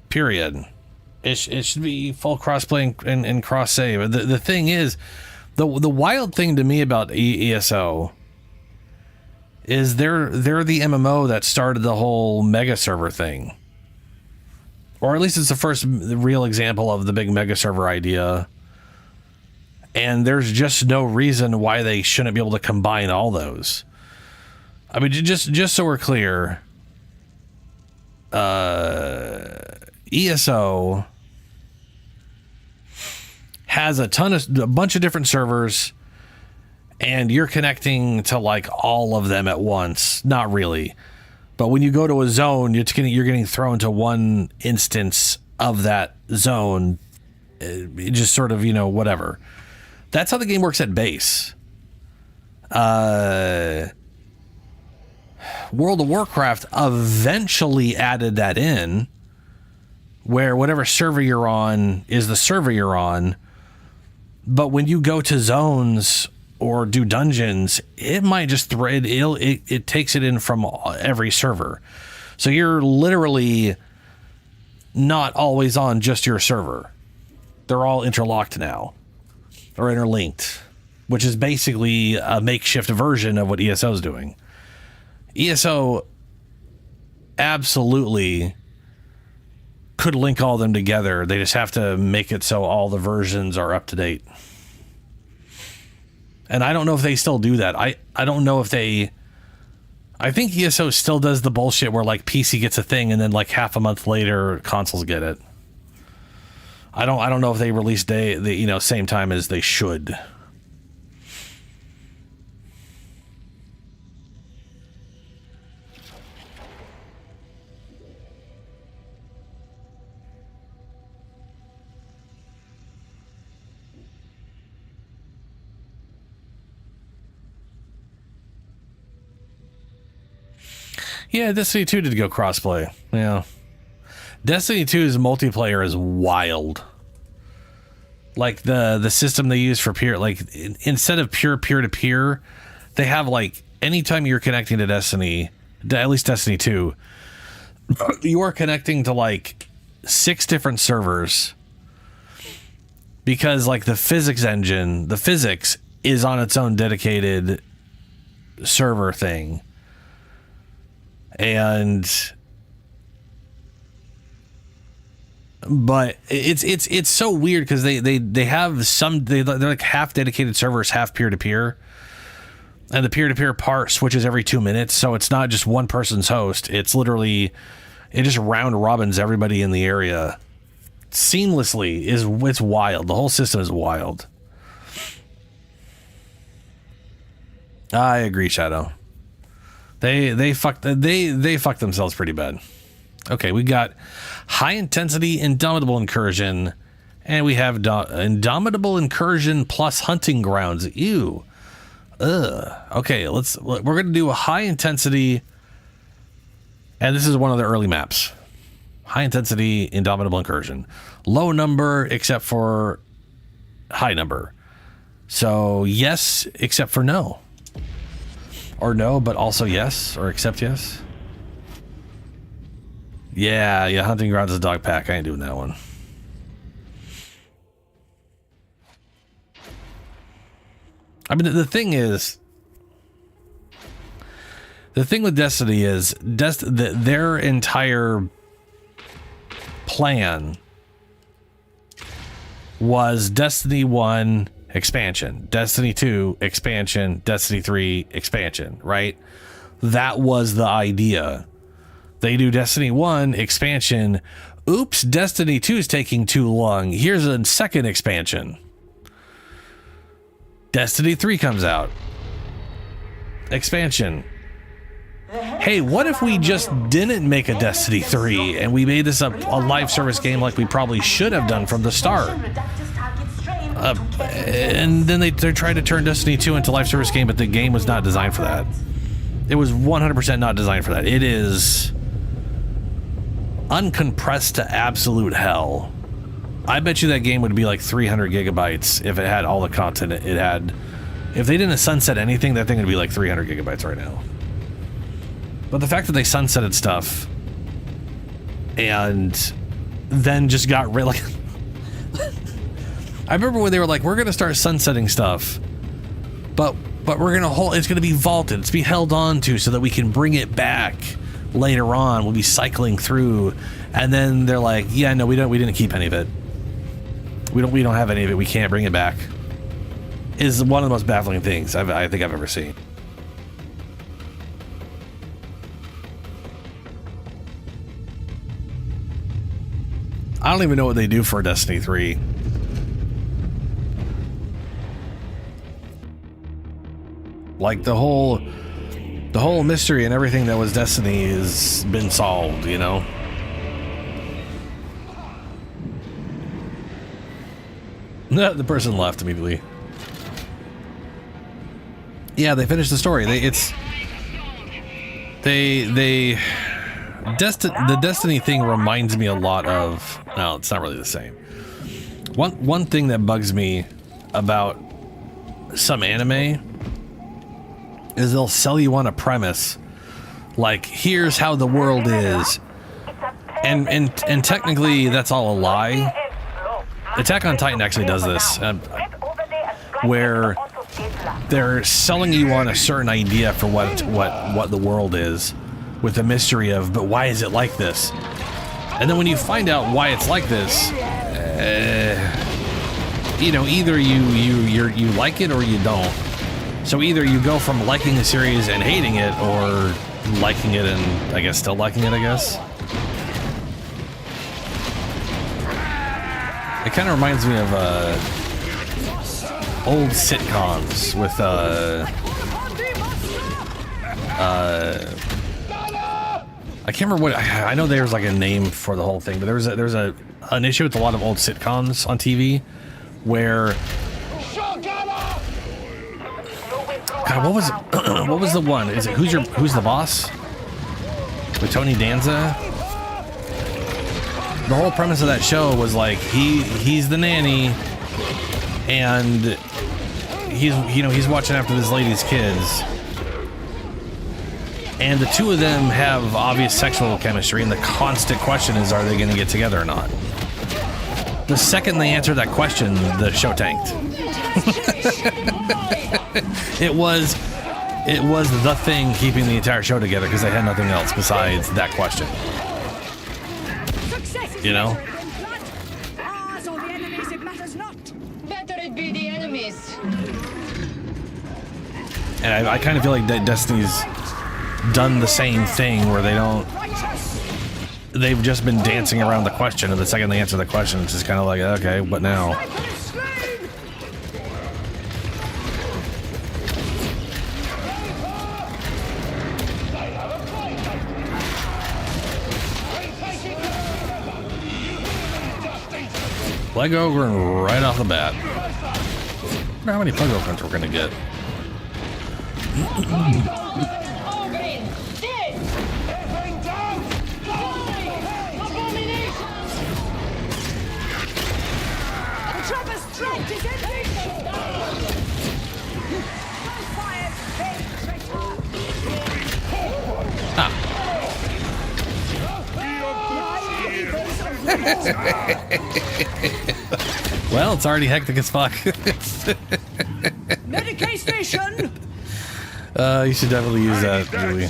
period. It should be full crossplay and cross save. The thing is, the wild thing to me about ESO is they're the MMO that started the whole mega server thing. Or at least it's the first real example of the big mega server idea. And there's just no reason why they shouldn't be able to combine all those. I mean, just so we're clear, ESO has a bunch of different servers, and you're connecting to like all of them at once. Not really, but when you go to a zone, you're getting thrown to one instance of that zone. It just sort of, whatever. That's how the game works at base. World of Warcraft eventually added that in, where whatever server you're on is the server you're on. But when you go to zones or do dungeons, it might just it takes it in from every server. So you're literally not always on just your server. They're all interlocked now. Or interlinked, which is basically a makeshift version of what ESO is doing. ESO absolutely could link all of them together. They just have to make it so all the versions are up to date. And I don't know if they still do that. I don't know if they I think ESO still does the bullshit where like PC gets a thing and then like half a month later consoles get it. I don't know if they release the same time as they should. Yeah, Destiny 2 did go crossplay. Yeah. Destiny 2's multiplayer is wild. Like the system they use for peer, like instead of pure peer-to-peer, they have like anytime you're connecting to Destiny, at least Destiny 2, you are connecting to like 6 different servers because like the physics engine, the physics is on its own dedicated server thing. But it's so weird because they have they're like half dedicated servers, half peer-to-peer, and the peer-to-peer part switches every 2 minutes, so it's not just one person's host. It's literally, it just round robins everybody in the area seamlessly. It's wild. The whole system is wild. I agree, Shadow. They fucked themselves pretty bad. Okay, we got high intensity indomitable incursion, and we have indomitable incursion plus hunting grounds. Ew. Ugh. Okay, we're gonna do a high intensity, and this is one of the early maps. High intensity indomitable incursion. Low number except for high number. So yes, except for no. Or no, but also yes, or except yes. Yeah, hunting grounds is a dog pack. I ain't doing that one. I mean, the thing with Destiny is their entire plan was Destiny 1 expansion, Destiny 2 expansion, Destiny 3 expansion, right? That was the idea. They do Destiny 1 expansion. Oops, Destiny 2 is taking too long. Here's a second expansion. Destiny 3 comes out. Expansion. Hey, what if we just didn't make a Destiny 3 and we made this a live service game like we probably should have done from the start? And then they tried to turn Destiny 2 into a live service game, but the game was not designed for that. It was 100% not designed for that. It is uncompressed to absolute hell. I bet you that game would be like 300 gigabytes if it had all the content it had. If they didn't sunset anything, that thing would be like 300 gigabytes right now. But the fact that they sunsetted stuff and then just got rid, like, I remember when they were like, we're going to start sunsetting stuff, but we're going to hold, it's going to be vaulted, it's be held on to so that we can bring it back later on. We'll be cycling through, and then they're like, yeah, no, we didn't keep any of it. We don't have any of it. We can't bring it back. Is one of the most baffling things I think I've ever seen. I don't even know what they do for Destiny 3. Like the whole mystery and everything that was Destiny has been solved, you know? The person left immediately. Yeah, they finished the story. The Destiny thing reminds me a lot of, no, it's not really the same. One thing that bugs me about some anime is they'll sell you on a premise like, here's how the world is, and technically that's all a lie. Attack on Titan actually does this, where they're selling you on a certain idea for what the world is, with the mystery of, but why is it like this? And then when you find out why it's like this, you know, either you like it or you don't. So either you go from liking the series and hating it, or liking it and I guess still liking it, I guess. It kind of reminds me of old sitcoms with I can't remember what I know. There's like a name for the whole thing, but there's an issue with a lot of old sitcoms on TV where God, what was the one? Is it Who's the Boss with Tony Danza? The whole premise of that show was like he's the nanny, and he's watching after this lady's kids, and the two of them have obvious sexual chemistry, and the constant question is, are they going to get together or not? The second they answered that question, the show tanked. It was the thing keeping the entire show together because they had nothing else besides that question. You know? Better it be the enemies. And I kind of feel like that Destiny's done the same thing where they've just been dancing around the question, and the second they answer the question, it's just kind of like, okay, what now? Plug Ogre right off the bat. I wonder how many Plug Ogres we're gonna get. Well, it's already hectic as fuck. Medicaid station. You should definitely use that, Julie.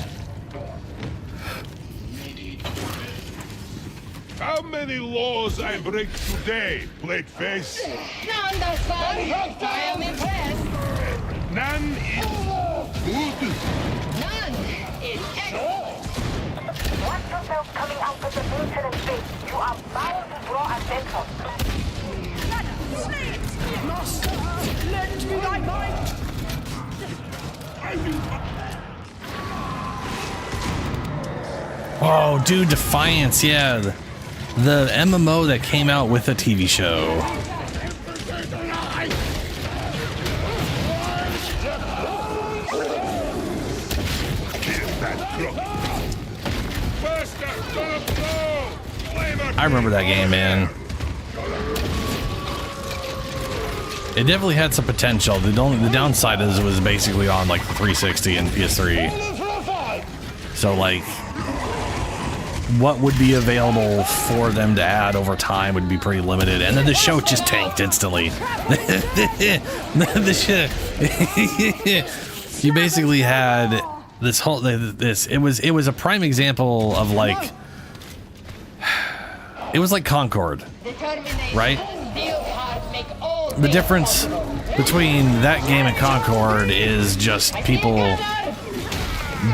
How many laws I break today, plate face? None thus far. I am impressed. None is good. None is excellent. Watch yourself coming out of the maintenance space. You are bound to draw attention. Master, lend me thy might. Oh, dude, Defiance, yeah. The MMO that came out with a TV show. I remember that game, man. It definitely had some potential. The downside is it was basically on like the 360 and PS3. So like, what would be available for them to add over time would be pretty limited. And then the show just tanked instantly. The shit. You basically had this whole it was a prime example of like, it was like Concord, right? The difference between that game and Concord is just people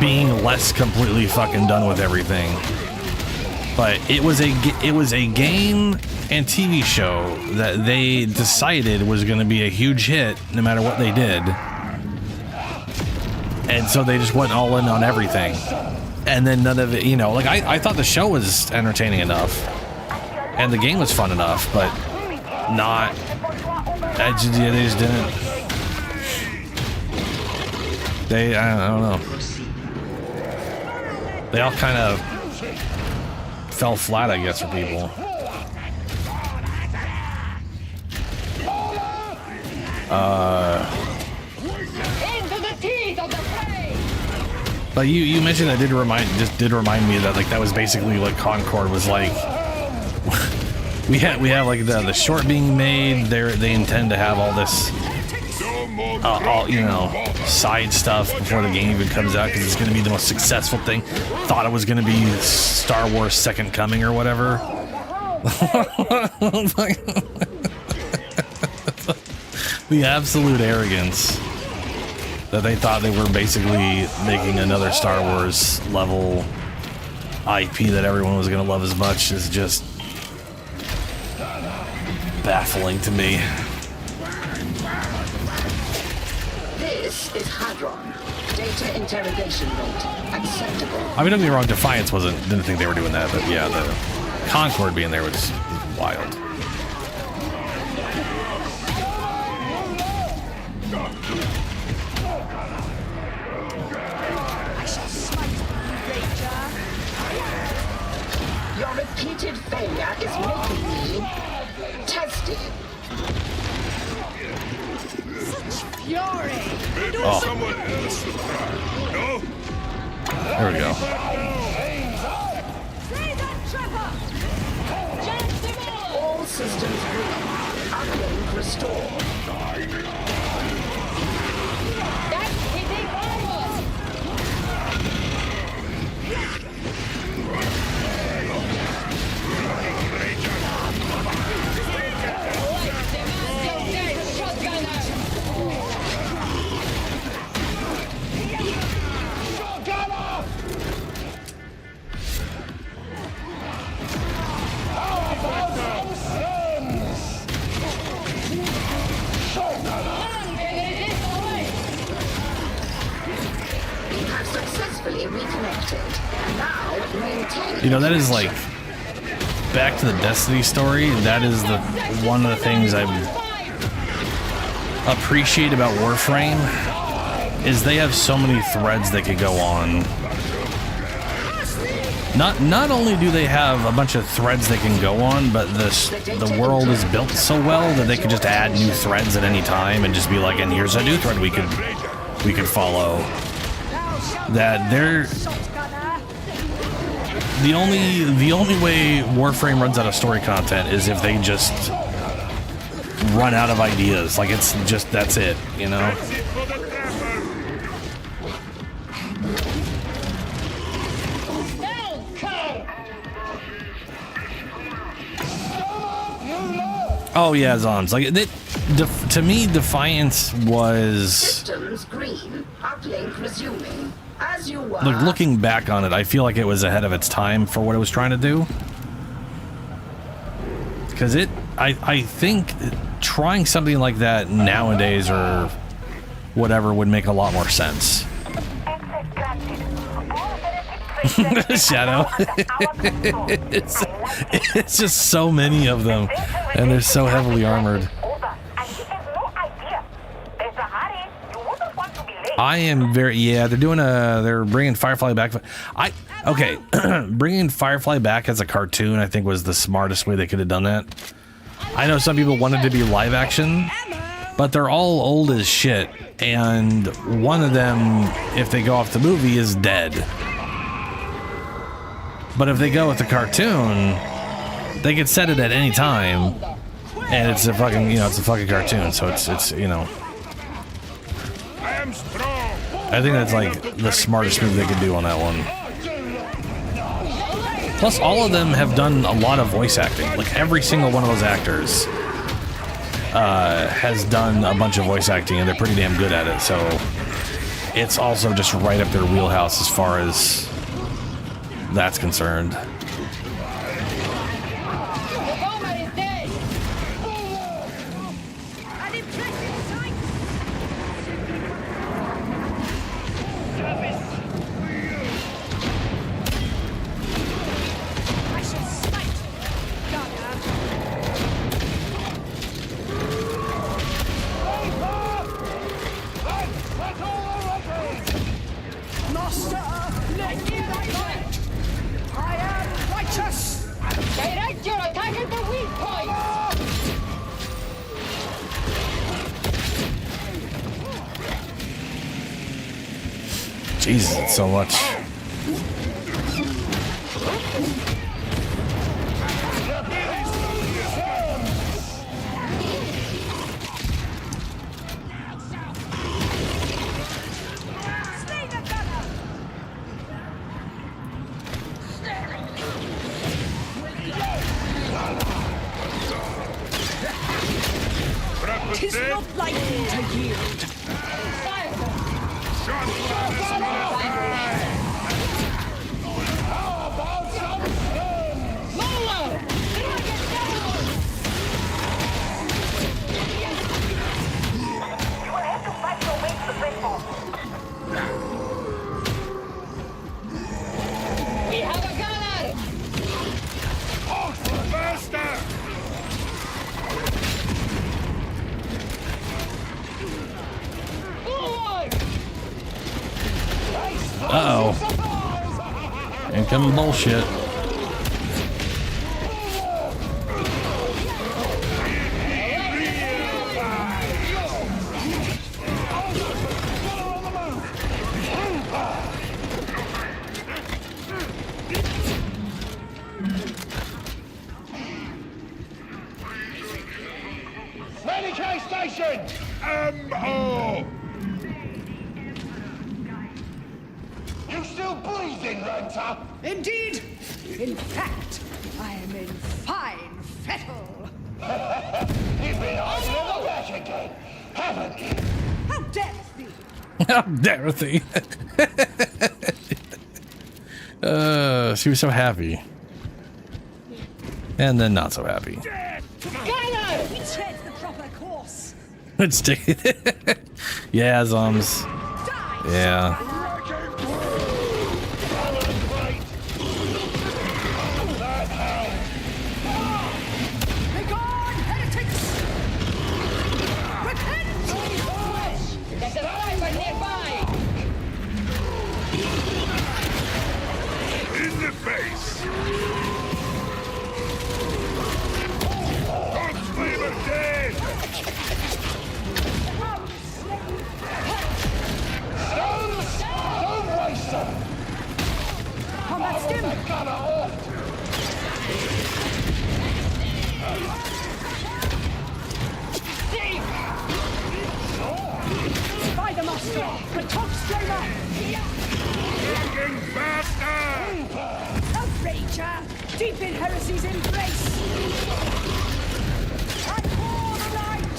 being less completely fucking done with everything. But it was a game and TV show that they decided was going to be a huge hit no matter what they did. And so they just went all in on everything. And then none of it, you know, like I thought the show was entertaining enough and the game was fun enough, but not. They just didn't. I don't know. They all kind of fell flat, I guess, for people. But you mentioned that did remind me that like that was basically like Concord was like. We have like the short being made. They intend to have all this, all you know, side stuff before the game even comes out because it's going to be the most successful thing. Thought it was going to be Star Wars Second Coming or whatever. The absolute arrogance. That they thought they were basically making another Star Wars level IP that everyone was going to love as much is just baffling to me. This is Hadron. Data interrogation rate acceptable. I mean, don't get me wrong, Defiance didn't think they were doing that, but yeah, the Concord being there was wild. Your repeated failure is making me tested. Such fury! Oh. Someone else no? There we go. All systems green. Uplink restored. That's hitting onwards! Successfully reconnected. Now maintain. You know, that is like, back to the Destiny story, that is one of the things I appreciate about Warframe, is they have so many threads that could go on. Not only do they have a bunch of threads they can go on, but the world is built so well that they could just add new threads at any time and just be like, and here's a new thread we could follow. That they're the only way Warframe runs out of story content is if they just run out of ideas. Like, it's just, that's it, you know? Oh yeah, Zoms. Like, to me, Defiance was... Systems green. Uplink resuming. As you were. Like, looking back on it, I feel like it was ahead of its time for what it was trying to do. Because I think trying something like that nowadays or whatever would make a lot more sense. Shadow. it's just so many of them, and they're so heavily armored. I am very, yeah, they're bringing Firefly back. Okay, bringing Firefly back as a cartoon, I think, was the smartest way they could have done that. I know some people wanted to be live action, but they're all old as shit, and one of them, if they go off the movie, is dead. But if they go with the cartoon, they could set it at any time, and it's a fucking, it's a fucking cartoon, so it's you know. I think that's like the smartest move they could do on that one. Plus, all of them have done a lot of voice acting. Like, every single one of those actors has done a bunch of voice acting, and they're pretty damn good at it. So it's also just right up their wheelhouse as far as that's concerned. Jesus, it's so much. Tis not likely to yield. We have a gunner! Faster! Uh-oh. Incoming bullshit. Medicaid station! Oh! You still breathing, Ranta? Indeed! In fact, I am in fine fettle. You've been hiding in the back again, haven't you? How dare thee! How dare thee? She was so happy. And then not so happy. Gunner! We tread the proper course. Let's take it. Yeah, Zoms. Yeah. Begone, heretics! Repent! There's a driver nearby! In the face! God's flavor dead! Don't waste them! Combat stim! By the master! The top flamer! Fucking bastard! A rager! Deep in heresy's embrace! And for the night!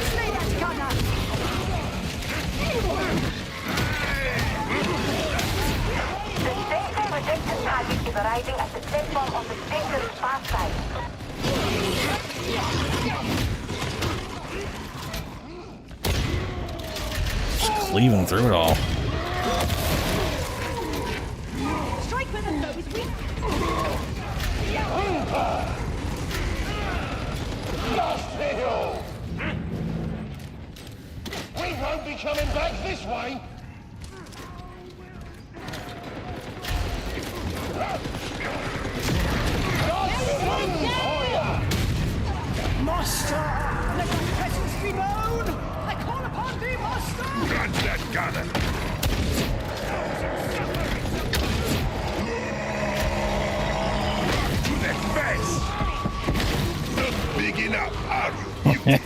Slay that gunner! The safety rejected target is arriving at the platform of the station's far side. Just cleaving through it all. Strike when the foe is weak! Lost hill! We won't be coming back this way! Master! Let your presence be known! I call upon thee, master! Gun that gunner! To the face! Not big enough, are you?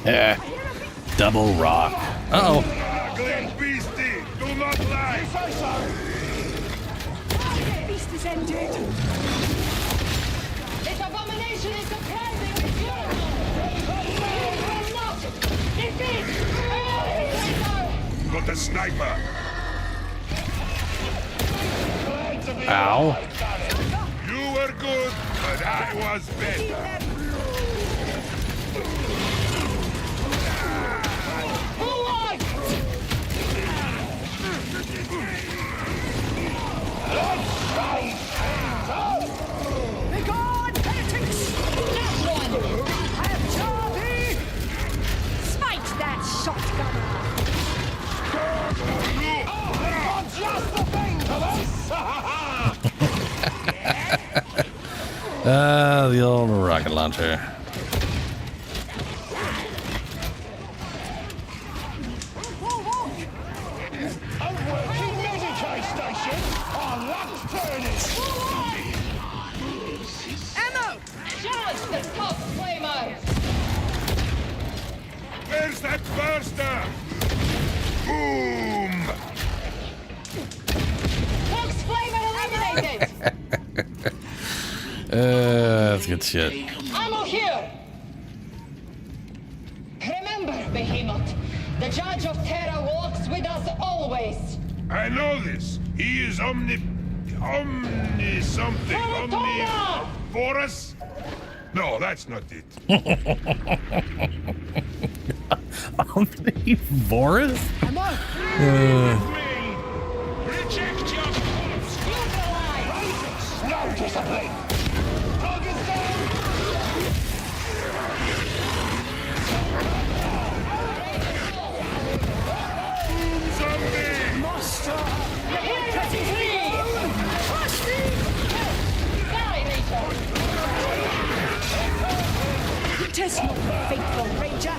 Double rock. Uh-oh. Ugly beastie! Do not lie! The beast is ended! This abomination is surprisingly beautiful! Will not defeat! Got a sniper! Ow. You were good, but I was better. Begone, heretics! That one! I abjure thee! Smite that shotgunner! Just the thing for this! The old rocket launcher. A working Medicaid station! Our luck's turning! Ammo! Charge the top flamer! Where's that burster? Boom! Fox flavor eliminated! That's good shit. Ammo here! Remember, Behemoth, the Judge of Terra walks with us always. I know this. He is omni something. Omnivorous? No, that's not it. Omnivorous? Reject your corpse. No discipline. Target's down. Zombie! Master. Here it is free! Sorry, Rachel. Tis not faithful, Ranger.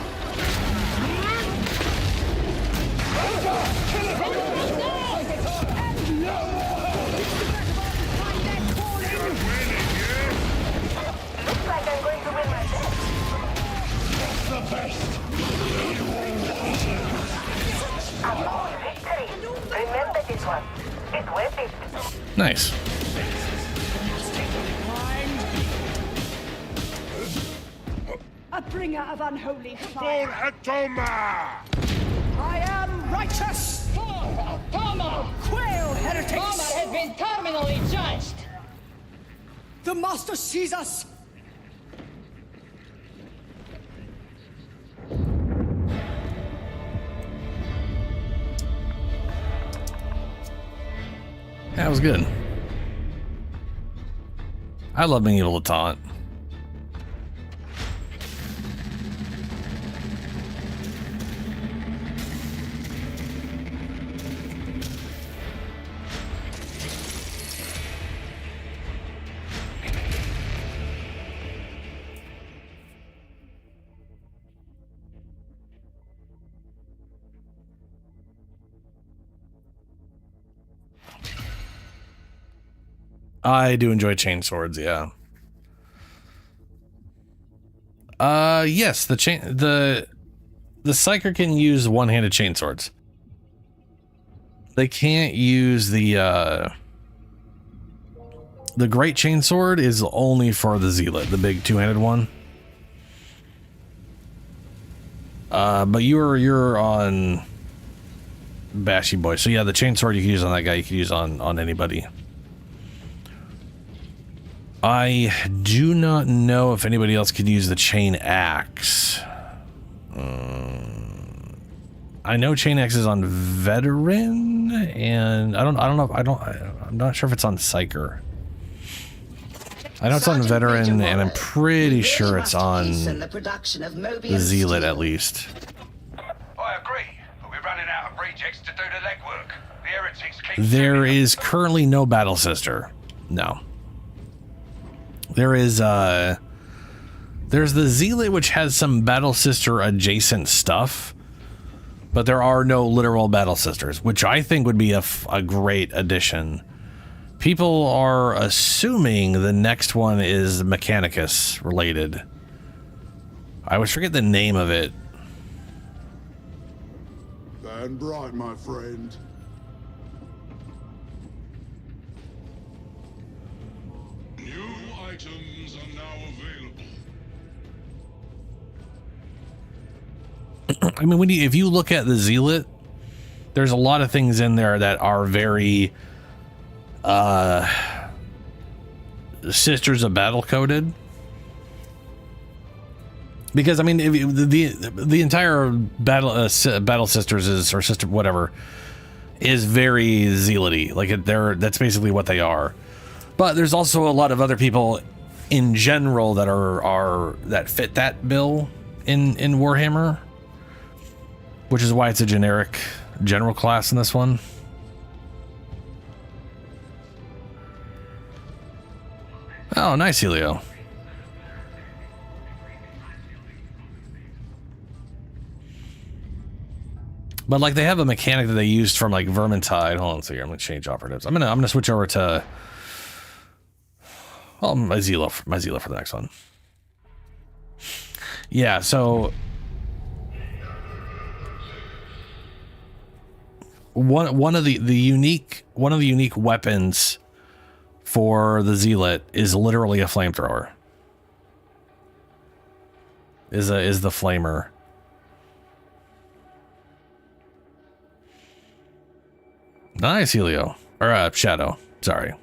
Looks like I'm going to win my bet. It's the best. A more victory. Remember this one. It's worth it. Nice. A bringer of unholy For fire. Atoma! I am righteous. Toma! Quail heretics. Toma has been terminally judged. The master sees us. That was good. I love being able to taunt. I do enjoy chain swords, yeah. Yes, the Psyker can use one-handed chain swords. They can't use the great chain sword is only for the Zealot, the big two-handed one. But you're on Bashy Boy, so yeah, the chain sword you can use on that guy, you can use on anybody. I do not know if anybody else could use the chain axe. I know chain axe is on veteran, and I'm not sure if it's on Psyker. I know it's on veteran, and I'm pretty sure it's on the Zealot at least. I agree, but we're running out of rejects to do the legwork. The heretics keep... There is currently no Battle Sister. No. There is there's the Zealot, which has some Battle Sister adjacent stuff, but there are no literal Battle Sisters, which I think would be a great addition. People are assuming the next one is Mechanicus related. I always forget the name of it. Stand bright, my friend. Items are now available. I mean, if you look at the Zealot, there's a lot of things in there that are very Sisters of Battle coded. Because I mean, the entire Battle Sisters or Sister whatever is very Zealot-y. Like that's basically what they are. But there's also a lot of other people in general that are that fit that bill in Warhammer, which is why it's a generic general class in this one. Oh, nice, Helio. But like they have a mechanic that they used from like Vermintide. Hold on a second, I'm gonna change operatives. I'm gonna switch over to my Zealot for the next one. Yeah, so one of the unique weapons for the zealot is literally a flamethrower. Is the flamer. Nice, Helio. Or Shadow. Sorry.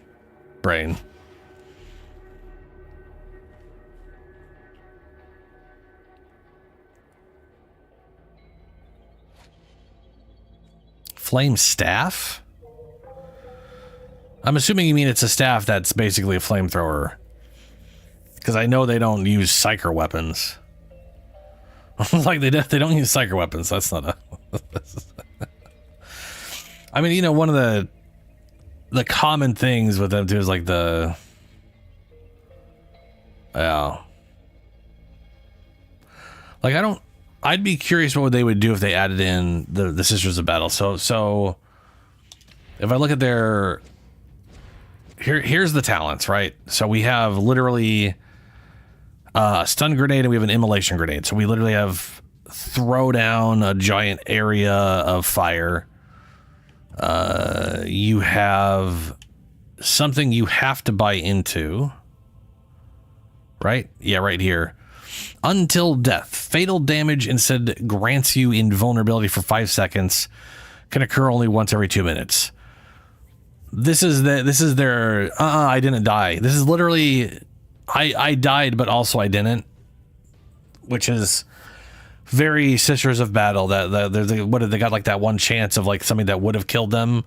Brain. Flame staff? I'm assuming you mean it's a staff that's basically a flamethrower. Because I know they don't use psyker weapons. Like they don't use psyker weapons. That's not a... I mean, you know, one of the common things with them too is like the... Yeah. Like I'd be curious what they would do if they added in the Sisters of Battle. So if I look at their... Here's the talents, right? So we have literally a stun grenade and we have an immolation grenade. So we literally have throw down a giant area of fire. You have something you have to buy into, right? Yeah, right here. Until death, fatal damage instead grants you invulnerability for 5 seconds. Can occur only once every 2 minutes. This is their I didn't die. This is literally I died, but also I didn't, which is very Sisters of Battle. They got like that one chance of like something that would have killed them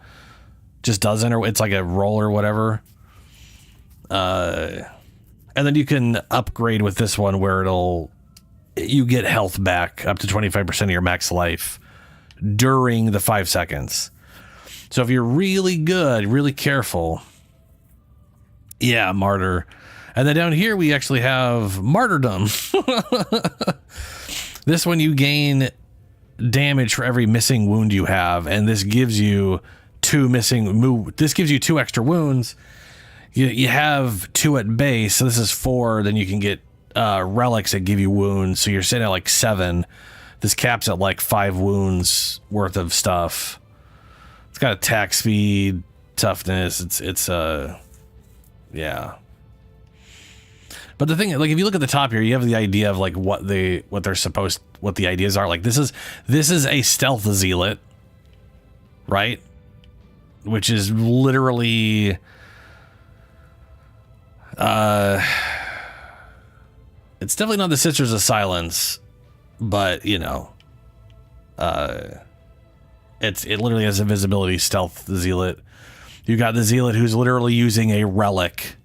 just doesn't, or it's like a roll or whatever. And then you can upgrade with this one where you get health back up to 25% of your max life during the 5 seconds. So if you're really good, really careful, yeah, martyr. And then down here we actually have martyrdom. This one you gain damage for every missing wound you have, and this gives you two extra wounds. You have 2 at base, so this is 4. Then you can get relics that give you wounds, so you're sitting at like 7. This caps at like 5 wounds worth of stuff. It's got attack speed, toughness. It's yeah. But the thing, like, if you look at the top here, you have the idea of like what the ideas are. Like this is a stealth zealot, right? Which is literally, it's definitely not the Sisters of Silence, but you know, it literally has invisibility, stealth zealot. You got the zealot who's literally using a relic.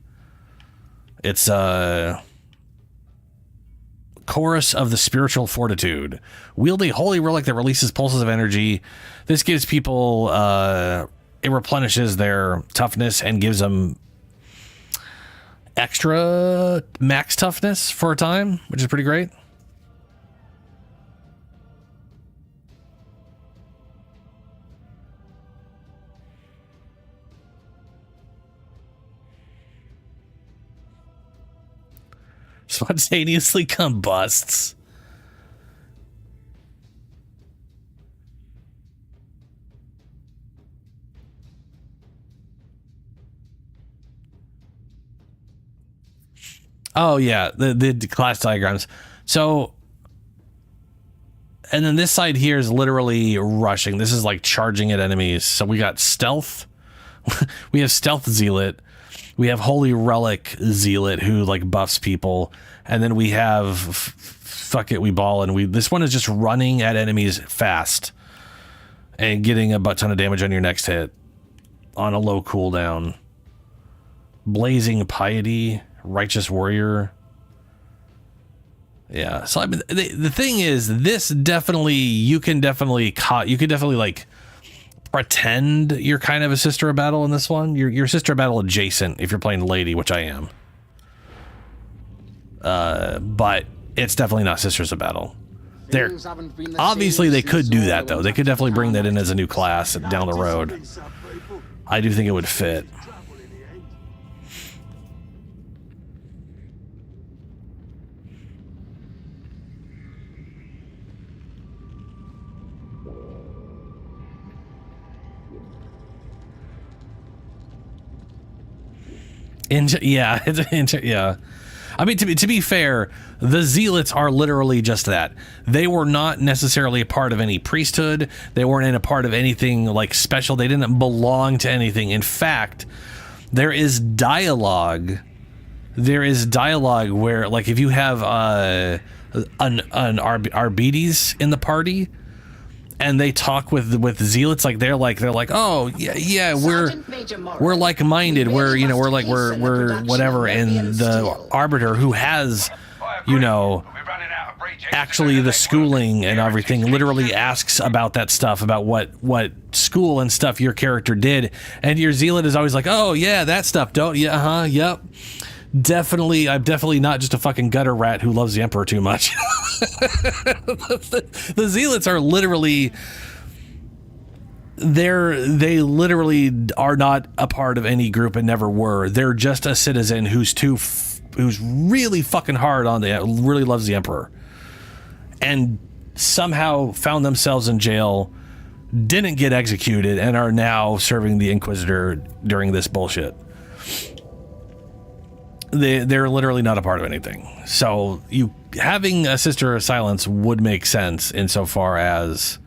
It's a Chorus of the Spiritual Fortitude. Wield a holy relic that releases pulses of energy. This gives people, it replenishes their toughness and gives them extra max toughness for a time, which is pretty great. Spontaneously combusts. Oh yeah, the class diagrams. So, and then this side here is literally rushing. This is like charging at enemies. So we got stealth. We have stealth zealot. We have Holy Relic Zealot who like buffs people, and then we have fuck it, we ball, and this one is just running at enemies fast and getting a butt ton of damage on your next hit on a low cooldown. Blazing Piety, Righteous Warrior. Yeah, so I mean, the thing is, this definitely you can definitely like pretend you're kind of a Sister of Battle in this one. You're Sister of Battle adjacent if you're playing Lady, which I am. But it's definitely not Sisters of Battle. Obviously they could do that though. They could definitely bring that in as a new class down the road. I do think it would fit. Yeah. I mean, to be fair, the Zealots are literally just that. They were not necessarily a part of any priesthood. They weren't in a part of anything like special. They didn't belong to anything. In fact, there is dialogue. There is dialogue where, like, if you have an Archimedeas in the party, and they talk with Zealots, like they're like, oh yeah, we're like-minded, we're whatever, and the Arbiter, who has, actually the schooling and everything, literally asks about that stuff, about what school and stuff your character did, and your Zealot is always like, oh yeah, that stuff, yep. Definitely, I'm definitely not just a fucking gutter rat who loves the Emperor too much. The Zealots are literally, they literally are not a part of any group and never were. They're just a citizen who's really fucking hard on really loves the Emperor, and somehow found themselves in jail, didn't get executed, and are now serving the Inquisitor during this bullshit. They're literally not a part of anything. So you having a Sister of Silence would make sense insofar as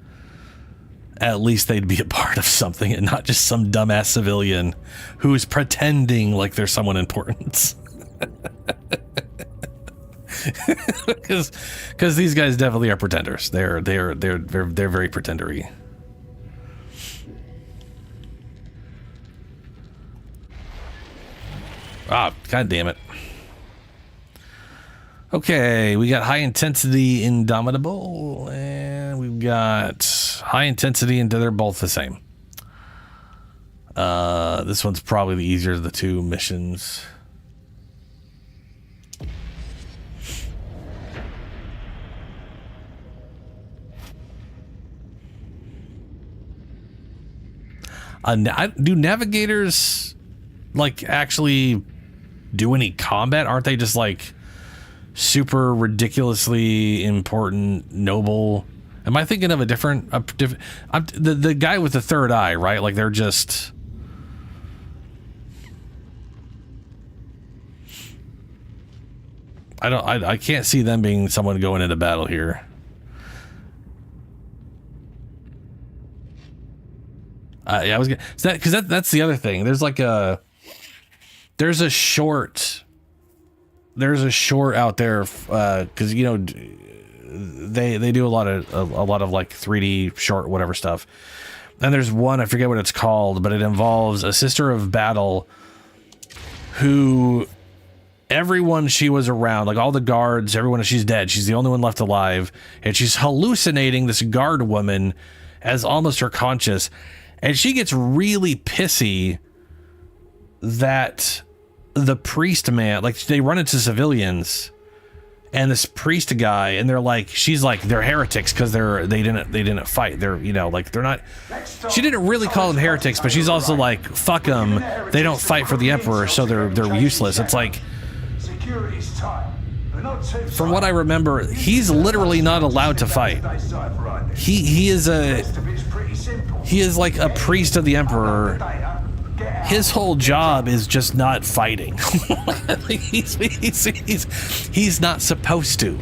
at least they'd be a part of something and not just some dumbass civilian who's pretending like they're someone important. Because these guys definitely are pretenders. They're very pretendery. Ah, god damn it. Okay, we got high intensity Indomitable, and we've got high intensity, and they're both the same. This one's probably the easier of the two missions. Do navigators like actually do any combat? Aren't they just like super ridiculously important, noble? Am I thinking of a different the guy with the third eye, right? Like they're just I can't see them being someone going into battle here. Yeah, I was gonna, because that's the other thing. There's like there's a short out there, because they do a lot of like 3D short whatever stuff, and there's one, I forget what it's called, but it involves a Sister of Battle who everyone she was around, like all the guards, everyone, she's dead, she's the only one left alive, and she's hallucinating this guard woman as almost her conscious, and she gets really pissy that the priest man, like they run into civilians and this priest guy, and they're like, she's like, they're heretics because they didn't fight. They're, like they're not, she didn't really call them heretics, but she's also like, fuck them, they don't fight for the Emperor, so they're useless. It's like, from what I remember, he's literally not allowed to fight. He is like a priest of the Emperor. His whole job is just not fighting. he's not supposed to.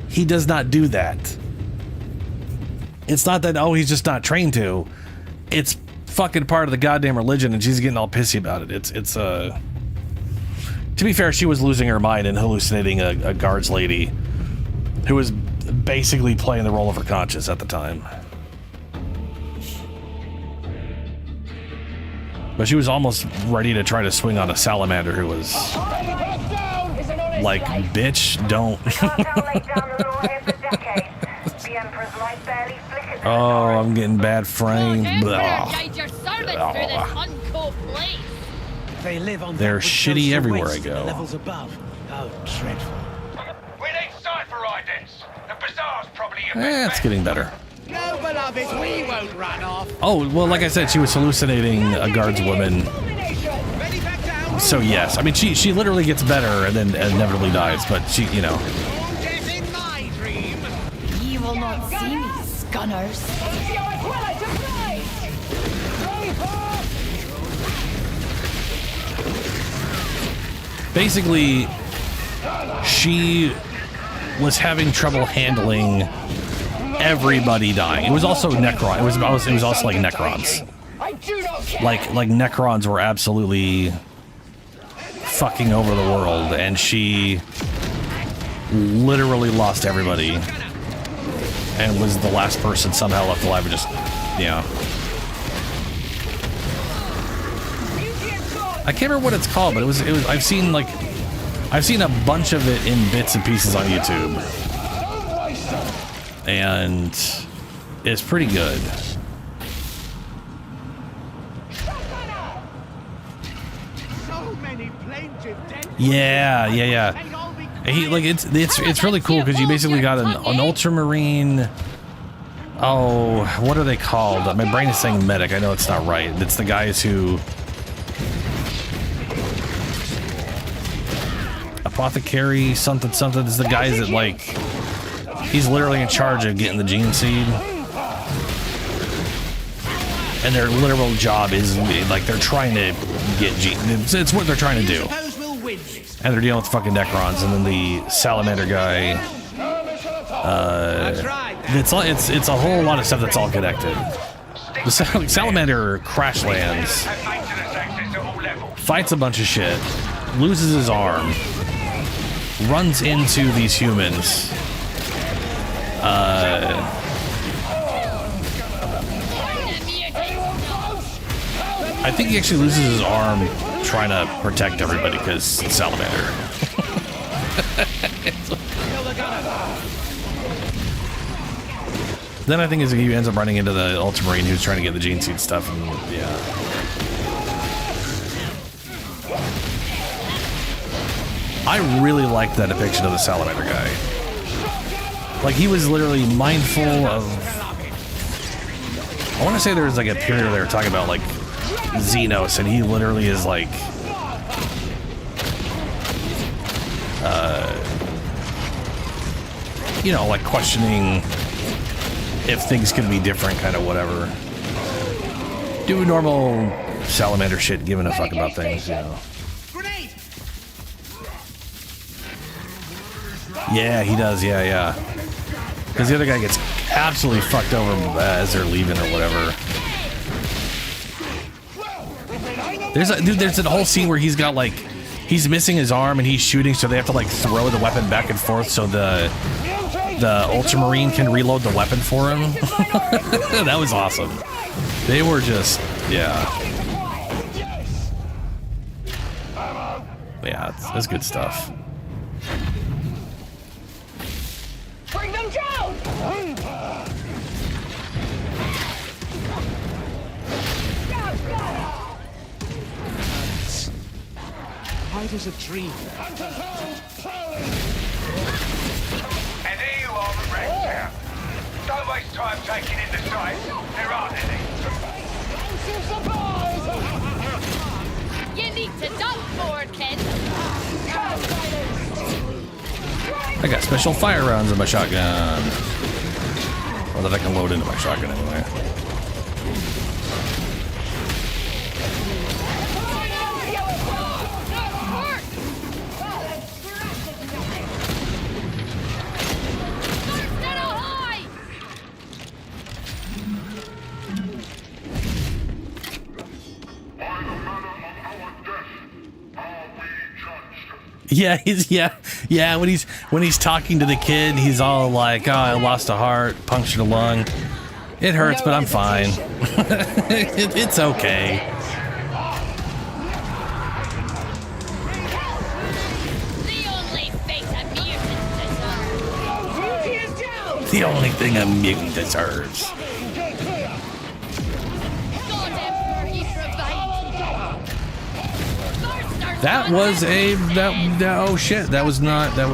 He does not do that. It's not that, oh, he's just not trained to. It's fucking part of the goddamn religion, and she's getting all pissy about it. It's to be fair, she was losing her mind and hallucinating a guards lady who was basically playing the role of her conscience at the time. But she was almost ready to try to swing on a salamander who was like, bitch, don't. Oh, I'm getting bad frame. They're shitty everywhere I go. Levels above. Oh, dreadful. We need cipher idents. The bazaar's probably It's getting better. No, beloved, we won't run off. Oh, well, like I said, she was hallucinating a guards woman. So yes, I mean, she literally gets better and then inevitably dies, but she, You will not see me, Scunners. basically, she was having trouble handling everybody dying. It was also Necron. It was also like Necrons. Like Necrons were absolutely fucking over the world, and she literally lost everybody and was the last person somehow left alive. And just, yeah. I can't remember what it's called, but it was. I've seen a bunch of it in bits and pieces on YouTube, and it's pretty good. Yeah. He it's really cool because you basically got an ultramarine. Oh, what are they called? My brain is saying medic. I know it's not right. It's the guys who. Apothecary, something is the guys that, like, he's literally in charge of getting the gene seed, and their literal job is, like, they're trying to get gene. It's what they're trying to do, and they're dealing with fucking Necrons, and then the salamander guy. It's a whole lot of stuff that's all connected. The salamander crash lands, fights a bunch of shit, loses his arm. Runs into these humans. I think he actually loses his arm trying to protect everybody because salamander. Then I think he ends up running into the Ultramarine who's trying to get the gene seed stuff, and yeah. I really liked that depiction of the salamander guy. Like, he was literally mindful of... I want to say there was like a period where they were talking about like Xenos, and he literally is like... you know, like questioning if things could be different, kind of whatever. Do normal salamander shit, giving a fuck about things, you know. Yeah, he does. Yeah. Because the other guy gets absolutely fucked over as they're leaving or whatever. There's a whole scene where he's got like, he's missing his arm and he's shooting, so they have to like throw the weapon back and forth so the Ultramarine can reload the weapon for him. That was awesome. They were just, yeah. Yeah, that's good stuff. Bring them down! White as a dream. And here you are at Red. Don't waste time taking in the sights. There aren't any. You need to duck more, kid. I got special fire rounds in my shotgun. Or that I can load into my shotgun anyway. Yeah, when he's talking to the kid, he's all like, "Oh, I lost a heart, punctured a lung. It hurts, but I'm fine. It's okay." The only thing a mutant deserves. That was oh shit, that was not, that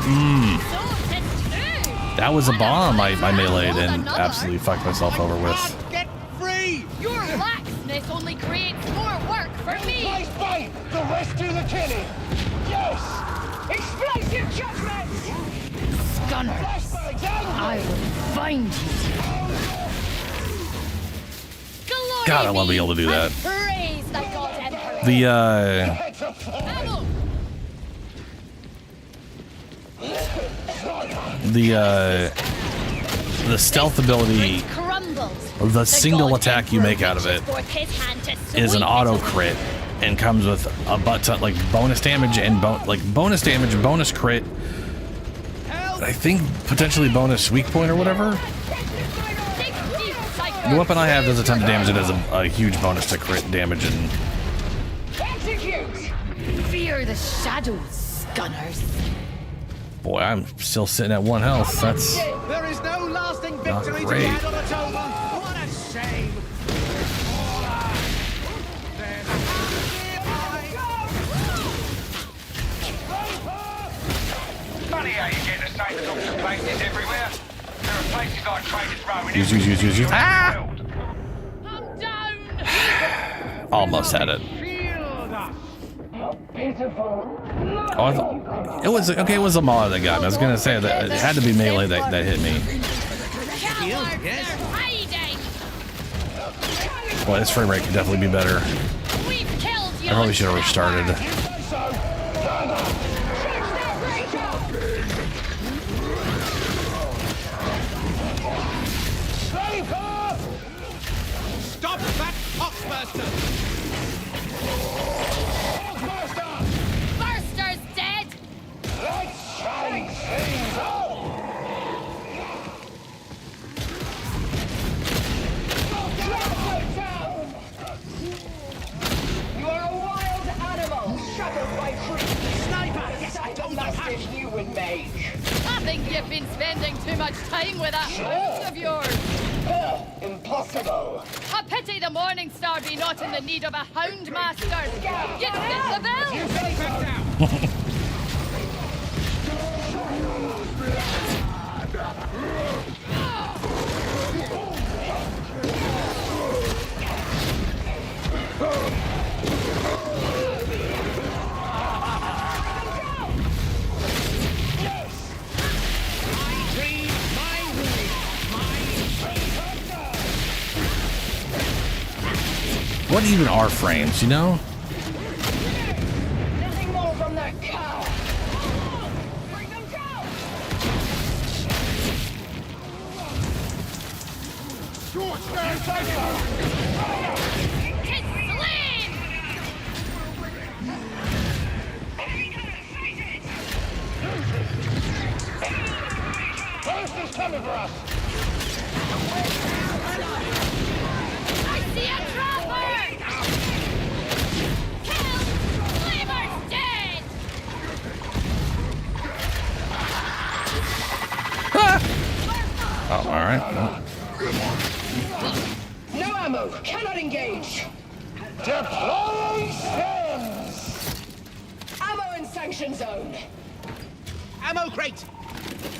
was a bomb I meleeed and absolutely fucked myself over with. Get free! Your laxness only creates more work for me! Nice fight! The rest do the killing! Yes! Explosive judgments! Gunners, I will find you. God, I love being able to do that. Praise thy God Emperor. the stealth ability, the single attack you make out of it is an auto crit and comes with a butt ton, like bonus damage and bonus damage, bonus crit. I think potentially bonus weak point or whatever. The weapon I have does a ton of damage. It has a huge bonus to crit damage and. Fear the shadows, gunners. Boy, I'm still sitting at 1 health. That's There is no lasting not victory to great. be had on October. What a shame. Funny how you get the same sorts of places everywhere. There are places like Traders Row in Use. Ah! Almost had it. Oh, it was okay. It was a mauler that got me. I was gonna say that it had to be melee that hit me. Boy, this frame rate could definitely be better. I probably should have restarted. Stop that Foxburster! Burster's dead! Let's change things up! You are a wild animal, shackled by trees. Sniper! Yes, I don't massive human mage. I think you've been spending too much time with that horse of yours. Impossible. A pity the Morning Star be not in the need of a hound master. You'd fit the bill. What even are frames, you know? Nothing more from that cow. Bring them down. Burst is coming for us! I see a trapper! Kill! Flamer's dead! Oh, all right. No ammo. Cannot engage. Deploy stems. Ammo in sanction zone. Ammo crate!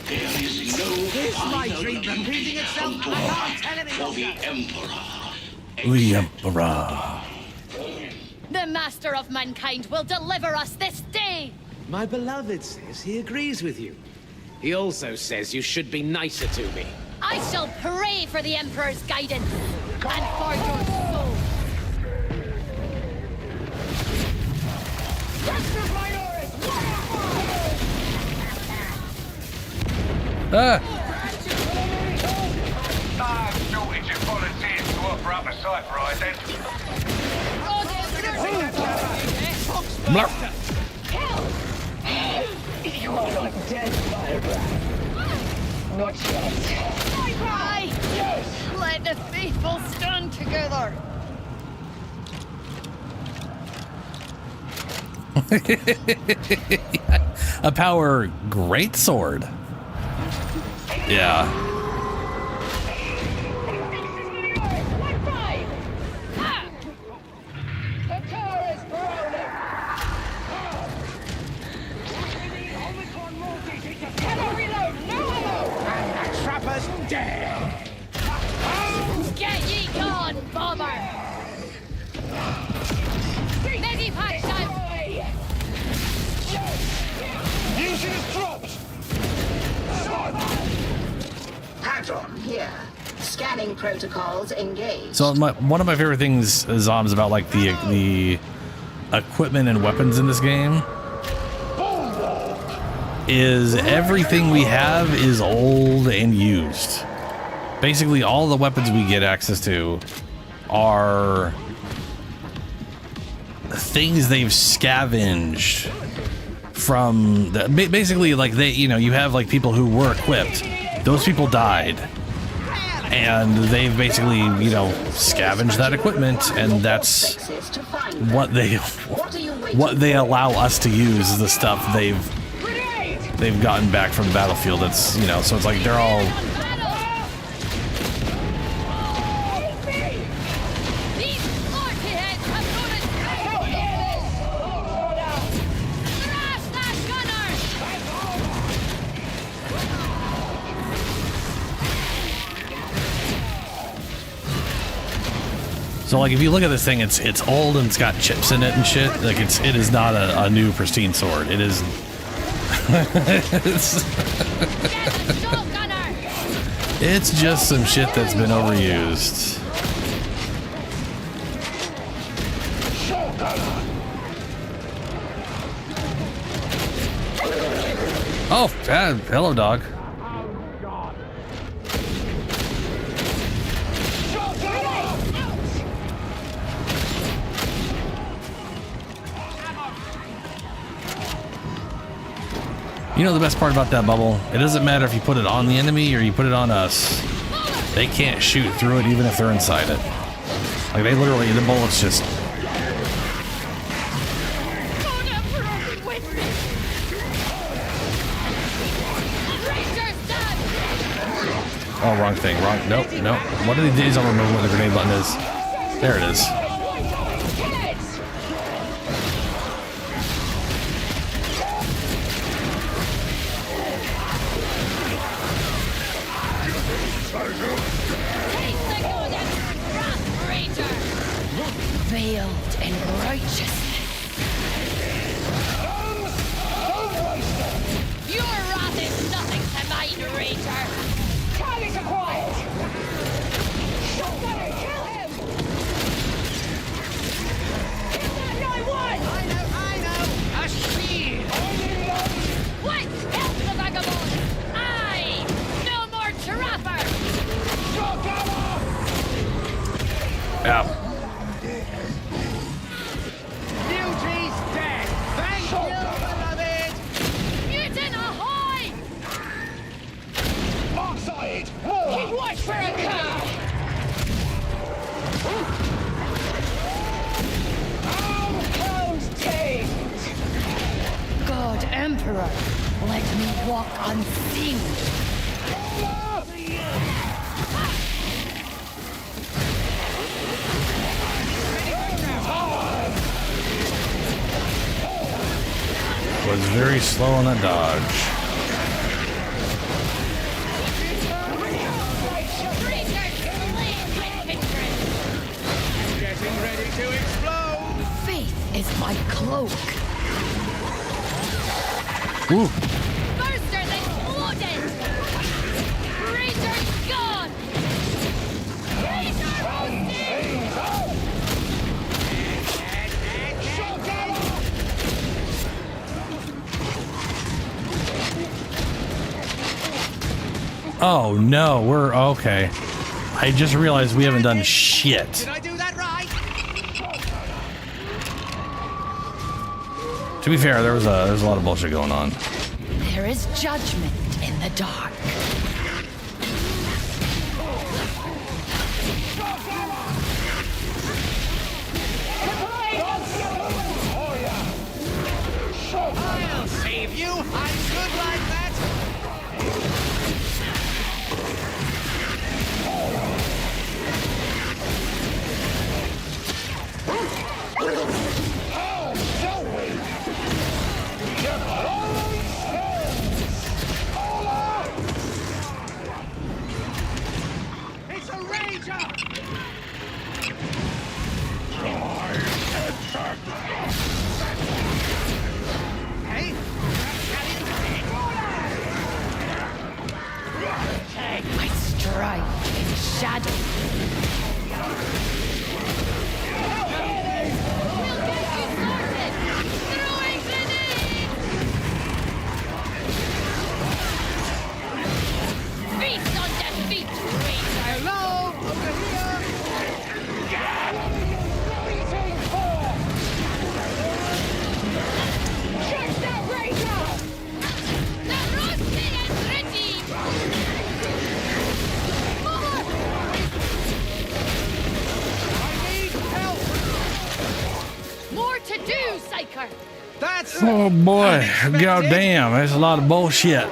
There is no Is my final dream repeating itself? I can't tell any for the longer. Emperor. The Emperor. The master of mankind will deliver us this day! My beloved says he agrees with you. He also says you should be nicer to me. I shall pray for the Emperor's guidance and for your soul. Ah! Shortage of volunteers to offer up a site for Isaac. Blarp. You are not dead, Firebrand. Not yet. Aye! Yes. Let the faithful stand together! A power greatsword. Yeah. The tower is burning. Cannot reload. No ammo. And the trapper's dead! Get ye gone, bomber! Medipack time! Munition is dropped. Hadron here. Scanning protocols engaged. So one of my favorite things is about like the equipment and weapons in this game is everything we have is old and used. Basically, all the weapons we get access to are things they've scavenged from the, basically, like they, you know, you have like people who were equipped. Those people died, and they've basically, you know, scavenged that equipment, and that's what they allow us to use is the stuff they've gotten back from the battlefield. That's, you know, so it's like they're all. So like if you look at this thing, it's old and it's got chips in it and shit. Like it is not a new pristine sword. It is. It's just some shit that's been overused. Oh, hello, dog. You know the best part about that bubble? It doesn't matter if you put it on the enemy or you put it on us. They can't shoot through it even if they're inside it. Like they literally, the bullets just... Oh, wrong thing. Wrong. Nope, nope. One of these days I'll remember what the grenade button is. There it is. Veiled in righteousness. Your wrath is nothing to mine, Ranger. Charlie's quiet. Somebody kill him. Kill that guy once. I know. A shield. What? Help the vagabond. Aye. No more trapper. Ow. For a car! How comes Tate? God Emperor, let me walk unseen. Was very slow on that dodge. Is my cloak. Ooh. Burster's exploded. Razor's gone. Razor hosting. Oh no, we're okay. I just realized we haven't done shit. Did I do that right? To be fair, there's a lot of bullshit going on. There is judgment in the dark. I'll save you. I'm good like that. It's a rager! Hey? I strike in shadow. We'll get you sorted! Throwing grenades! Oh boy, goddamn, that's a lot of bullshit.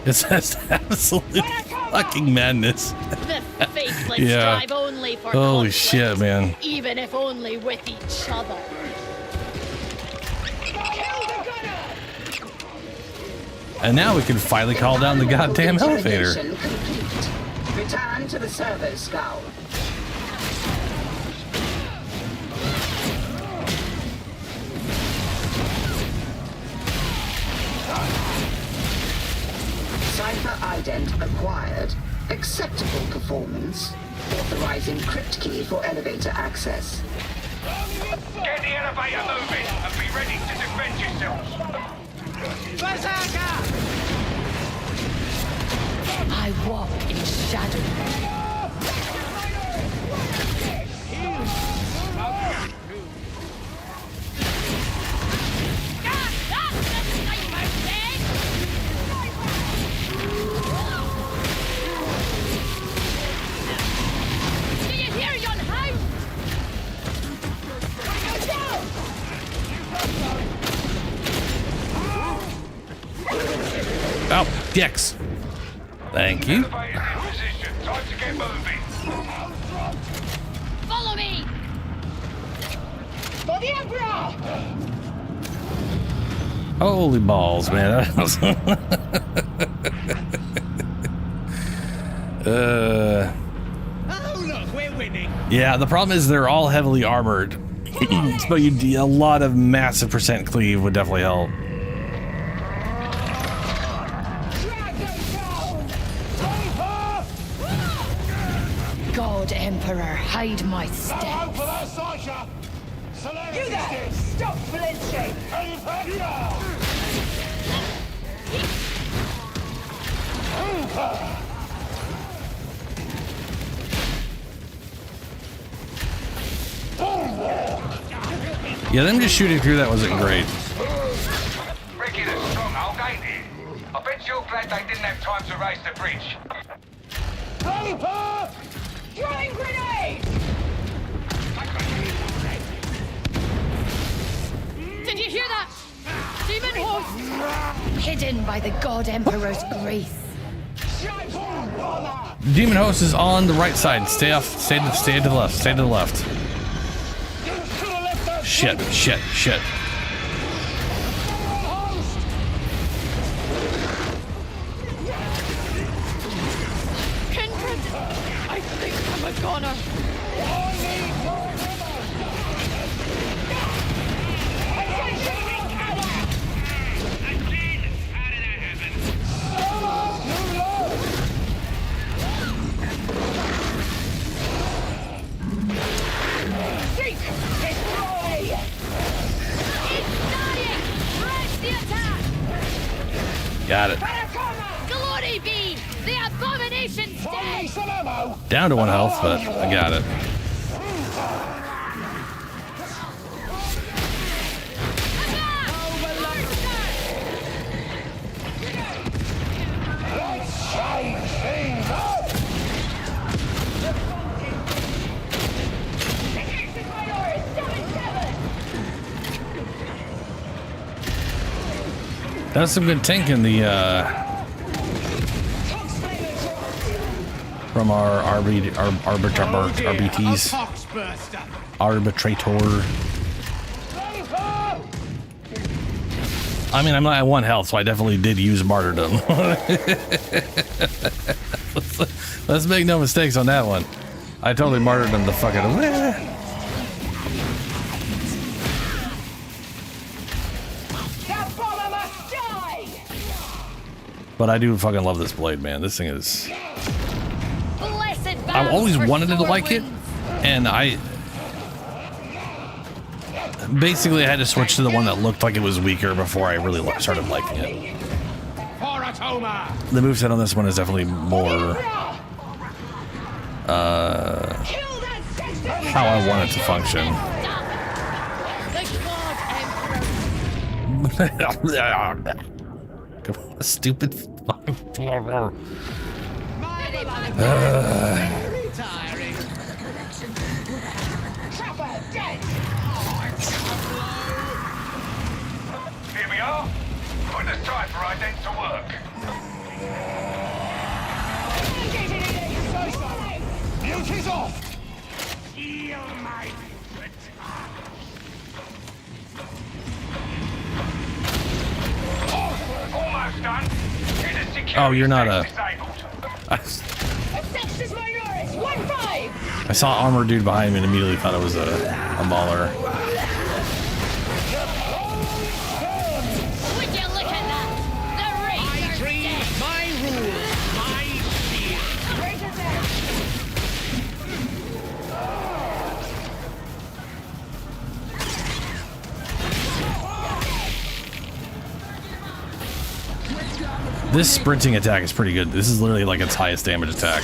It's just absolute fucking madness. The faithless Yeah. strive only for Holy conflict, shit, man. even if only with each other. And now we can finally call down the goddamn elevator. Interrogation complete. Return to the servo skull. Cipher ident acquired. Acceptable performance. Authorizing crypt key for elevator access. Get the elevator moving and be ready to defend yourselves. Berserker! I walk in shadow. Do you hear yon hound? Oh, dicks. Thank you. Elevator's in position. Time to get moving. Follow me! For the Emperor! Holy balls, man. Oh, look, we're winning. Yeah, the problem is they're all heavily armored. But a lot of massive percent cleave would definitely help. God Emperor, hide my steps. You there! Stop flinching! Yeah, them just shooting through that wasn't great. Ricky, the stronghold, ain't it? I bet you're glad they didn't have time to raise the bridge. Sniper! Throwing grenade! Did you hear that? Demon host! Hidden by the God Emperor's grace. Demon host is on the right side. Stay off. Stay to the left. Stay to the left. Shit. Kindred! I think I'm a goner. Seek! Destroy! It's dying! Press the attack! Got it. Glory be! The abomination's dead! Down to 1 health, but I got it. Let's change things up! That's some good tank in the from our RBTs. Arbitrator. I mean, I'm not at 1 health, so I definitely did use martyrdom. Let's make no mistakes on that one. I totally martyrdom the fuck out of it. But I do fucking love this blade, man. This thing is... I've always wanted to like it, and I... Basically, I had to switch to the one that looked like it was weaker before I really started liking it. The moveset on this one is definitely more... how I want it to function. Stupid fucking time for ident to work. Beauty's off! Feel my Almost done. Hidden security Oh, you're not a... disabled. Texas Minoris, 1-5! I saw armored dude behind me and immediately thought it was a mauler. Would you look at that? The Razor's dead! my rules, my fear. Razor's dead! This sprinting attack is pretty good. This is literally like its highest damage attack.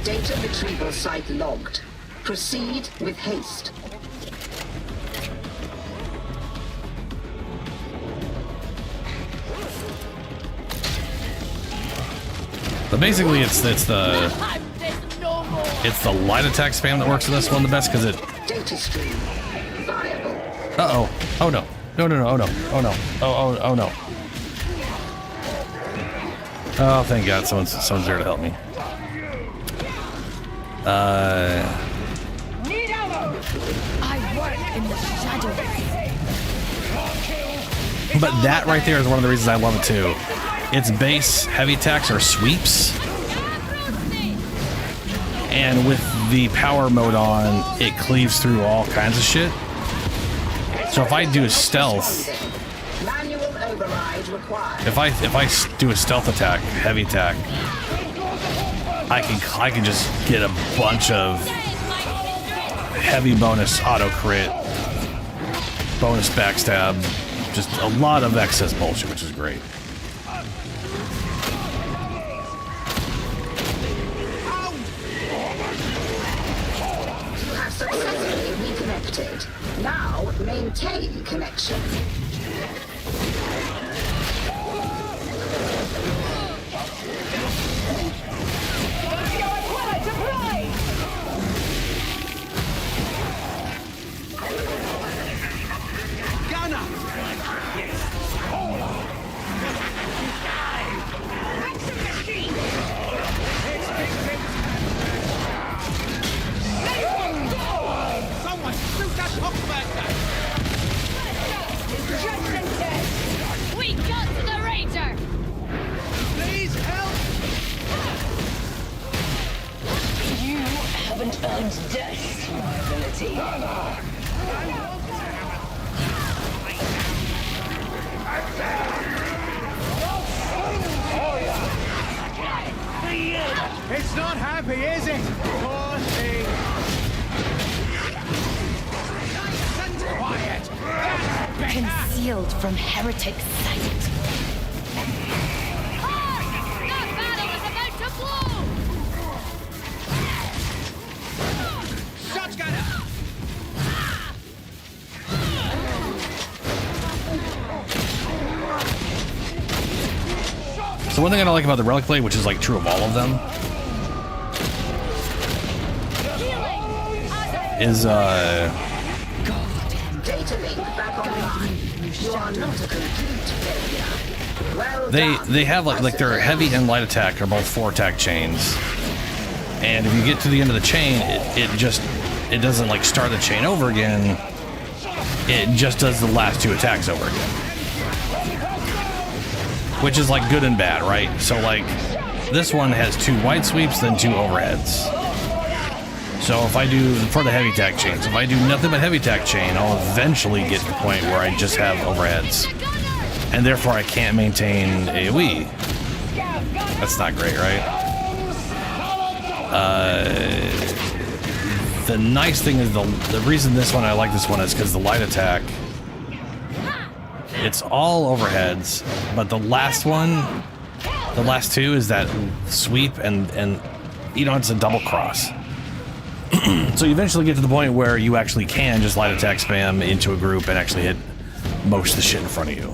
Data retrieval site logged. Proceed with haste. But basically, it's the light attack spam that works for this one the best because it. Data stream viable. Uh-oh. Oh no. No, no, no. Oh no. Oh no. Oh no. Oh, thank God. Someone's there to help me. Need ammo! I work in the shadows. But that right there is one of the reasons I love it too. Its base heavy attacks are sweeps. And with the power mode on, it cleaves through all kinds of shit. So if I do a stealth, Manual override required. if I do a stealth attack, heavy attack, I can just get a bunch of heavy bonus auto crit, bonus backstab, just a lot of excess bullshit, which is great. You have successfully reconnected. Now maintain connection. We got to the Ranger! Please help! You haven't earned death, my ability. It's not happy, is it? Poor thing. Quiet! Concealed from heretic sight. That battle is about to blow! Shotgunner! So one thing I don't like about the Relic Blade, which is like true of all of them, is Data link back online. You are not a complete failure. Well done. they have like their heavy and light attack are both 4 attack chains, and if you get to the end of the chain, it doesn't like start the chain over again. It just does the last 2 attacks over again, which is like good and bad, right? So like this one has 2 wide sweeps, then 2 overheads. So if I do, for the heavy attack chains, if I do nothing but heavy attack chain, I'll eventually get to the point where I just have overheads. And therefore I can't maintain AoE. That's not great, right? The nice thing is the reason I like this one is because the light attack, it's all overheads, but the last 2 is that sweep and you know, it's a double cross. So you eventually get to the point where you actually can just light attack spam into a group and actually hit most of the shit in front of you.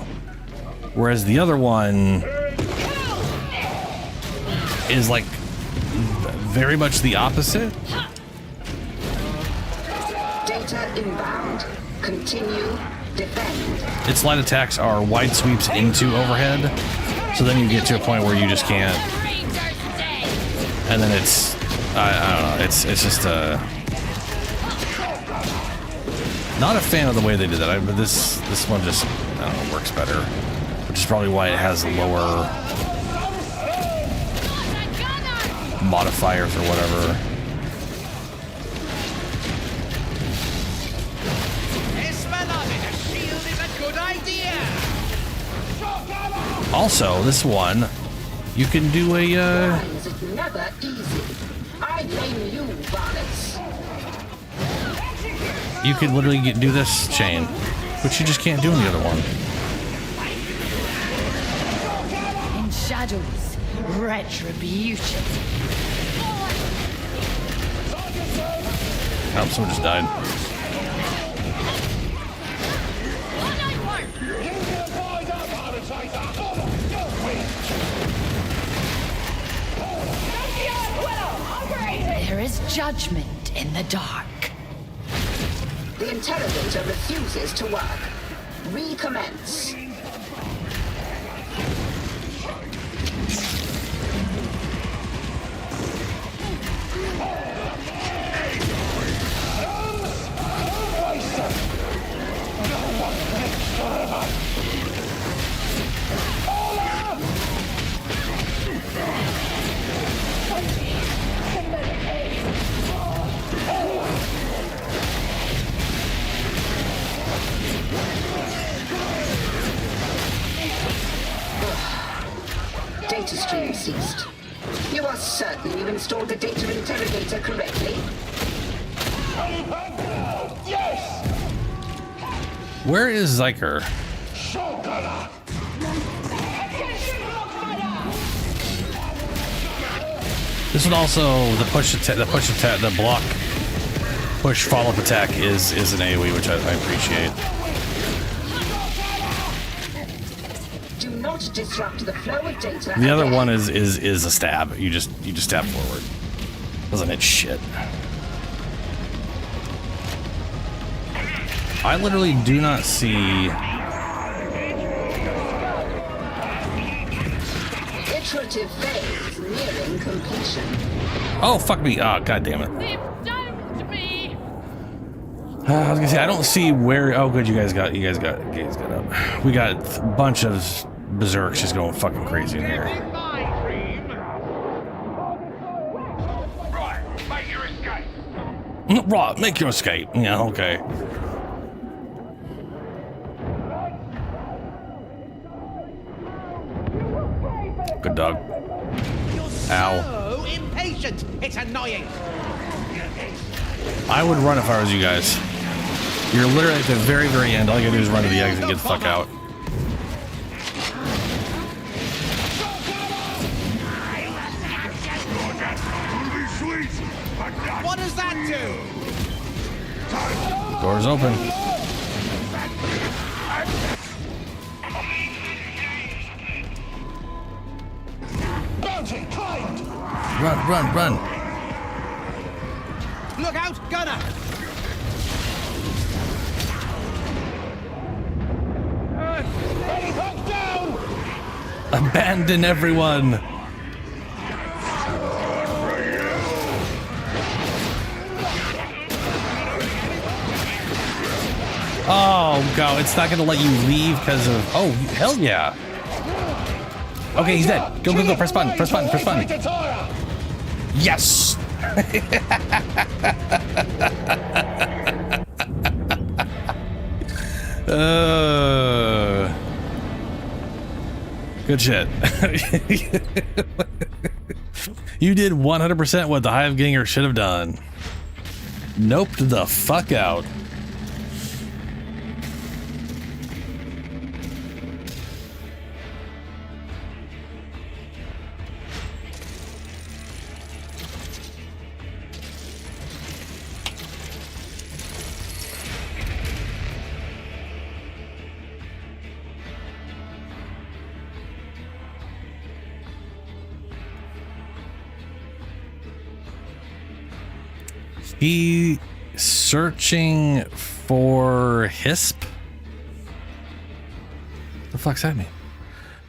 Whereas the other one, is like very much the opposite. Data inbound. Continue. Defend. Its light attacks are wide sweeps into overhead, so then you get to a point where you just can't. And then it's, I don't know, it's just not a fan of the way they did that. But this one just, I don't know, works better, which is probably why it has lower modifiers or whatever. Also, this one, you can do a, Why is it never easy? I blame you, varlets. you could literally do this chain, which you just can't do in the other one. In shadows, retribution. Oh, someone just died. There is judgment in the dark. The interrogator refuses to work. Recommence. Data stream ceased. You are certain you installed the data interrogator correctly? Yes! Where is Zyker? This one also, the the block push follow-up attack is an AoE, which I appreciate. Do not disrupt the flow of data. The other one is a stab. You just stab forward. Doesn't hit shit. I literally do not see. Iterative phase nearing completion. Oh fuck me! Oh god damn it! I was gonna say I don't see where. Oh good, you guys got up. We got a bunch of berserks just going fucking crazy in here. Right, make your escape. Right, make your escape. Yeah, okay. Good dog. Ow. So impatient. It's annoying. I would run if I was you guys. You're literally at the very, very end. All you gotta do is run to the exit and get the fuck out. What does that do? Doors open. Run, run. Look out, gunner! Down! Abandon everyone. Oh god, it's not gonna let you leave because of. Oh hell yeah. Okay, he's dead. Go, press button. Yes! Good shit. You did 100% what the Hive Ganger should have done. Noped the fuck out. He searching for HISP? The fuck's that mean?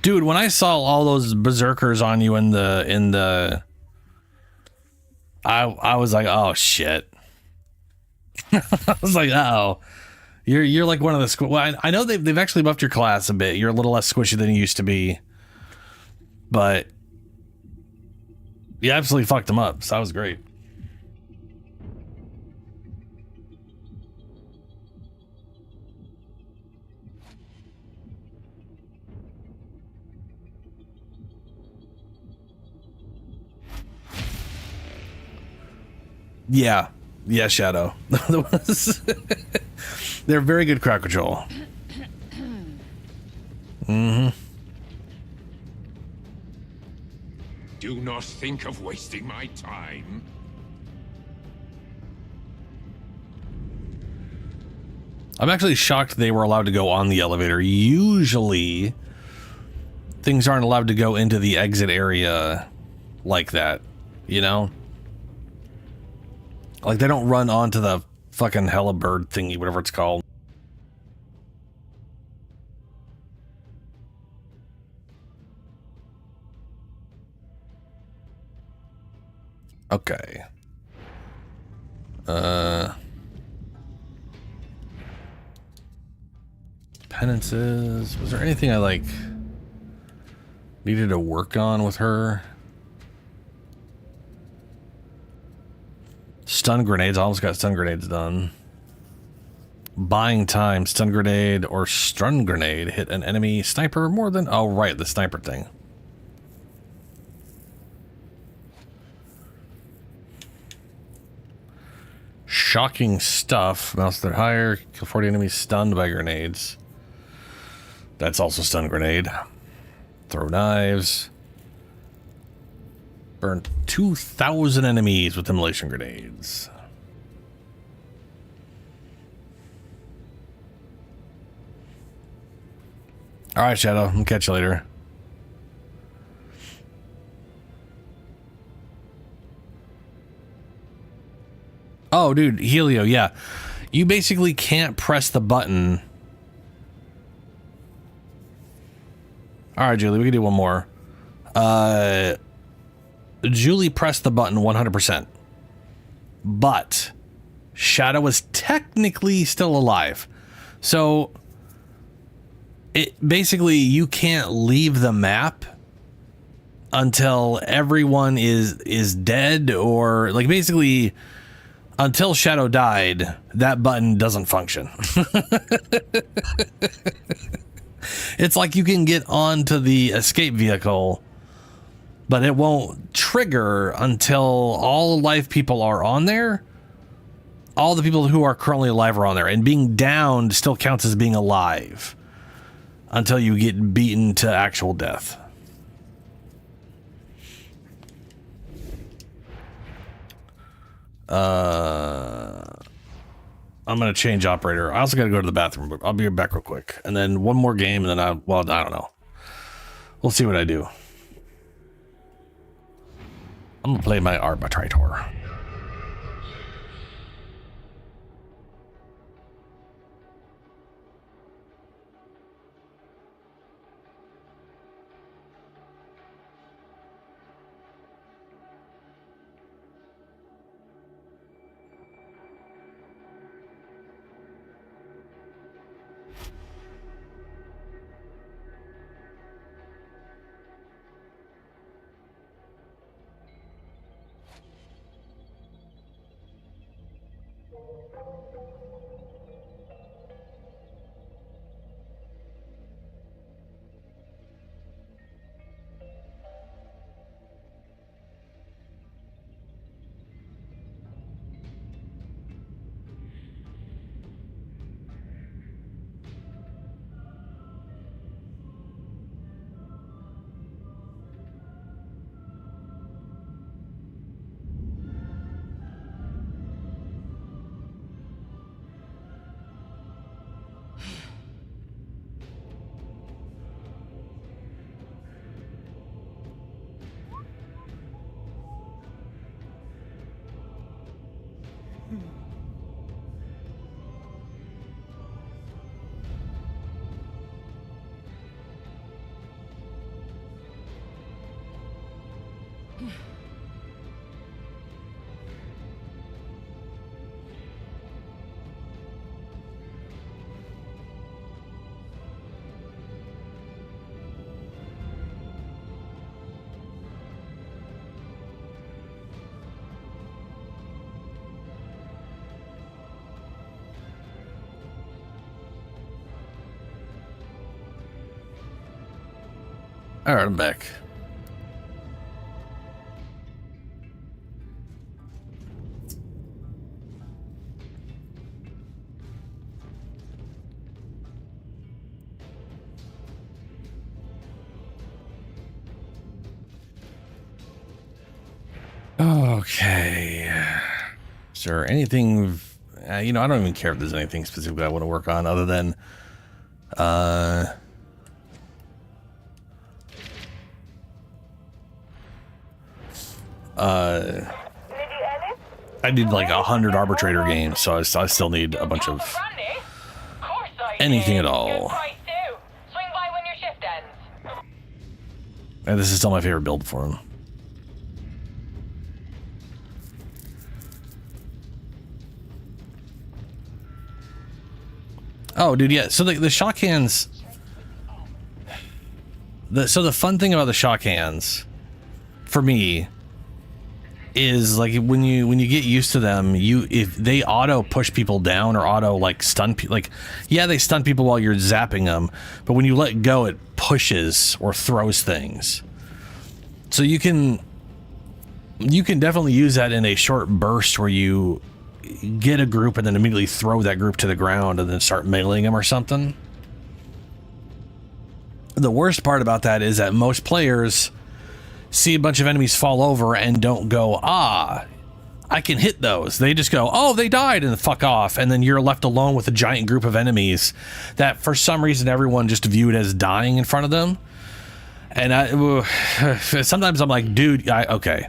Dude, when I saw all those berserkers on you in the I was like, oh shit. I was like, oh. You're like one of the well, I know they've actually buffed your class a bit. You're a little less squishy than you used to be. But you absolutely fucked them up, so that was great. Yeah. Yeah, Shadow. They're very good crowd control. Mm-hmm. Do not think of wasting my time. I'm actually shocked they were allowed to go on the elevator. Usually, things aren't allowed to go into the exit area like that, you know? Like, they don't run onto the fucking helibird thingy, whatever it's called. Okay. Penances. Was there anything I, like, needed to work on with her? Stun grenades. I almost got stun grenades done. Buying time. Stun grenade or stun grenade hit an enemy sniper more than... Oh, right. The sniper thing. Shocking stuff. Mouse that higher. Kill 40 enemies stunned by grenades. That's also stun grenade. Throw knives. Burn 2,000 enemies with immolation grenades. All right, Shadow. I'll catch you later. Oh, dude, Helio, yeah. You basically can't press the button. All right, Julie, we can do one more. Julie pressed the button 100%. But Shadow was technically still alive. So it basically, you can't leave the map until everyone is dead, or like basically until Shadow died, that button doesn't function. It's like you can get onto the escape vehicle, but it won't trigger until all live people are on there. All the people who are currently alive are on there, and being downed still counts as being alive until you get beaten to actual death. I'm gonna change operator. I also gotta go to the bathroom, but I'll be back real quick. And then one more game, and then I don't know. We'll see what I do. I'm gonna play my arbitrator. All right, I'm back. Okay. Is there anything, you know, I don't even care if there's anything specifically I want to work on other than, I need like 100 arbitrator games, so I still need a bunch of anything at all. And this is still my favorite build for him. Oh, dude, yeah. So the shock hands. So the fun thing about the shock hands, for me, is like when you get used to them, if they auto push people down or auto like stun people, like yeah, they stun people while you're zapping them, but when you let go, it pushes or throws things. So you can definitely use that in a short burst where you get a group and then immediately throw that group to the ground and then start meleeing them or something. The worst part about that is that most players see a bunch of enemies fall over and don't go, ah, I can hit those. They just go, oh, they died, and fuck off. And then you're left alone with a giant group of enemies that for some reason everyone just viewed as dying in front of them. And sometimes I'm like, dude, okay.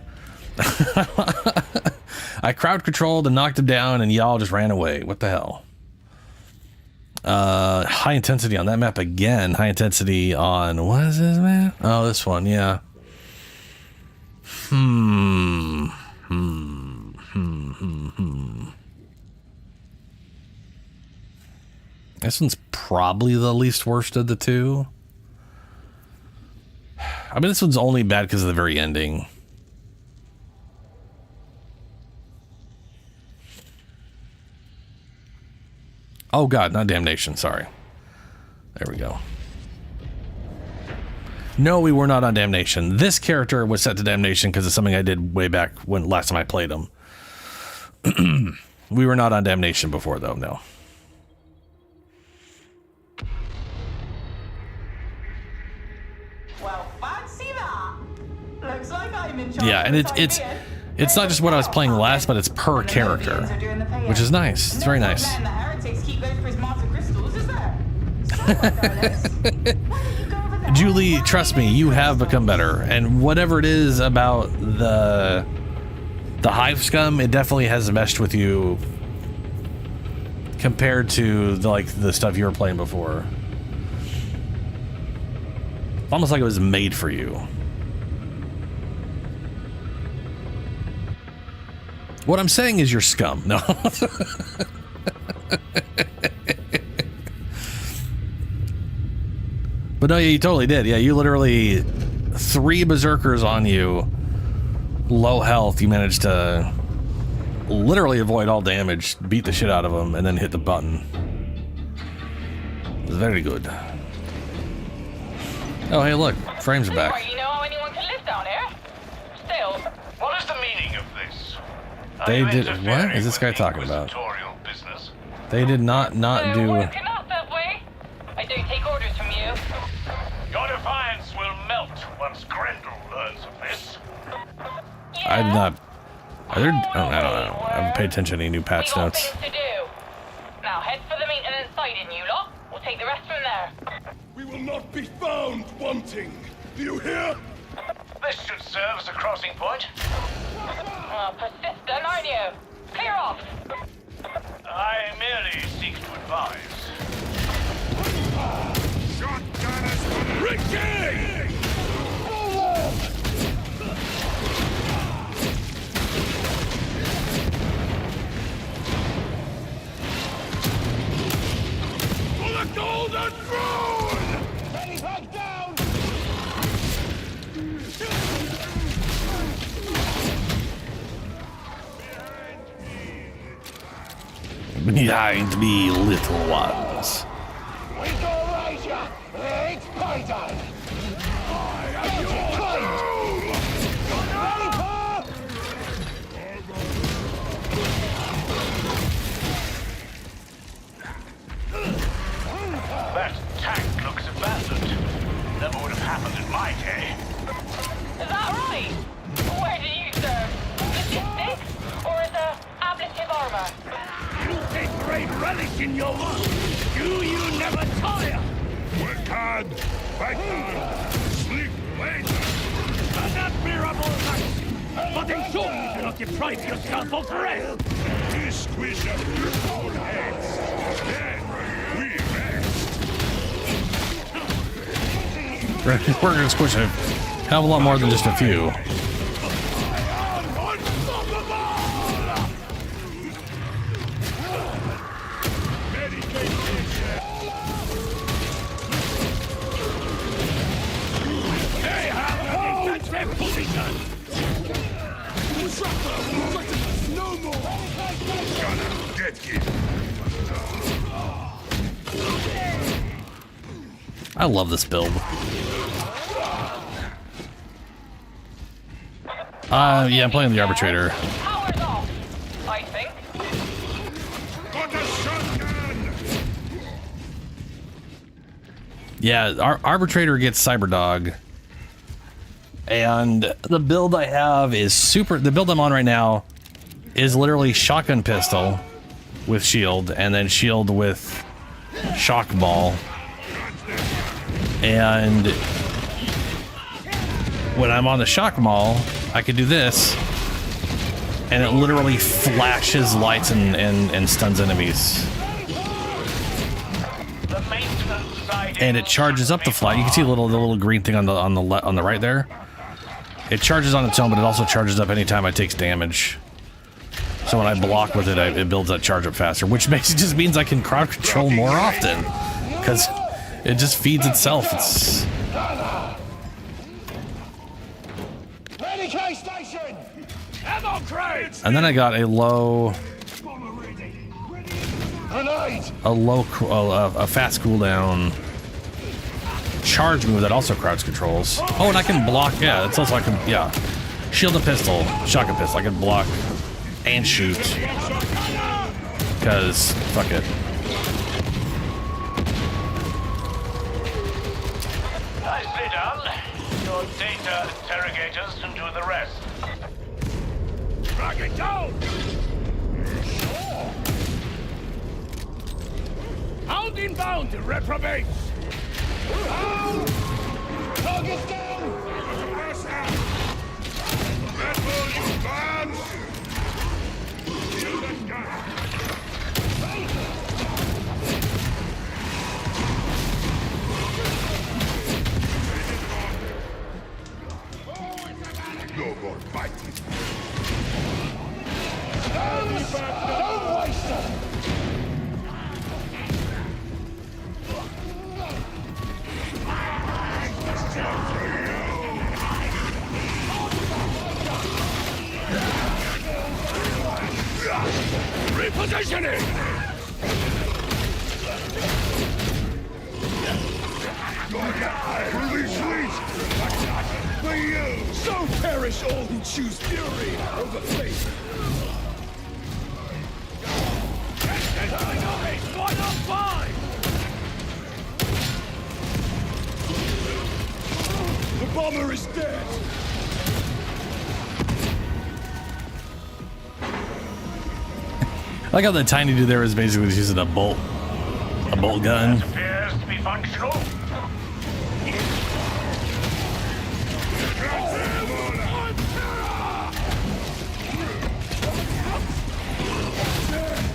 I crowd controlled and knocked him down and y'all just ran away. What the hell? High intensity on that map again. High intensity on, what is this map? Oh, this one, yeah. This one's probably the least worst of the two. I mean, this one's only bad because of the very ending. Oh god, not Damnation, sorry. There we go. No, we were not on Damnation. This character was set to Damnation because of something I did way back when last time I played him. We were not on Damnation before though, no. Well, fancy that. Looks like I'm in charge. Yeah, and it's not just what I was playing last, but it's per character, which is nice. It's very nice. Julie, trust me, you have become better, and whatever it is about the hive scum, it definitely has meshed with you compared to the stuff you were playing before. It's almost like it was made for you. What I'm saying is you're scum. No. But no, yeah, you totally did. Yeah, you literally 3 berserkers on you, low health. You managed to literally avoid all damage, beat the shit out of them, and then hit the button. It was very good. Oh, hey, look, frames are back. You know how anyone can live down here? Still, what is the meaning of this? They did. What is this guy talking about? They did not do. I don't take orders from you. Your defiance will melt once Grendel learns of this. I did not. Are there? Oh, I don't know. I haven't paid attention to any new patch notes. To do. Now head for the maintenance site in you lot. We'll take the rest from there. We will not be found wanting. Do you hear? This should serve as a crossing point. Persistent, aren't you? Clear off. For the Golden Throne! Ready back down! Behind me, little ones. We go raise ya! It's payday! That tank looks abandoned. Never would have happened in my day. Is that right? Where do you serve? Logistics or as a ablative armor? You take great relish in your work. Do you never tire? Work hard, fight hard, sleep later. An admirable night. But ensure you do not deprive yourself of rest. We squish up your own heads. Then we rest. We're gonna squish a hell of a lot more than just a few. No more. Gonna get you. I love this build. Yeah, I'm playing the Arbitrator. Power's off, I think. Got a shotgun. Yeah, our Arbitrator gets Cyberdog. And the build I have is super. The build I'm on right now is literally shotgun pistol with shield, and then shield with shock ball. And when I'm on the shock ball, I can do this, and it literally flashes lights and stuns enemies. And it charges up the flag. You can see the little green thing on the right there. It charges on its own, but it also charges up anytime it takes damage. So when I block with it, it builds that charge up faster, which basically just means I can crowd control more often, because it just feeds itself. It's Station! Ammo crates! and then I got a low, a fast cooldown charge move that also crowd controls. Oh, and I can block. Yeah, it's also I can shield and pistol, shotgun pistol. I can block and shoot because fuck it. Nicely done. Your data interrogators can do the rest. Rock it down! Out inbound, reprobates! Target's down! Red Bull, you bombs! Shoot that gun! No more fighting. Don't waste them! Repositioning! Release leash! For you! So perish all who choose fury over faith! One on five! The bomber is dead! I like how the tiny dude there is basically just using a bolt gun. Appears to be functional.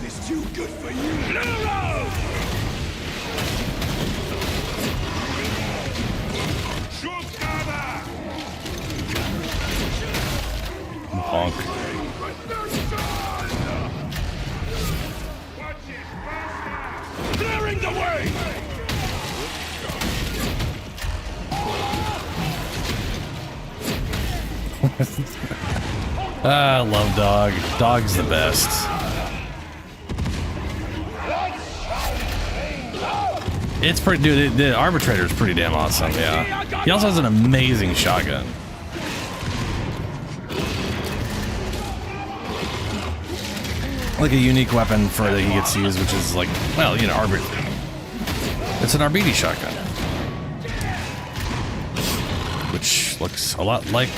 It's too good for you! I love Dog. Dog's the best. It's pretty, dude. The Arbitrator is pretty damn awesome. Yeah. He also has an amazing shotgun. Like a unique weapon for that he gets to use, which is like, well, you know, it's an RBD shotgun, which looks a lot like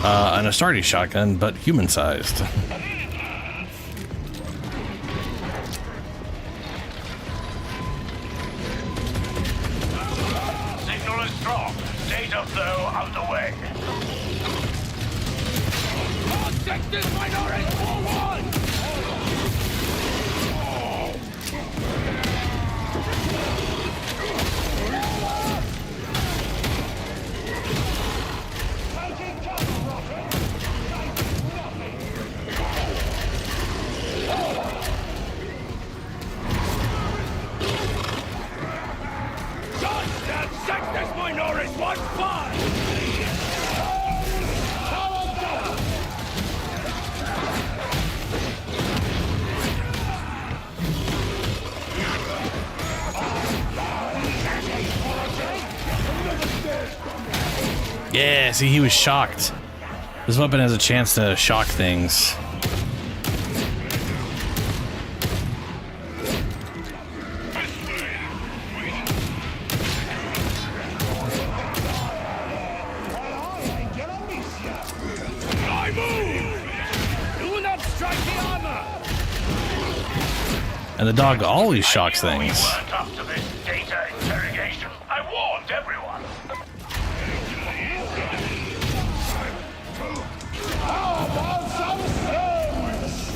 an Astartes shotgun, but human-sized. Signal is strong. Data flow underway. Objective minority forward! Yeah, see, he was shocked. This weapon has a chance to shock things. I move! Do not strike the armor! And the dog always shocks things. Up to this data interrogation. I warned everyone. How about some sense?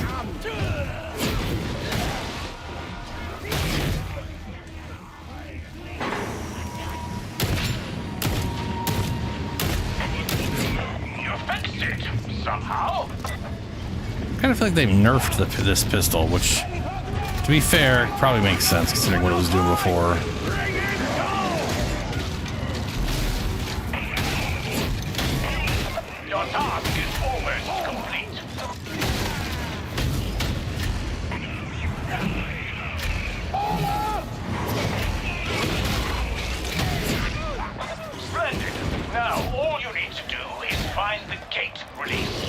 You fixed it somehow. I kind of feel like they've nerfed this pistol, which, to be fair, probably makes sense considering what it was doing before. Your task is almost complete. Splendid. Now, all you need to do is find the gate release.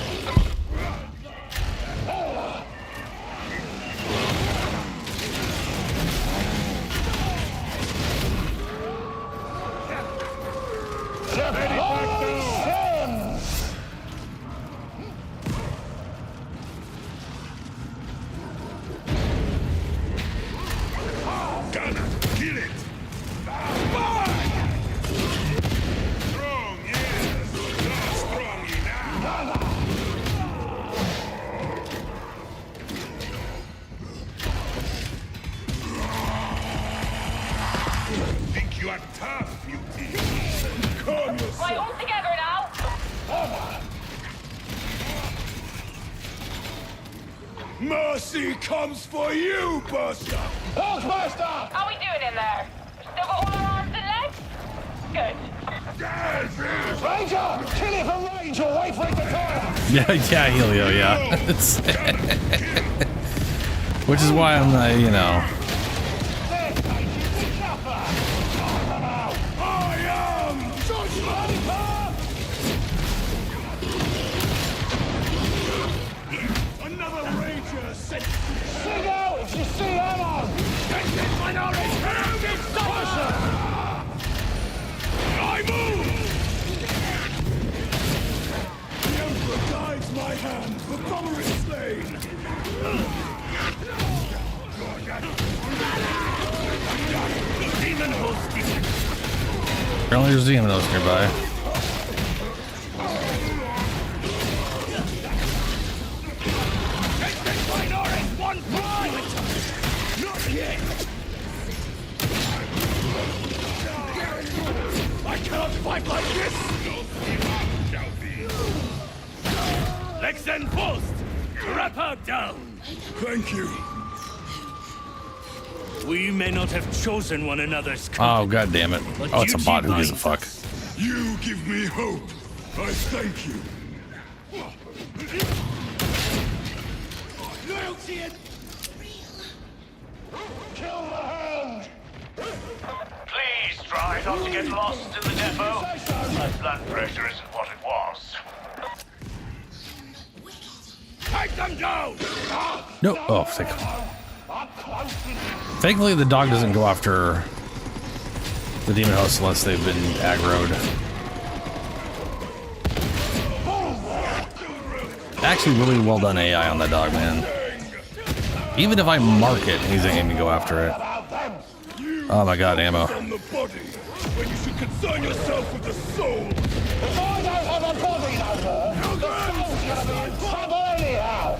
Gunner, kill it! Strong, yes! Not strong enough! Think you are tough, beauty? Calm yourself! Right, all together now! Mercy comes for you, Buster! Horsebuster! How we doing in there? Still got all our arms and legs? Good. Ranger! Kill it from range or wait for it to fire! Yeah, Helio, yeah. It's which is why I'm not, you know. I am Judgment! Another Ranger sent. Sing out if you see ammo! Detected minority! I move! The Emperor guides my hand. The bomber is slain. Demon host detected. Apparently there's Xenos nearby. One prime! Not yet! I cannot fight like this! Legs enforced! Trap her down! Thank you. We may not have chosen one another's Oh, god damn it. Oh, it's a bot. Who gives a fuck? You give me hope. I thank you. Loyalty and... Kill the hand! Please try not to get lost in the depot. My blood pressure isn't what it was. Take them down! No. Oh, thankfully the dog doesn't go after the demon host unless they've been aggroed. Actually, really well done AI on that dog, man. Even if I mark it, he's aiming to go after it. Oh my god, ammo. On the body, when you should concern yourself with the soul. If I don't have a body number, the soul's gonna be in trouble anyhow!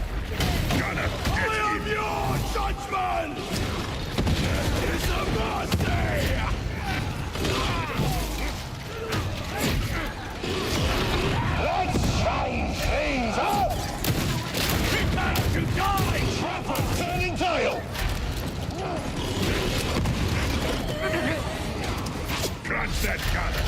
Gonna get I am your judgment! It's a mercy! Let's change things up! Prepare to die! Trapper turning tail! Crunch that gunner!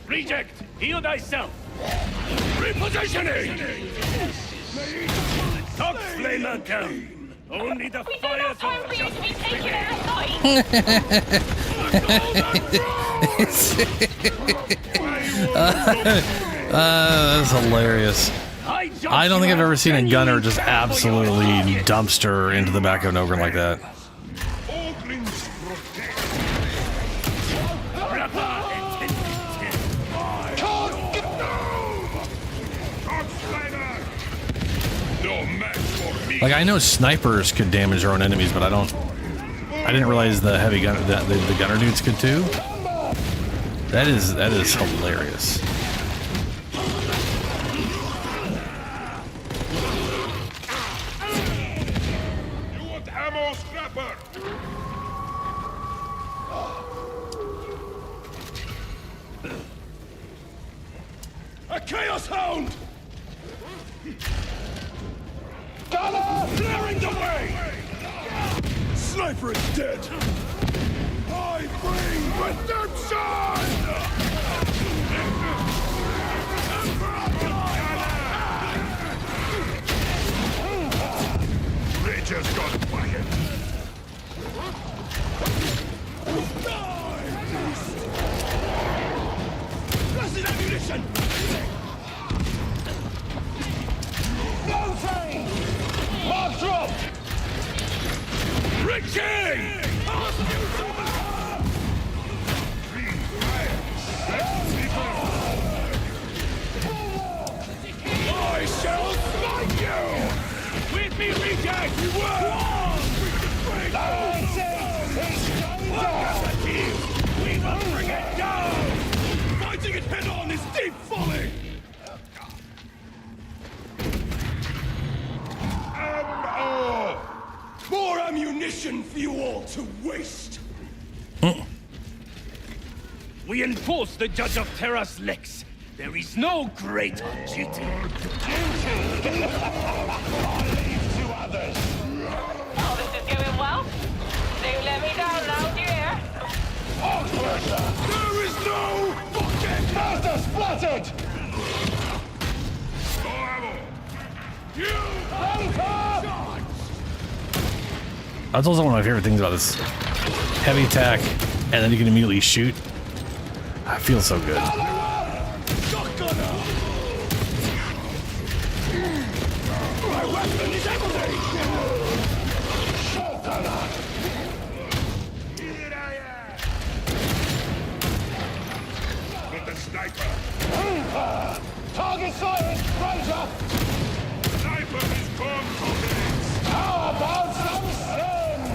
Reject! Heal thyself! Repositioning! Top flamer down! Only the fires of justice That's hilarious. I don't think I've ever seen a gunner just absolutely dumpster into the back of an ogre like that. Like, I know snipers could damage their own enemies, but I didn't realize the heavy gun, the gunner dudes could too. That is hilarious. You want ammo, scrapper? A chaos hound! Gunner! Clearing the way! Sniper is dead! I bring redemption! Rangers got whacked! Blessed ammunition! No train! Mark drop! Richie! I shall smite you! With me, reject! You will! We will bring it down! Fighting it head on is deep folly! More ammunition for you all to waste! We enforce the Judge of Terra's lex. There is no greater duty. I'll leave to others. Oh, this is going well. Do let me down now, dear. There is no fucking master splattered! No ammo! You! That's also one of my favorite things about this heavy attack, and then you can immediately shoot. I feel so good. My weapon is empty! With the sniper! Target sighted! Ranger! Sniper is confidence! How about some sense?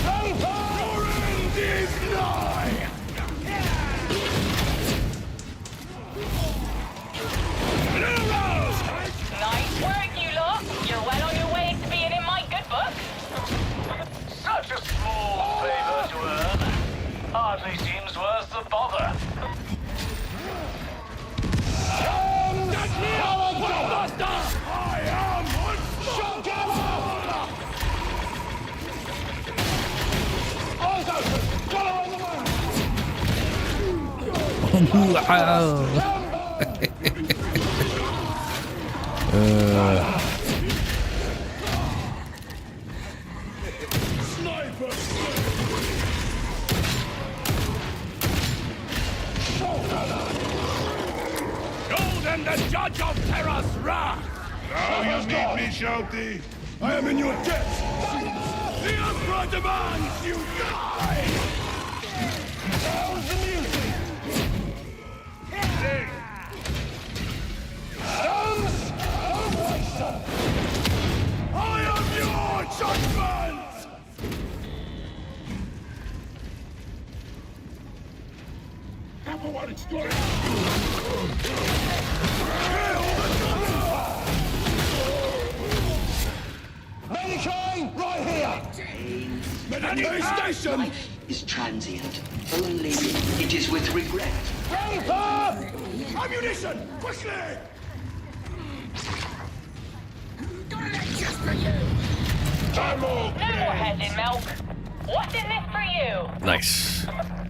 Sniper! Your end is nigh! Golden, the judge of Terra's wrath! Now you need me, Shouty. I am in your debt. The Emperor demands you die! How's the music? Sing! Sons of my son! I am your judgment! Number one story! Medicaid, right here! Medicaid station! Is transient. Only it is with regret. Paper! Ammunition! Quickly! Time off! No more heads in milk. What's in this for you? Nice.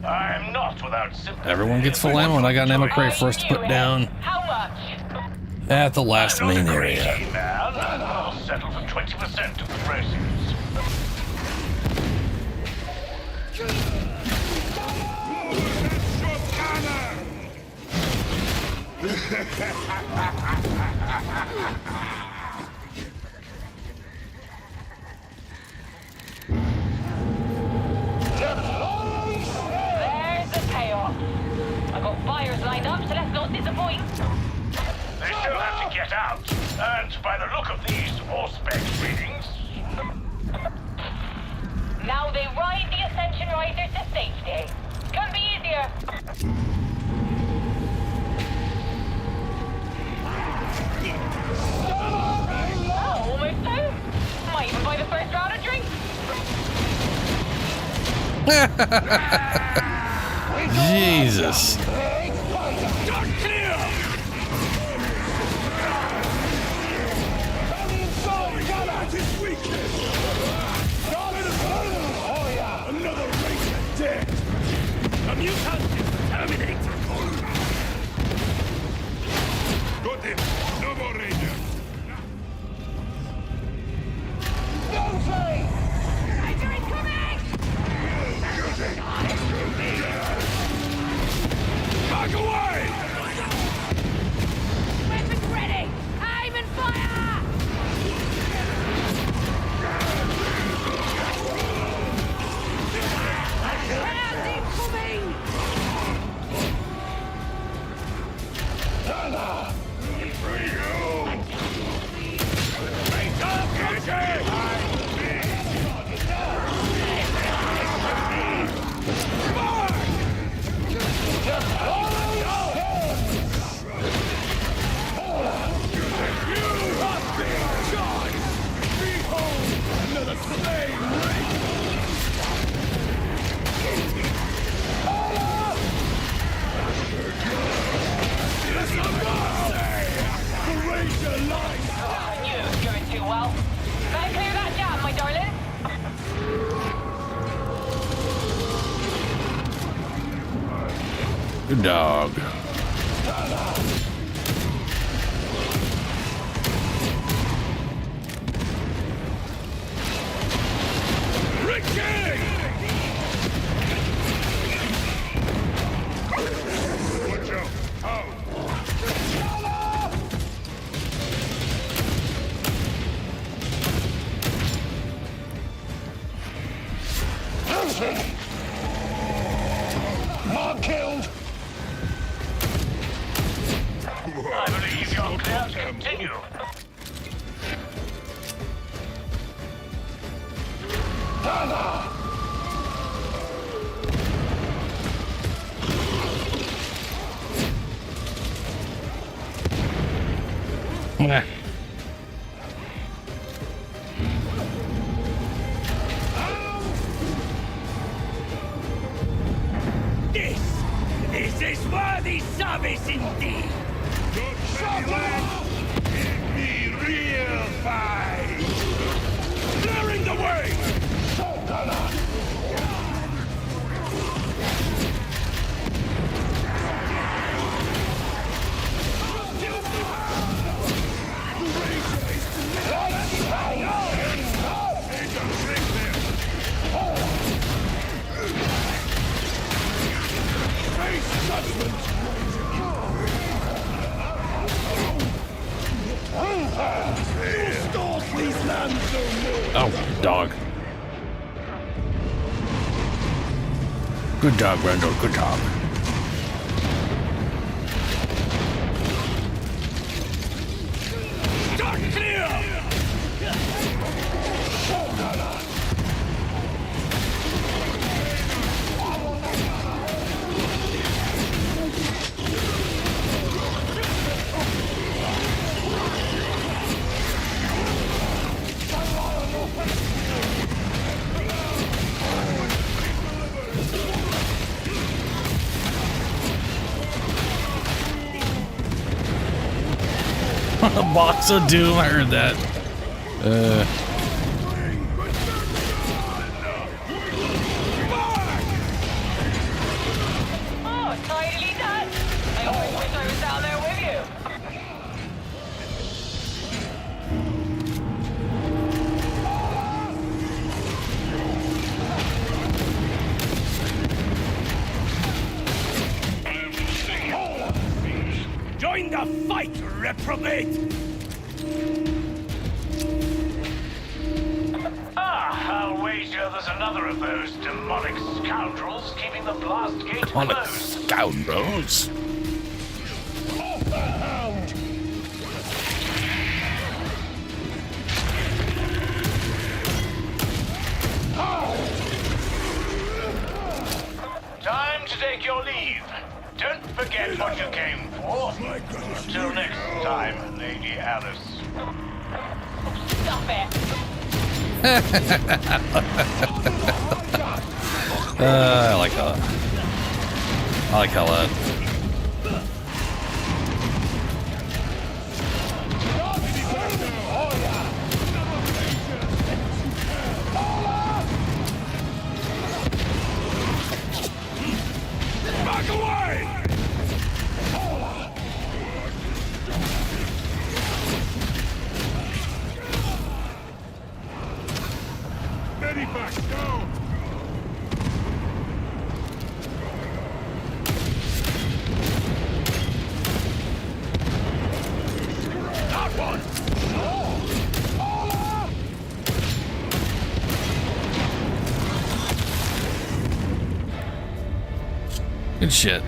I'm not without sympathy. Everyone gets full ammo, and I got an ammo crate for us to put down How much? at the last main area. I'll settle for 20% of the proceeds. There's the payoff. I got fires lined up, so let's not disappoint. They still have to get out, and by the look of these horseback readings... Now they ride the Ascension Riser to safety. Couldn't be easier. Oh, almost home. Might even buy the first round of drinks. Jesus. Another race of dead! A mutant is terminated! Got him! No more ranger! Ranger is coming! Back away! Weapons ready! Aim and fire! Round incoming! Another flame ring! Knew it was going too well. Better clear that jam, my darling. Good dog. Mark killed! I believe you're clear to continue. Nah. This is worthy service indeed. Shut up! Give me real fight! Clearing the way! Oh, dog. Good dog, Randall. Good dog. Start clear! A box of doom, I heard that. Oh, tidily done. I always wish I was down there with you. Join the fight, reprobate! I'll wager there's another of those demonic scoundrels keeping the blast gate closed. Scoundrels. Off the hound! Time to take your leave. Don't forget what you came for. Until next time, Lady Alice. Stop it. I like that. I like how that. Back away! Medivac, go! That one! Good shit.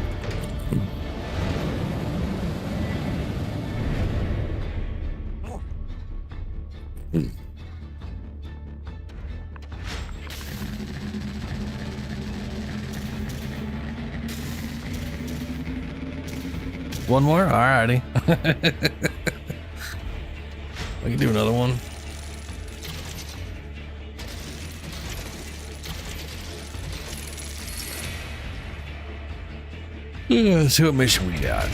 One more? Alrighty. I can do another one. Let's see what mission we got.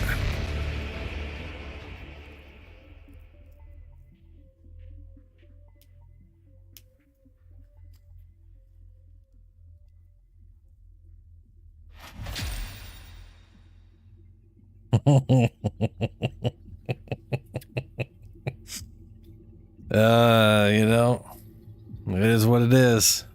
You know, it is what it is.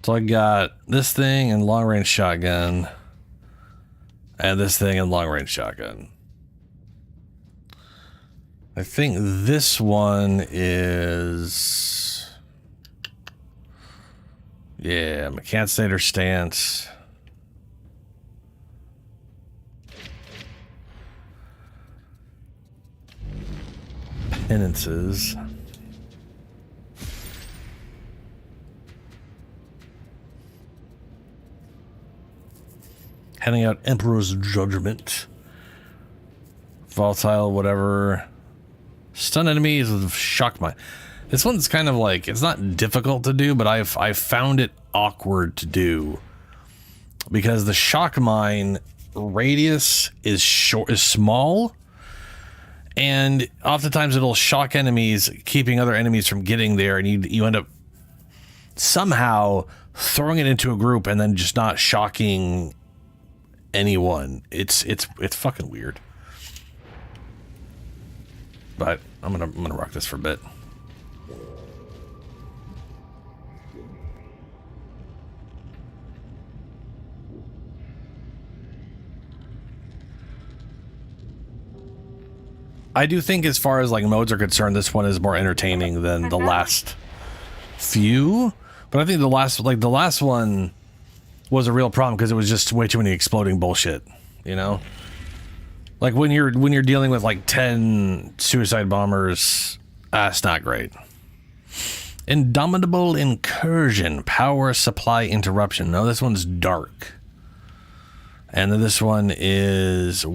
So I got this thing and long range shotgun, and this thing and long range shotgun. I think this one is, yeah, Mechanicator stance. Penances. Handing out Emperor's Judgment. Volatile, whatever. Stun enemies with shock mine. This one's kind of like, it's not difficult to do, but I've found it awkward to do. Because the shock mine radius is small. And oftentimes it'll shock enemies, keeping other enemies from getting there, and you end up somehow throwing it into a group and then just not shocking anyone. It's fucking weird. But I'm gonna rock this for a bit. I do think as far as like modes are concerned, this one is more entertaining than the last few. But I think the last one was a real problem because it was just way too many exploding bullshit, you know? Like when you're dealing with like 10 suicide bombers, that's not great. Indomitable Incursion, power supply interruption. No, this one's dark. And then this one is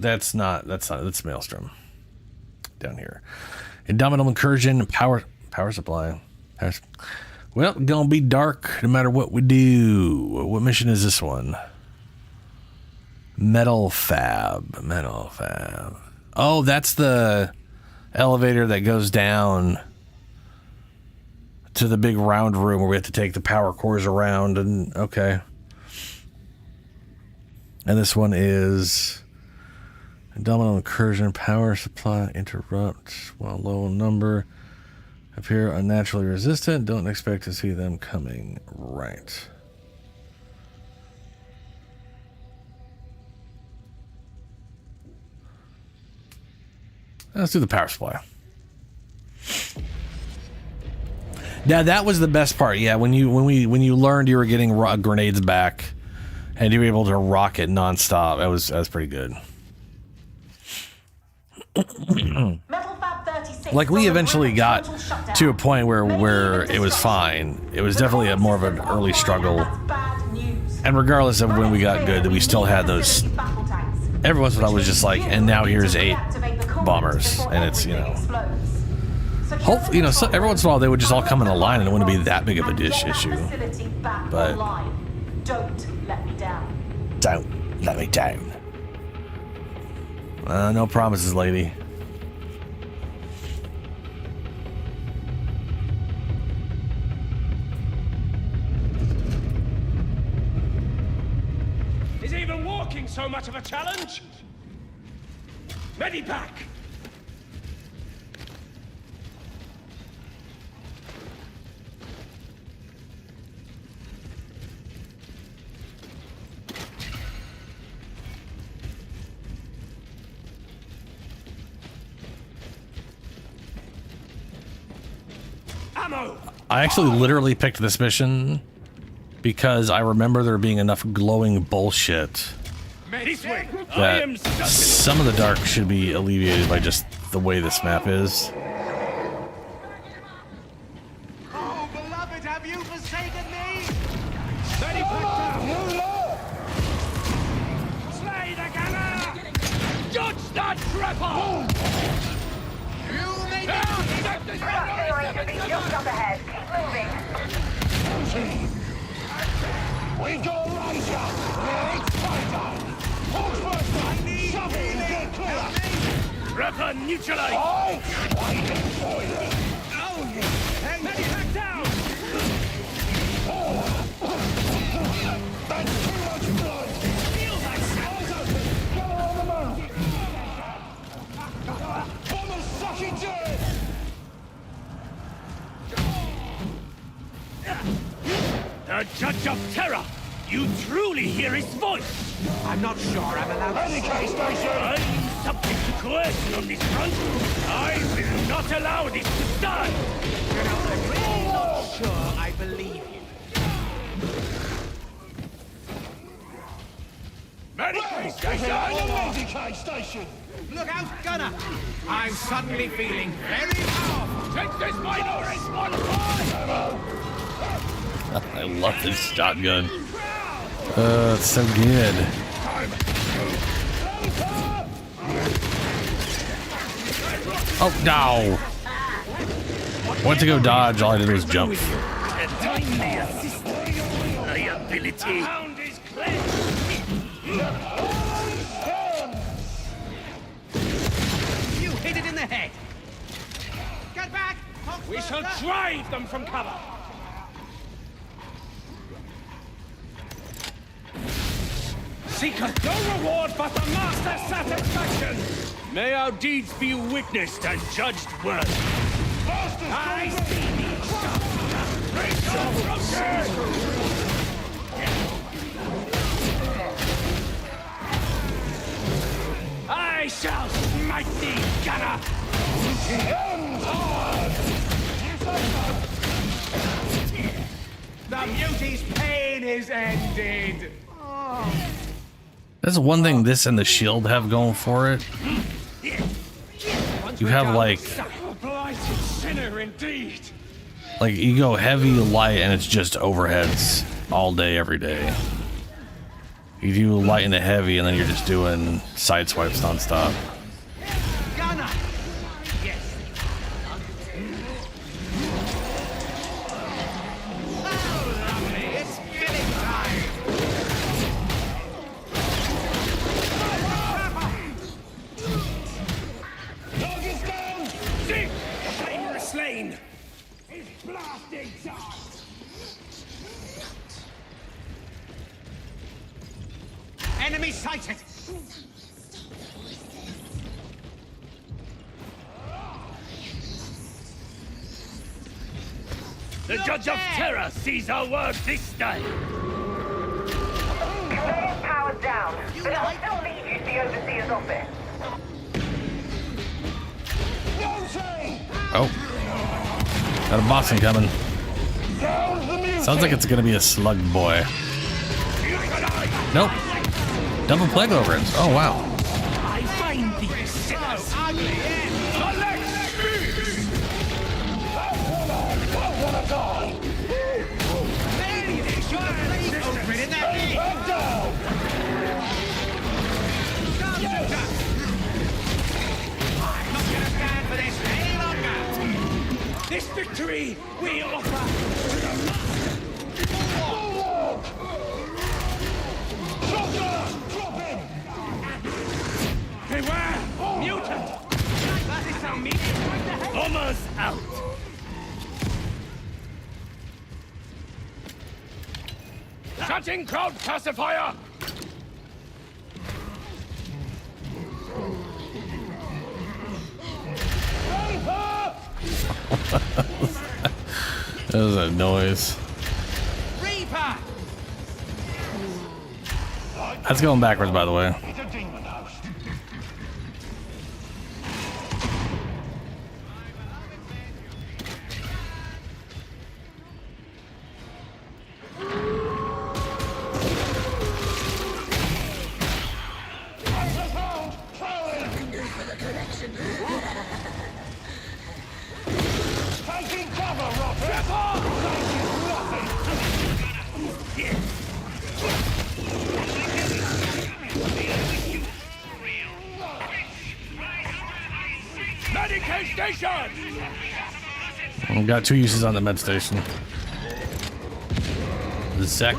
that's Maelstrom. Down here. Indomitable Incursion, power supply. Well, gonna be dark no matter what we do. What mission is this one? Metal Fab. Oh, that's the elevator that goes down to the big round room where we have to take the power cores around. And okay. And this one is Indomitable Incursion, power supply interrupt while low number appear unnaturally resistant. Don't expect to see them coming. Right. Let's do the power supply. Now that was the best part. Yeah, when you learned you were getting grenades back, and you were able to rocket nonstop. That was pretty good. Like we eventually got to a point where it was fine. It was definitely more of an early struggle. And regardless of when we got good, we still had those. Every once in a while I was just like, and now here's 8 bombers, and it's, you know. Hopefully, you know, so every once in a while they would just all come in a line and it wouldn't be that big of a issue. But Don't let me down. Don't let me down. No promises, lady. Is even walking so much of a challenge? Medipack! I actually literally picked this mission because I remember there being enough glowing bullshit that some of the dark should be alleviated by just the way this map is. Oh, beloved, have you forsaken me? Slay the gunner! Judge that trapper! You may Just up ahead. Keep moving. We go laser! It's fighter! Hold first! I need healing! Trapper neutralized! I can foil it! Oh, medipack down! That's too much blood! Feel that sound! Go on the move! Bomber sucking dirt! The Judge of Terror! You truly hear his voice! I'm not sure I'm allowed to Medicaid station! I'm subject to coercion on this front. I will not allow this to stand! I'm really not sure I believe you. Medicaid Medicaid station! Look out, Gunner! I'm suddenly feeling very powerful! Take this minority one! I love this shotgun. It's so good. Oh, no. Went to go dodge, all I did was jump. Liability. You hit it in the head. Get back! We shall drive them from cover. Seeker, no reward but the master's satisfaction! May our deeds be witnessed and judged worthy. I see these They shall smite thee, gunner! The beauty's pain is ended. That's one thing this and the shield have going for it. You have like you go heavy, light, and it's just overheads all day, every day. You do light into heavy, and then you're just doing side swipes nonstop. Gunner! Yes. Oh, lovely. It's killing time. Dog is down! Dig! The flamer is slain. His blasting charge. Enemy sighted! The Judge of Terror sees our work this day! Conveyance powered down, but I'll still lead you to the Overseer's office. Oh. Got a boxing coming. Sounds like it's gonna be a slug boy. Nope. Double plague over it. Oh wow. I find thee sinners ugly and this victory we offer to the master. Beware! Mutant! That is our meeting. Bombers out! Shutting crowd pacifier! That was a noise. Reaper! That's going backwards, by the way. Taking cover, Rocket! Medical station! We've got 2 uses on the med station. The sec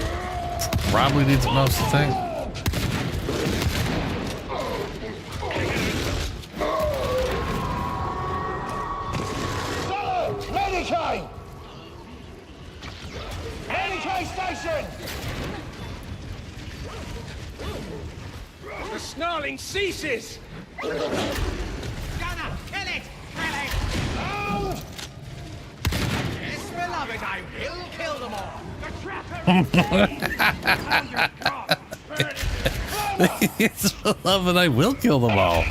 probably needs most, I think. Medicaid! Medicaid station! The snarling ceases! Gunner, kill it! Kill it! Oh! Yes, beloved, I will kill them all! The It's love and I will kill them all.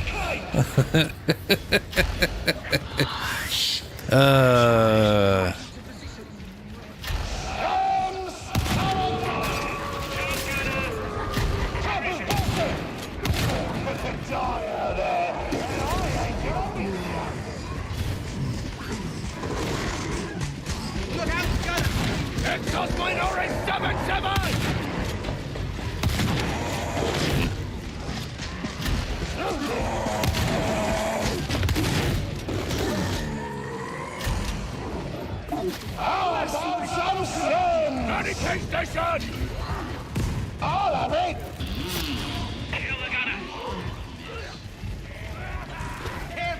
How about some sin? Medicaid station! All of it! Kill the gunner! Kill!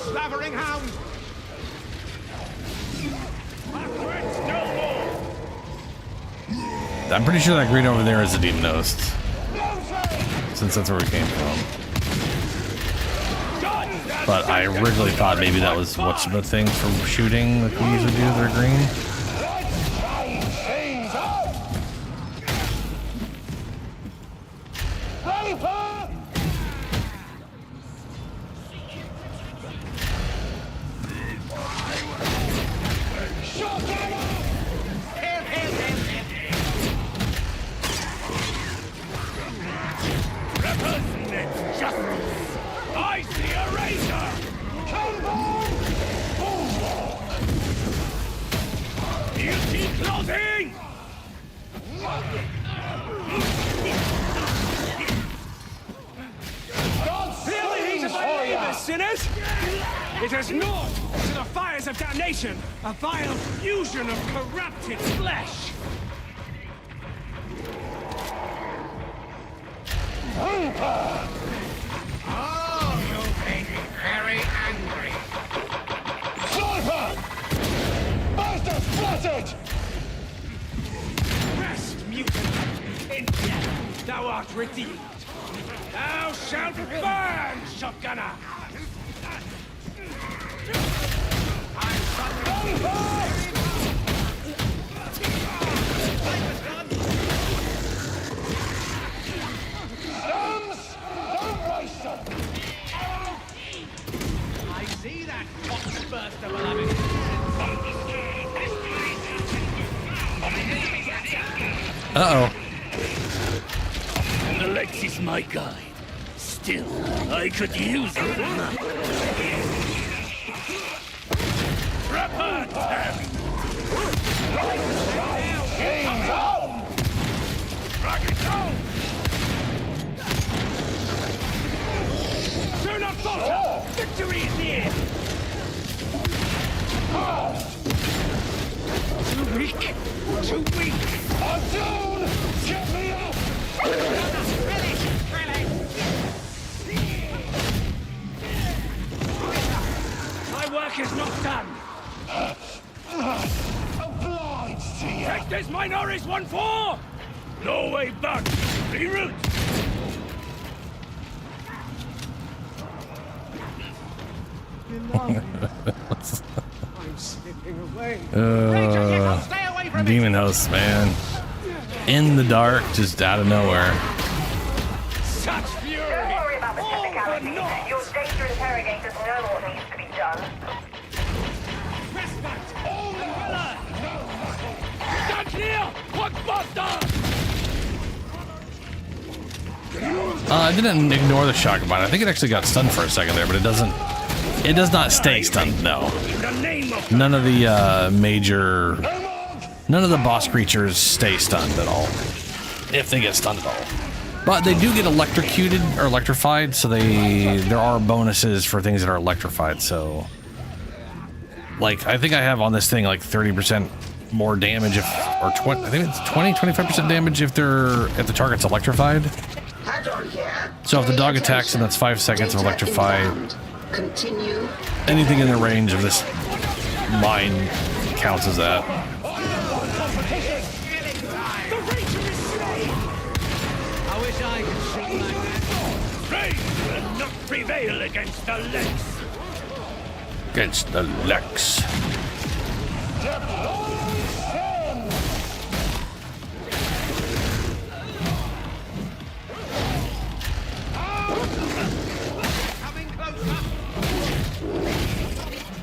Slavering hound! I'm pretty sure that green over there is a demon host, since that's where we came from. But I originally thought maybe that was what's the thing for shooting that we usually do. They're green. It is naught to the fires of damnation, a vile fusion of corrupted flesh. Oh, you'll make me very angry. Sniper! Master spotted! Rest, mutant! In death, thou art redeemed. Thou shalt burn, shotgunner! I see that fox burster, beloved. Uh-oh. The legs is my guide. Still, I could use a map. Prepare them! Rock it down! Do not falter! Victory is near! Too weak! Too weak! I'm down! Get me up! My work is not done! Obliged to you! Take this Minoris 1-4! No way back! Reroute! I'm slipping away. Demon hosts, man. In the dark, just out of nowhere. Such fury! Don't worry about the technicalities. Your data interrogators know what needs to be done. Stand clear! Blockbuster! I didn't ignore the shock combine. I think it actually got stunned for a second there, but it doesn't. It does not stay stunned. No. None of the none of the boss creatures stay stunned at all, if they get stunned at all. But they do get electrocuted or electrified, so there are bonuses for things that are electrified. So, like, I think I have on this thing like 30% more damage if, or 20. I think it's 25% damage if the target's electrified. So if the dog attacks and that's 5 seconds of electrified, Continue. anything in the range of this line counts as that. I wish I could shoot like that. Rage will not prevail against the Lex. Against the Lex.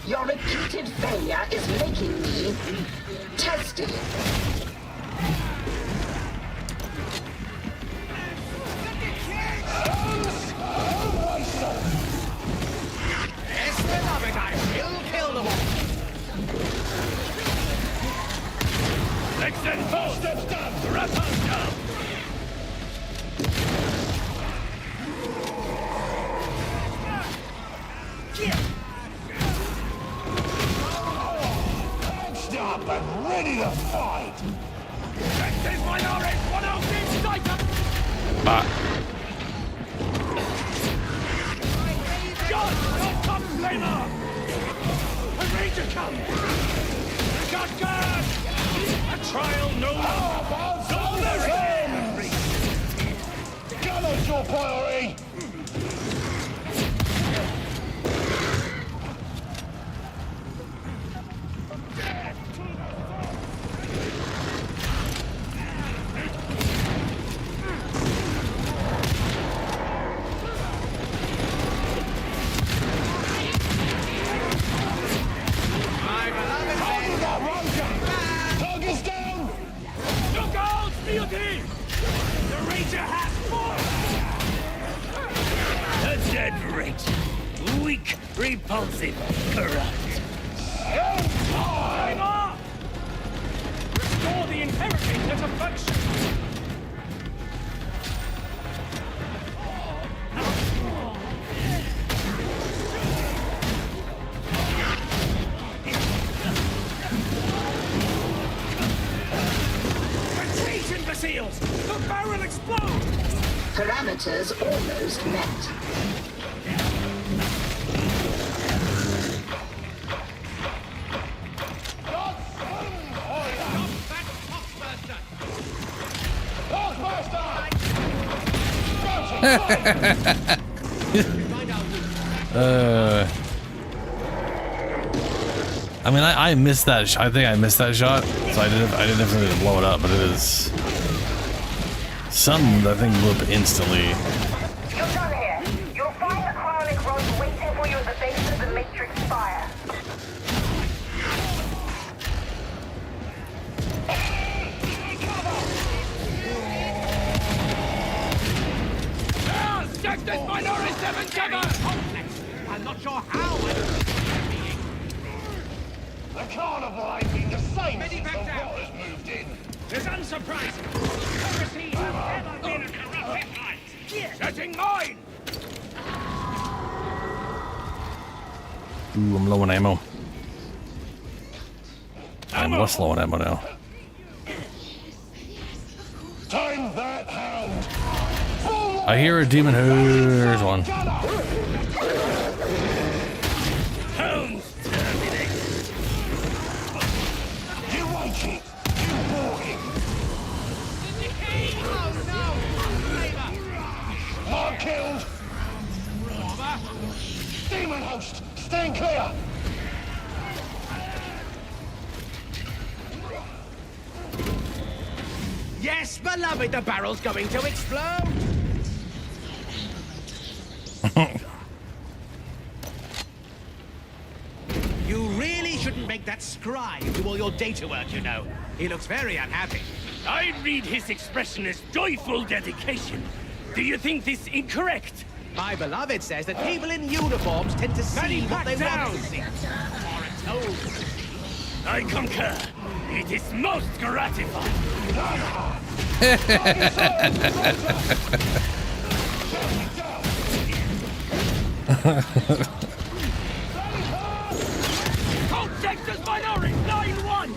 Your repeated failure is making me testy. Yes, beloved, I will kill them all. Lex and four steps down. Wrap us down. Stop and ready to fight! This is Minoris 106 Titan! God, your top flamer! A ranger come! Shotgun! A trial no longer! beauty! The Ranger has fallen! A dead Ranger. Weak, repulsive, corrupt. Time off! Restore the interrogator to function! Retreat, imbeciles! The barrel explodes! Parameters almost met. I mean, I missed that. I think I missed that shot, so I didn't definitely blow it up. But it is something that thing blew up instantly. You're done here. You'll find the cryonic rods waiting for you at the base of the Matrix Spire. Dexter's Minority 7-7! I'm not sure how The carnival ain't been the same since the Rotters moved in. It's unsurprising. Heresy has never been a corrupted fight. Setting mine! Ooh, I'm low on ammo. I'm less low on ammo now. Time that hound! I hear a demon. Here's one. Hounds terminate. You wake it! You bought it! Mark killed! Demon host! Stand clear! Yes, beloved, the barrel's going to explode! You really shouldn't make that scribe do all your data work, you know. He looks very unhappy. I read his expression as joyful dedication. Do you think this incorrect? My beloved says that people in uniforms tend to see what they want to see. Or are told to see. I concur. It is most gratifying. Hold Dexter's Minority 9-1!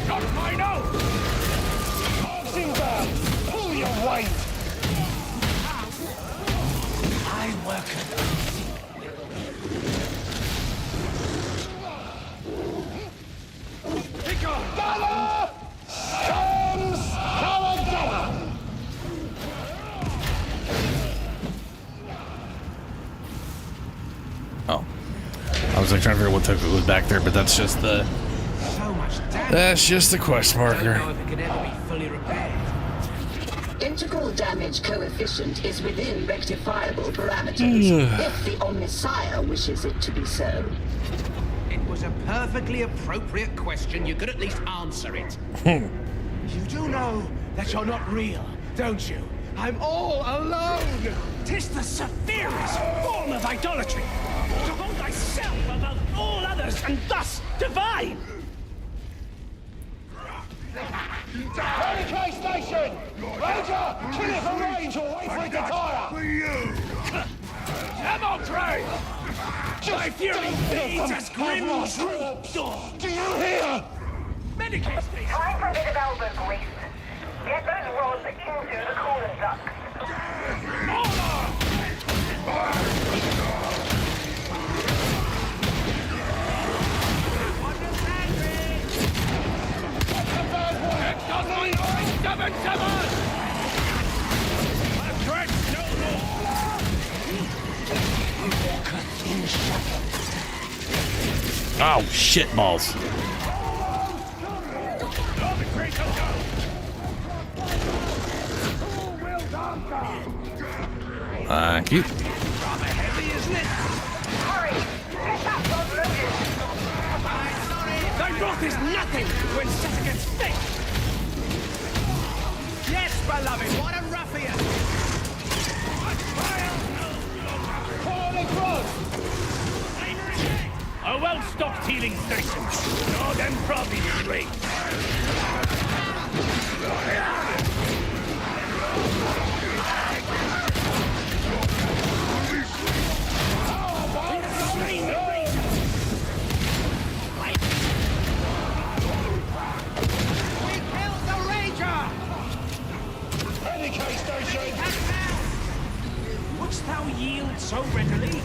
Not my nose! Inbound! Pull your weight! I work Dollar! Comes dollar! Oh, I was like trying to figure out what type it was back there, but that's just the quest marker. Don't know if it could ever be fully repaired. Integral damage coefficient is within rectifiable parameters, if the Omnissiah wishes it to be so. It was a perfectly appropriate question. You could at least answer it. You do know that you're not real, don't you? I'm all alone! 'Tis the severest form of idolatry! To hold thyself above all others and thus divine! Barricade station! Ranger! Kill it from range or wait for it to tire! For you! Ammo tray! My fury fades as grim troops! Do you hear? Medicate station! Time for a bit of elbow grease. Get those rods into the coolant ducts. Oh, shit balls. Thank you. Rather heavy, isn't it? Hurry! Get that rod loaded! well-stocked healing stations. No, them probably great. Wouldst thou yield so readily?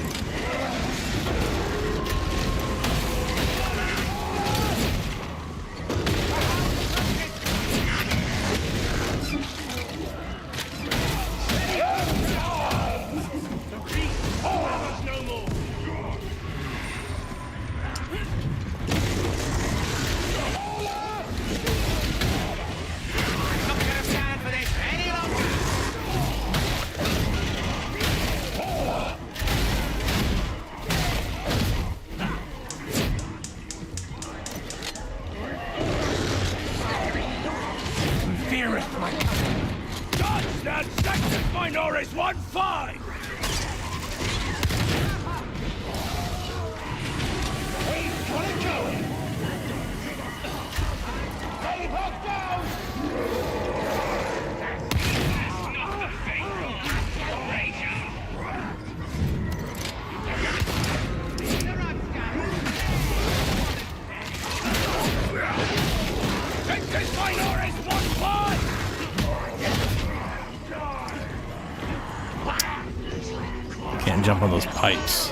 Can't jump on those pipes.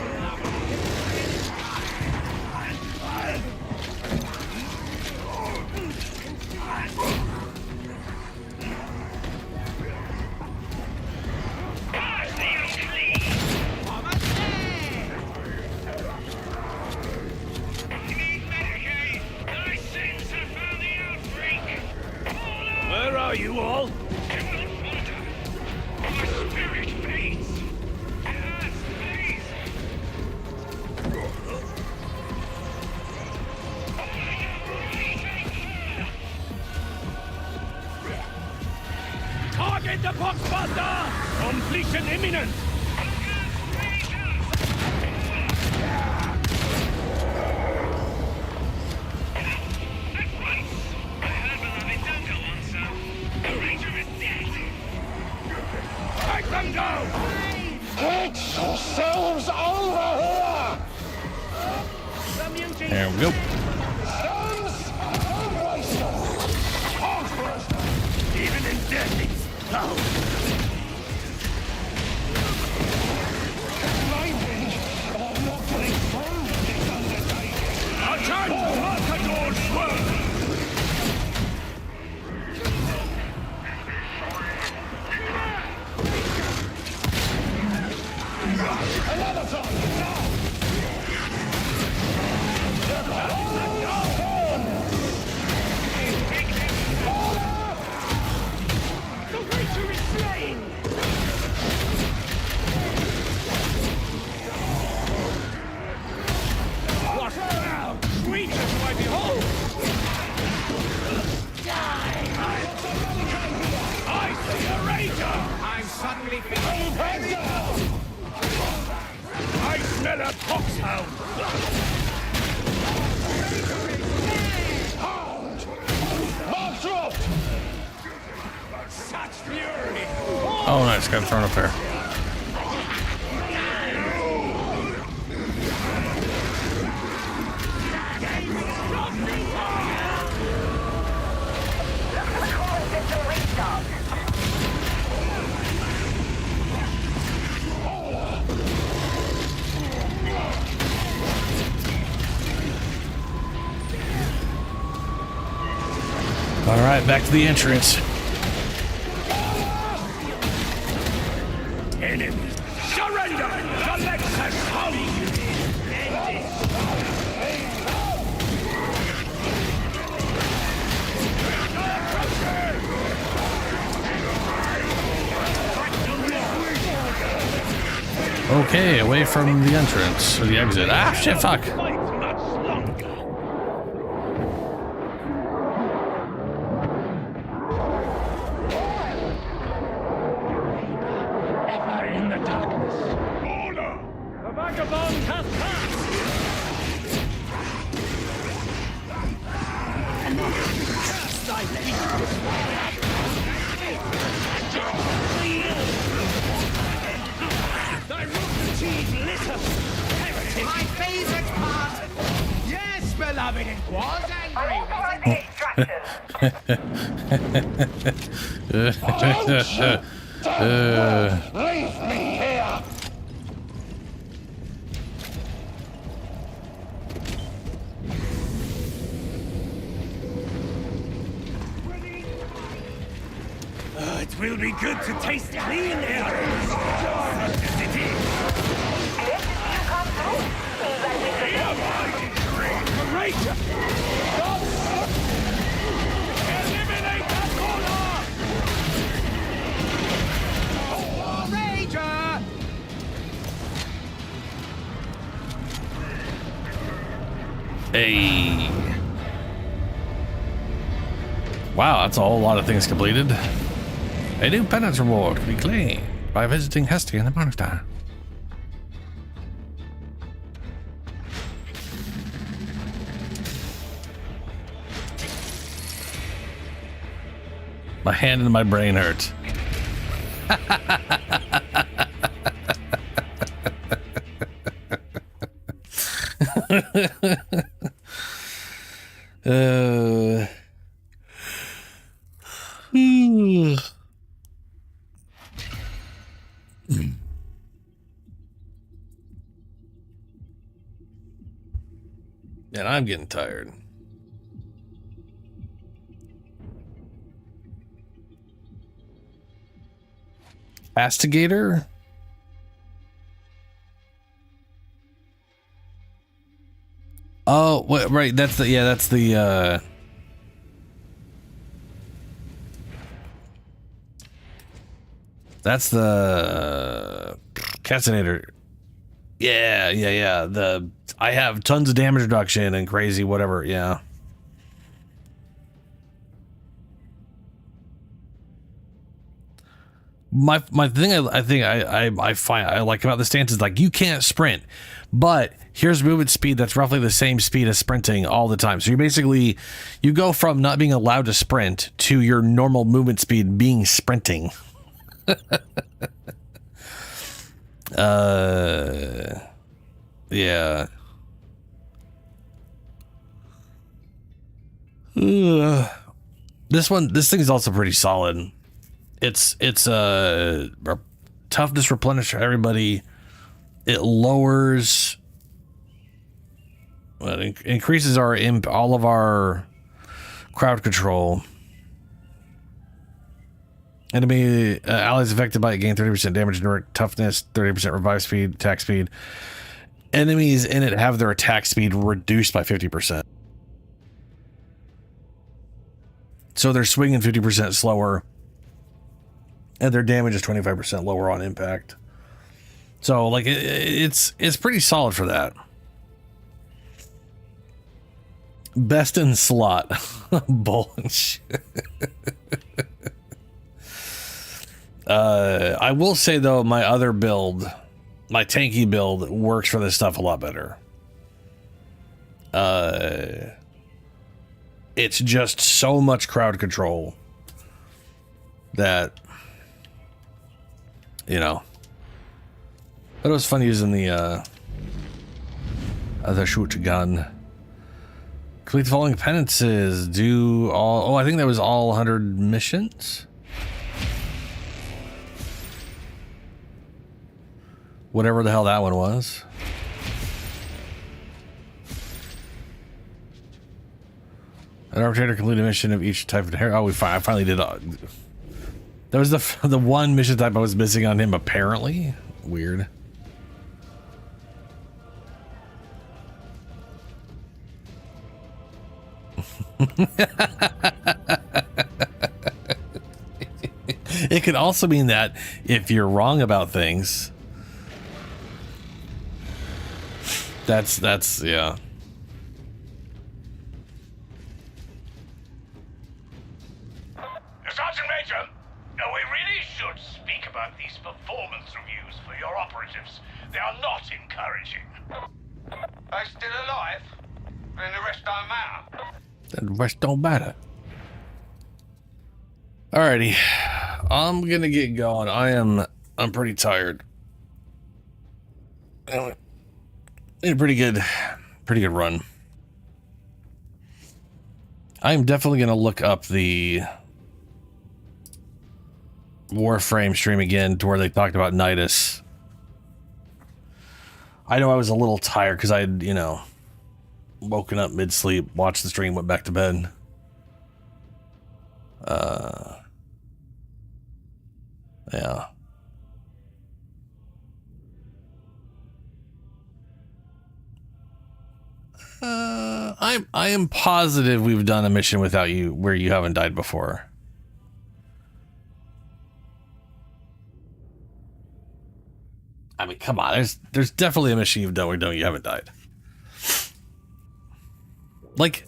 Where are you all? Target the Boxbuster! Completion imminent! Take them down! Get yourselves over here! There we go. Even in death, it's power. I'm not getting through this undertaking. Attempt Markador's work! Another time! The Witcher is slain! What now? Creatures do I behold! I see a rager! I'm suddenly feeling heavy! I smell a foxhound! Mark dropped! Such fury! Oh, nice. Got thrown up there. All right, back to the entrance. Enemy! Surrender! The Lexus Holly! Okay, away from the entrance or the exit. Ah, shit, fuck. Ever in the darkness. Order! The vagabond has passed! beloved and was angry, Leave me here! It will be good to taste clean air, such as it is. Courageous! Eliminate that corner! Ranger! Hey. Wow, that's a whole lot of things completed. A new penance reward can be claimed by visiting Hestia in the monastery. My hand and my brain hurt. And I'm getting tired. Astigator? Oh, what, right, that's the, yeah, that's the, that's the Cassinator. Yeah. I have tons of damage reduction and crazy whatever, yeah. My thing I find I like about the stance is like you can't sprint, but here's movement speed that's roughly the same speed as sprinting all the time. So you go from not being allowed to sprint to your normal movement speed being sprinting. Yeah. This thing is also pretty solid. It's toughness replenish for everybody. It lowers, well, it increases all of our crowd control. Enemy allies affected by it gain 30% damage and toughness, 30% revive speed, attack speed. Enemies in it have their attack speed reduced by 50%. So they're swinging 50% slower. And their damage is 25% lower on impact. So like it's pretty solid for that. Best in slot. Bullshit. I will say though, my other build, my tanky build, works for this stuff a lot better. It's just so much crowd control that, you know, but it was fun using the shoot gun. Complete the following penances. Do all. Oh, I think that was all 100 missions. Whatever the hell that one was. An arbitrator complete a mission of each type of hair. Oh, I finally did. That was the one mission type I was missing on him, apparently. Weird. It could also mean that if you're wrong about things, that's yeah. Sergeant Major, we really should speak about these performance reviews for your operatives. They are not encouraging. They still alive? Then the rest don't matter. The rest don't matter. Alrighty, I'm gonna get going. I'm pretty tired. Anyway, a pretty good run. I'm definitely going to look up the Warframe stream again to where they talked about Nidus. I know I was a little tired because I had, you know, woken up mid-sleep, watched the stream, went back to bed. Yeah. I am positive we've done a mission without you where you haven't died before. I mean, come on, there's definitely a mission you've done where you haven't died. Like,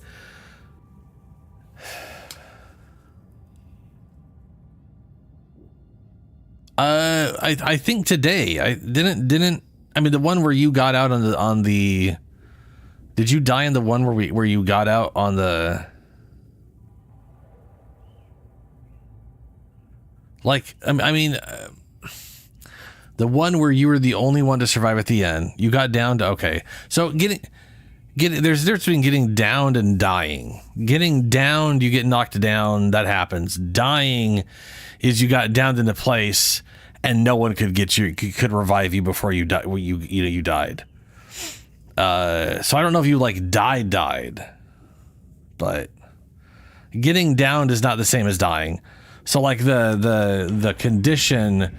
I think today I didn't. I mean, the one where you got out on the. Did you die in the one where you got out on the? Like, I mean, the one where you were the only one to survive at the end. You got down to okay. So there's a difference between getting downed and dying. Getting downed, you get knocked down. That happens. Dying is you got downed into place and no one could get you, could revive you before you died. You died. So I don't know if you like died, but getting downed is not the same as dying. So like the condition.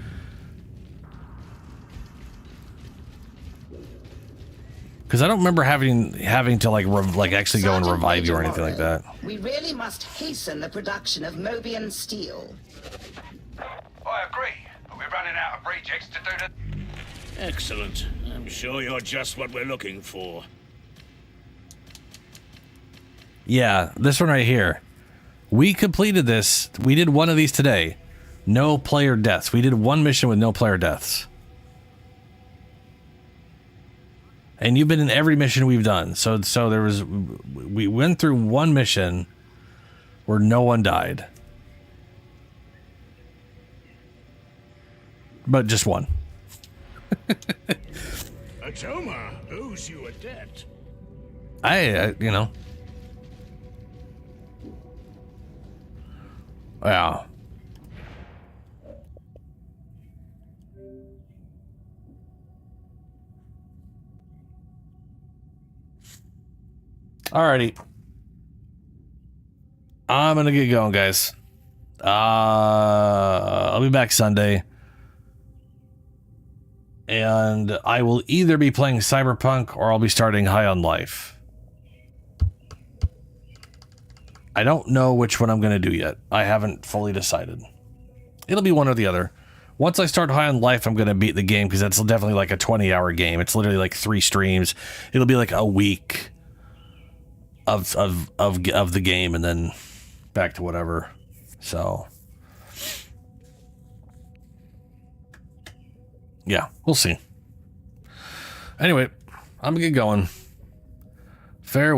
Because I don't remember having to like actually go and revive you or anything like that. We really must hasten the production of Mobian steel. I agree, but we're running out of rejects to do the... Excellent. I'm sure you're just what we're looking for. Yeah, this one right here. We completed this. We did one of these today. No player deaths. We did one mission with no player deaths. And you've been in every mission we've done. So there was, we went through one mission where no one died. But just one. Atoma owes you a debt. I you know. Yeah. Alrighty. I'm gonna get going, guys. I'll be back Sunday. And I will either be playing Cyberpunk or I'll be starting High on Life. I don't know which one I'm going to do yet. I haven't fully decided. It'll be one or the other. Once I start High on Life, I'm going to beat the game because that's definitely like a 20-hour game. It's literally like 3 streams. It'll be like a week of the game and then back to whatever. So... yeah, we'll see. Anyway, I'm gonna get going. Farewell.